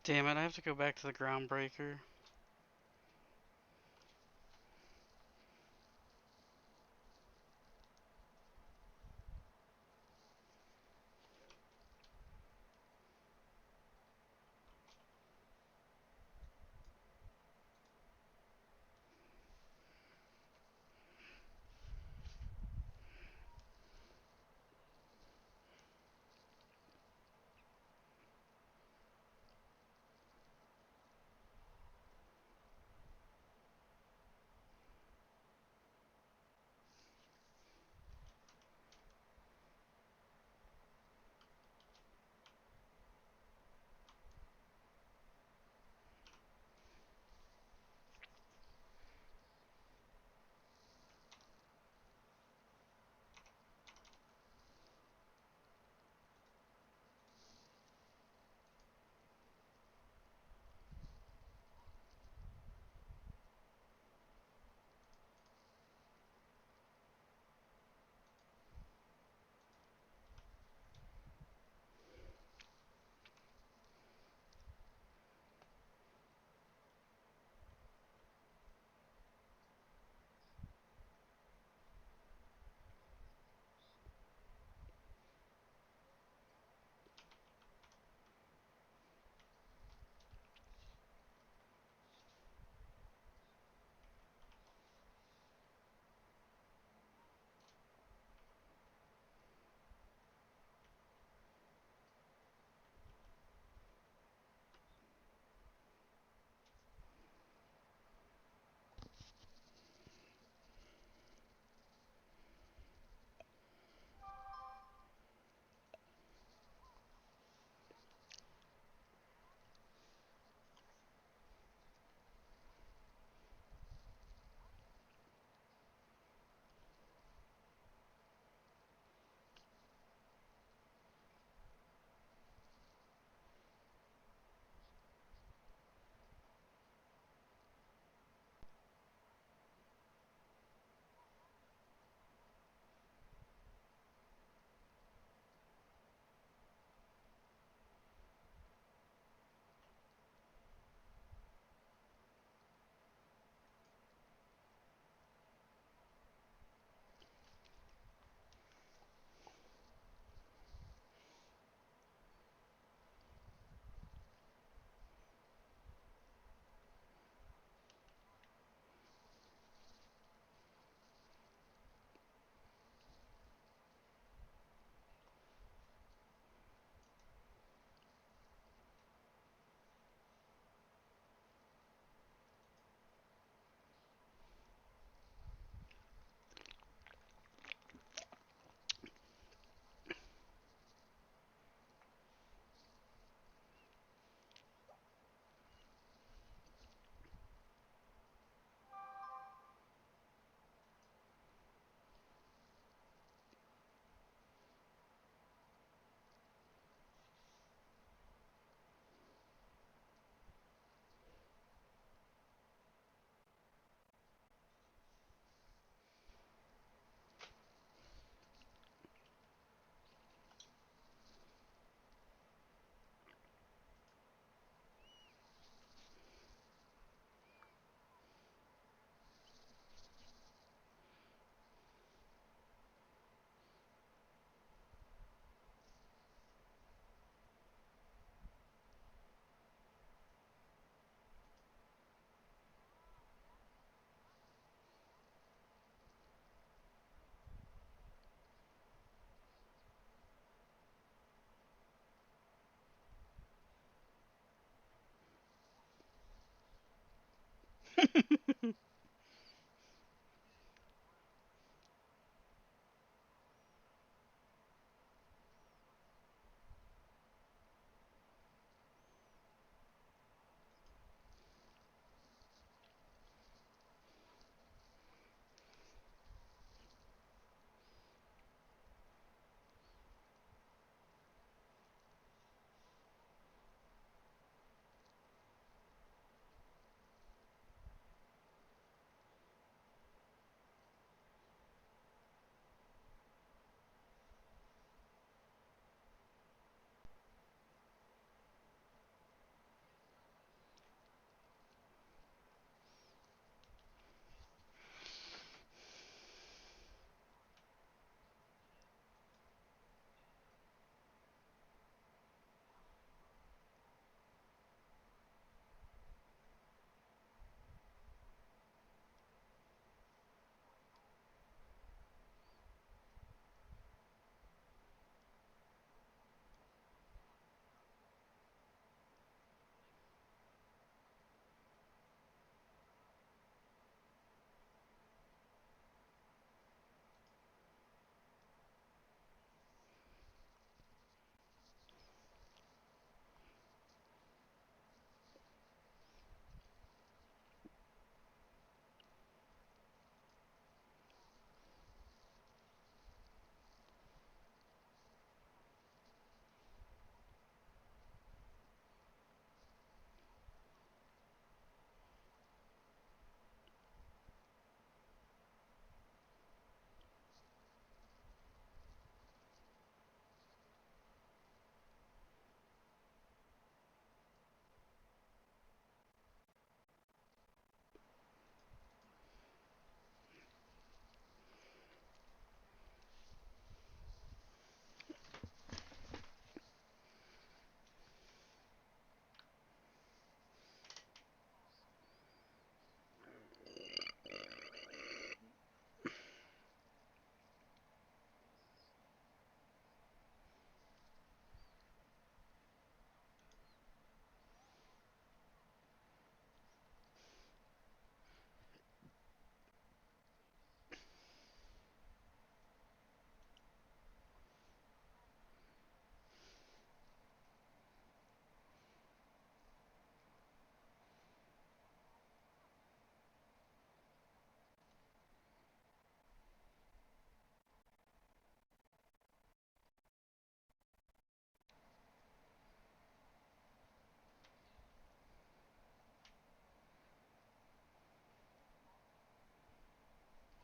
Damn it, I have to go back to the Groundbreaker.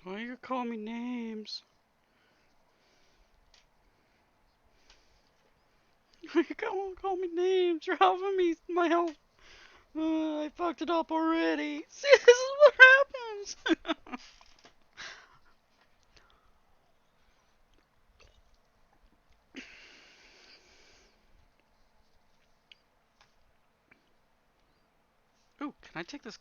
Why you call me names? Why you call me names? You're helping me my health. I fucked it up already. See, this is what happens. Ooh, can I take this?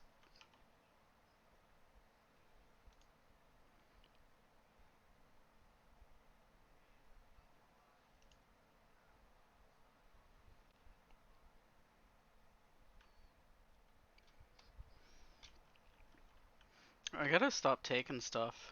I gotta stop taking stuff.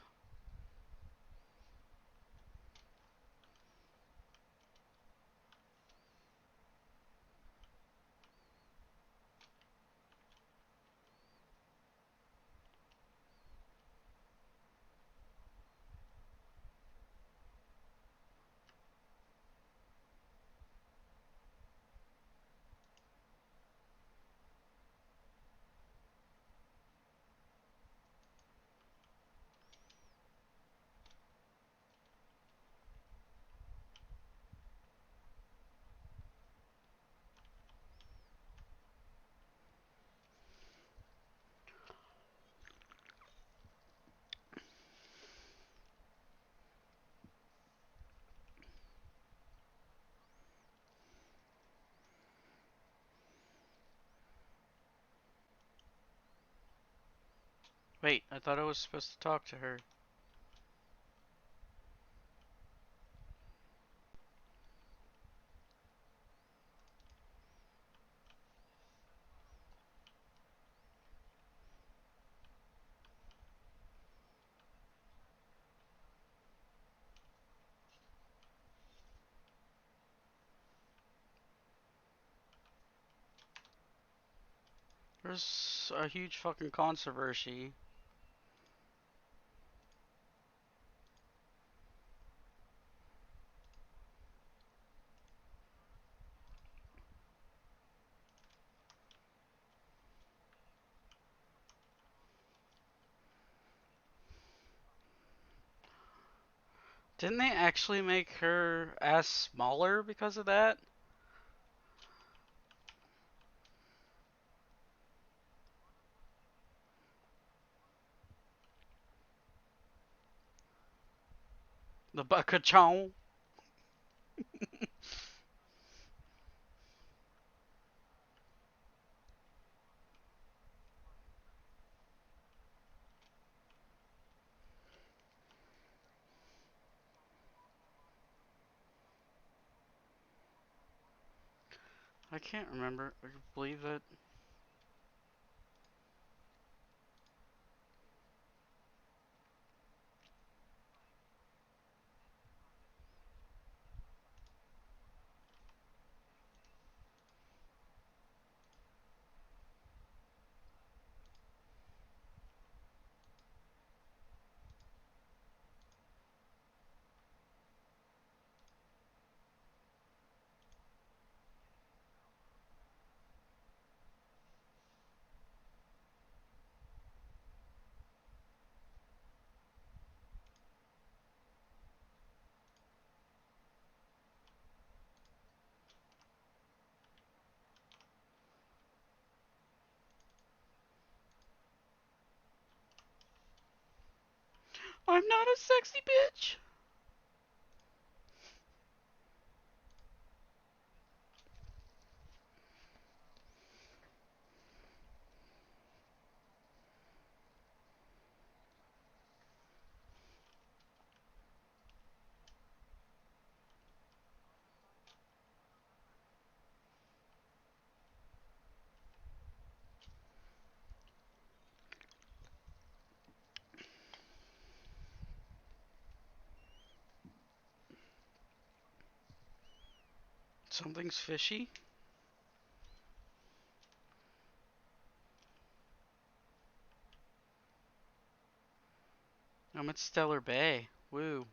Wait, I thought I was supposed to talk to her. There's a huge fucking controversy. Didn't they actually make her ass smaller because of that? The Bakachon? I can't remember. I believe that. I'm not a sexy bitch. Something's fishy. I'm at Stellar Bay. Woo.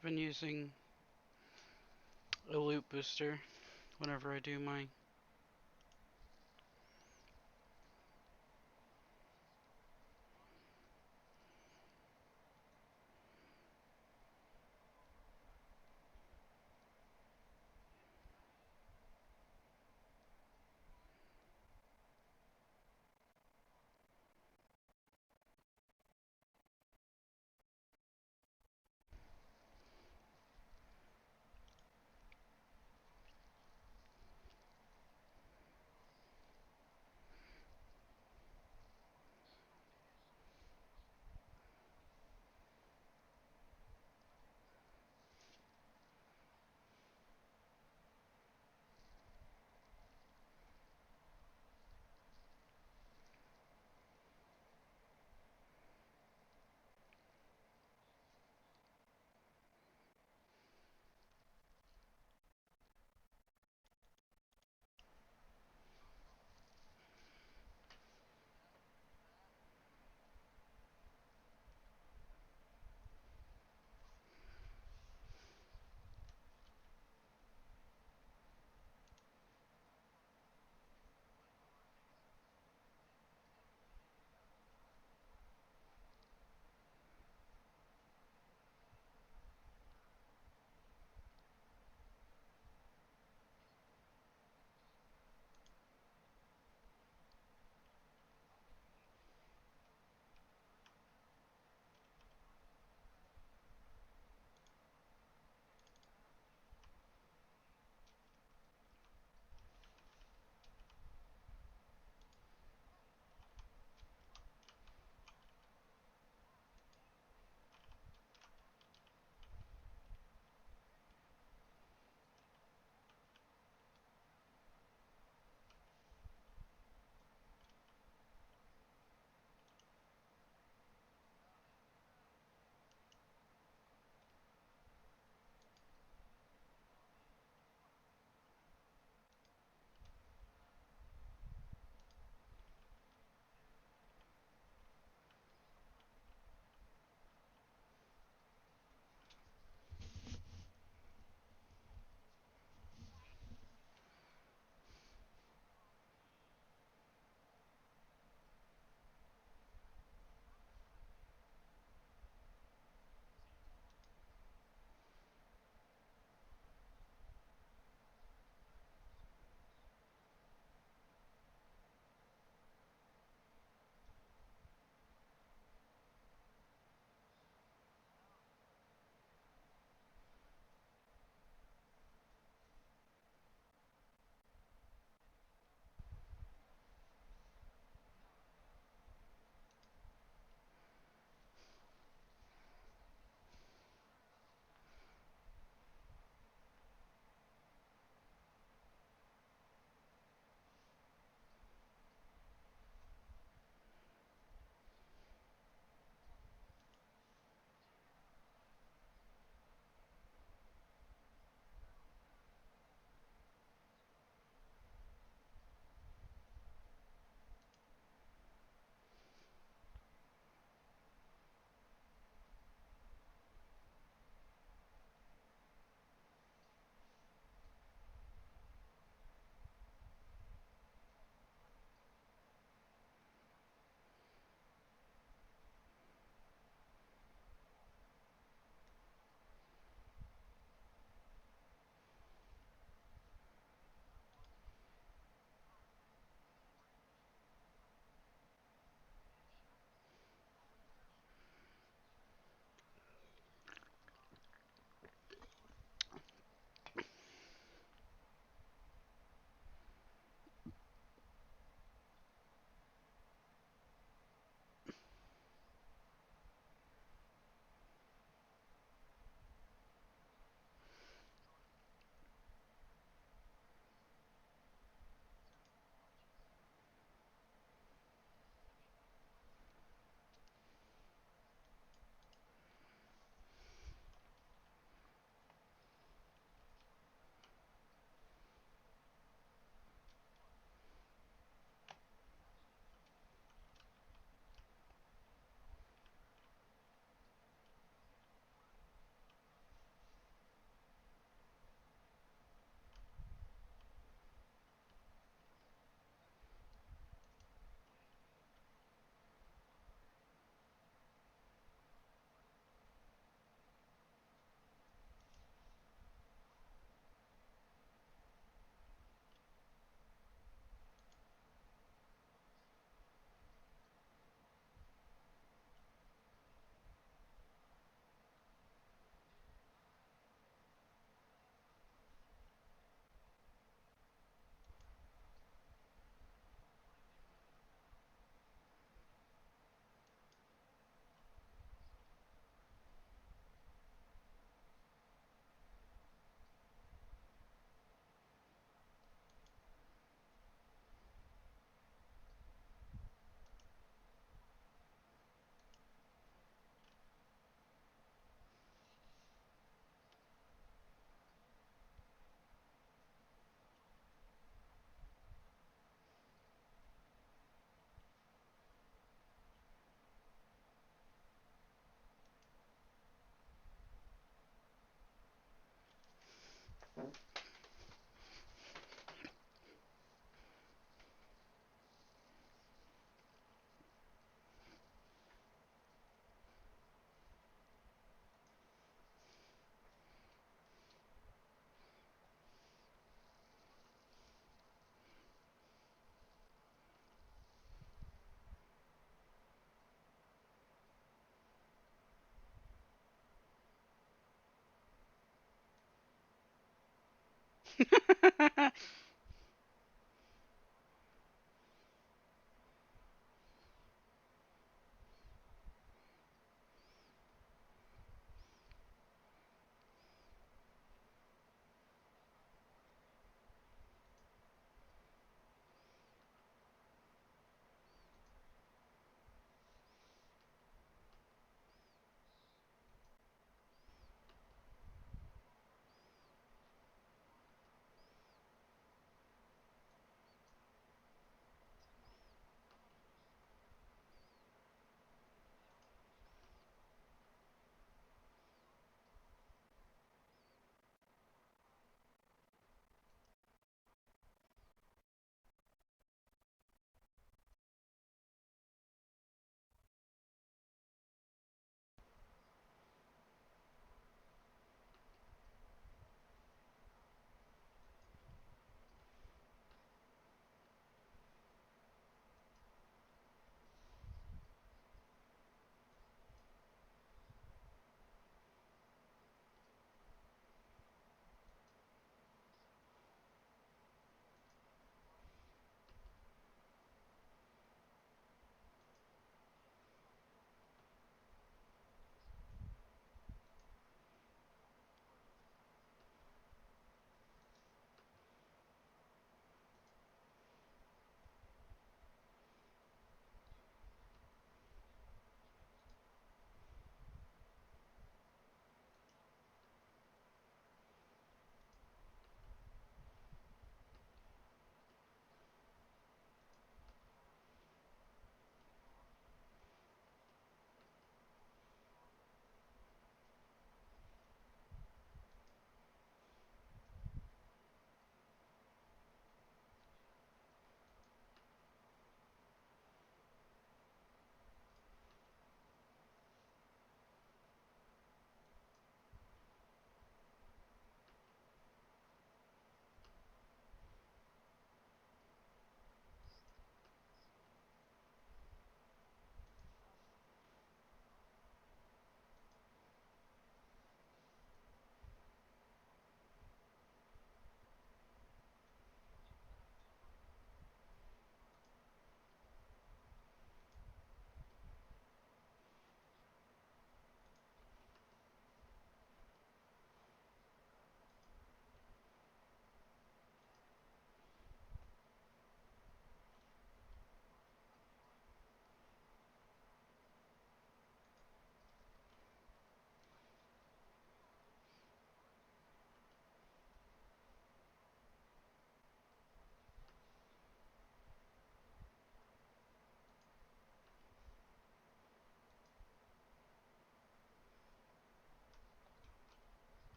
I've been using a loot booster whenever I do my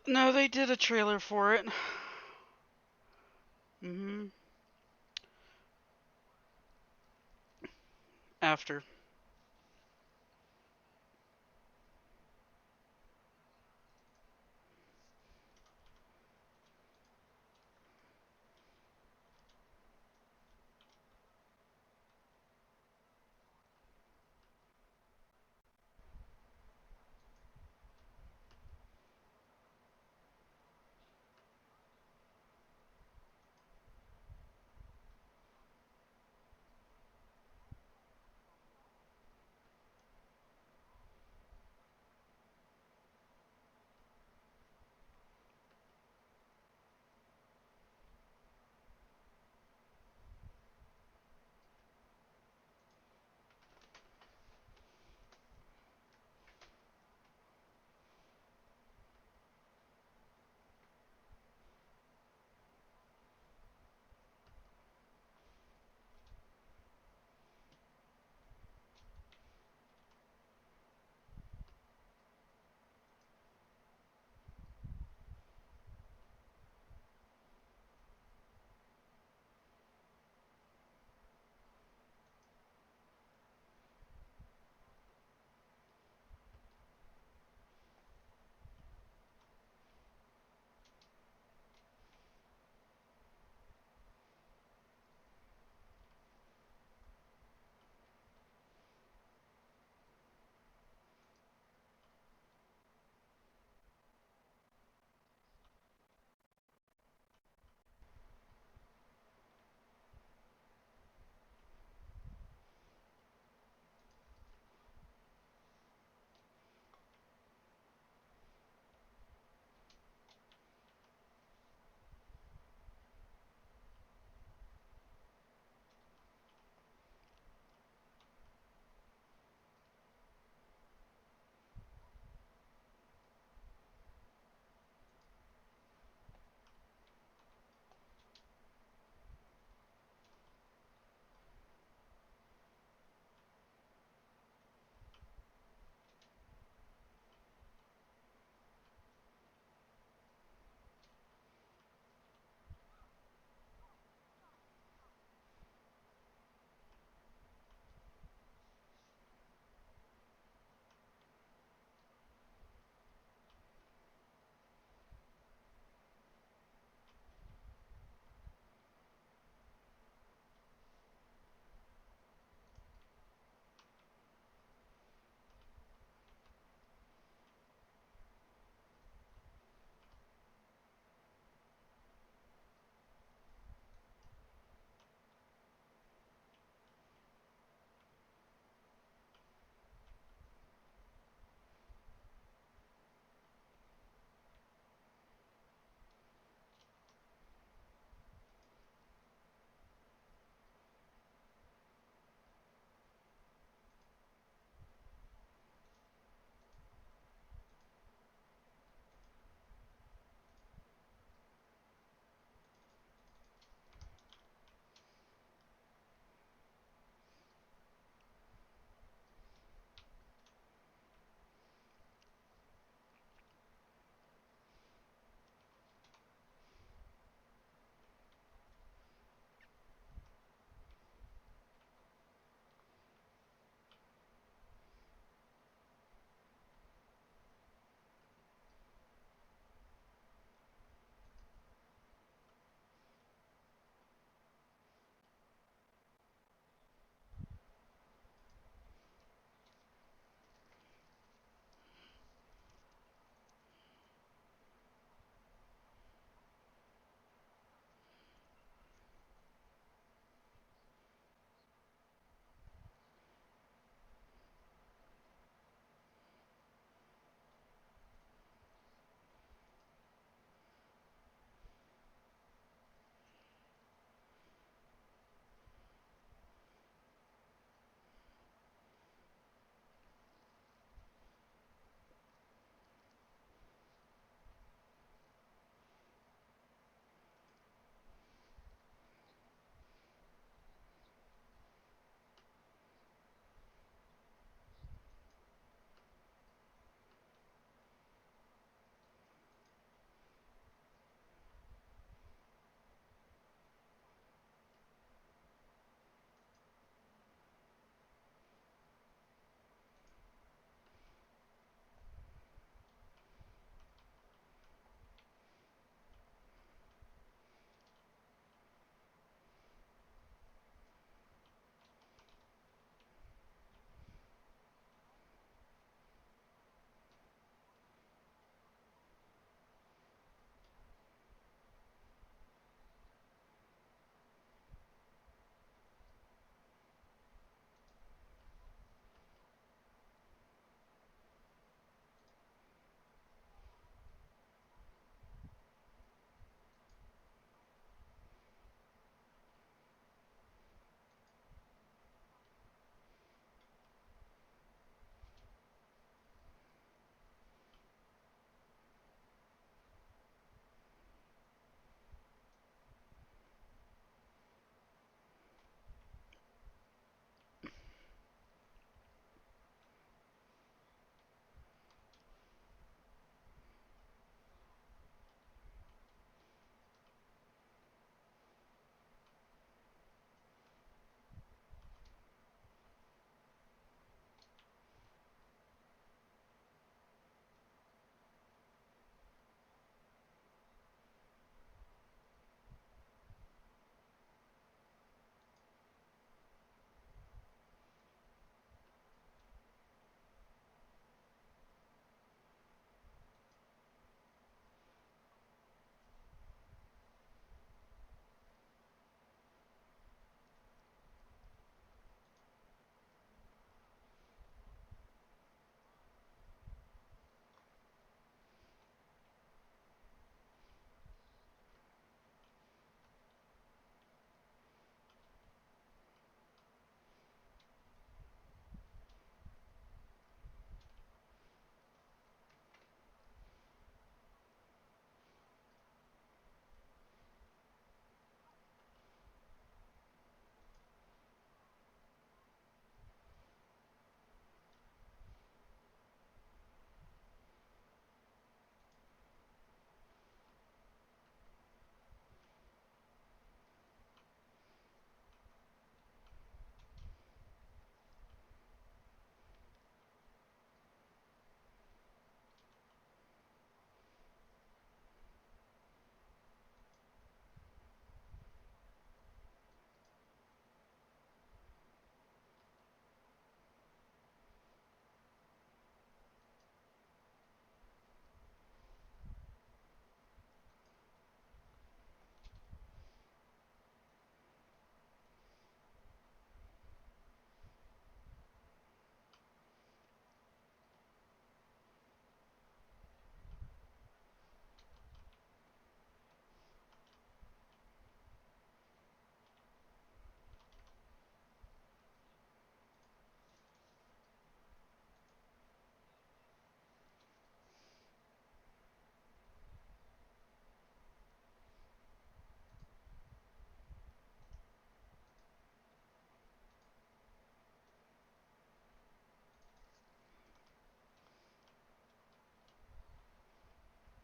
No, they did a trailer for it. After.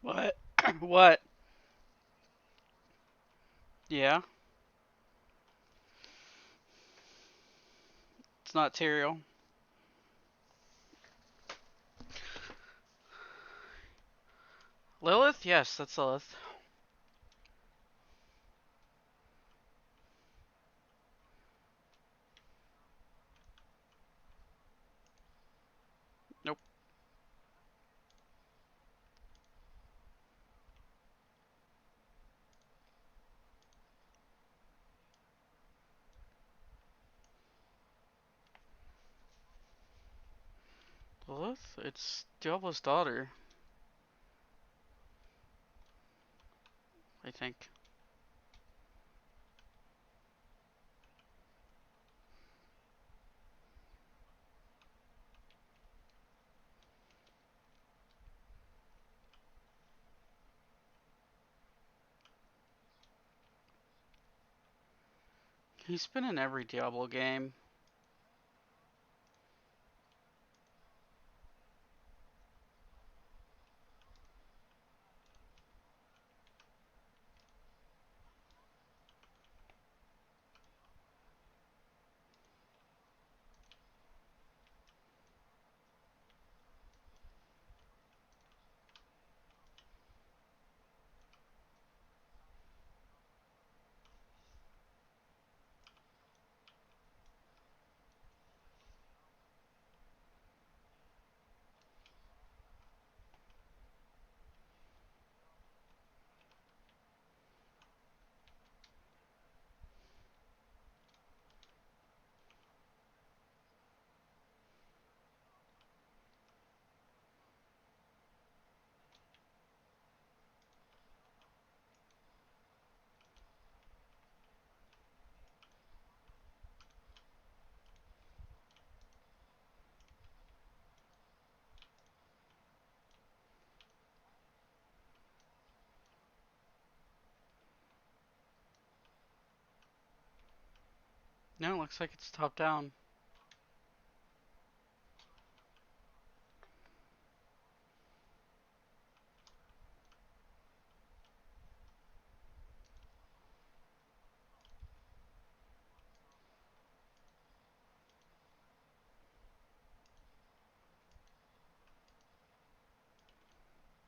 What? What? Yeah. It's not Tyrael. Lilith? Yes, that's Lilith. Nope. Lilith? It's Diablo's daughter. I think. He's been in every Diablo game. No, it looks like it's top down.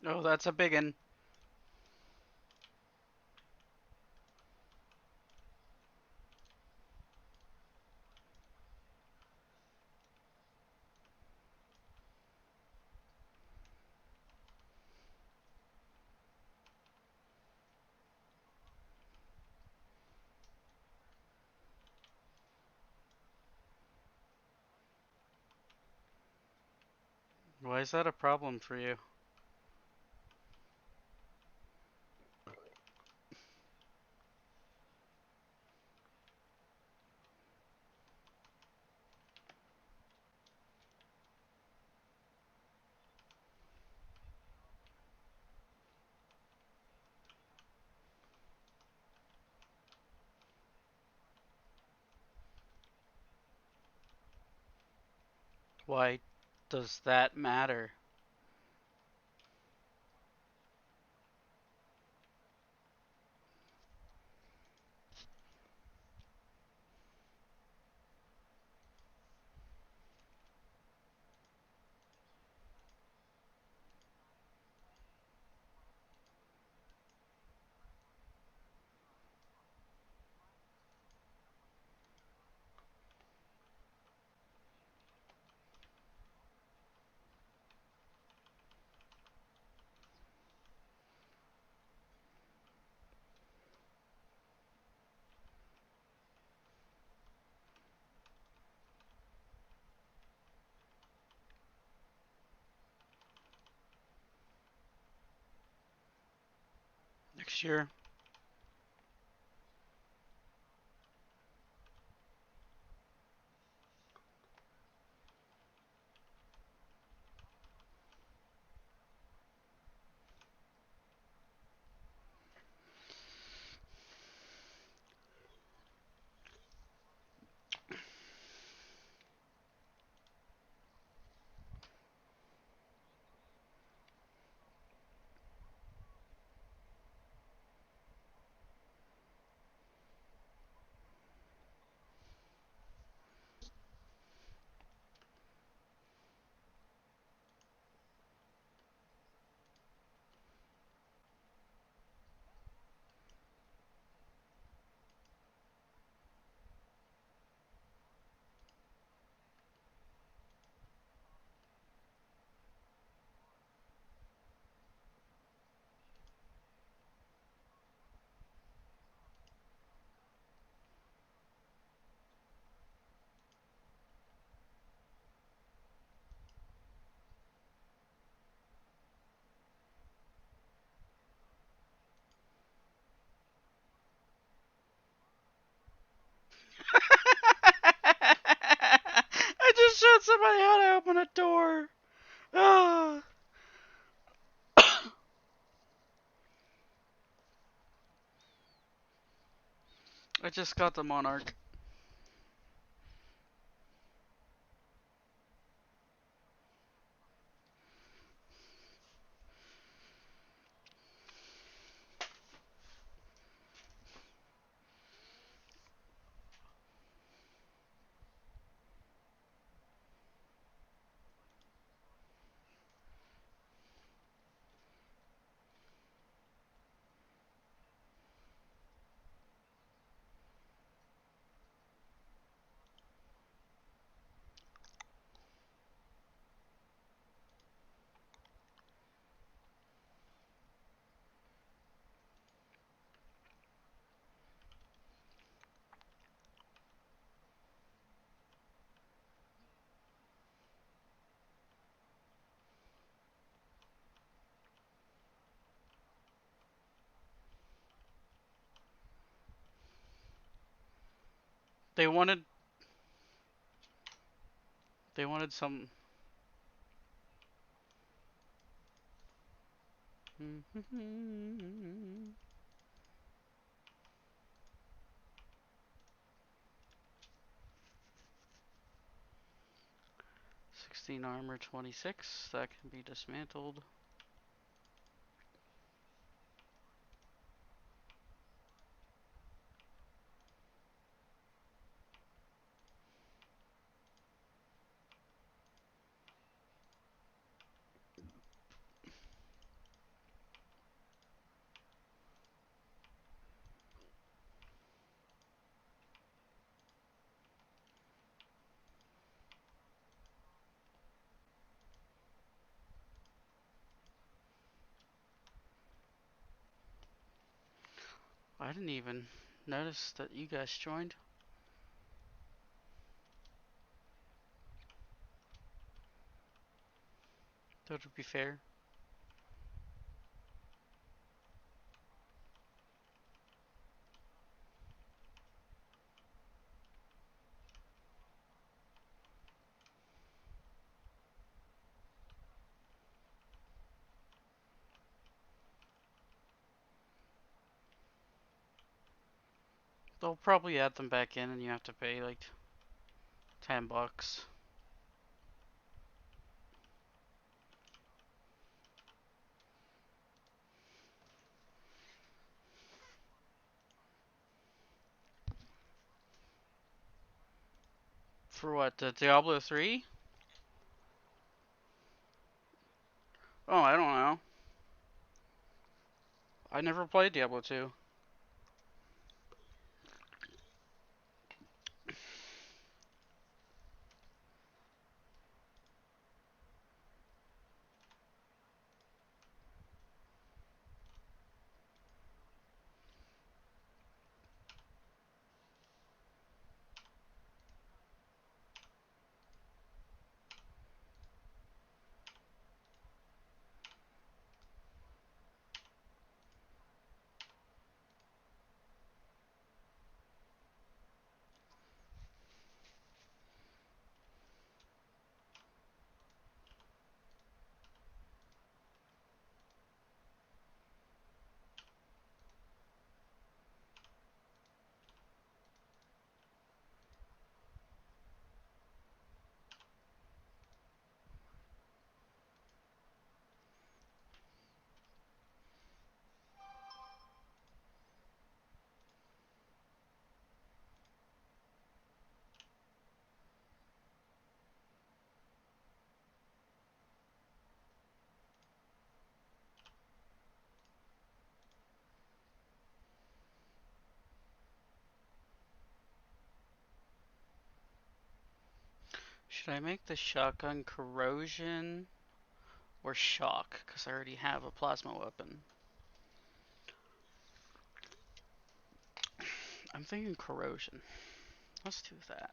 Oh, that's a big one. Why is that a problem for you? Why does that matter? Next year. I just got the Monarch. They wanted some. $16 armor, 26. That can be dismantled. I didn't even notice that you guys joined. That would be fair. They'll probably add them back in and you have to pay like $10. For what, the Diablo 3? Oh, I don't know. I never played Diablo 2. Should I make the shotgun corrosion or shock? Because I already have a plasma weapon. I'm thinking corrosion. Let's do that.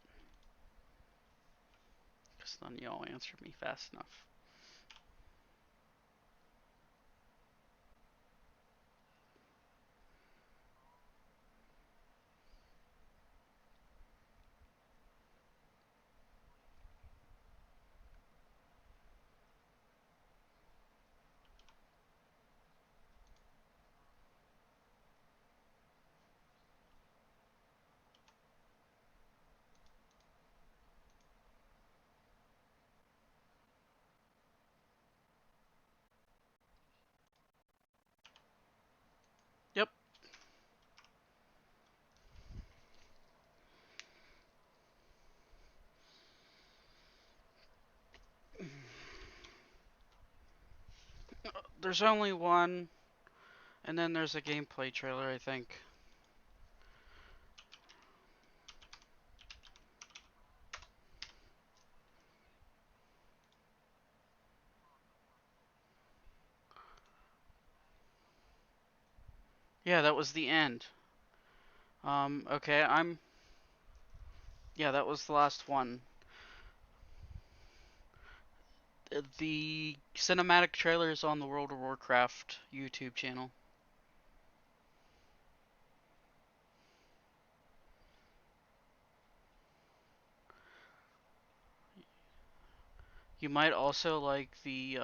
Because then y'all answer me fast enough. There's only one, and then there's a gameplay trailer, I think. Yeah, that was the end. Okay, yeah, that was the last one. The cinematic trailer is on the World of Warcraft YouTube channel. You might also like the,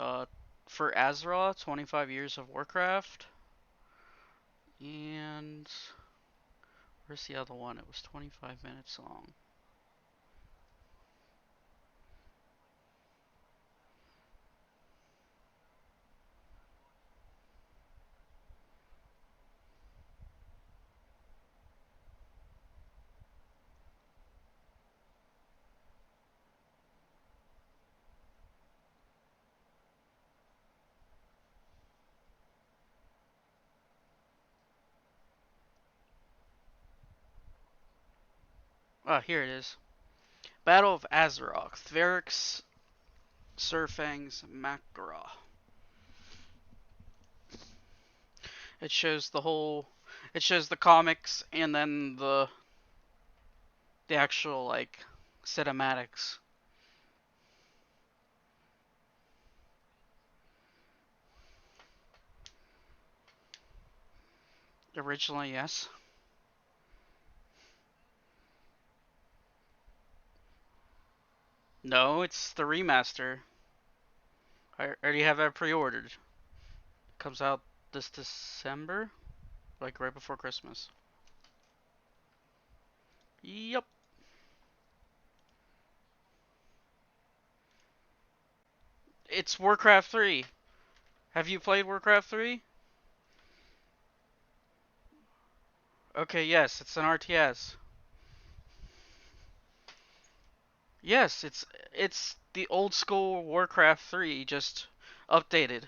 for Azeroth, 25 Years of Warcraft. And where's the other one? It was 25 minutes long. Ah, here it is. Battle of Azeroth. Varix, Surfangs, Mak'gora. It shows the whole... It shows the comics and then the actual, like, cinematics. Originally, yes. No, it's the remaster. I already have that pre-ordered. Comes out this December? Like right before Christmas. Yep. It's Warcraft 3. Have you played Warcraft 3? Okay, yes, it's an RTS. Yes, it's the old school Warcraft 3, just updated.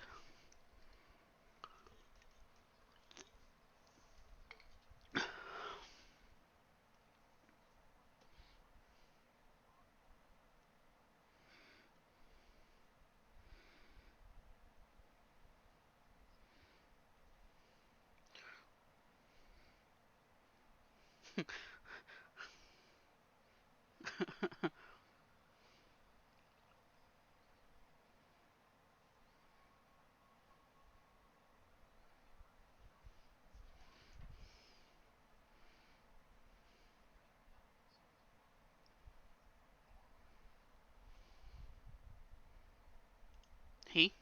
He?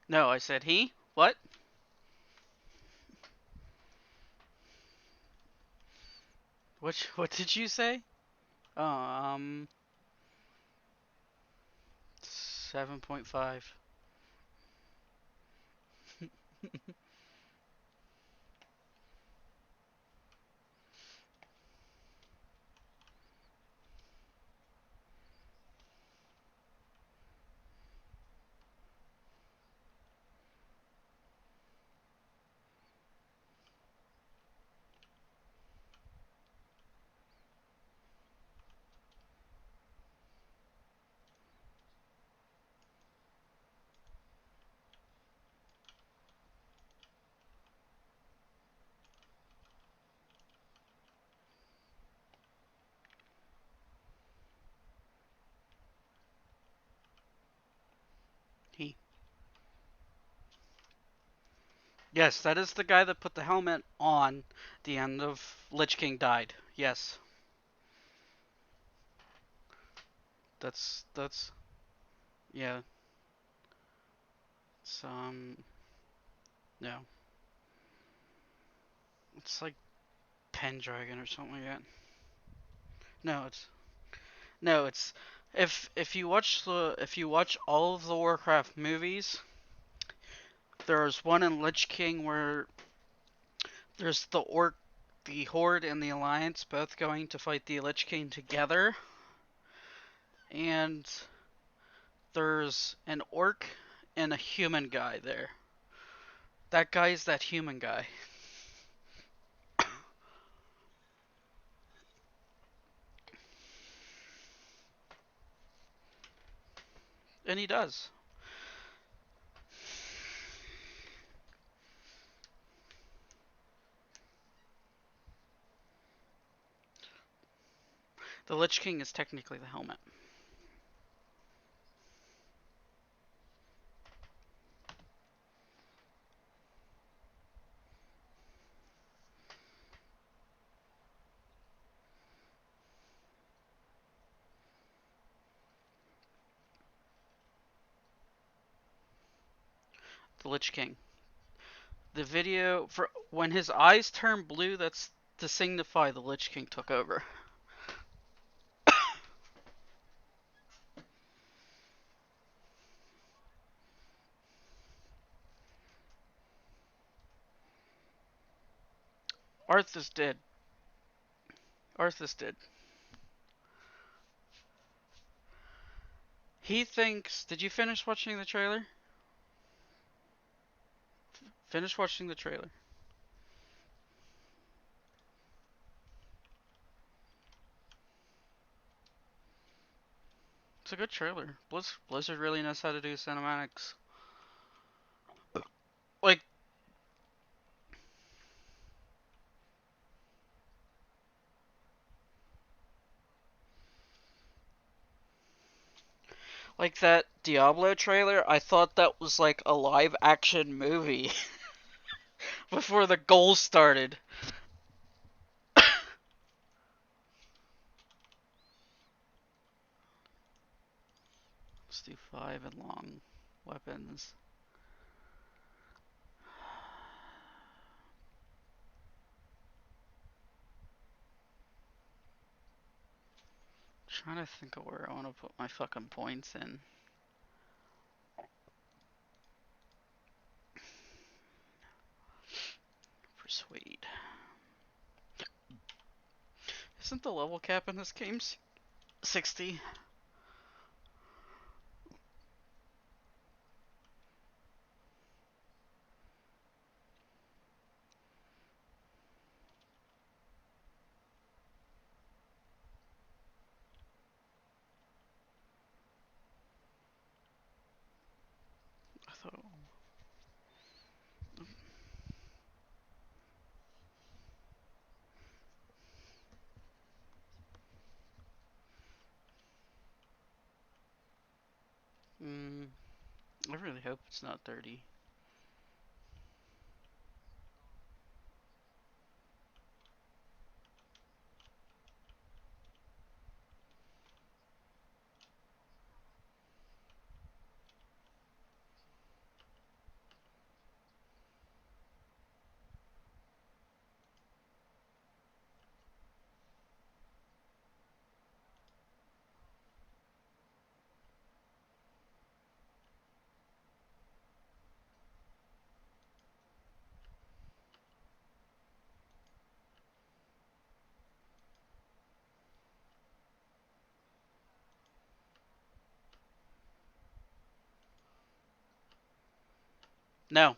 No, I said he? What? What did you say? 7.5. He. Yes, that is the guy that put the helmet on the end of Lich King died. Yes. That's yeah. It's no. It's like Pendragon or something like that. No, it's if you watch all of the Warcraft movies, there's one in Lich King where there's the Horde and the Alliance both going to fight the Lich King together, and there's an orc and a human guy there. That guy's that human guy. And he does. The Lich King is technically the helmet. The Lich King. The video for when his eyes turn blue, that's to signify the Lich King took over. Arthas did. Arthas did. He thinks. Did you finish watching the trailer? Finish watching the trailer. It's a good trailer. Blizzard really knows how to do cinematics. Like, that Diablo trailer, I thought that was like a live action movie before the goals started. Let's do 5 and long weapons. Trying to think of where I want to put my fucking points in. Persuade. Isn't the level cap in this game 60? I thought. I really hope it's not 30. No.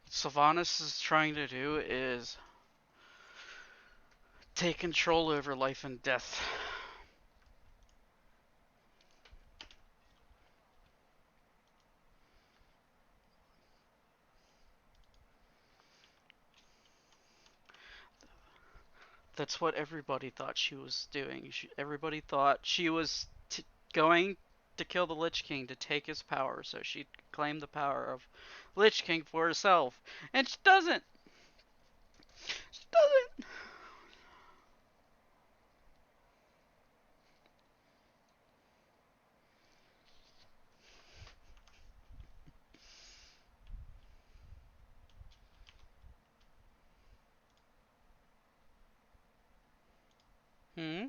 What Sylvanas is trying to do is take control over life and death. That's what everybody thought she was doing. Everybody thought she was going to kill the Lich King to take his power, so she'd claim the power of Lich King for herself. And she doesn't! She doesn't! Hmm?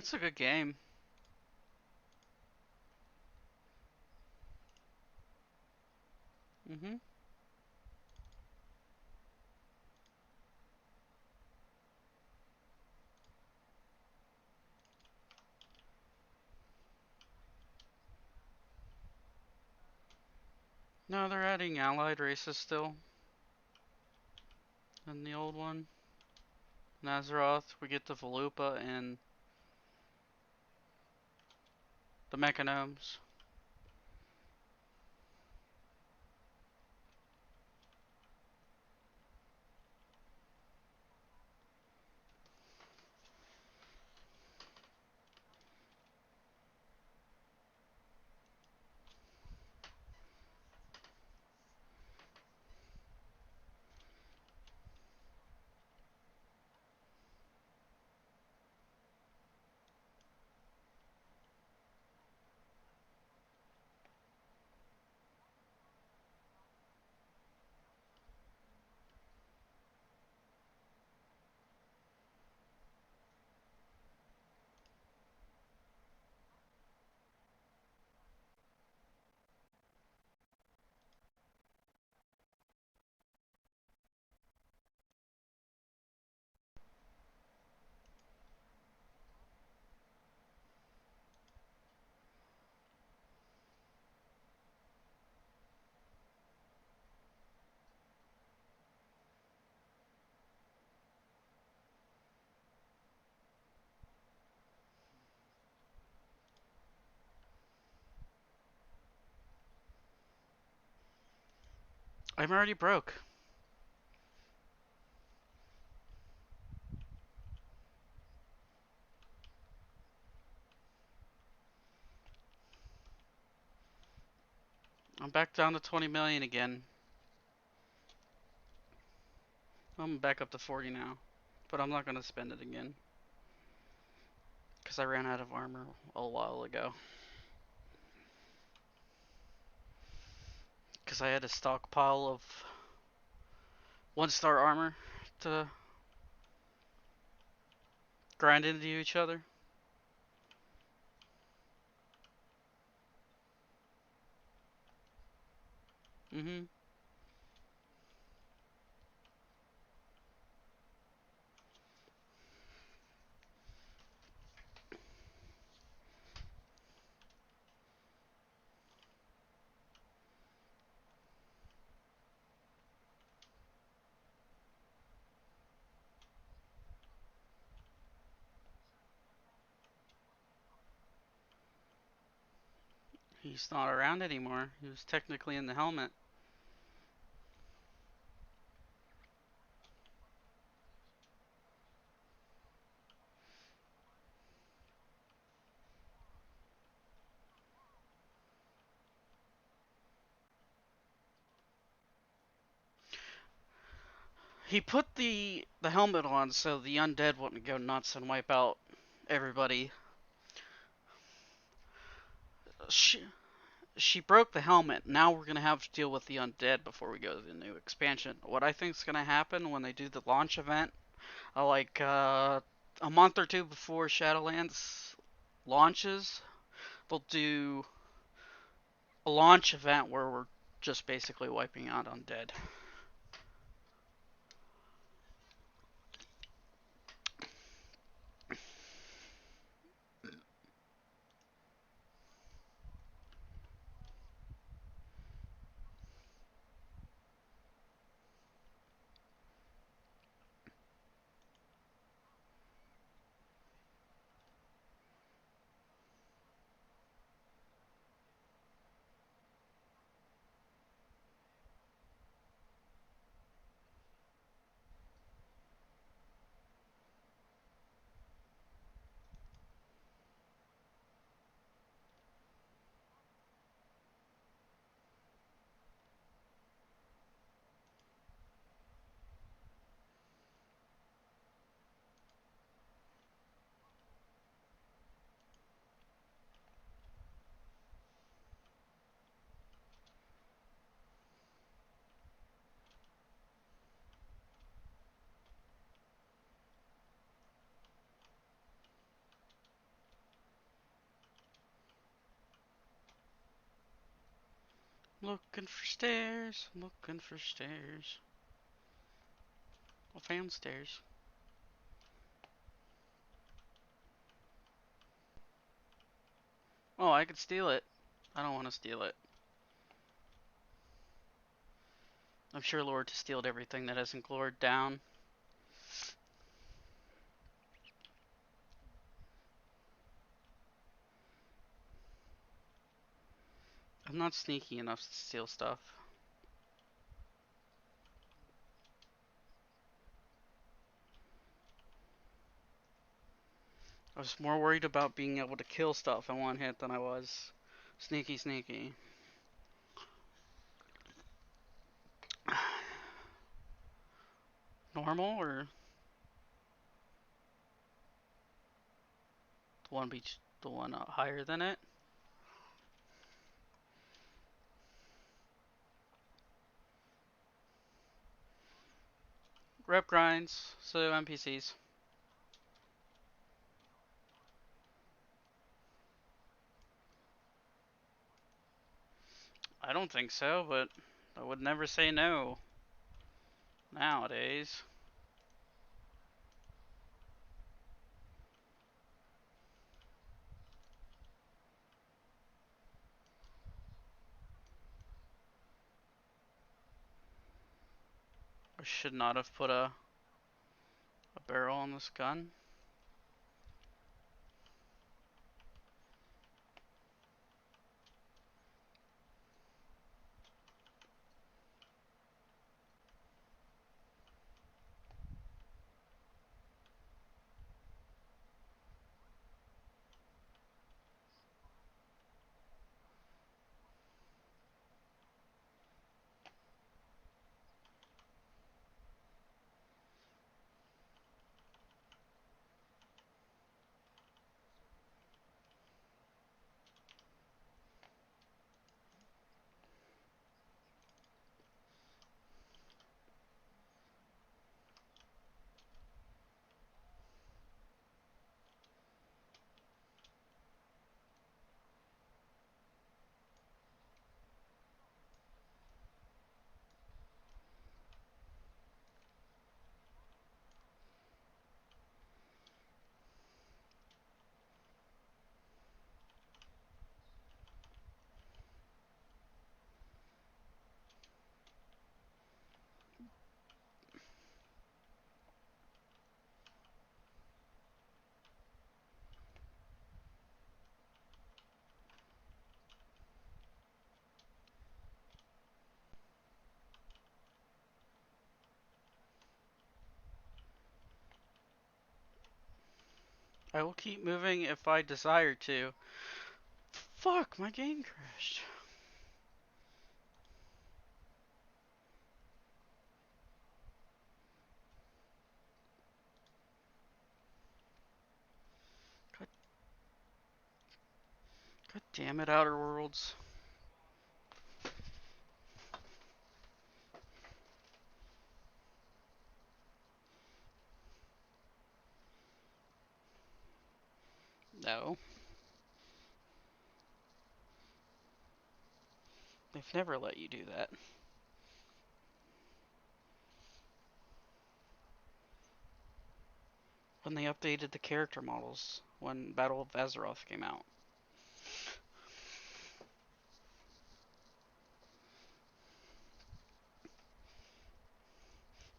It's a good game. Mm-hmm. No, they're adding allied races still. In the old one. Nazaroth, we get the Valupa and the Mechanomes. I'm already broke. I'm back down to 20 million again. I'm back up to 40 now. But I'm not going to spend it again. Because I ran out of armor a while ago. Because I had a stockpile of 1-star armor to grind into each other. Mm-hmm. He's not around anymore. He was technically in the helmet. He put the helmet on so the undead wouldn't go nuts and wipe out everybody. She broke the helmet. Now we're gonna have to deal with the undead before we go to the new expansion. What I think is gonna happen when they do the launch event, like a month or two before Shadowlands launches, they'll do a launch event where we're just basically wiping out undead. Looking for stairs, looking for stairs. I found stairs. Oh, I could steal it. I don't want to steal it. I'm sure Lord has stealed everything that hasn't glored down. I'm not sneaky enough to steal stuff. I was more worried about being able to kill stuff in one hit than I was sneaky. Normal or the one higher than it? Rep grinds, so NPCs. I don't think so, but I would never say no nowadays. I should not have put a barrel on this gun. I will keep moving if I desire to. Fuck, my game crashed. God damn it, Outer Worlds. No. They've never let you do that. When they updated the character models when Battle of Azeroth came out.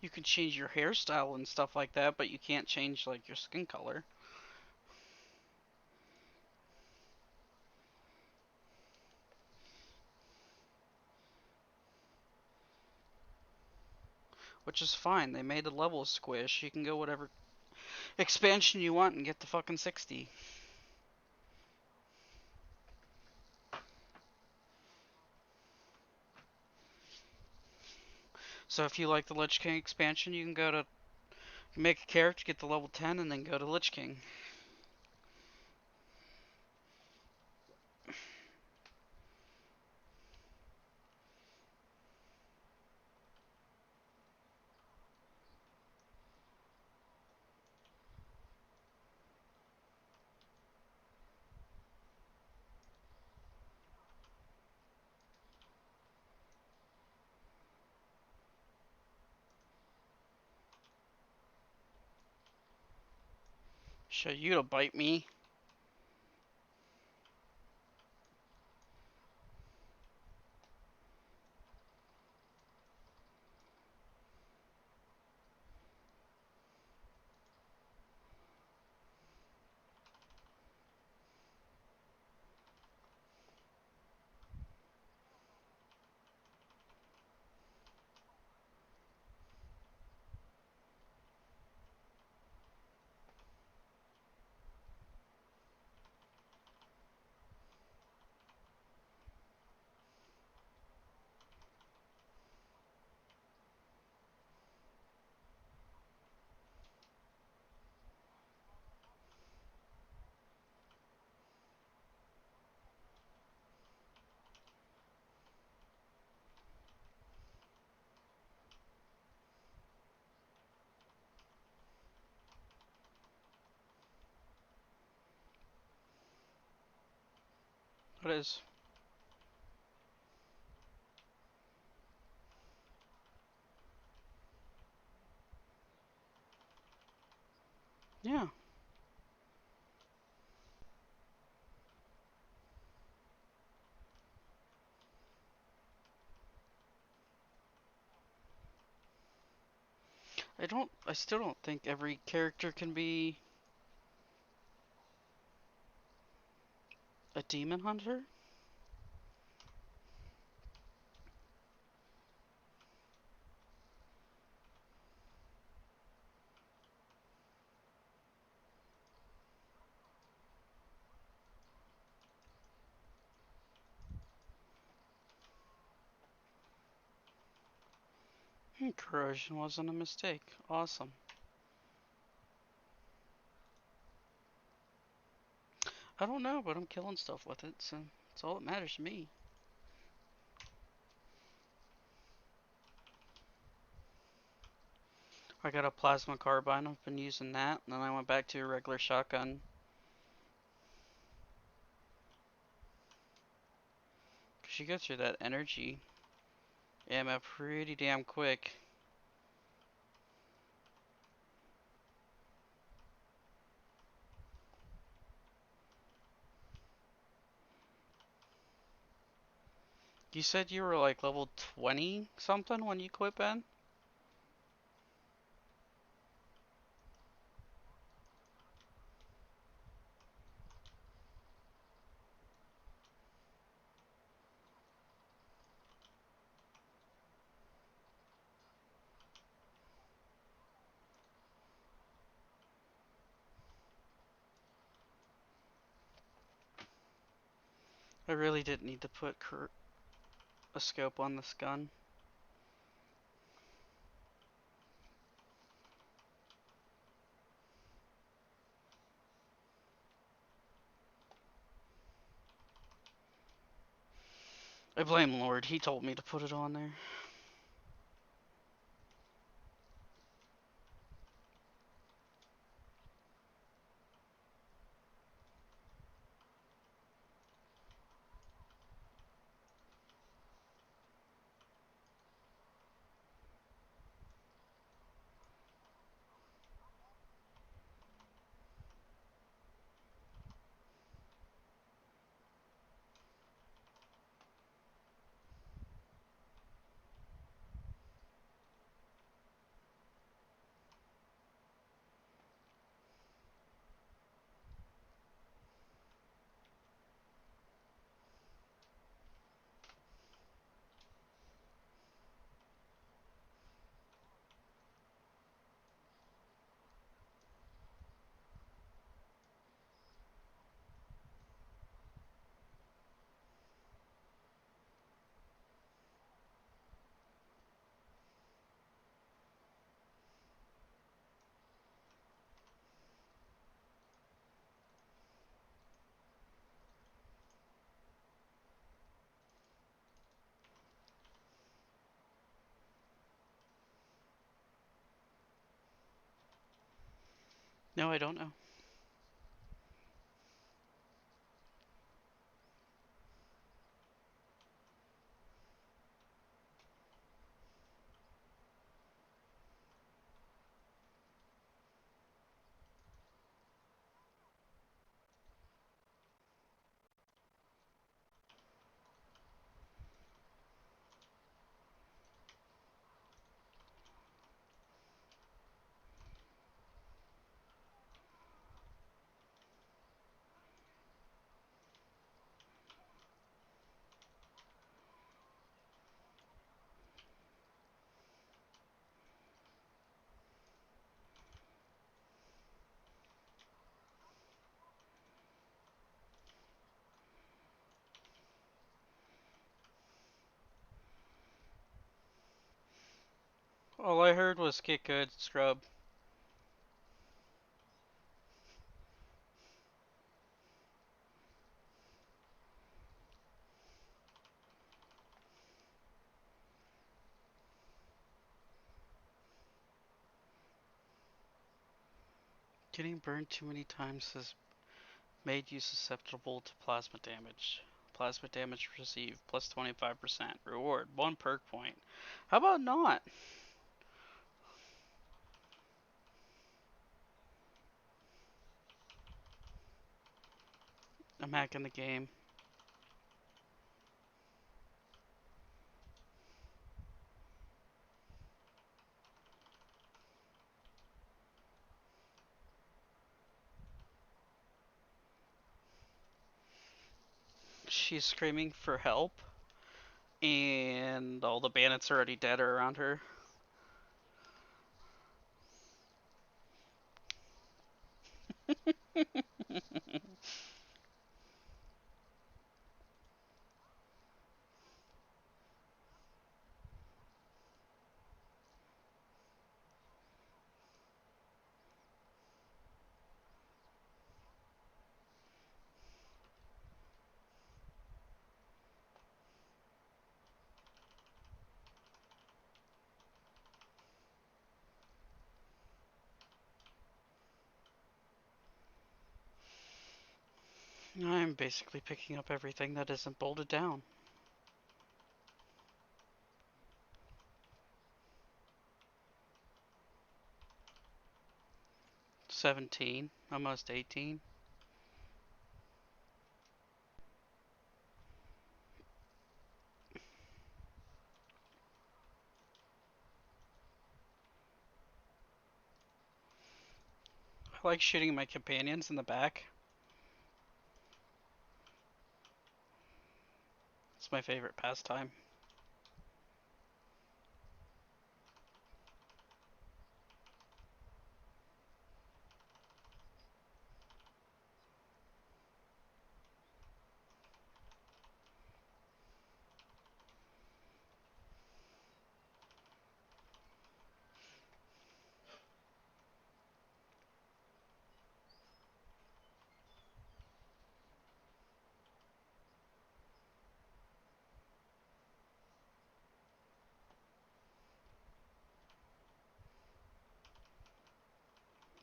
You can change your hairstyle and stuff like that, but you can't change like your skin color. Which is fine. They made a level squish. You can go whatever expansion you want and get to fucking 60. So if you like the Lich King expansion, you can go to make a character, get to level 10, and then go to Lich King. Show you to bite me. What is? Yeah. I still don't think every character can be a demon hunter. Corrosion wasn't a mistake. Awesome. I don't know, but I'm killing stuff with it, so it's all that matters to me. I got a plasma carbine, I've been using that, and then I went back to a regular shotgun. Cause you go through that energy ammo pretty damn quick. You said you were like level 20 something when you quit, Ben? I really didn't need to put a scope on this gun. I blame Lord, he told me to put it on there. No, I don't know. All I heard was get good, scrub. Getting burned too many times has made you susceptible to plasma damage. Plasma damage received plus 25%. Reward 1 perk point. How about not? I'm hacking the game. She's screaming for help, and all the bandits are already dead around her. I'm basically picking up everything that isn't bolted down. $17, almost $18. I like shooting my companions in the back. It's my favorite pastime.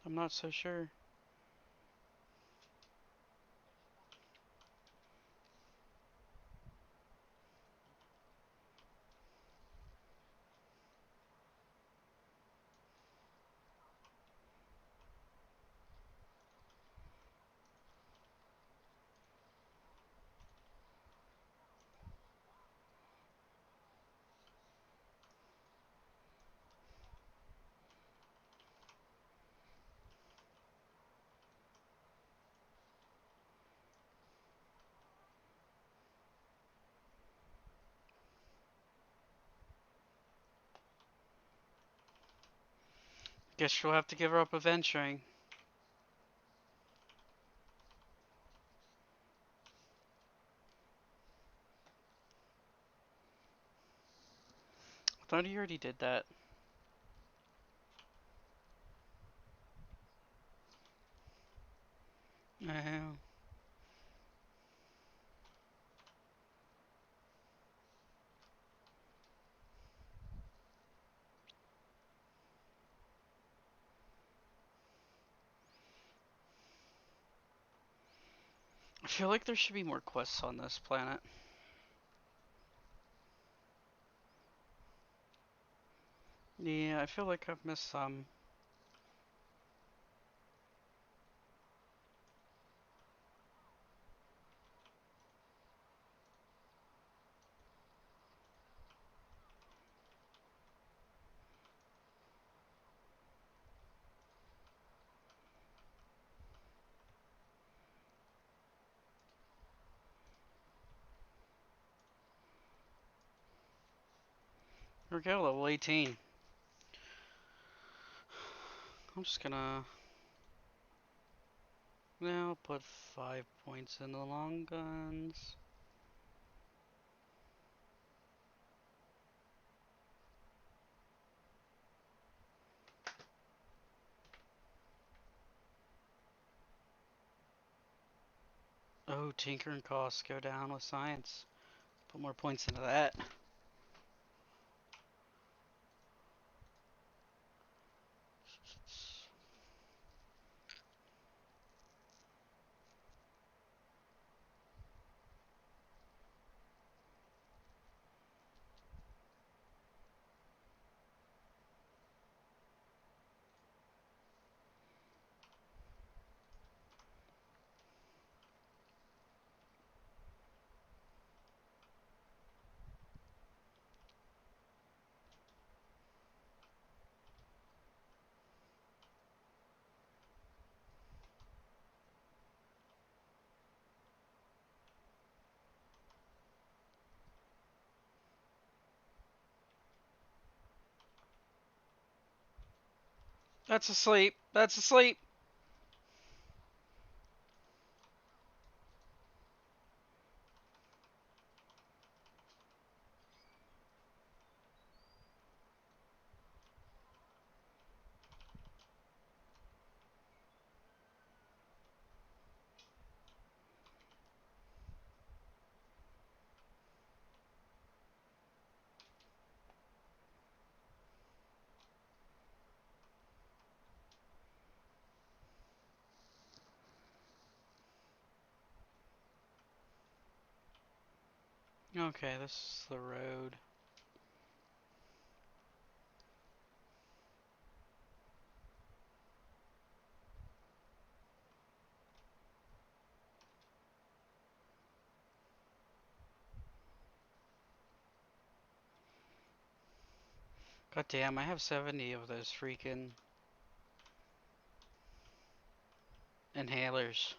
I'm not so sure. Guess you'll have to give her up adventuring. I thought he already did that. Oh. I feel like there should be more quests on this planet. Yeah, I feel like I've missed some. Here we go, level 18. I'm just gonna now put 5 points in the long guns. Oh, tinkering costs go down with science. Put more points into that. That's asleep. That's asleep. Okay, this is the road. God damn, I have 70 of those freaking inhalers.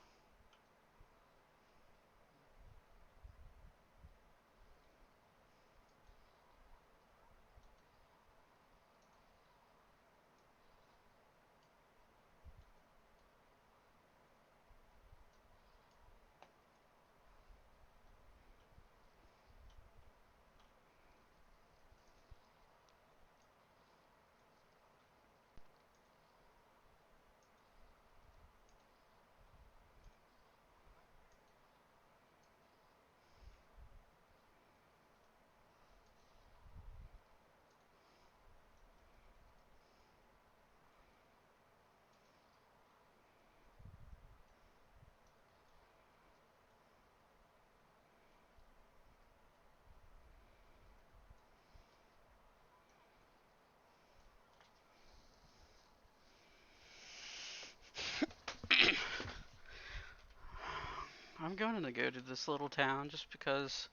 I'm going to go to this little town just because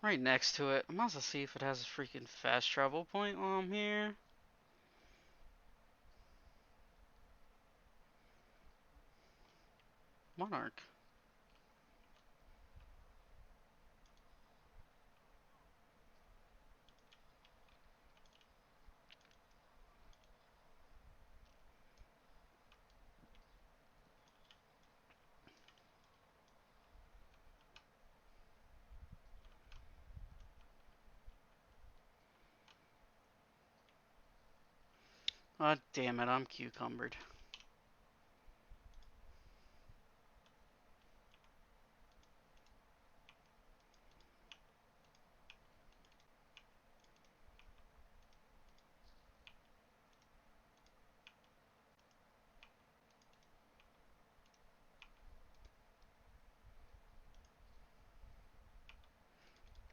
I'm right next to it. I might as well see if it has a freaking fast travel point while I'm here. Monarch. Oh, damn it, I'm cucumbered.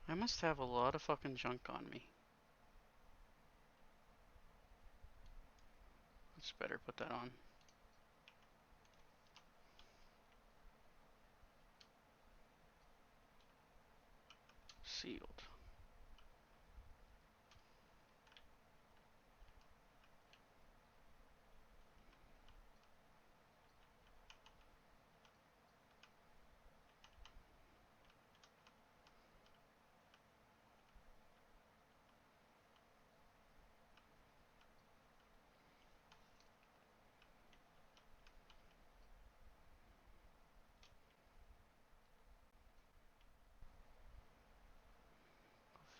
I must have a lot of fucking junk on me. Let's better put that on. Sealed.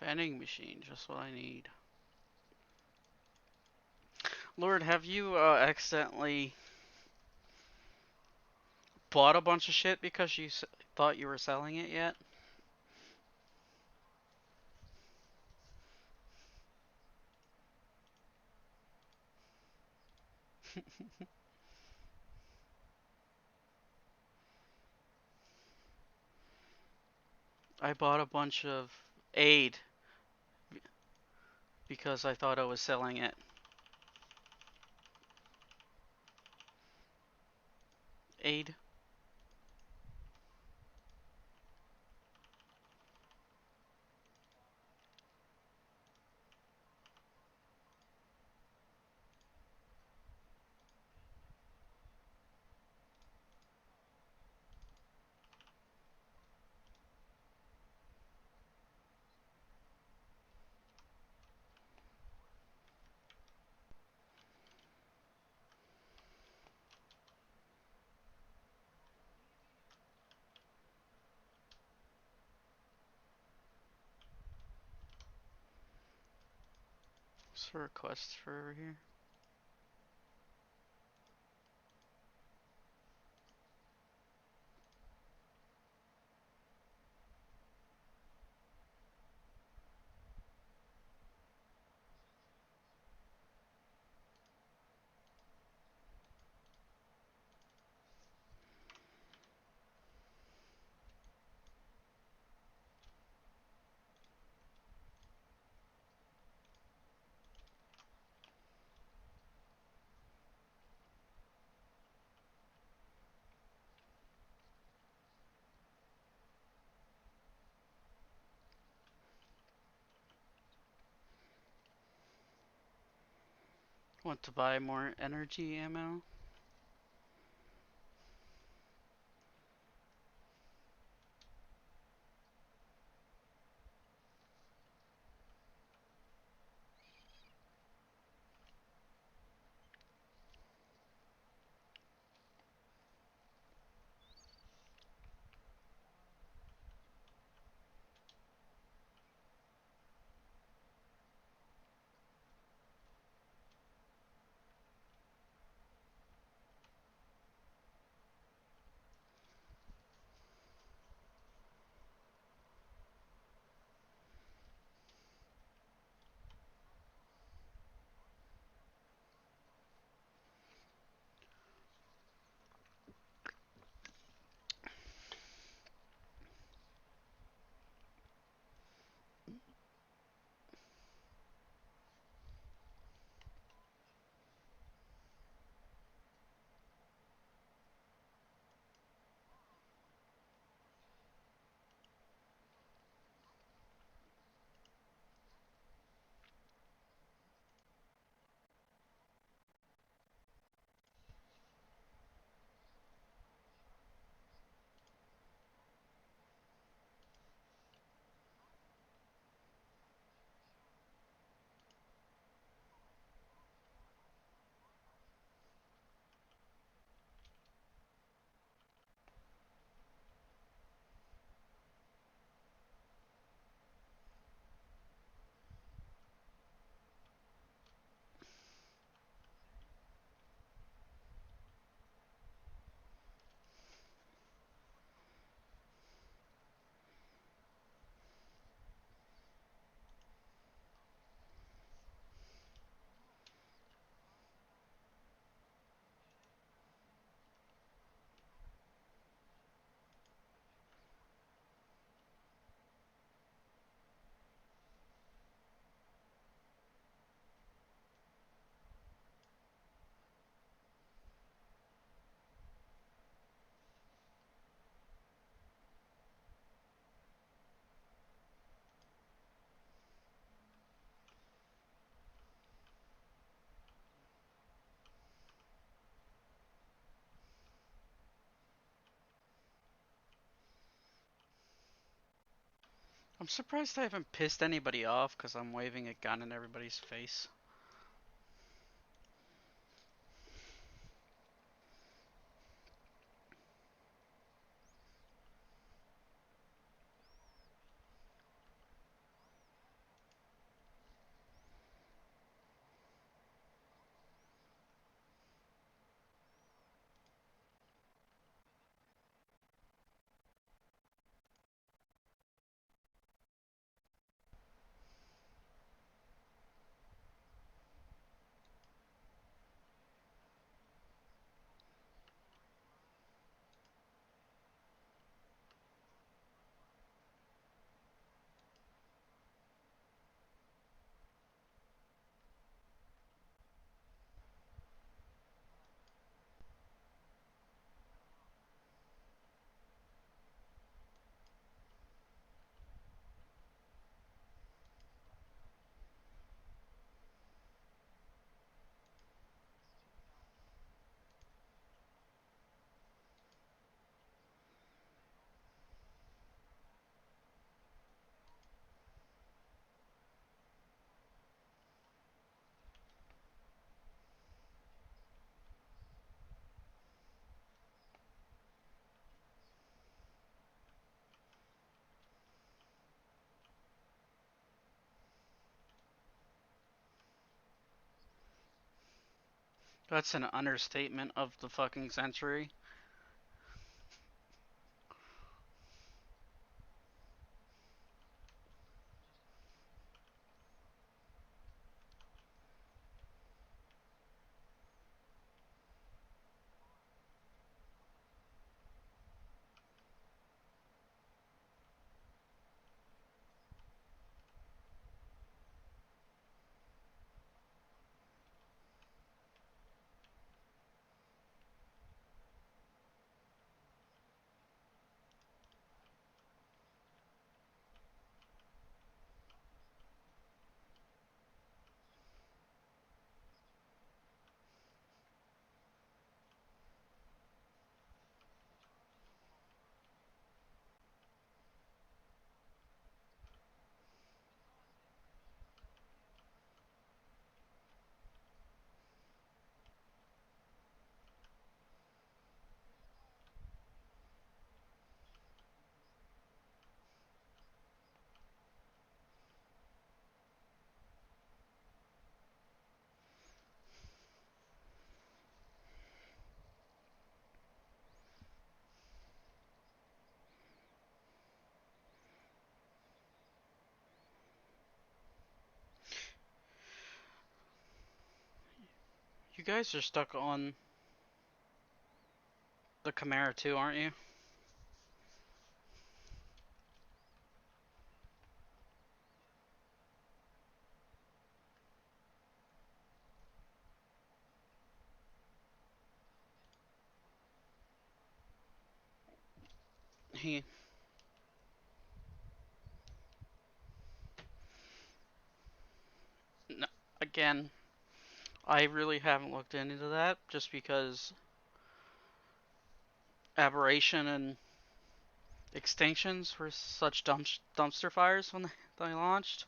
Vending machine, just what I need. Lord, have you accidentally bought a bunch of shit because you thought you were selling it yet? I bought a bunch of aid because I thought I was selling it. Aid. What's the requests for over here? Want to buy more energy ammo? I'm surprised I haven't pissed anybody off because I'm waving a gun in everybody's face. That's an understatement of the fucking century. You guys are stuck on the Chimera too, aren't you? He... No, again, I really haven't looked into that just because Aberration and Extinctions were such dumpster fires when they launched.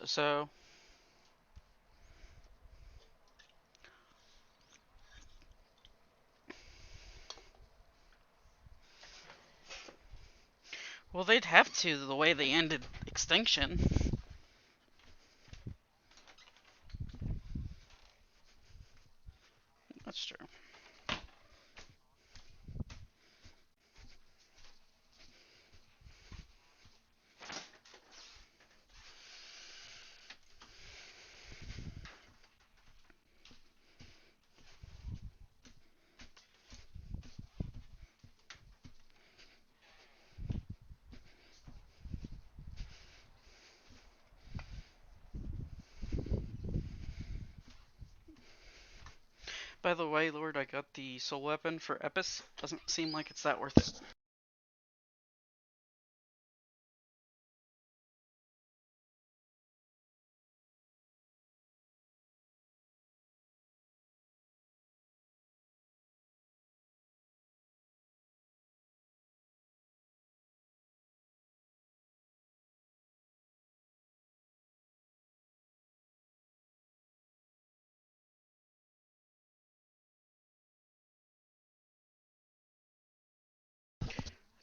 So, well, they'd have to the way they ended Extinction. That's true. By the way, Lord, I got the soul weapon for Epis. Doesn't seem like it's that worth it.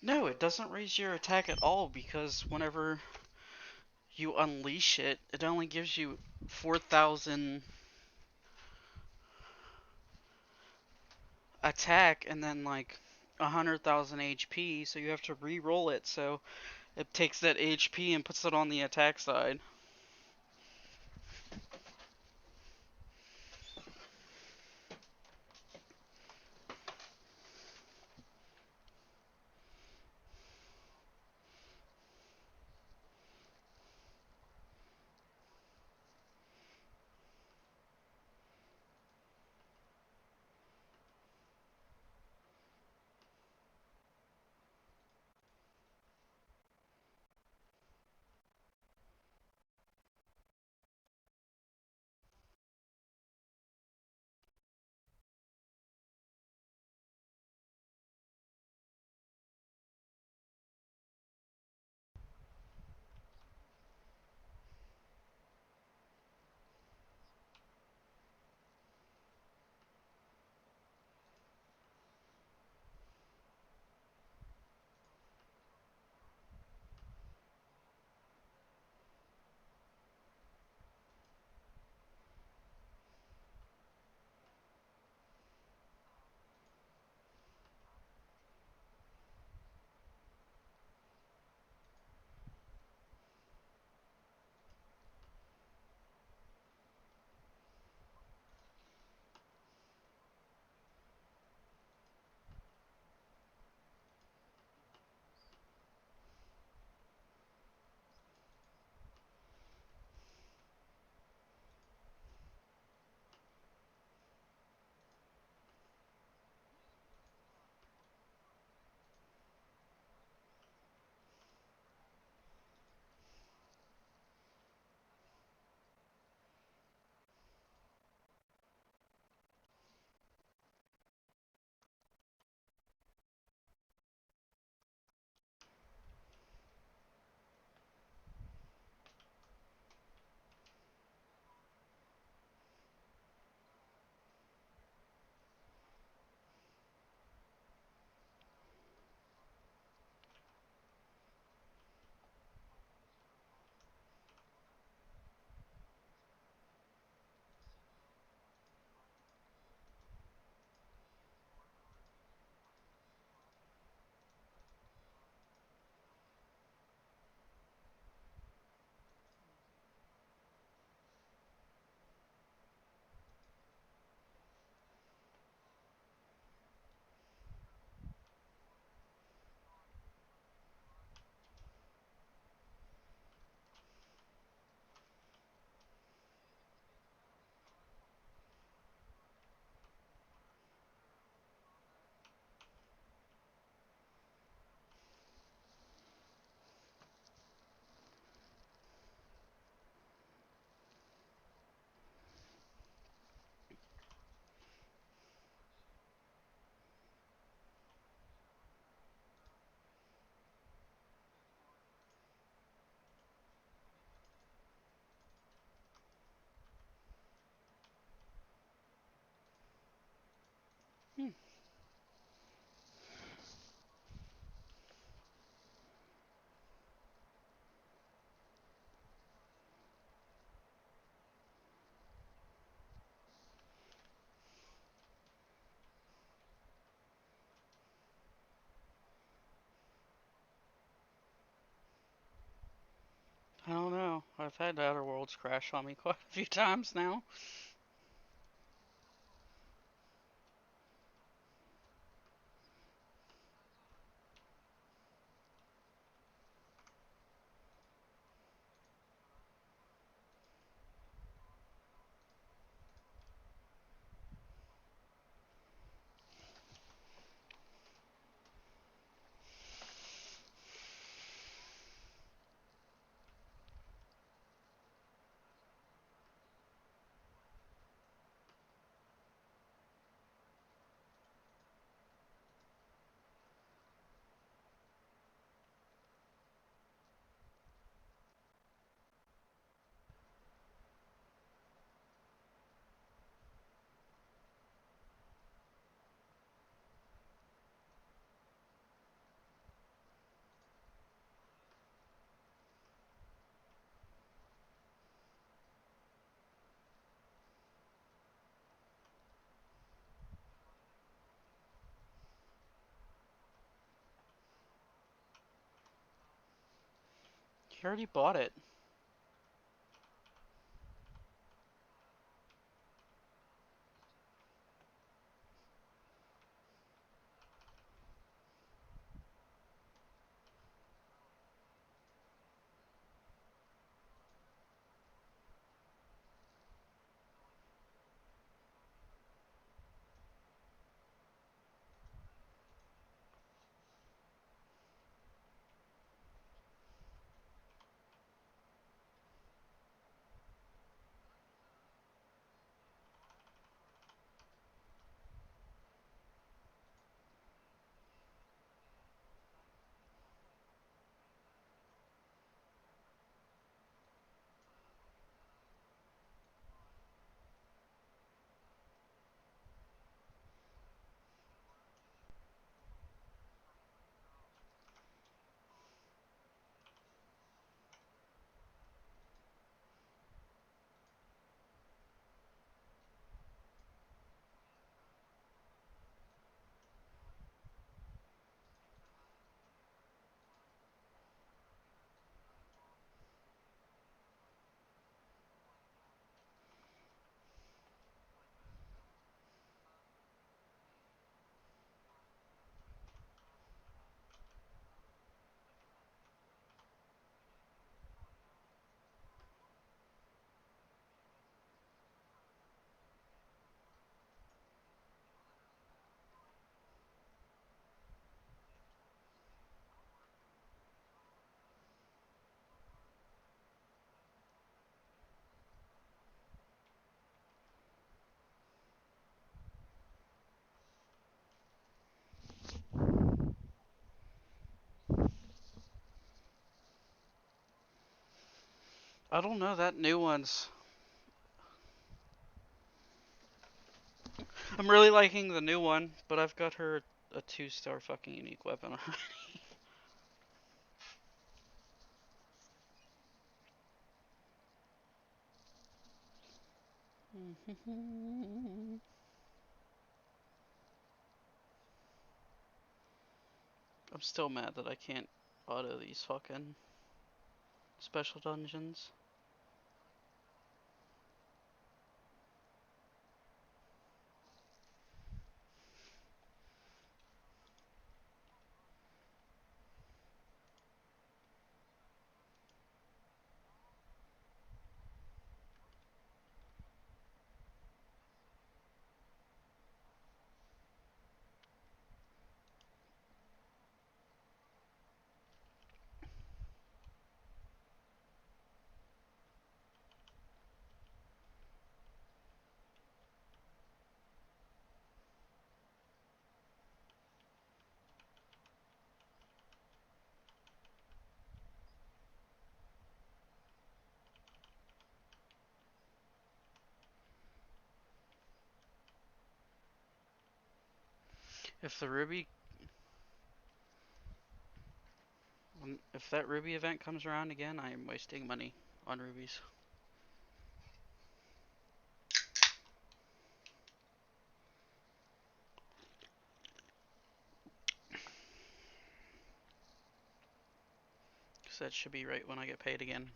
No, it doesn't raise your attack at all because whenever you unleash it, it only gives you 4,000 attack and then like 100,000 HP, so you have to re-roll it, so it takes that HP and puts it on the attack side. don't know. I've had Outer Worlds crash on me quite a few times now. You already bought it. I don't know, that new one's... I'm really liking the new one, but I've got her a 2-star fucking unique weapon already. I'm still mad that I can't auto these fucking special dungeons. If the ruby... If that ruby event comes around again, I am wasting money on rubies. Because that should be right when I get paid again.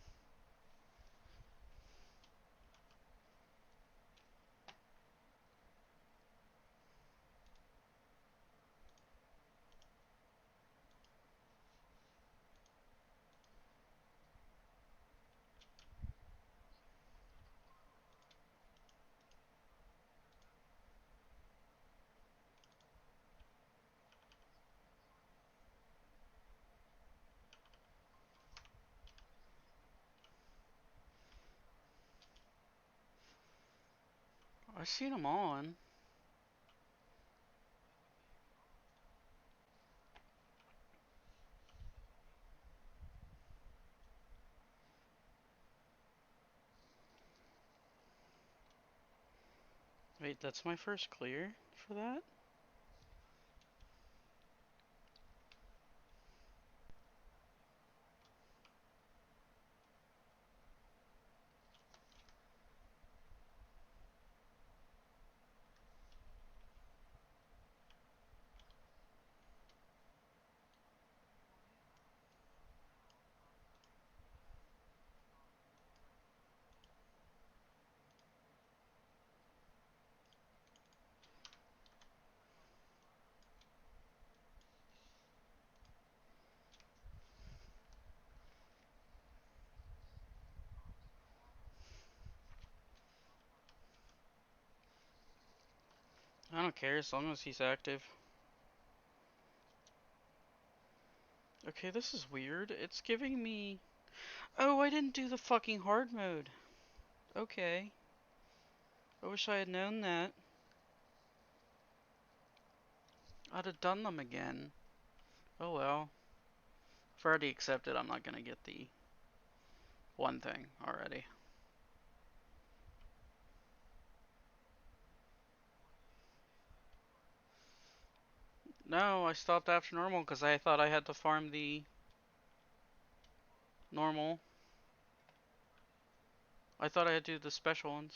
I've seen them on. Wait, that's my first clear for that? I don't care as long as he's active. Okay, this is weird. It's giving me... Oh, I didn't do the fucking hard mode. Okay. I wish I had known that. I'd have done them again. Oh well. I've already accepted I'm not gonna get the one thing already. No, I stopped after normal because I thought I had to farm the normal. I thought I had to do the special ones.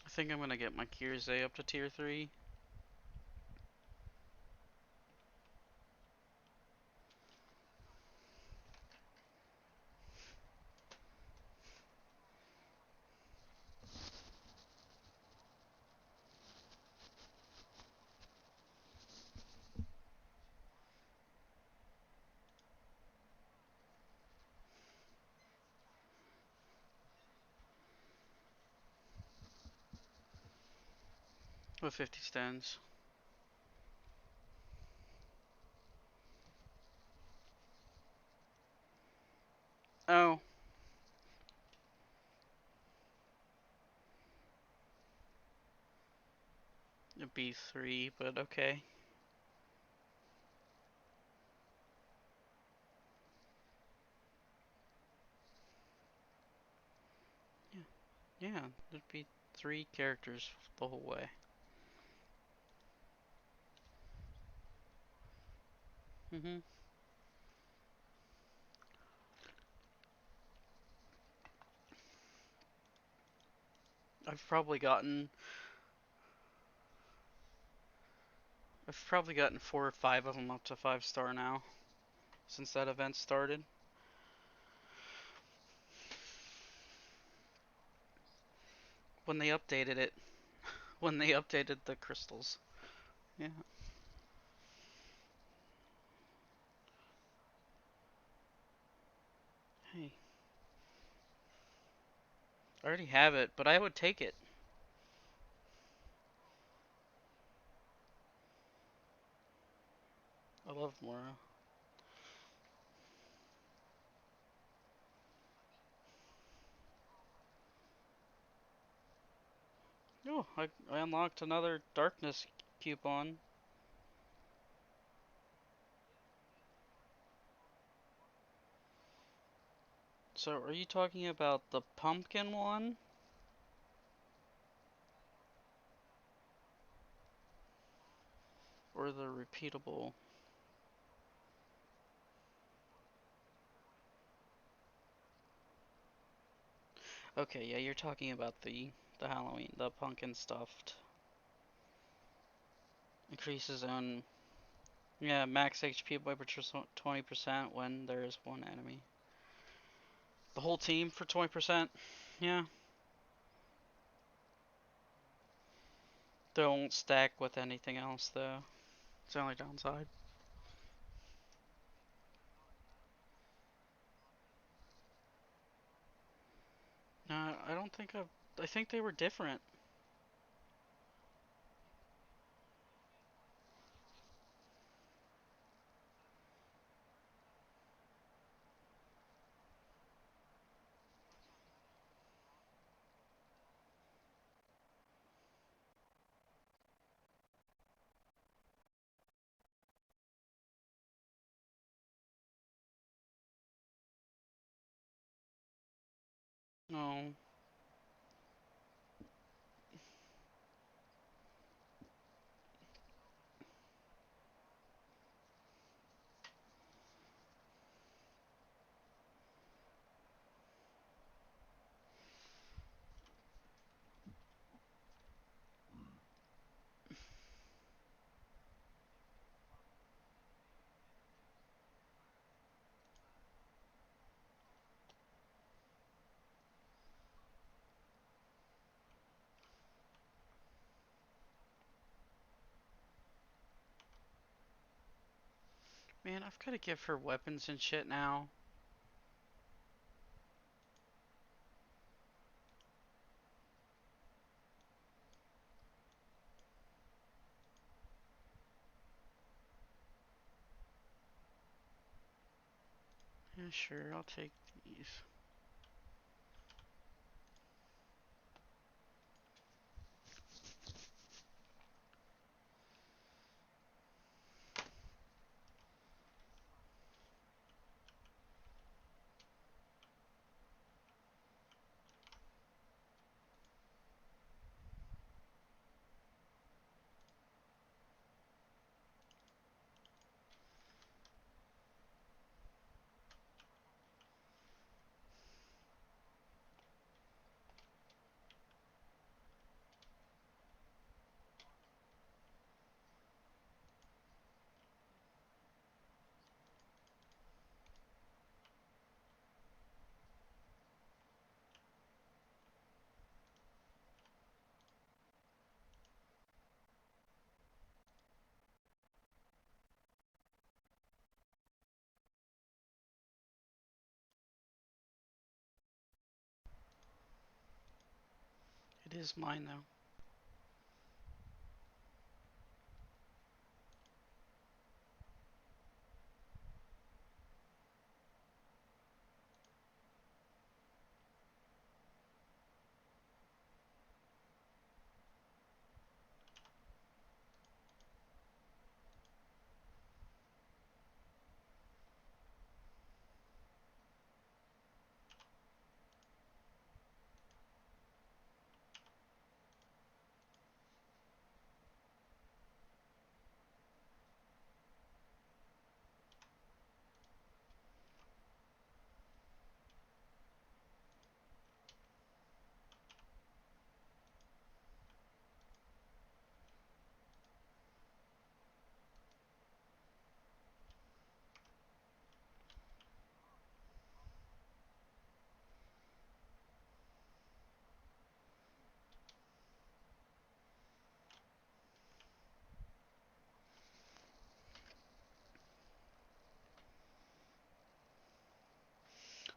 I think I'm gonna get my Kirzay up to tier 3. With 50 stands. Oh. A B3, but okay. Yeah, there'd be 3 characters the whole way. Mm-hmm. I've probably gotten 4 or 5 of them up to 5-star now since that event started. When they updated it. When they updated the crystals. Yeah. Hey. I already have it, but I would take it. I love Mora. Oh, I unlocked another darkness coupon. So, are you talking about the pumpkin one? Or the repeatable? Okay, yeah, you're talking about the Halloween, the pumpkin stuffed. Increases on, yeah, max HP by 20% when there is one enemy. The whole team for 20%, yeah. They won't stack with anything else though. It's the only downside. No, I don't think I think they were different. No. Man, I've got to give her weapons and shit now. Yeah, sure, I'll take these. It is mine though.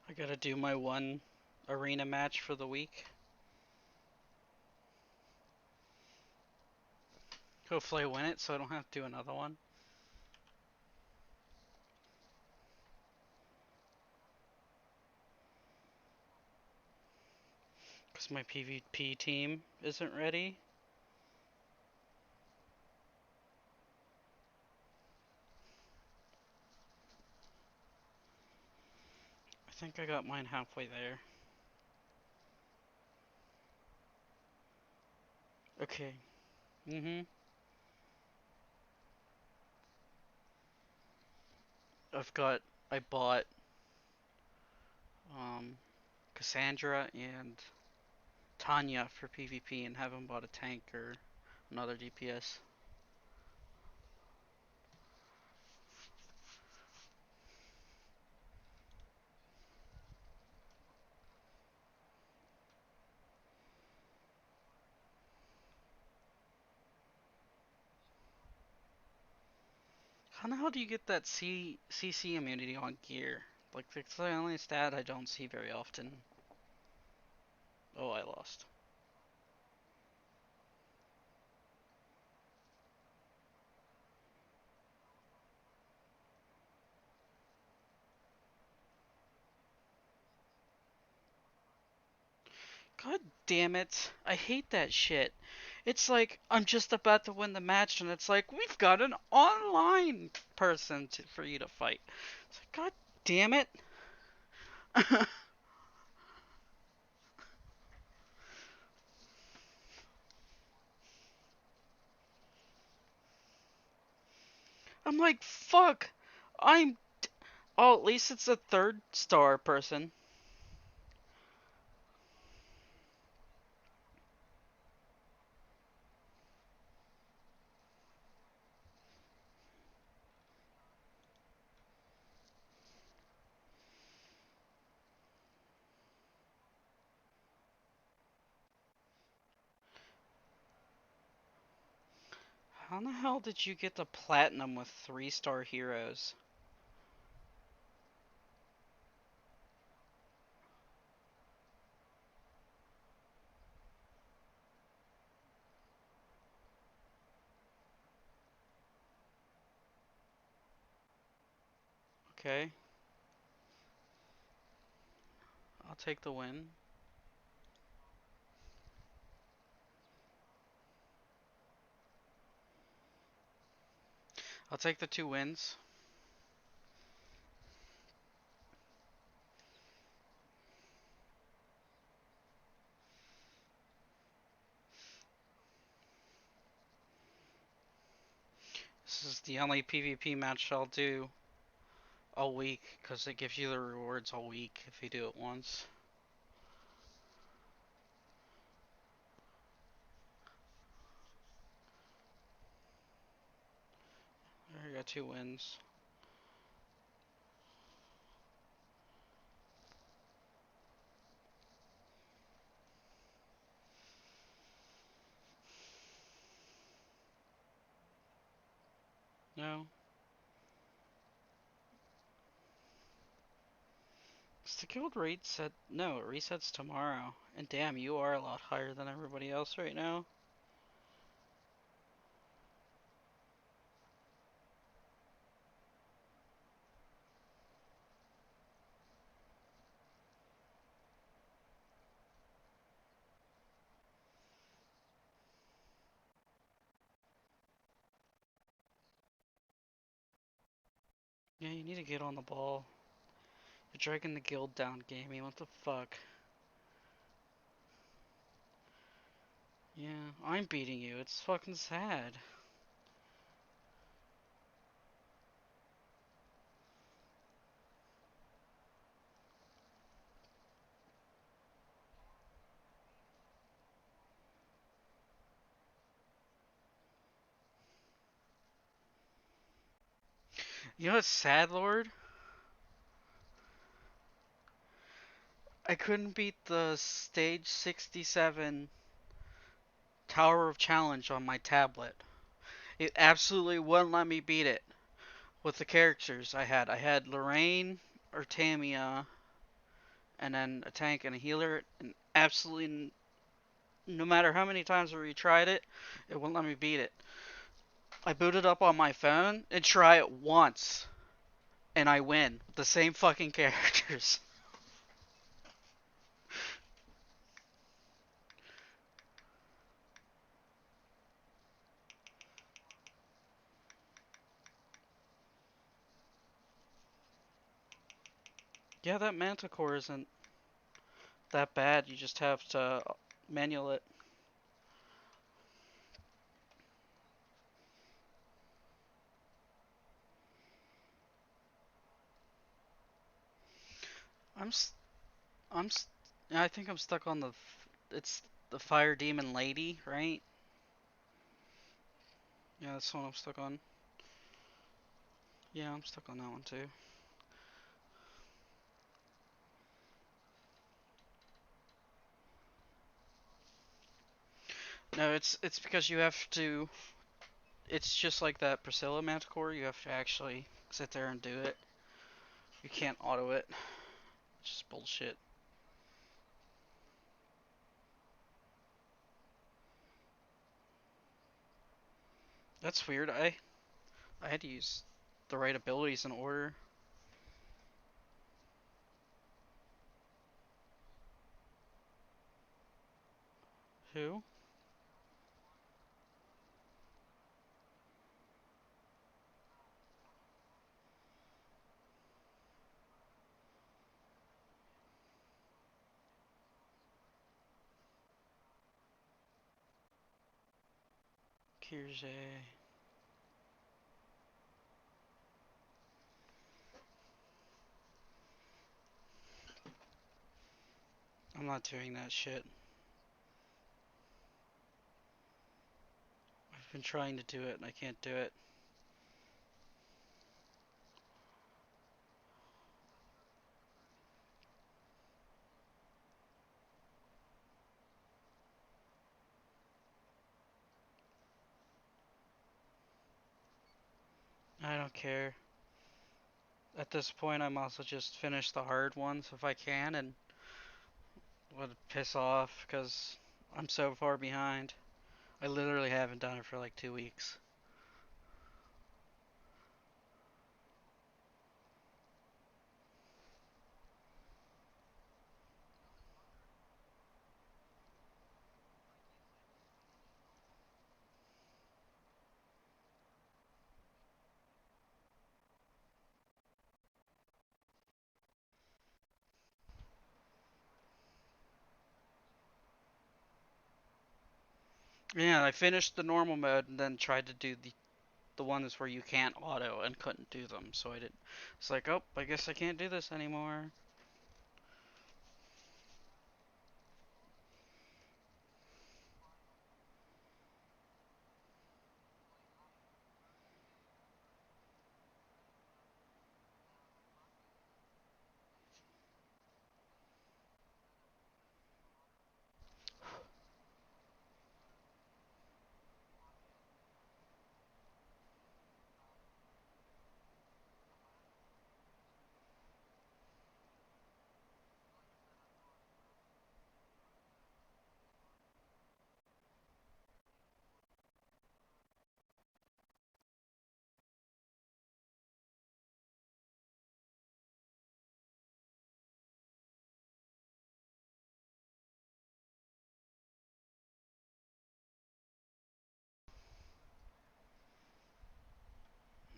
I gotta do my one arena match for the week. Hopefully I win it so I don't have to do another one. Because my PvP team isn't ready. I think I got mine halfway there. Okay. I bought Cassandra and Tanya for PvP and haven't bought a tank or another DPS. How the hell do you get that CC immunity on gear? Like, it's the only stat I don't see very often. Oh, I lost. God damn it. I hate that shit. It's like, I'm just about to win the match, and it's like, we've got an online person for you to fight. It's like, God damn it. I'm like, fuck. Oh, at least it's a 3rd star person. How in the hell did you get the platinum with 3-star heroes? Okay. I'll take the win. I'll take the 2 wins. This is the only PvP match I'll do all week, because it gives you the rewards all week if you do it once. There you got 2 wins. No. Is the guild reset? No, it resets tomorrow. And damn, you are a lot higher than everybody else right now. Yeah, you need to get on the ball. You're dragging the guild down, Gamey. What the fuck? Yeah, I'm beating you. It's fucking sad. You know what's sad, Lord? I couldn't beat the stage 67 Tower of Challenge on my tablet. It absolutely wouldn't let me beat it with the characters I had. I had Lorraine, Urtamia, and then a tank and a healer, and absolutely no matter how many times I retried it, it wouldn't let me beat it. I booted up on my phone and try it once, and I win. The same fucking characters. Yeah, that Manticore isn't that bad. You just have to manual it. I think I'm stuck on it's the Fire Demon Lady, right? Yeah, that's the one I'm stuck on. Yeah, I'm stuck on that one too. No, it's because you have to it's just like that Priscilla Manticore. You have to actually sit there and do it. You can't auto it. It's just bullshit. That's weird. I had to use the right abilities in order. Who? Kirje. I'm not doing that shit. I've been trying to do it and I can't do it. I don't care. At this point, I'm also just finish the hard ones if I can and would piss off because I'm so far behind. I literally haven't done it for like 2 weeks. Yeah, I finished the normal mode and then tried to do the ones where you can't auto and couldn't do them. So I did. It's like, oh, I guess I can't do this anymore.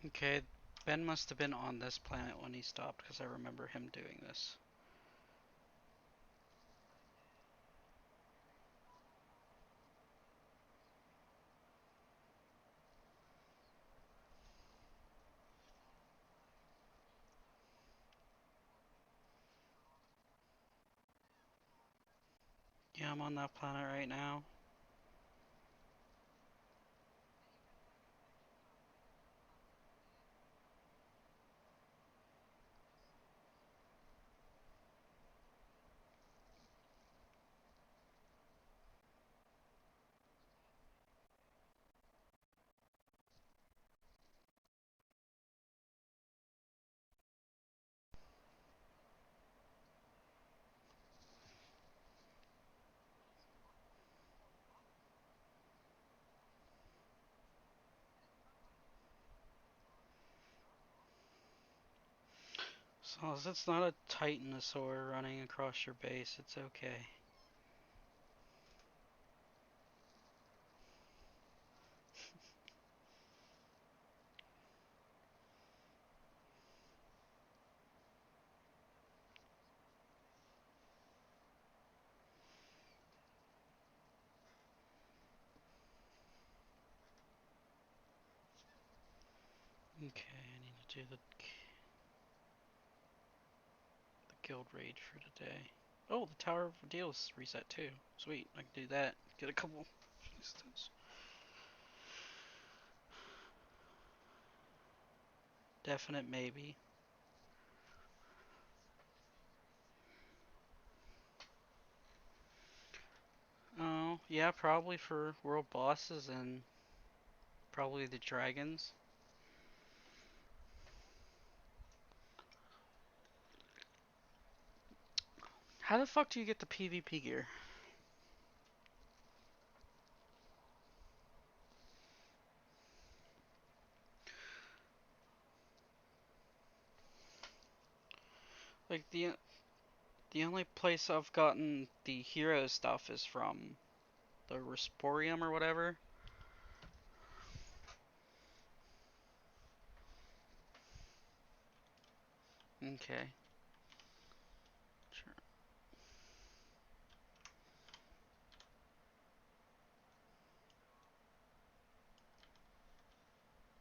Okay, Ben must have been on this planet when he stopped because I remember him doing this. Yeah, I'm on that planet right now. So as long as it's not a Titanosaur running across your base, it's okay. Okay, I need to do the guild raid for today. Oh, the Tower of Deals reset too. Sweet, I can do that. Get a couple instance. Definite maybe. Oh, yeah, probably for world bosses and Probably the dragons. How the fuck do you get the PvP gear? Like the only place I've gotten the hero stuff is from the Resporium or whatever. Okay. Sure.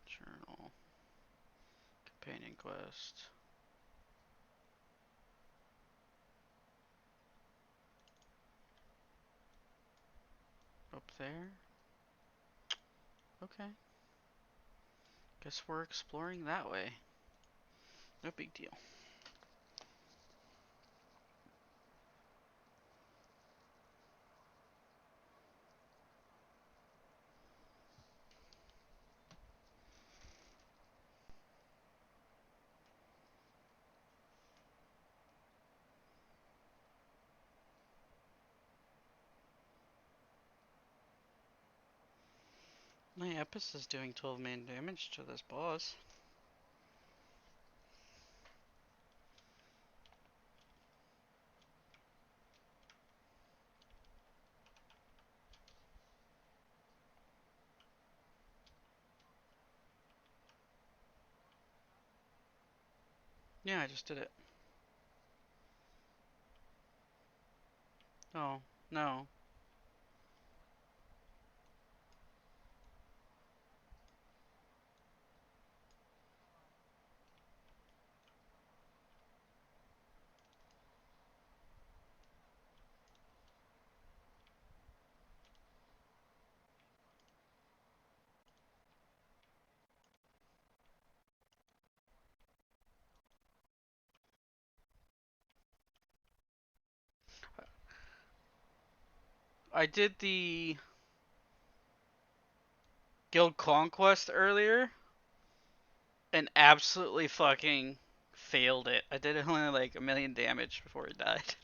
Journal. Companion quest. Up there? Okay. Guess we're exploring that way. No big deal. My Epis is doing 12 main damage to this boss. Yeah, I just did it. Oh, no. I did the Guild Conquest earlier and absolutely fucking failed it. I did only like 1,000,000 damage before it died.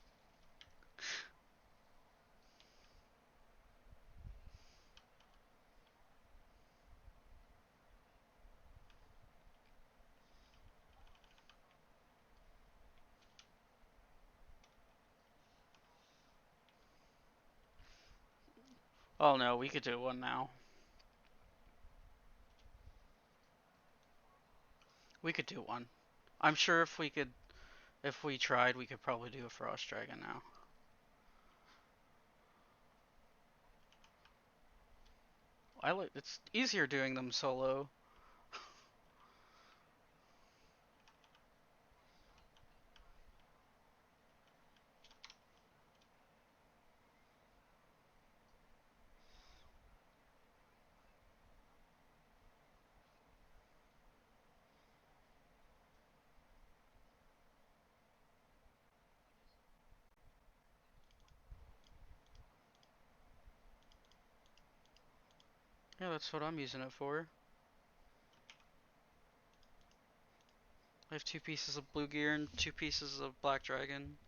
Oh no, we could do one now. We could do one. I'm sure if we tried, we could probably do a Frost Dragon now. It's easier doing them solo. Yeah, that's what I'm using it for. I have 2 pieces of blue gear and 2 pieces of black dragon.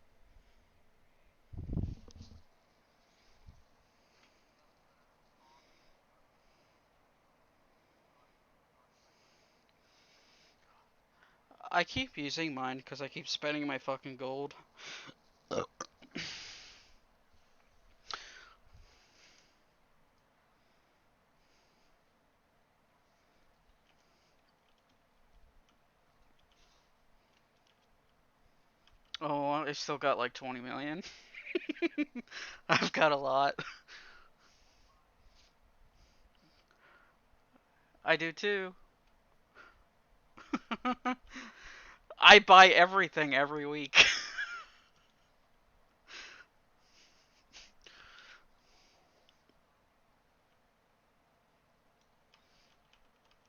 I keep using mine because I keep spending my fucking gold. Oh, I still got like 20 million. I've got a lot. I do too. I buy everything every week.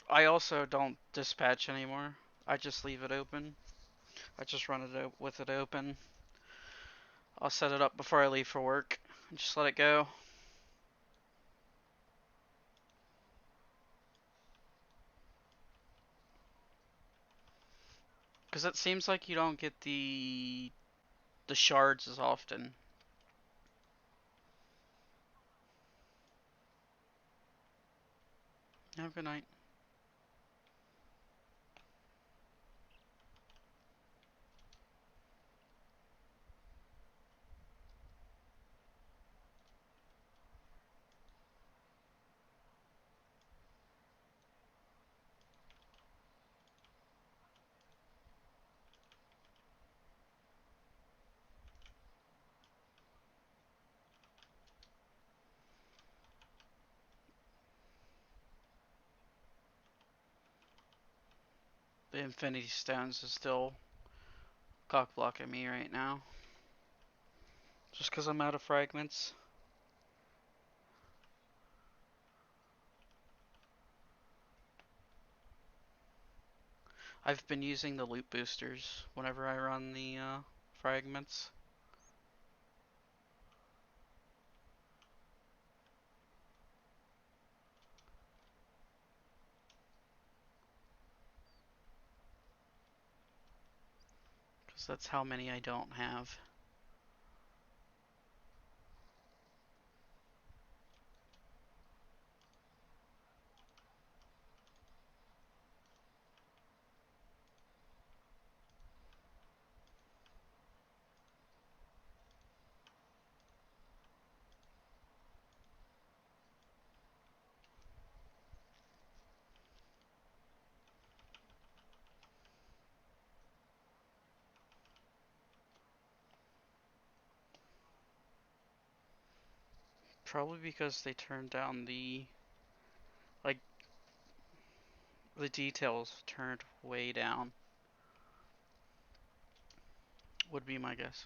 I also don't dispatch anymore. I just leave it open. I just run it with it open. I'll set it up before I leave for work and just let it go. Because it seems like you don't get the shards as often. Have a good night. The Infinity Stones is still cock blocking me right now. Just because I'm out of fragments. I've been using the loot boosters whenever I run the fragments. Because that's how many I don't have. Probably because they turned down the, like, the details turned way down. Would be my guess.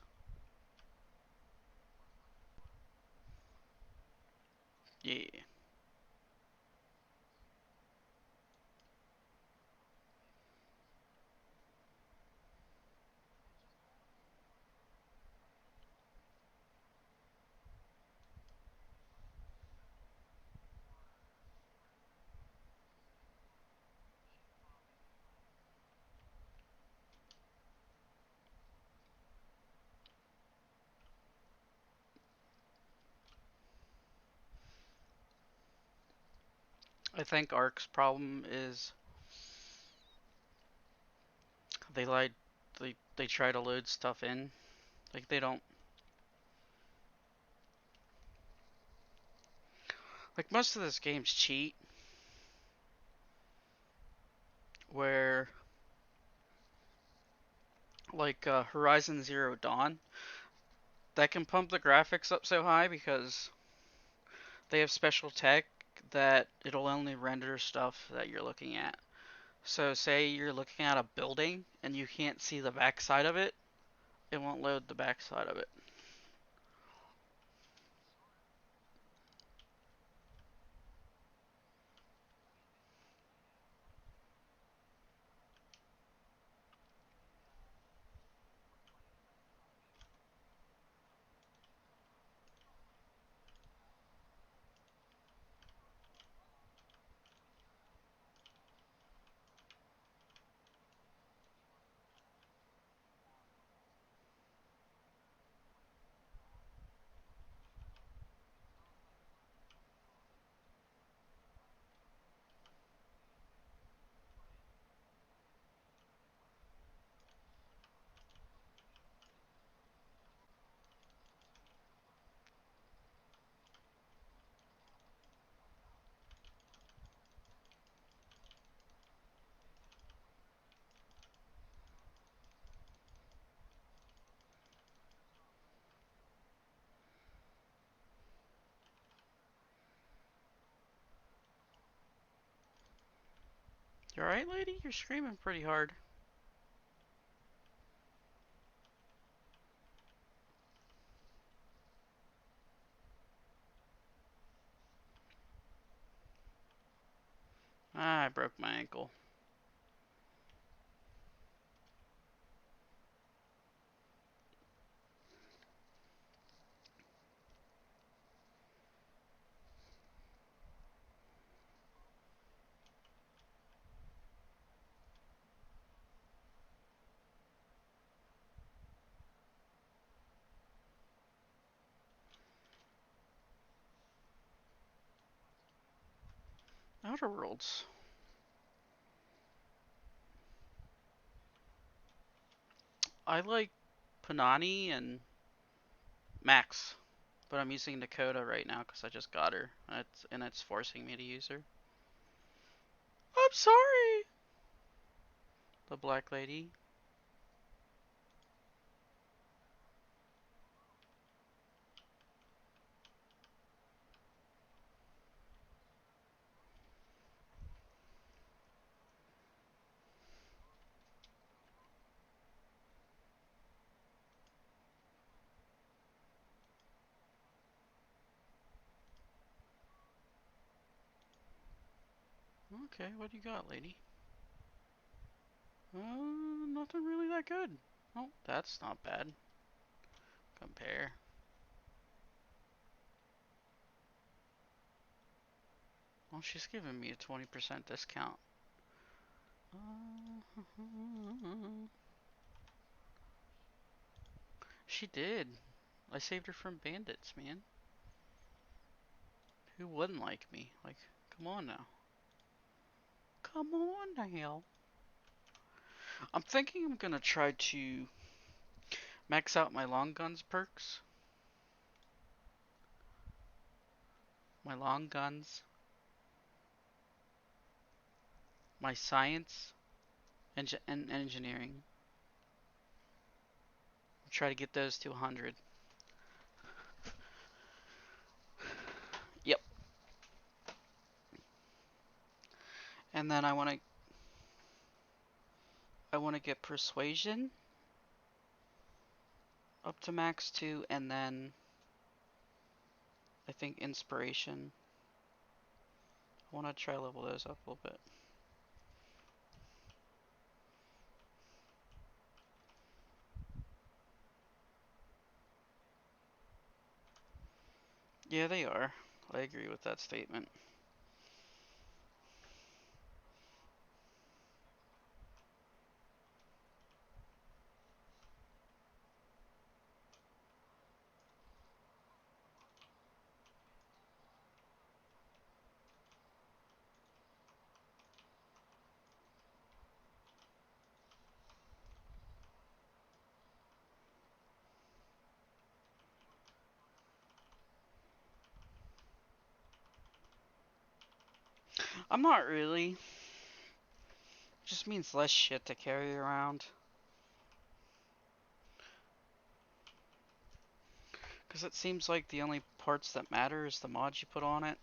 Yeah. I think Ark's problem is they they try to load stuff in. Like they don't, like most of this game's cheat where like Horizon Zero Dawn that can pump the graphics up so high because they have special tech that it'll only render stuff that you're looking at. So say you're looking at a building and you can't see the backside of it, it won't load the backside of it. You alright, lady? You're screaming pretty hard. Ah, I broke my ankle. Outer Worlds. I like Panani and Max, but I'm using Dakota right now because I just got her, and it's forcing me to use her. I'm sorry! The black lady. Okay, what do you got, lady? Nothing really that good. Oh, that's not bad. Compare. Well, she's giving me a 20% discount. She did. I saved her from bandits, man. Who wouldn't like me? Like, come on now. Come on now. I'm thinking I'm gonna try to max out my long guns perks. My long guns. My science. And engineering. Try to get those to 100. Yep. And then I want to get persuasion up to max 2, and then I think inspiration. I want to try level those up a little bit. Yeah, they are. I agree with that statement. I'm not really. Just means less shit to carry around. Because it seems like the only parts that matter is the mods you put on it.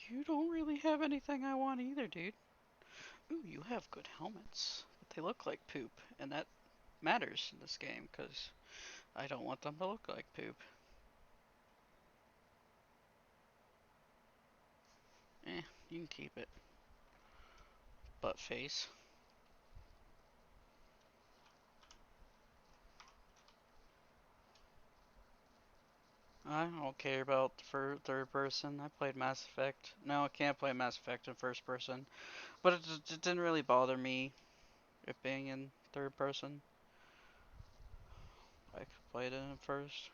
You don't really have anything I want either, dude. Ooh, you have good helmets. But they look like poop, and that matters in this game, because I don't want them to look like poop. You can keep it. Butt face. I don't care about for third person. I played Mass Effect. No, I can't play Mass Effect in first person. But it didn't really bother me, it being in third person. I could play it in first.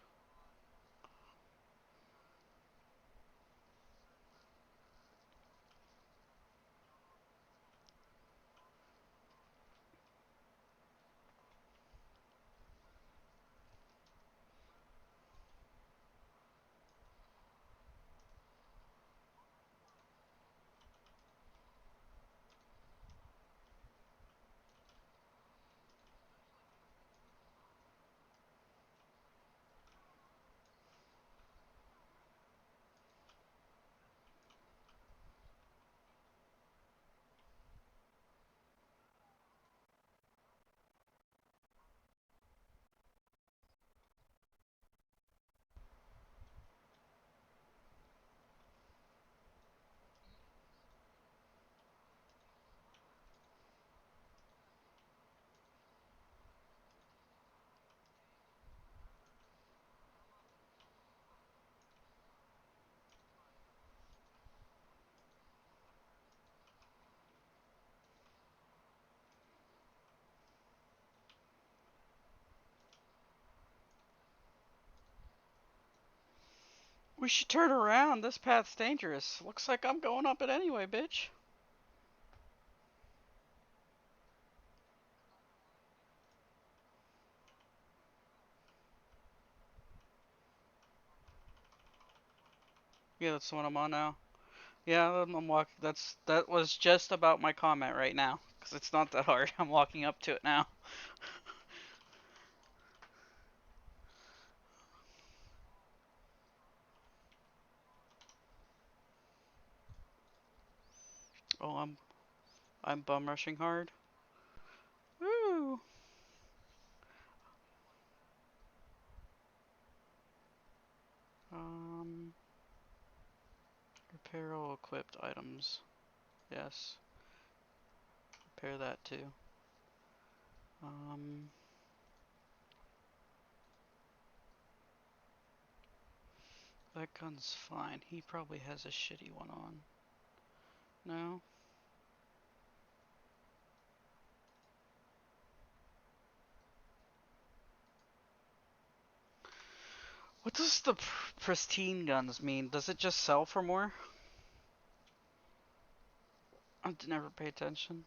We should turn around. This path's dangerous. Looks like I'm going up it anyway, bitch. Yeah, that's the one I'm on now. Yeah, I'm walking. That was just about my comment right now, because it's not that hard. I'm walking up to it now. Oh, I'm bum rushing hard. Woo! Repair all equipped items. Yes. Repair that too. That gun's fine. He probably has a shitty one on. No? What does the pristine guns mean? Does it just sell for more? I never pay attention.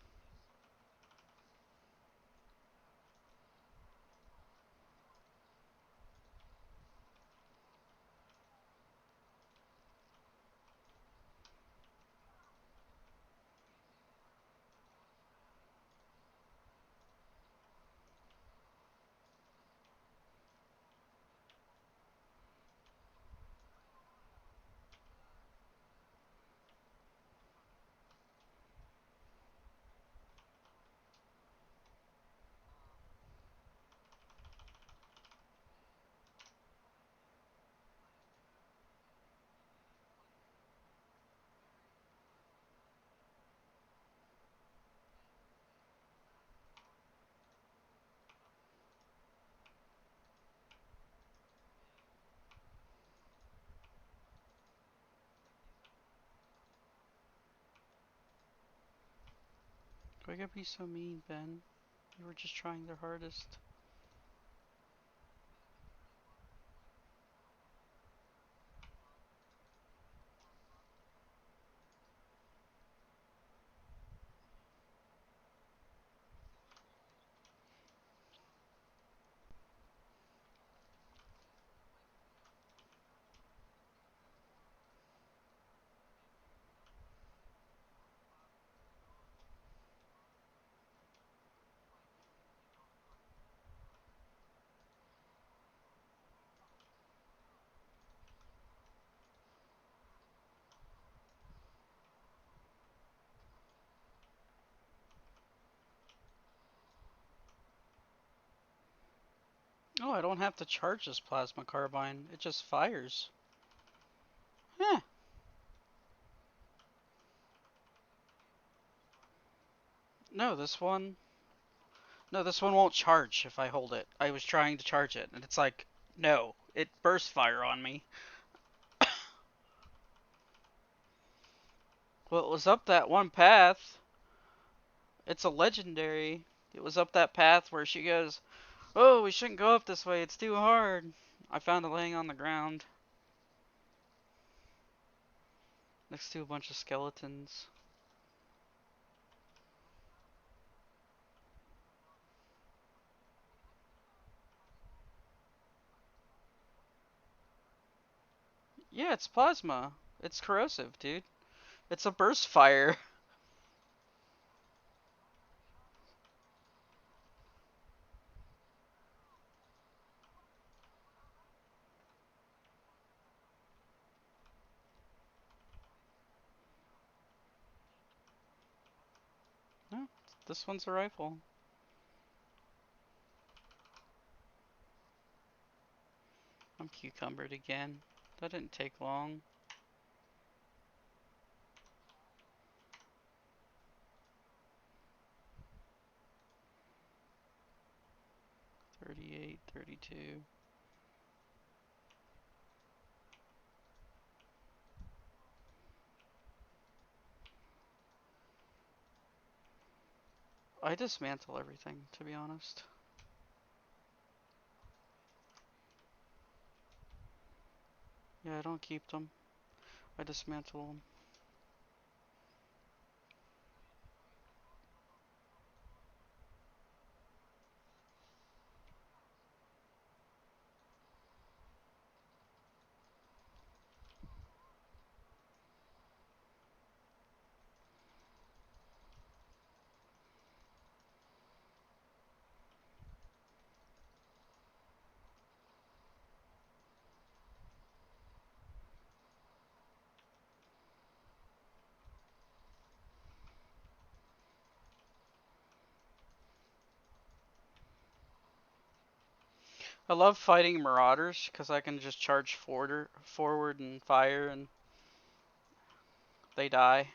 Why gotta be so mean, Ben? You were just trying their hardest. Oh, I don't have to charge this plasma carbine. It just fires. Huh. No, this one... No, this one won't charge if I hold it. I was trying to charge it, and it's like, no. It bursts fire on me. Well, it was up that one path. It's a legendary. It was up that path where she goes, oh, we shouldn't go up this way. It's too hard. I found it laying on the ground. Next to a bunch of skeletons. Yeah, it's plasma. It's corrosive, dude. It's a burst fire. No, this one's a rifle. I'm cucumbered again. That didn't take long. 38, 32. I dismantle everything, to be honest. Yeah, I don't keep them. I dismantle them. I love fighting marauders because I can just charge forward and fire and they die.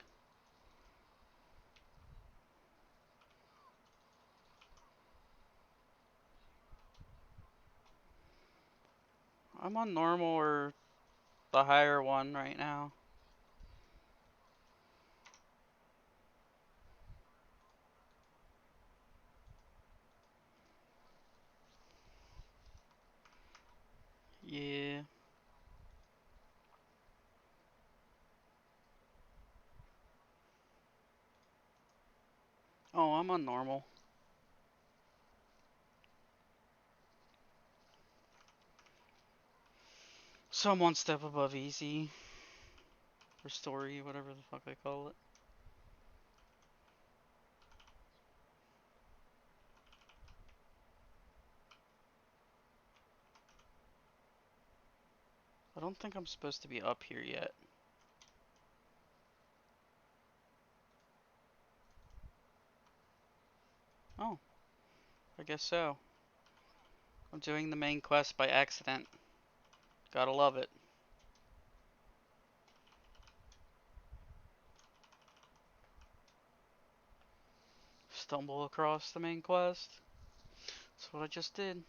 I'm on normal or the higher one right now. Yeah. Oh, I'm on normal. So I'm one step above easy. Or story, whatever the fuck they call it. I don't think I'm supposed to be up here yet. Oh, I guess so. I'm doing the main quest by accident. Gotta love it. Stumble across the main quest. That's what I just did.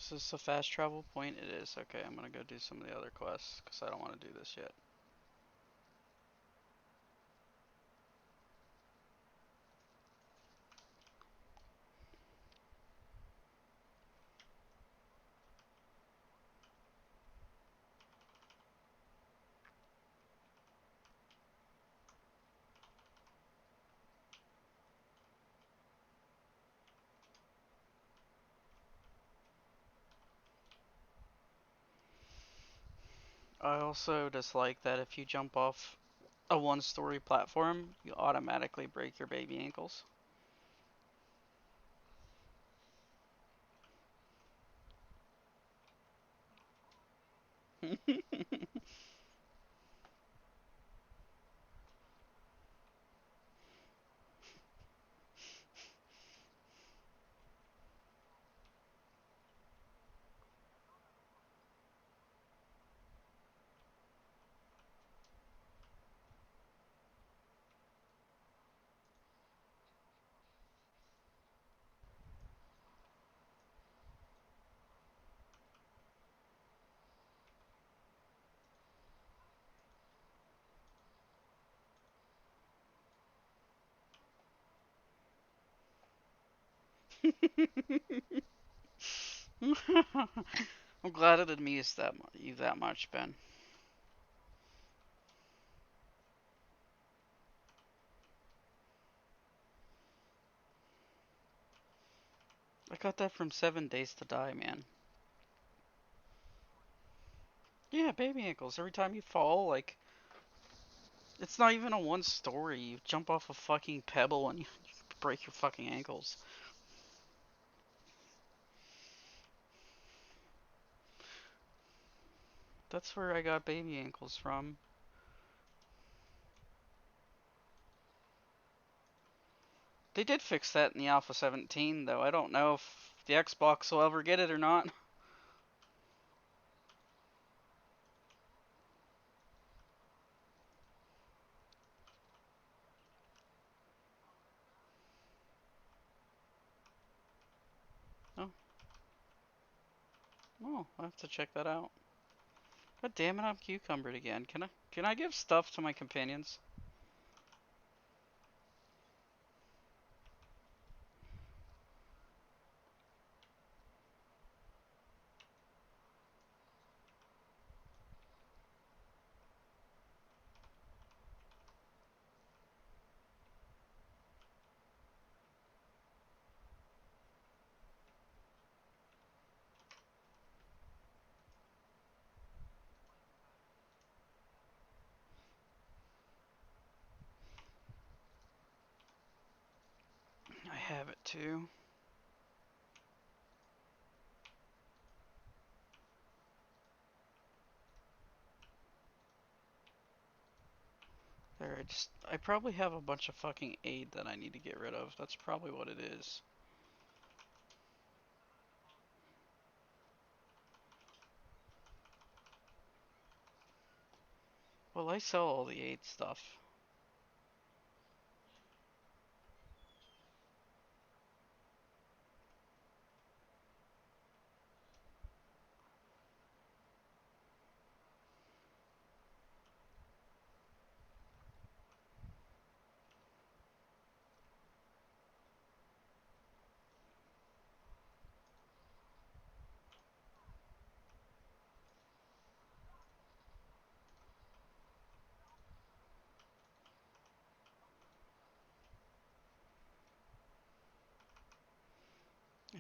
Is this a fast travel point? It is. Okay, I'm gonna go do some of the other quests because I don't want to do this yet. I also dislike that if you jump off a one-story platform, you automatically break your baby ankles. I'm glad I didn't miss you that much, Ben. I got that from 7 Days to Die, man. Yeah, baby ankles. Every time you fall, like, it's not even a one story. You jump off a fucking pebble and you break your fucking ankles. That's where I got baby ankles from. They did fix that in the Alpha 17, though. I don't know if the Xbox will ever get it or not. Oh. Oh, I have to check that out. God damn it, I'm cucumbered again. Can I give stuff to my companions? I have it too. There, I probably have a bunch of fucking aid that I need to get rid of. That's probably what it is. Well, I sell all the aid stuff.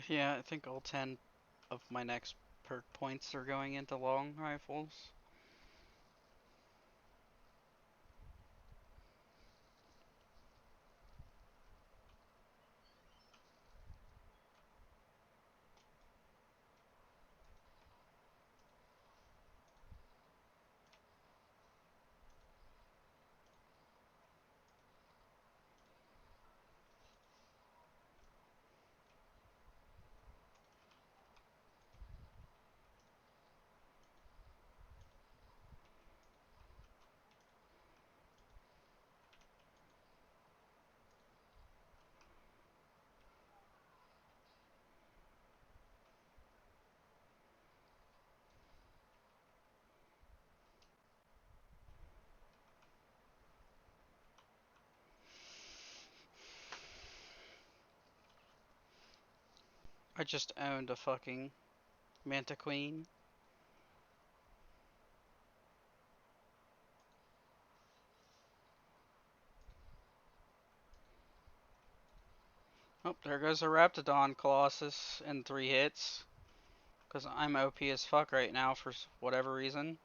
Yeah, I think all 10 of my next perk points are going into long rifles. I just owned a fucking Mantiqueen. Oh, there goes a Raptidon Colossus in 3 hits. Because I'm OP as fuck right now for whatever reason.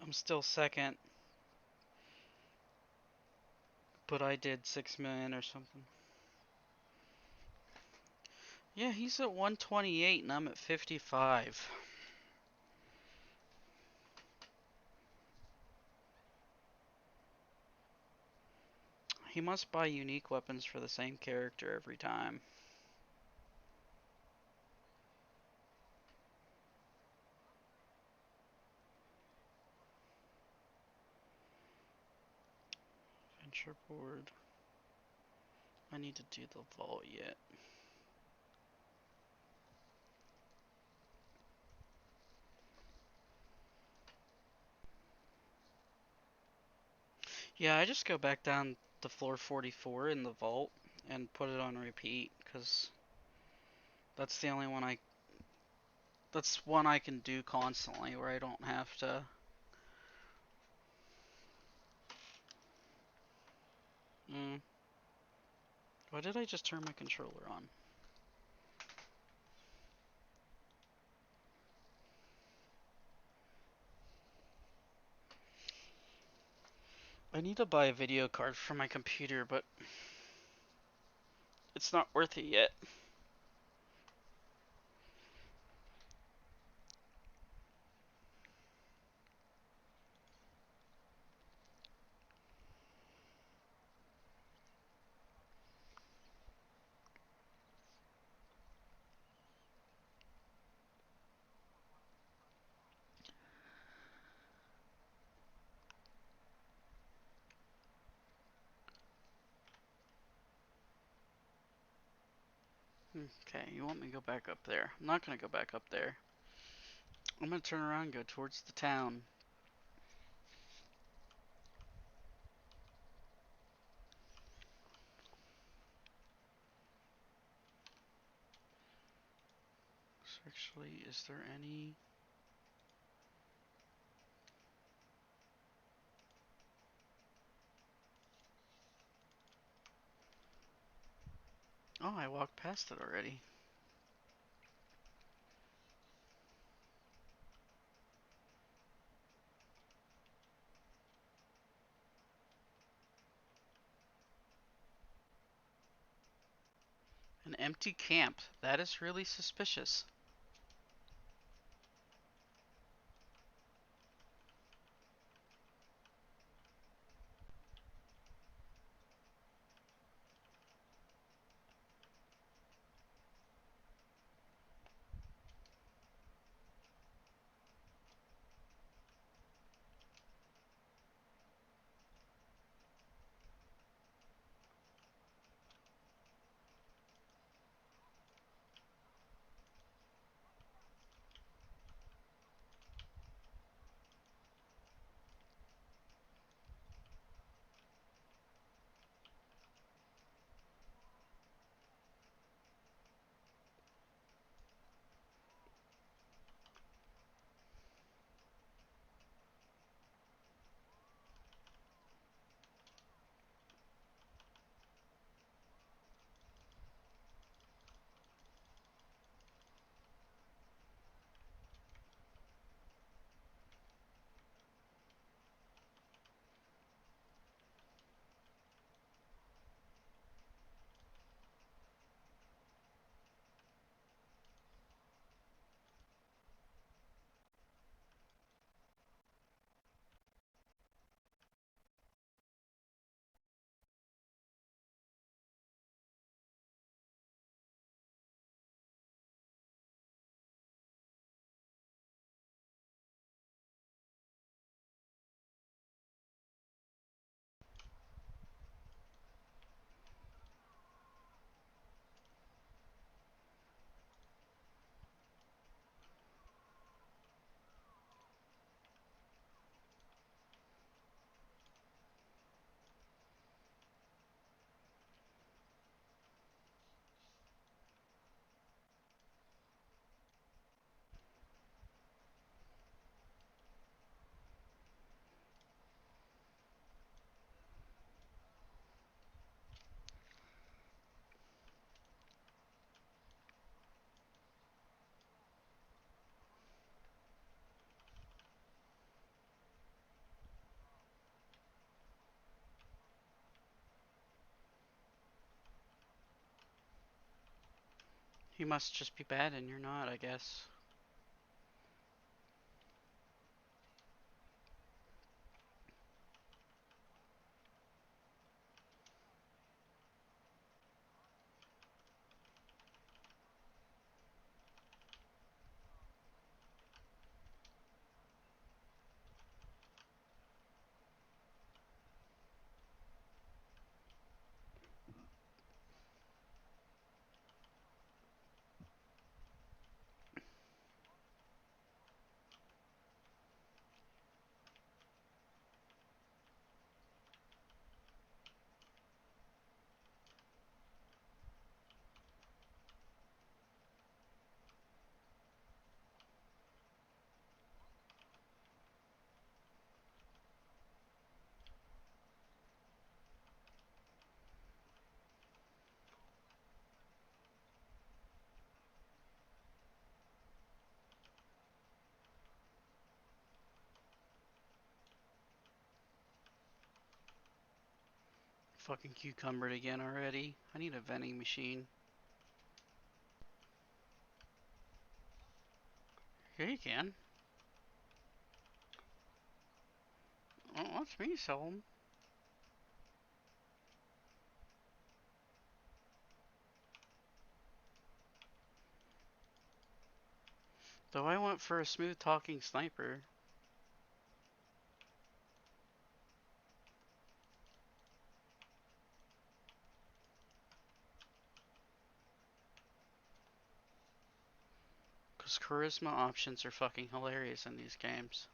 I'm still second. But I did 6 million or something. Yeah, he's at 128 and I'm at 55. He must buy unique weapons for the same character every time. Venture board. I need to do the vault yet. Yeah, I just go back down to floor 44 in the vault and put it on repeat because that's the only one that's one I can do constantly where I don't have to. Why did I just turn my controller on? I need to buy a video card for my computer, but it's not worth it yet. Okay, you want me to go back up there? I'm not gonna go back up there. I'm gonna turn around and go towards the town. So actually, is there any... Oh, I walked past it already. An empty camp. That is really suspicious. You must just be bad and you're not, I guess. Fucking cucumbered again already. I need a vending machine. Here you can. Oh, watch me sell them. Though I went for a smooth talking sniper. Because charisma options are fucking hilarious in these games.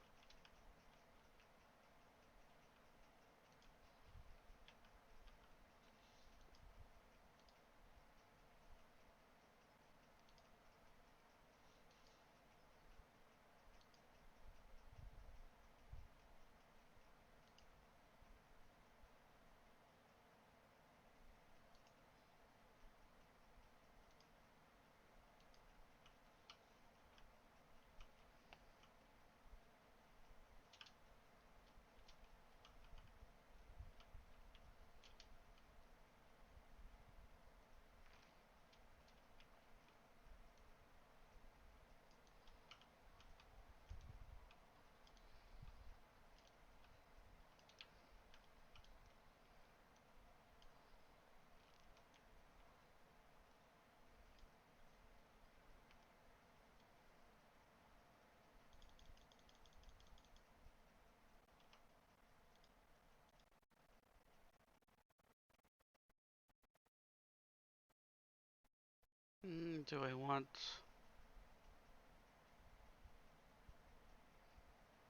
Do I want...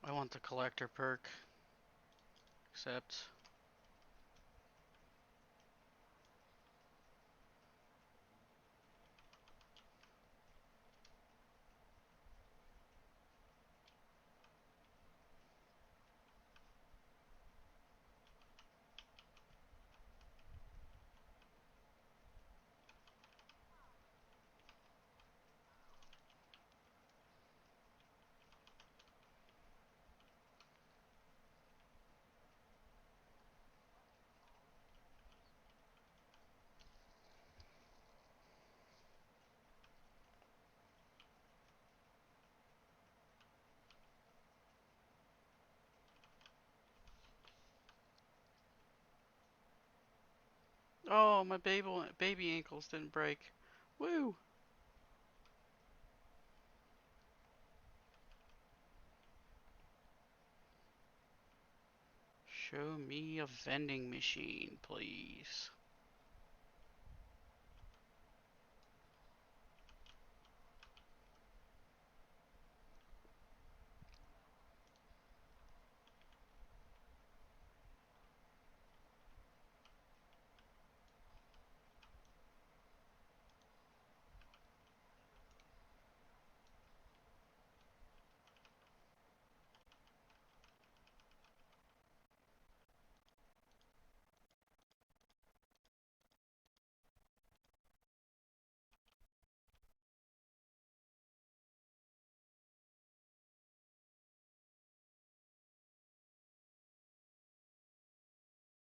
I want the collector perk. Except... Oh, my baby ankles didn't break. Woo! Show me a vending machine, please.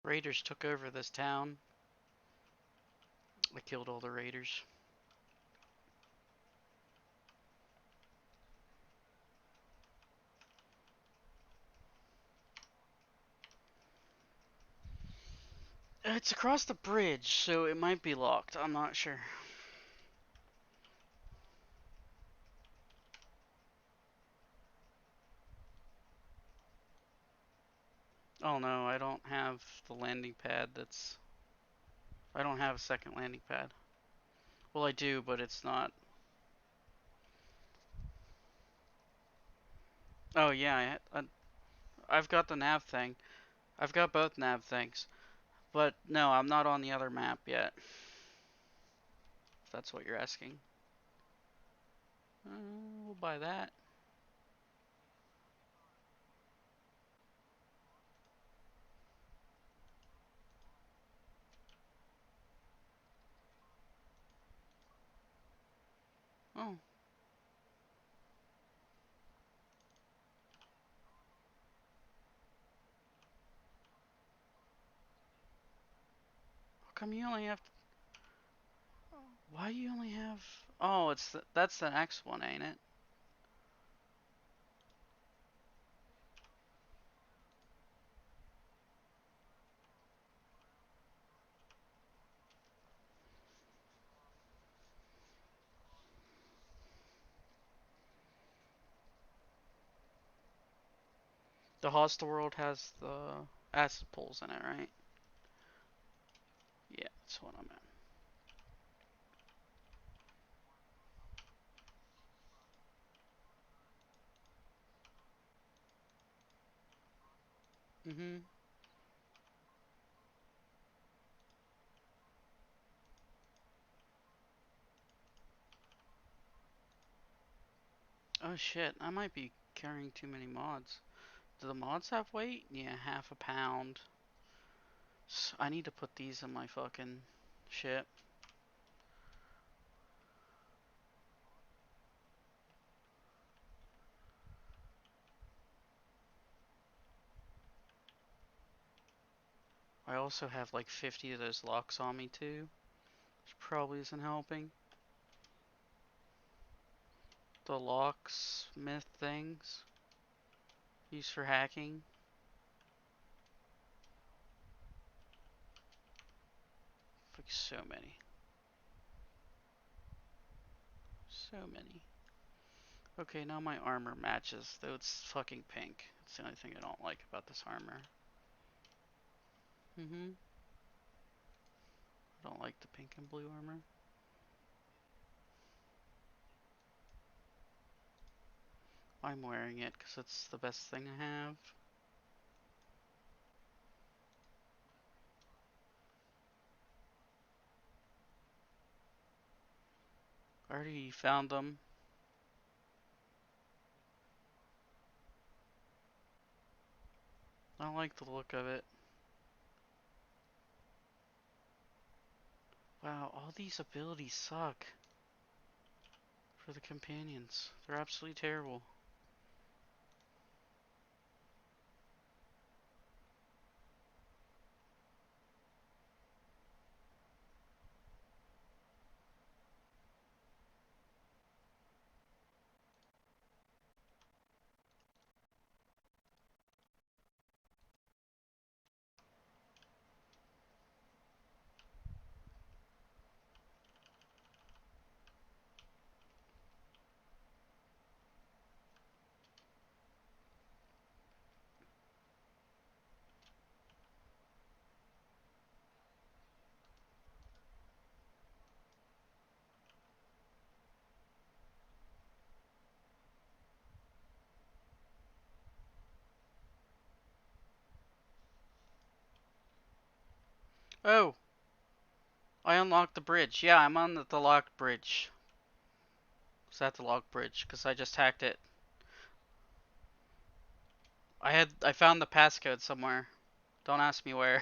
Raiders took over this town. I killed all the raiders. It's across the bridge, so it might be locked. I'm not sure. Oh no, I don't have the landing pad that's... I don't have a second landing pad. Well, I do, but it's not... Oh yeah, I've got the nav thing. I've got both nav things. But no, I'm not on the other map yet. If that's what you're asking. We'll buy that. Oh. come you only have... Why you only have... Oh, that's the next one, ain't it? The Hostel World has the acid pools in it, right? Yeah, that's what I'm at. Mm-hmm. Oh shit, I might be carrying too many mods. Do the mods have weight? Yeah, half a pound. I need to put these in my fucking ship. I also have like 50 of those locks on me too, which probably isn't helping. The locksmith things used for hacking. Like so many. So many. Okay, now my armor matches, though it's fucking pink. It's the only thing I don't like about this armor. I don't like the pink and blue armor. I'm wearing it because it's the best thing I have. I already found them. I don't like the look of it. Wow, all these abilities suck. For the companions. They're absolutely terrible. Oh! I unlocked the bridge. Yeah, I'm on the locked bridge. Is that the locked bridge? Because I just hacked it. I found the passcode somewhere. Don't ask me where.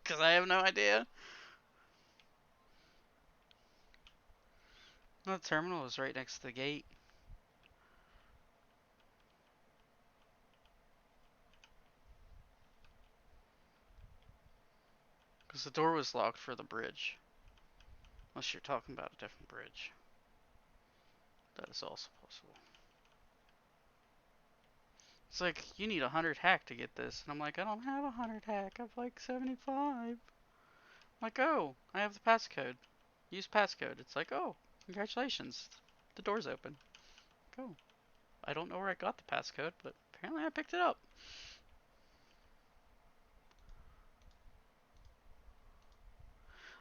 Because I have no idea. No, the terminal is right next to the gate. Because the door was locked for the bridge. Unless you're talking about a different bridge. That is also possible. It's like, you need 100 hack to get this. And I'm like, I don't have 100 hack. I have like 75. I'm like, oh, I have the passcode. Use passcode. It's like, oh, congratulations. The door's open. Go. I don't know where I got the passcode, but apparently I picked it up.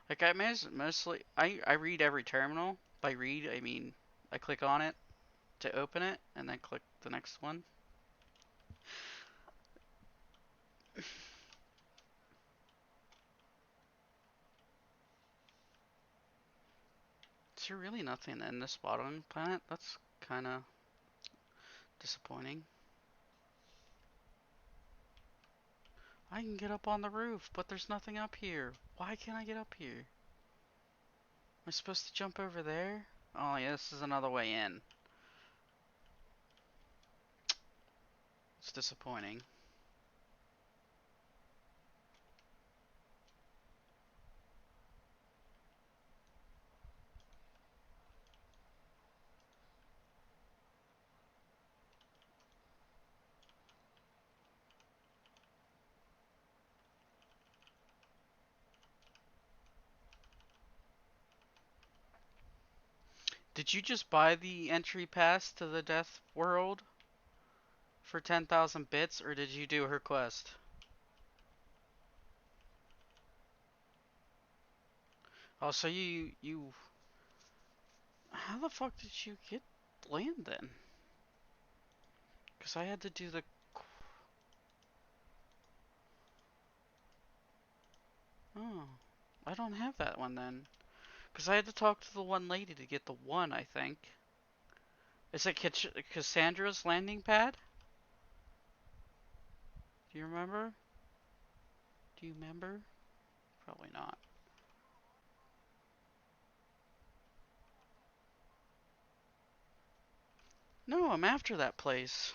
Like, I mostly, I read every terminal. By read, I mean, I click on it to open it, and then click the next one. Is there really nothing in this bottom planet? That's kind of disappointing. I can get up on the roof, but there's nothing up here. Why can't I get up here? Am I supposed to jump over there? Oh yeah, this is another way in. It's disappointing. Did you just buy the entry pass to the Death World for 10,000 bits, or did you do her quest? Oh, so you... How the fuck did you get land then? Because I had to do the... Oh, I don't have that one then. Because I had to talk to the one lady to get the one, I think. Is it Cassandra's landing pad? Do you remember? Do you remember? Probably not. No, I'm after that place.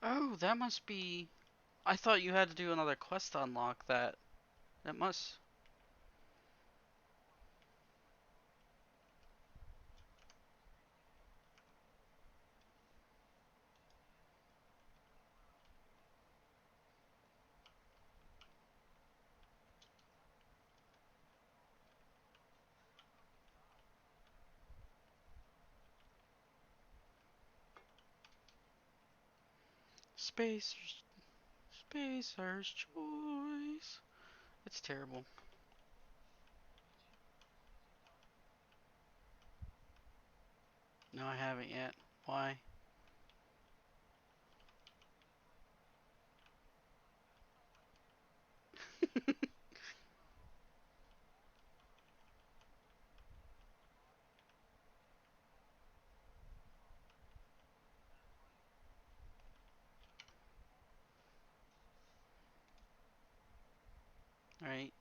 Oh, that must be... I thought you had to do another quest to unlock that. That must... Spacer's choice. It's terrible. No, I haven't yet. Why? Right.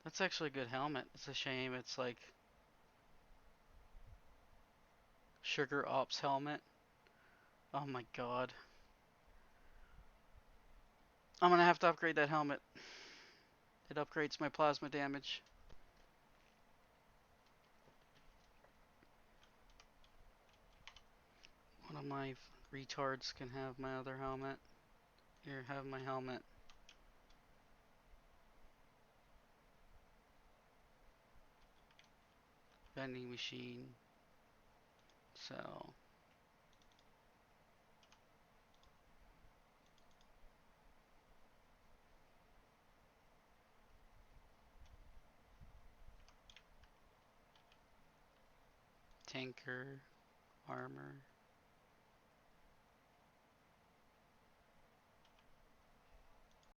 That's actually a good helmet. It's a shame it's like Sugar Ops helmet. Oh my god. I'm gonna have to upgrade that helmet. It upgrades my plasma damage. One of my retards can have my other helmet. Here, have my helmet. Vending machine. Sell. Tanker. Armor.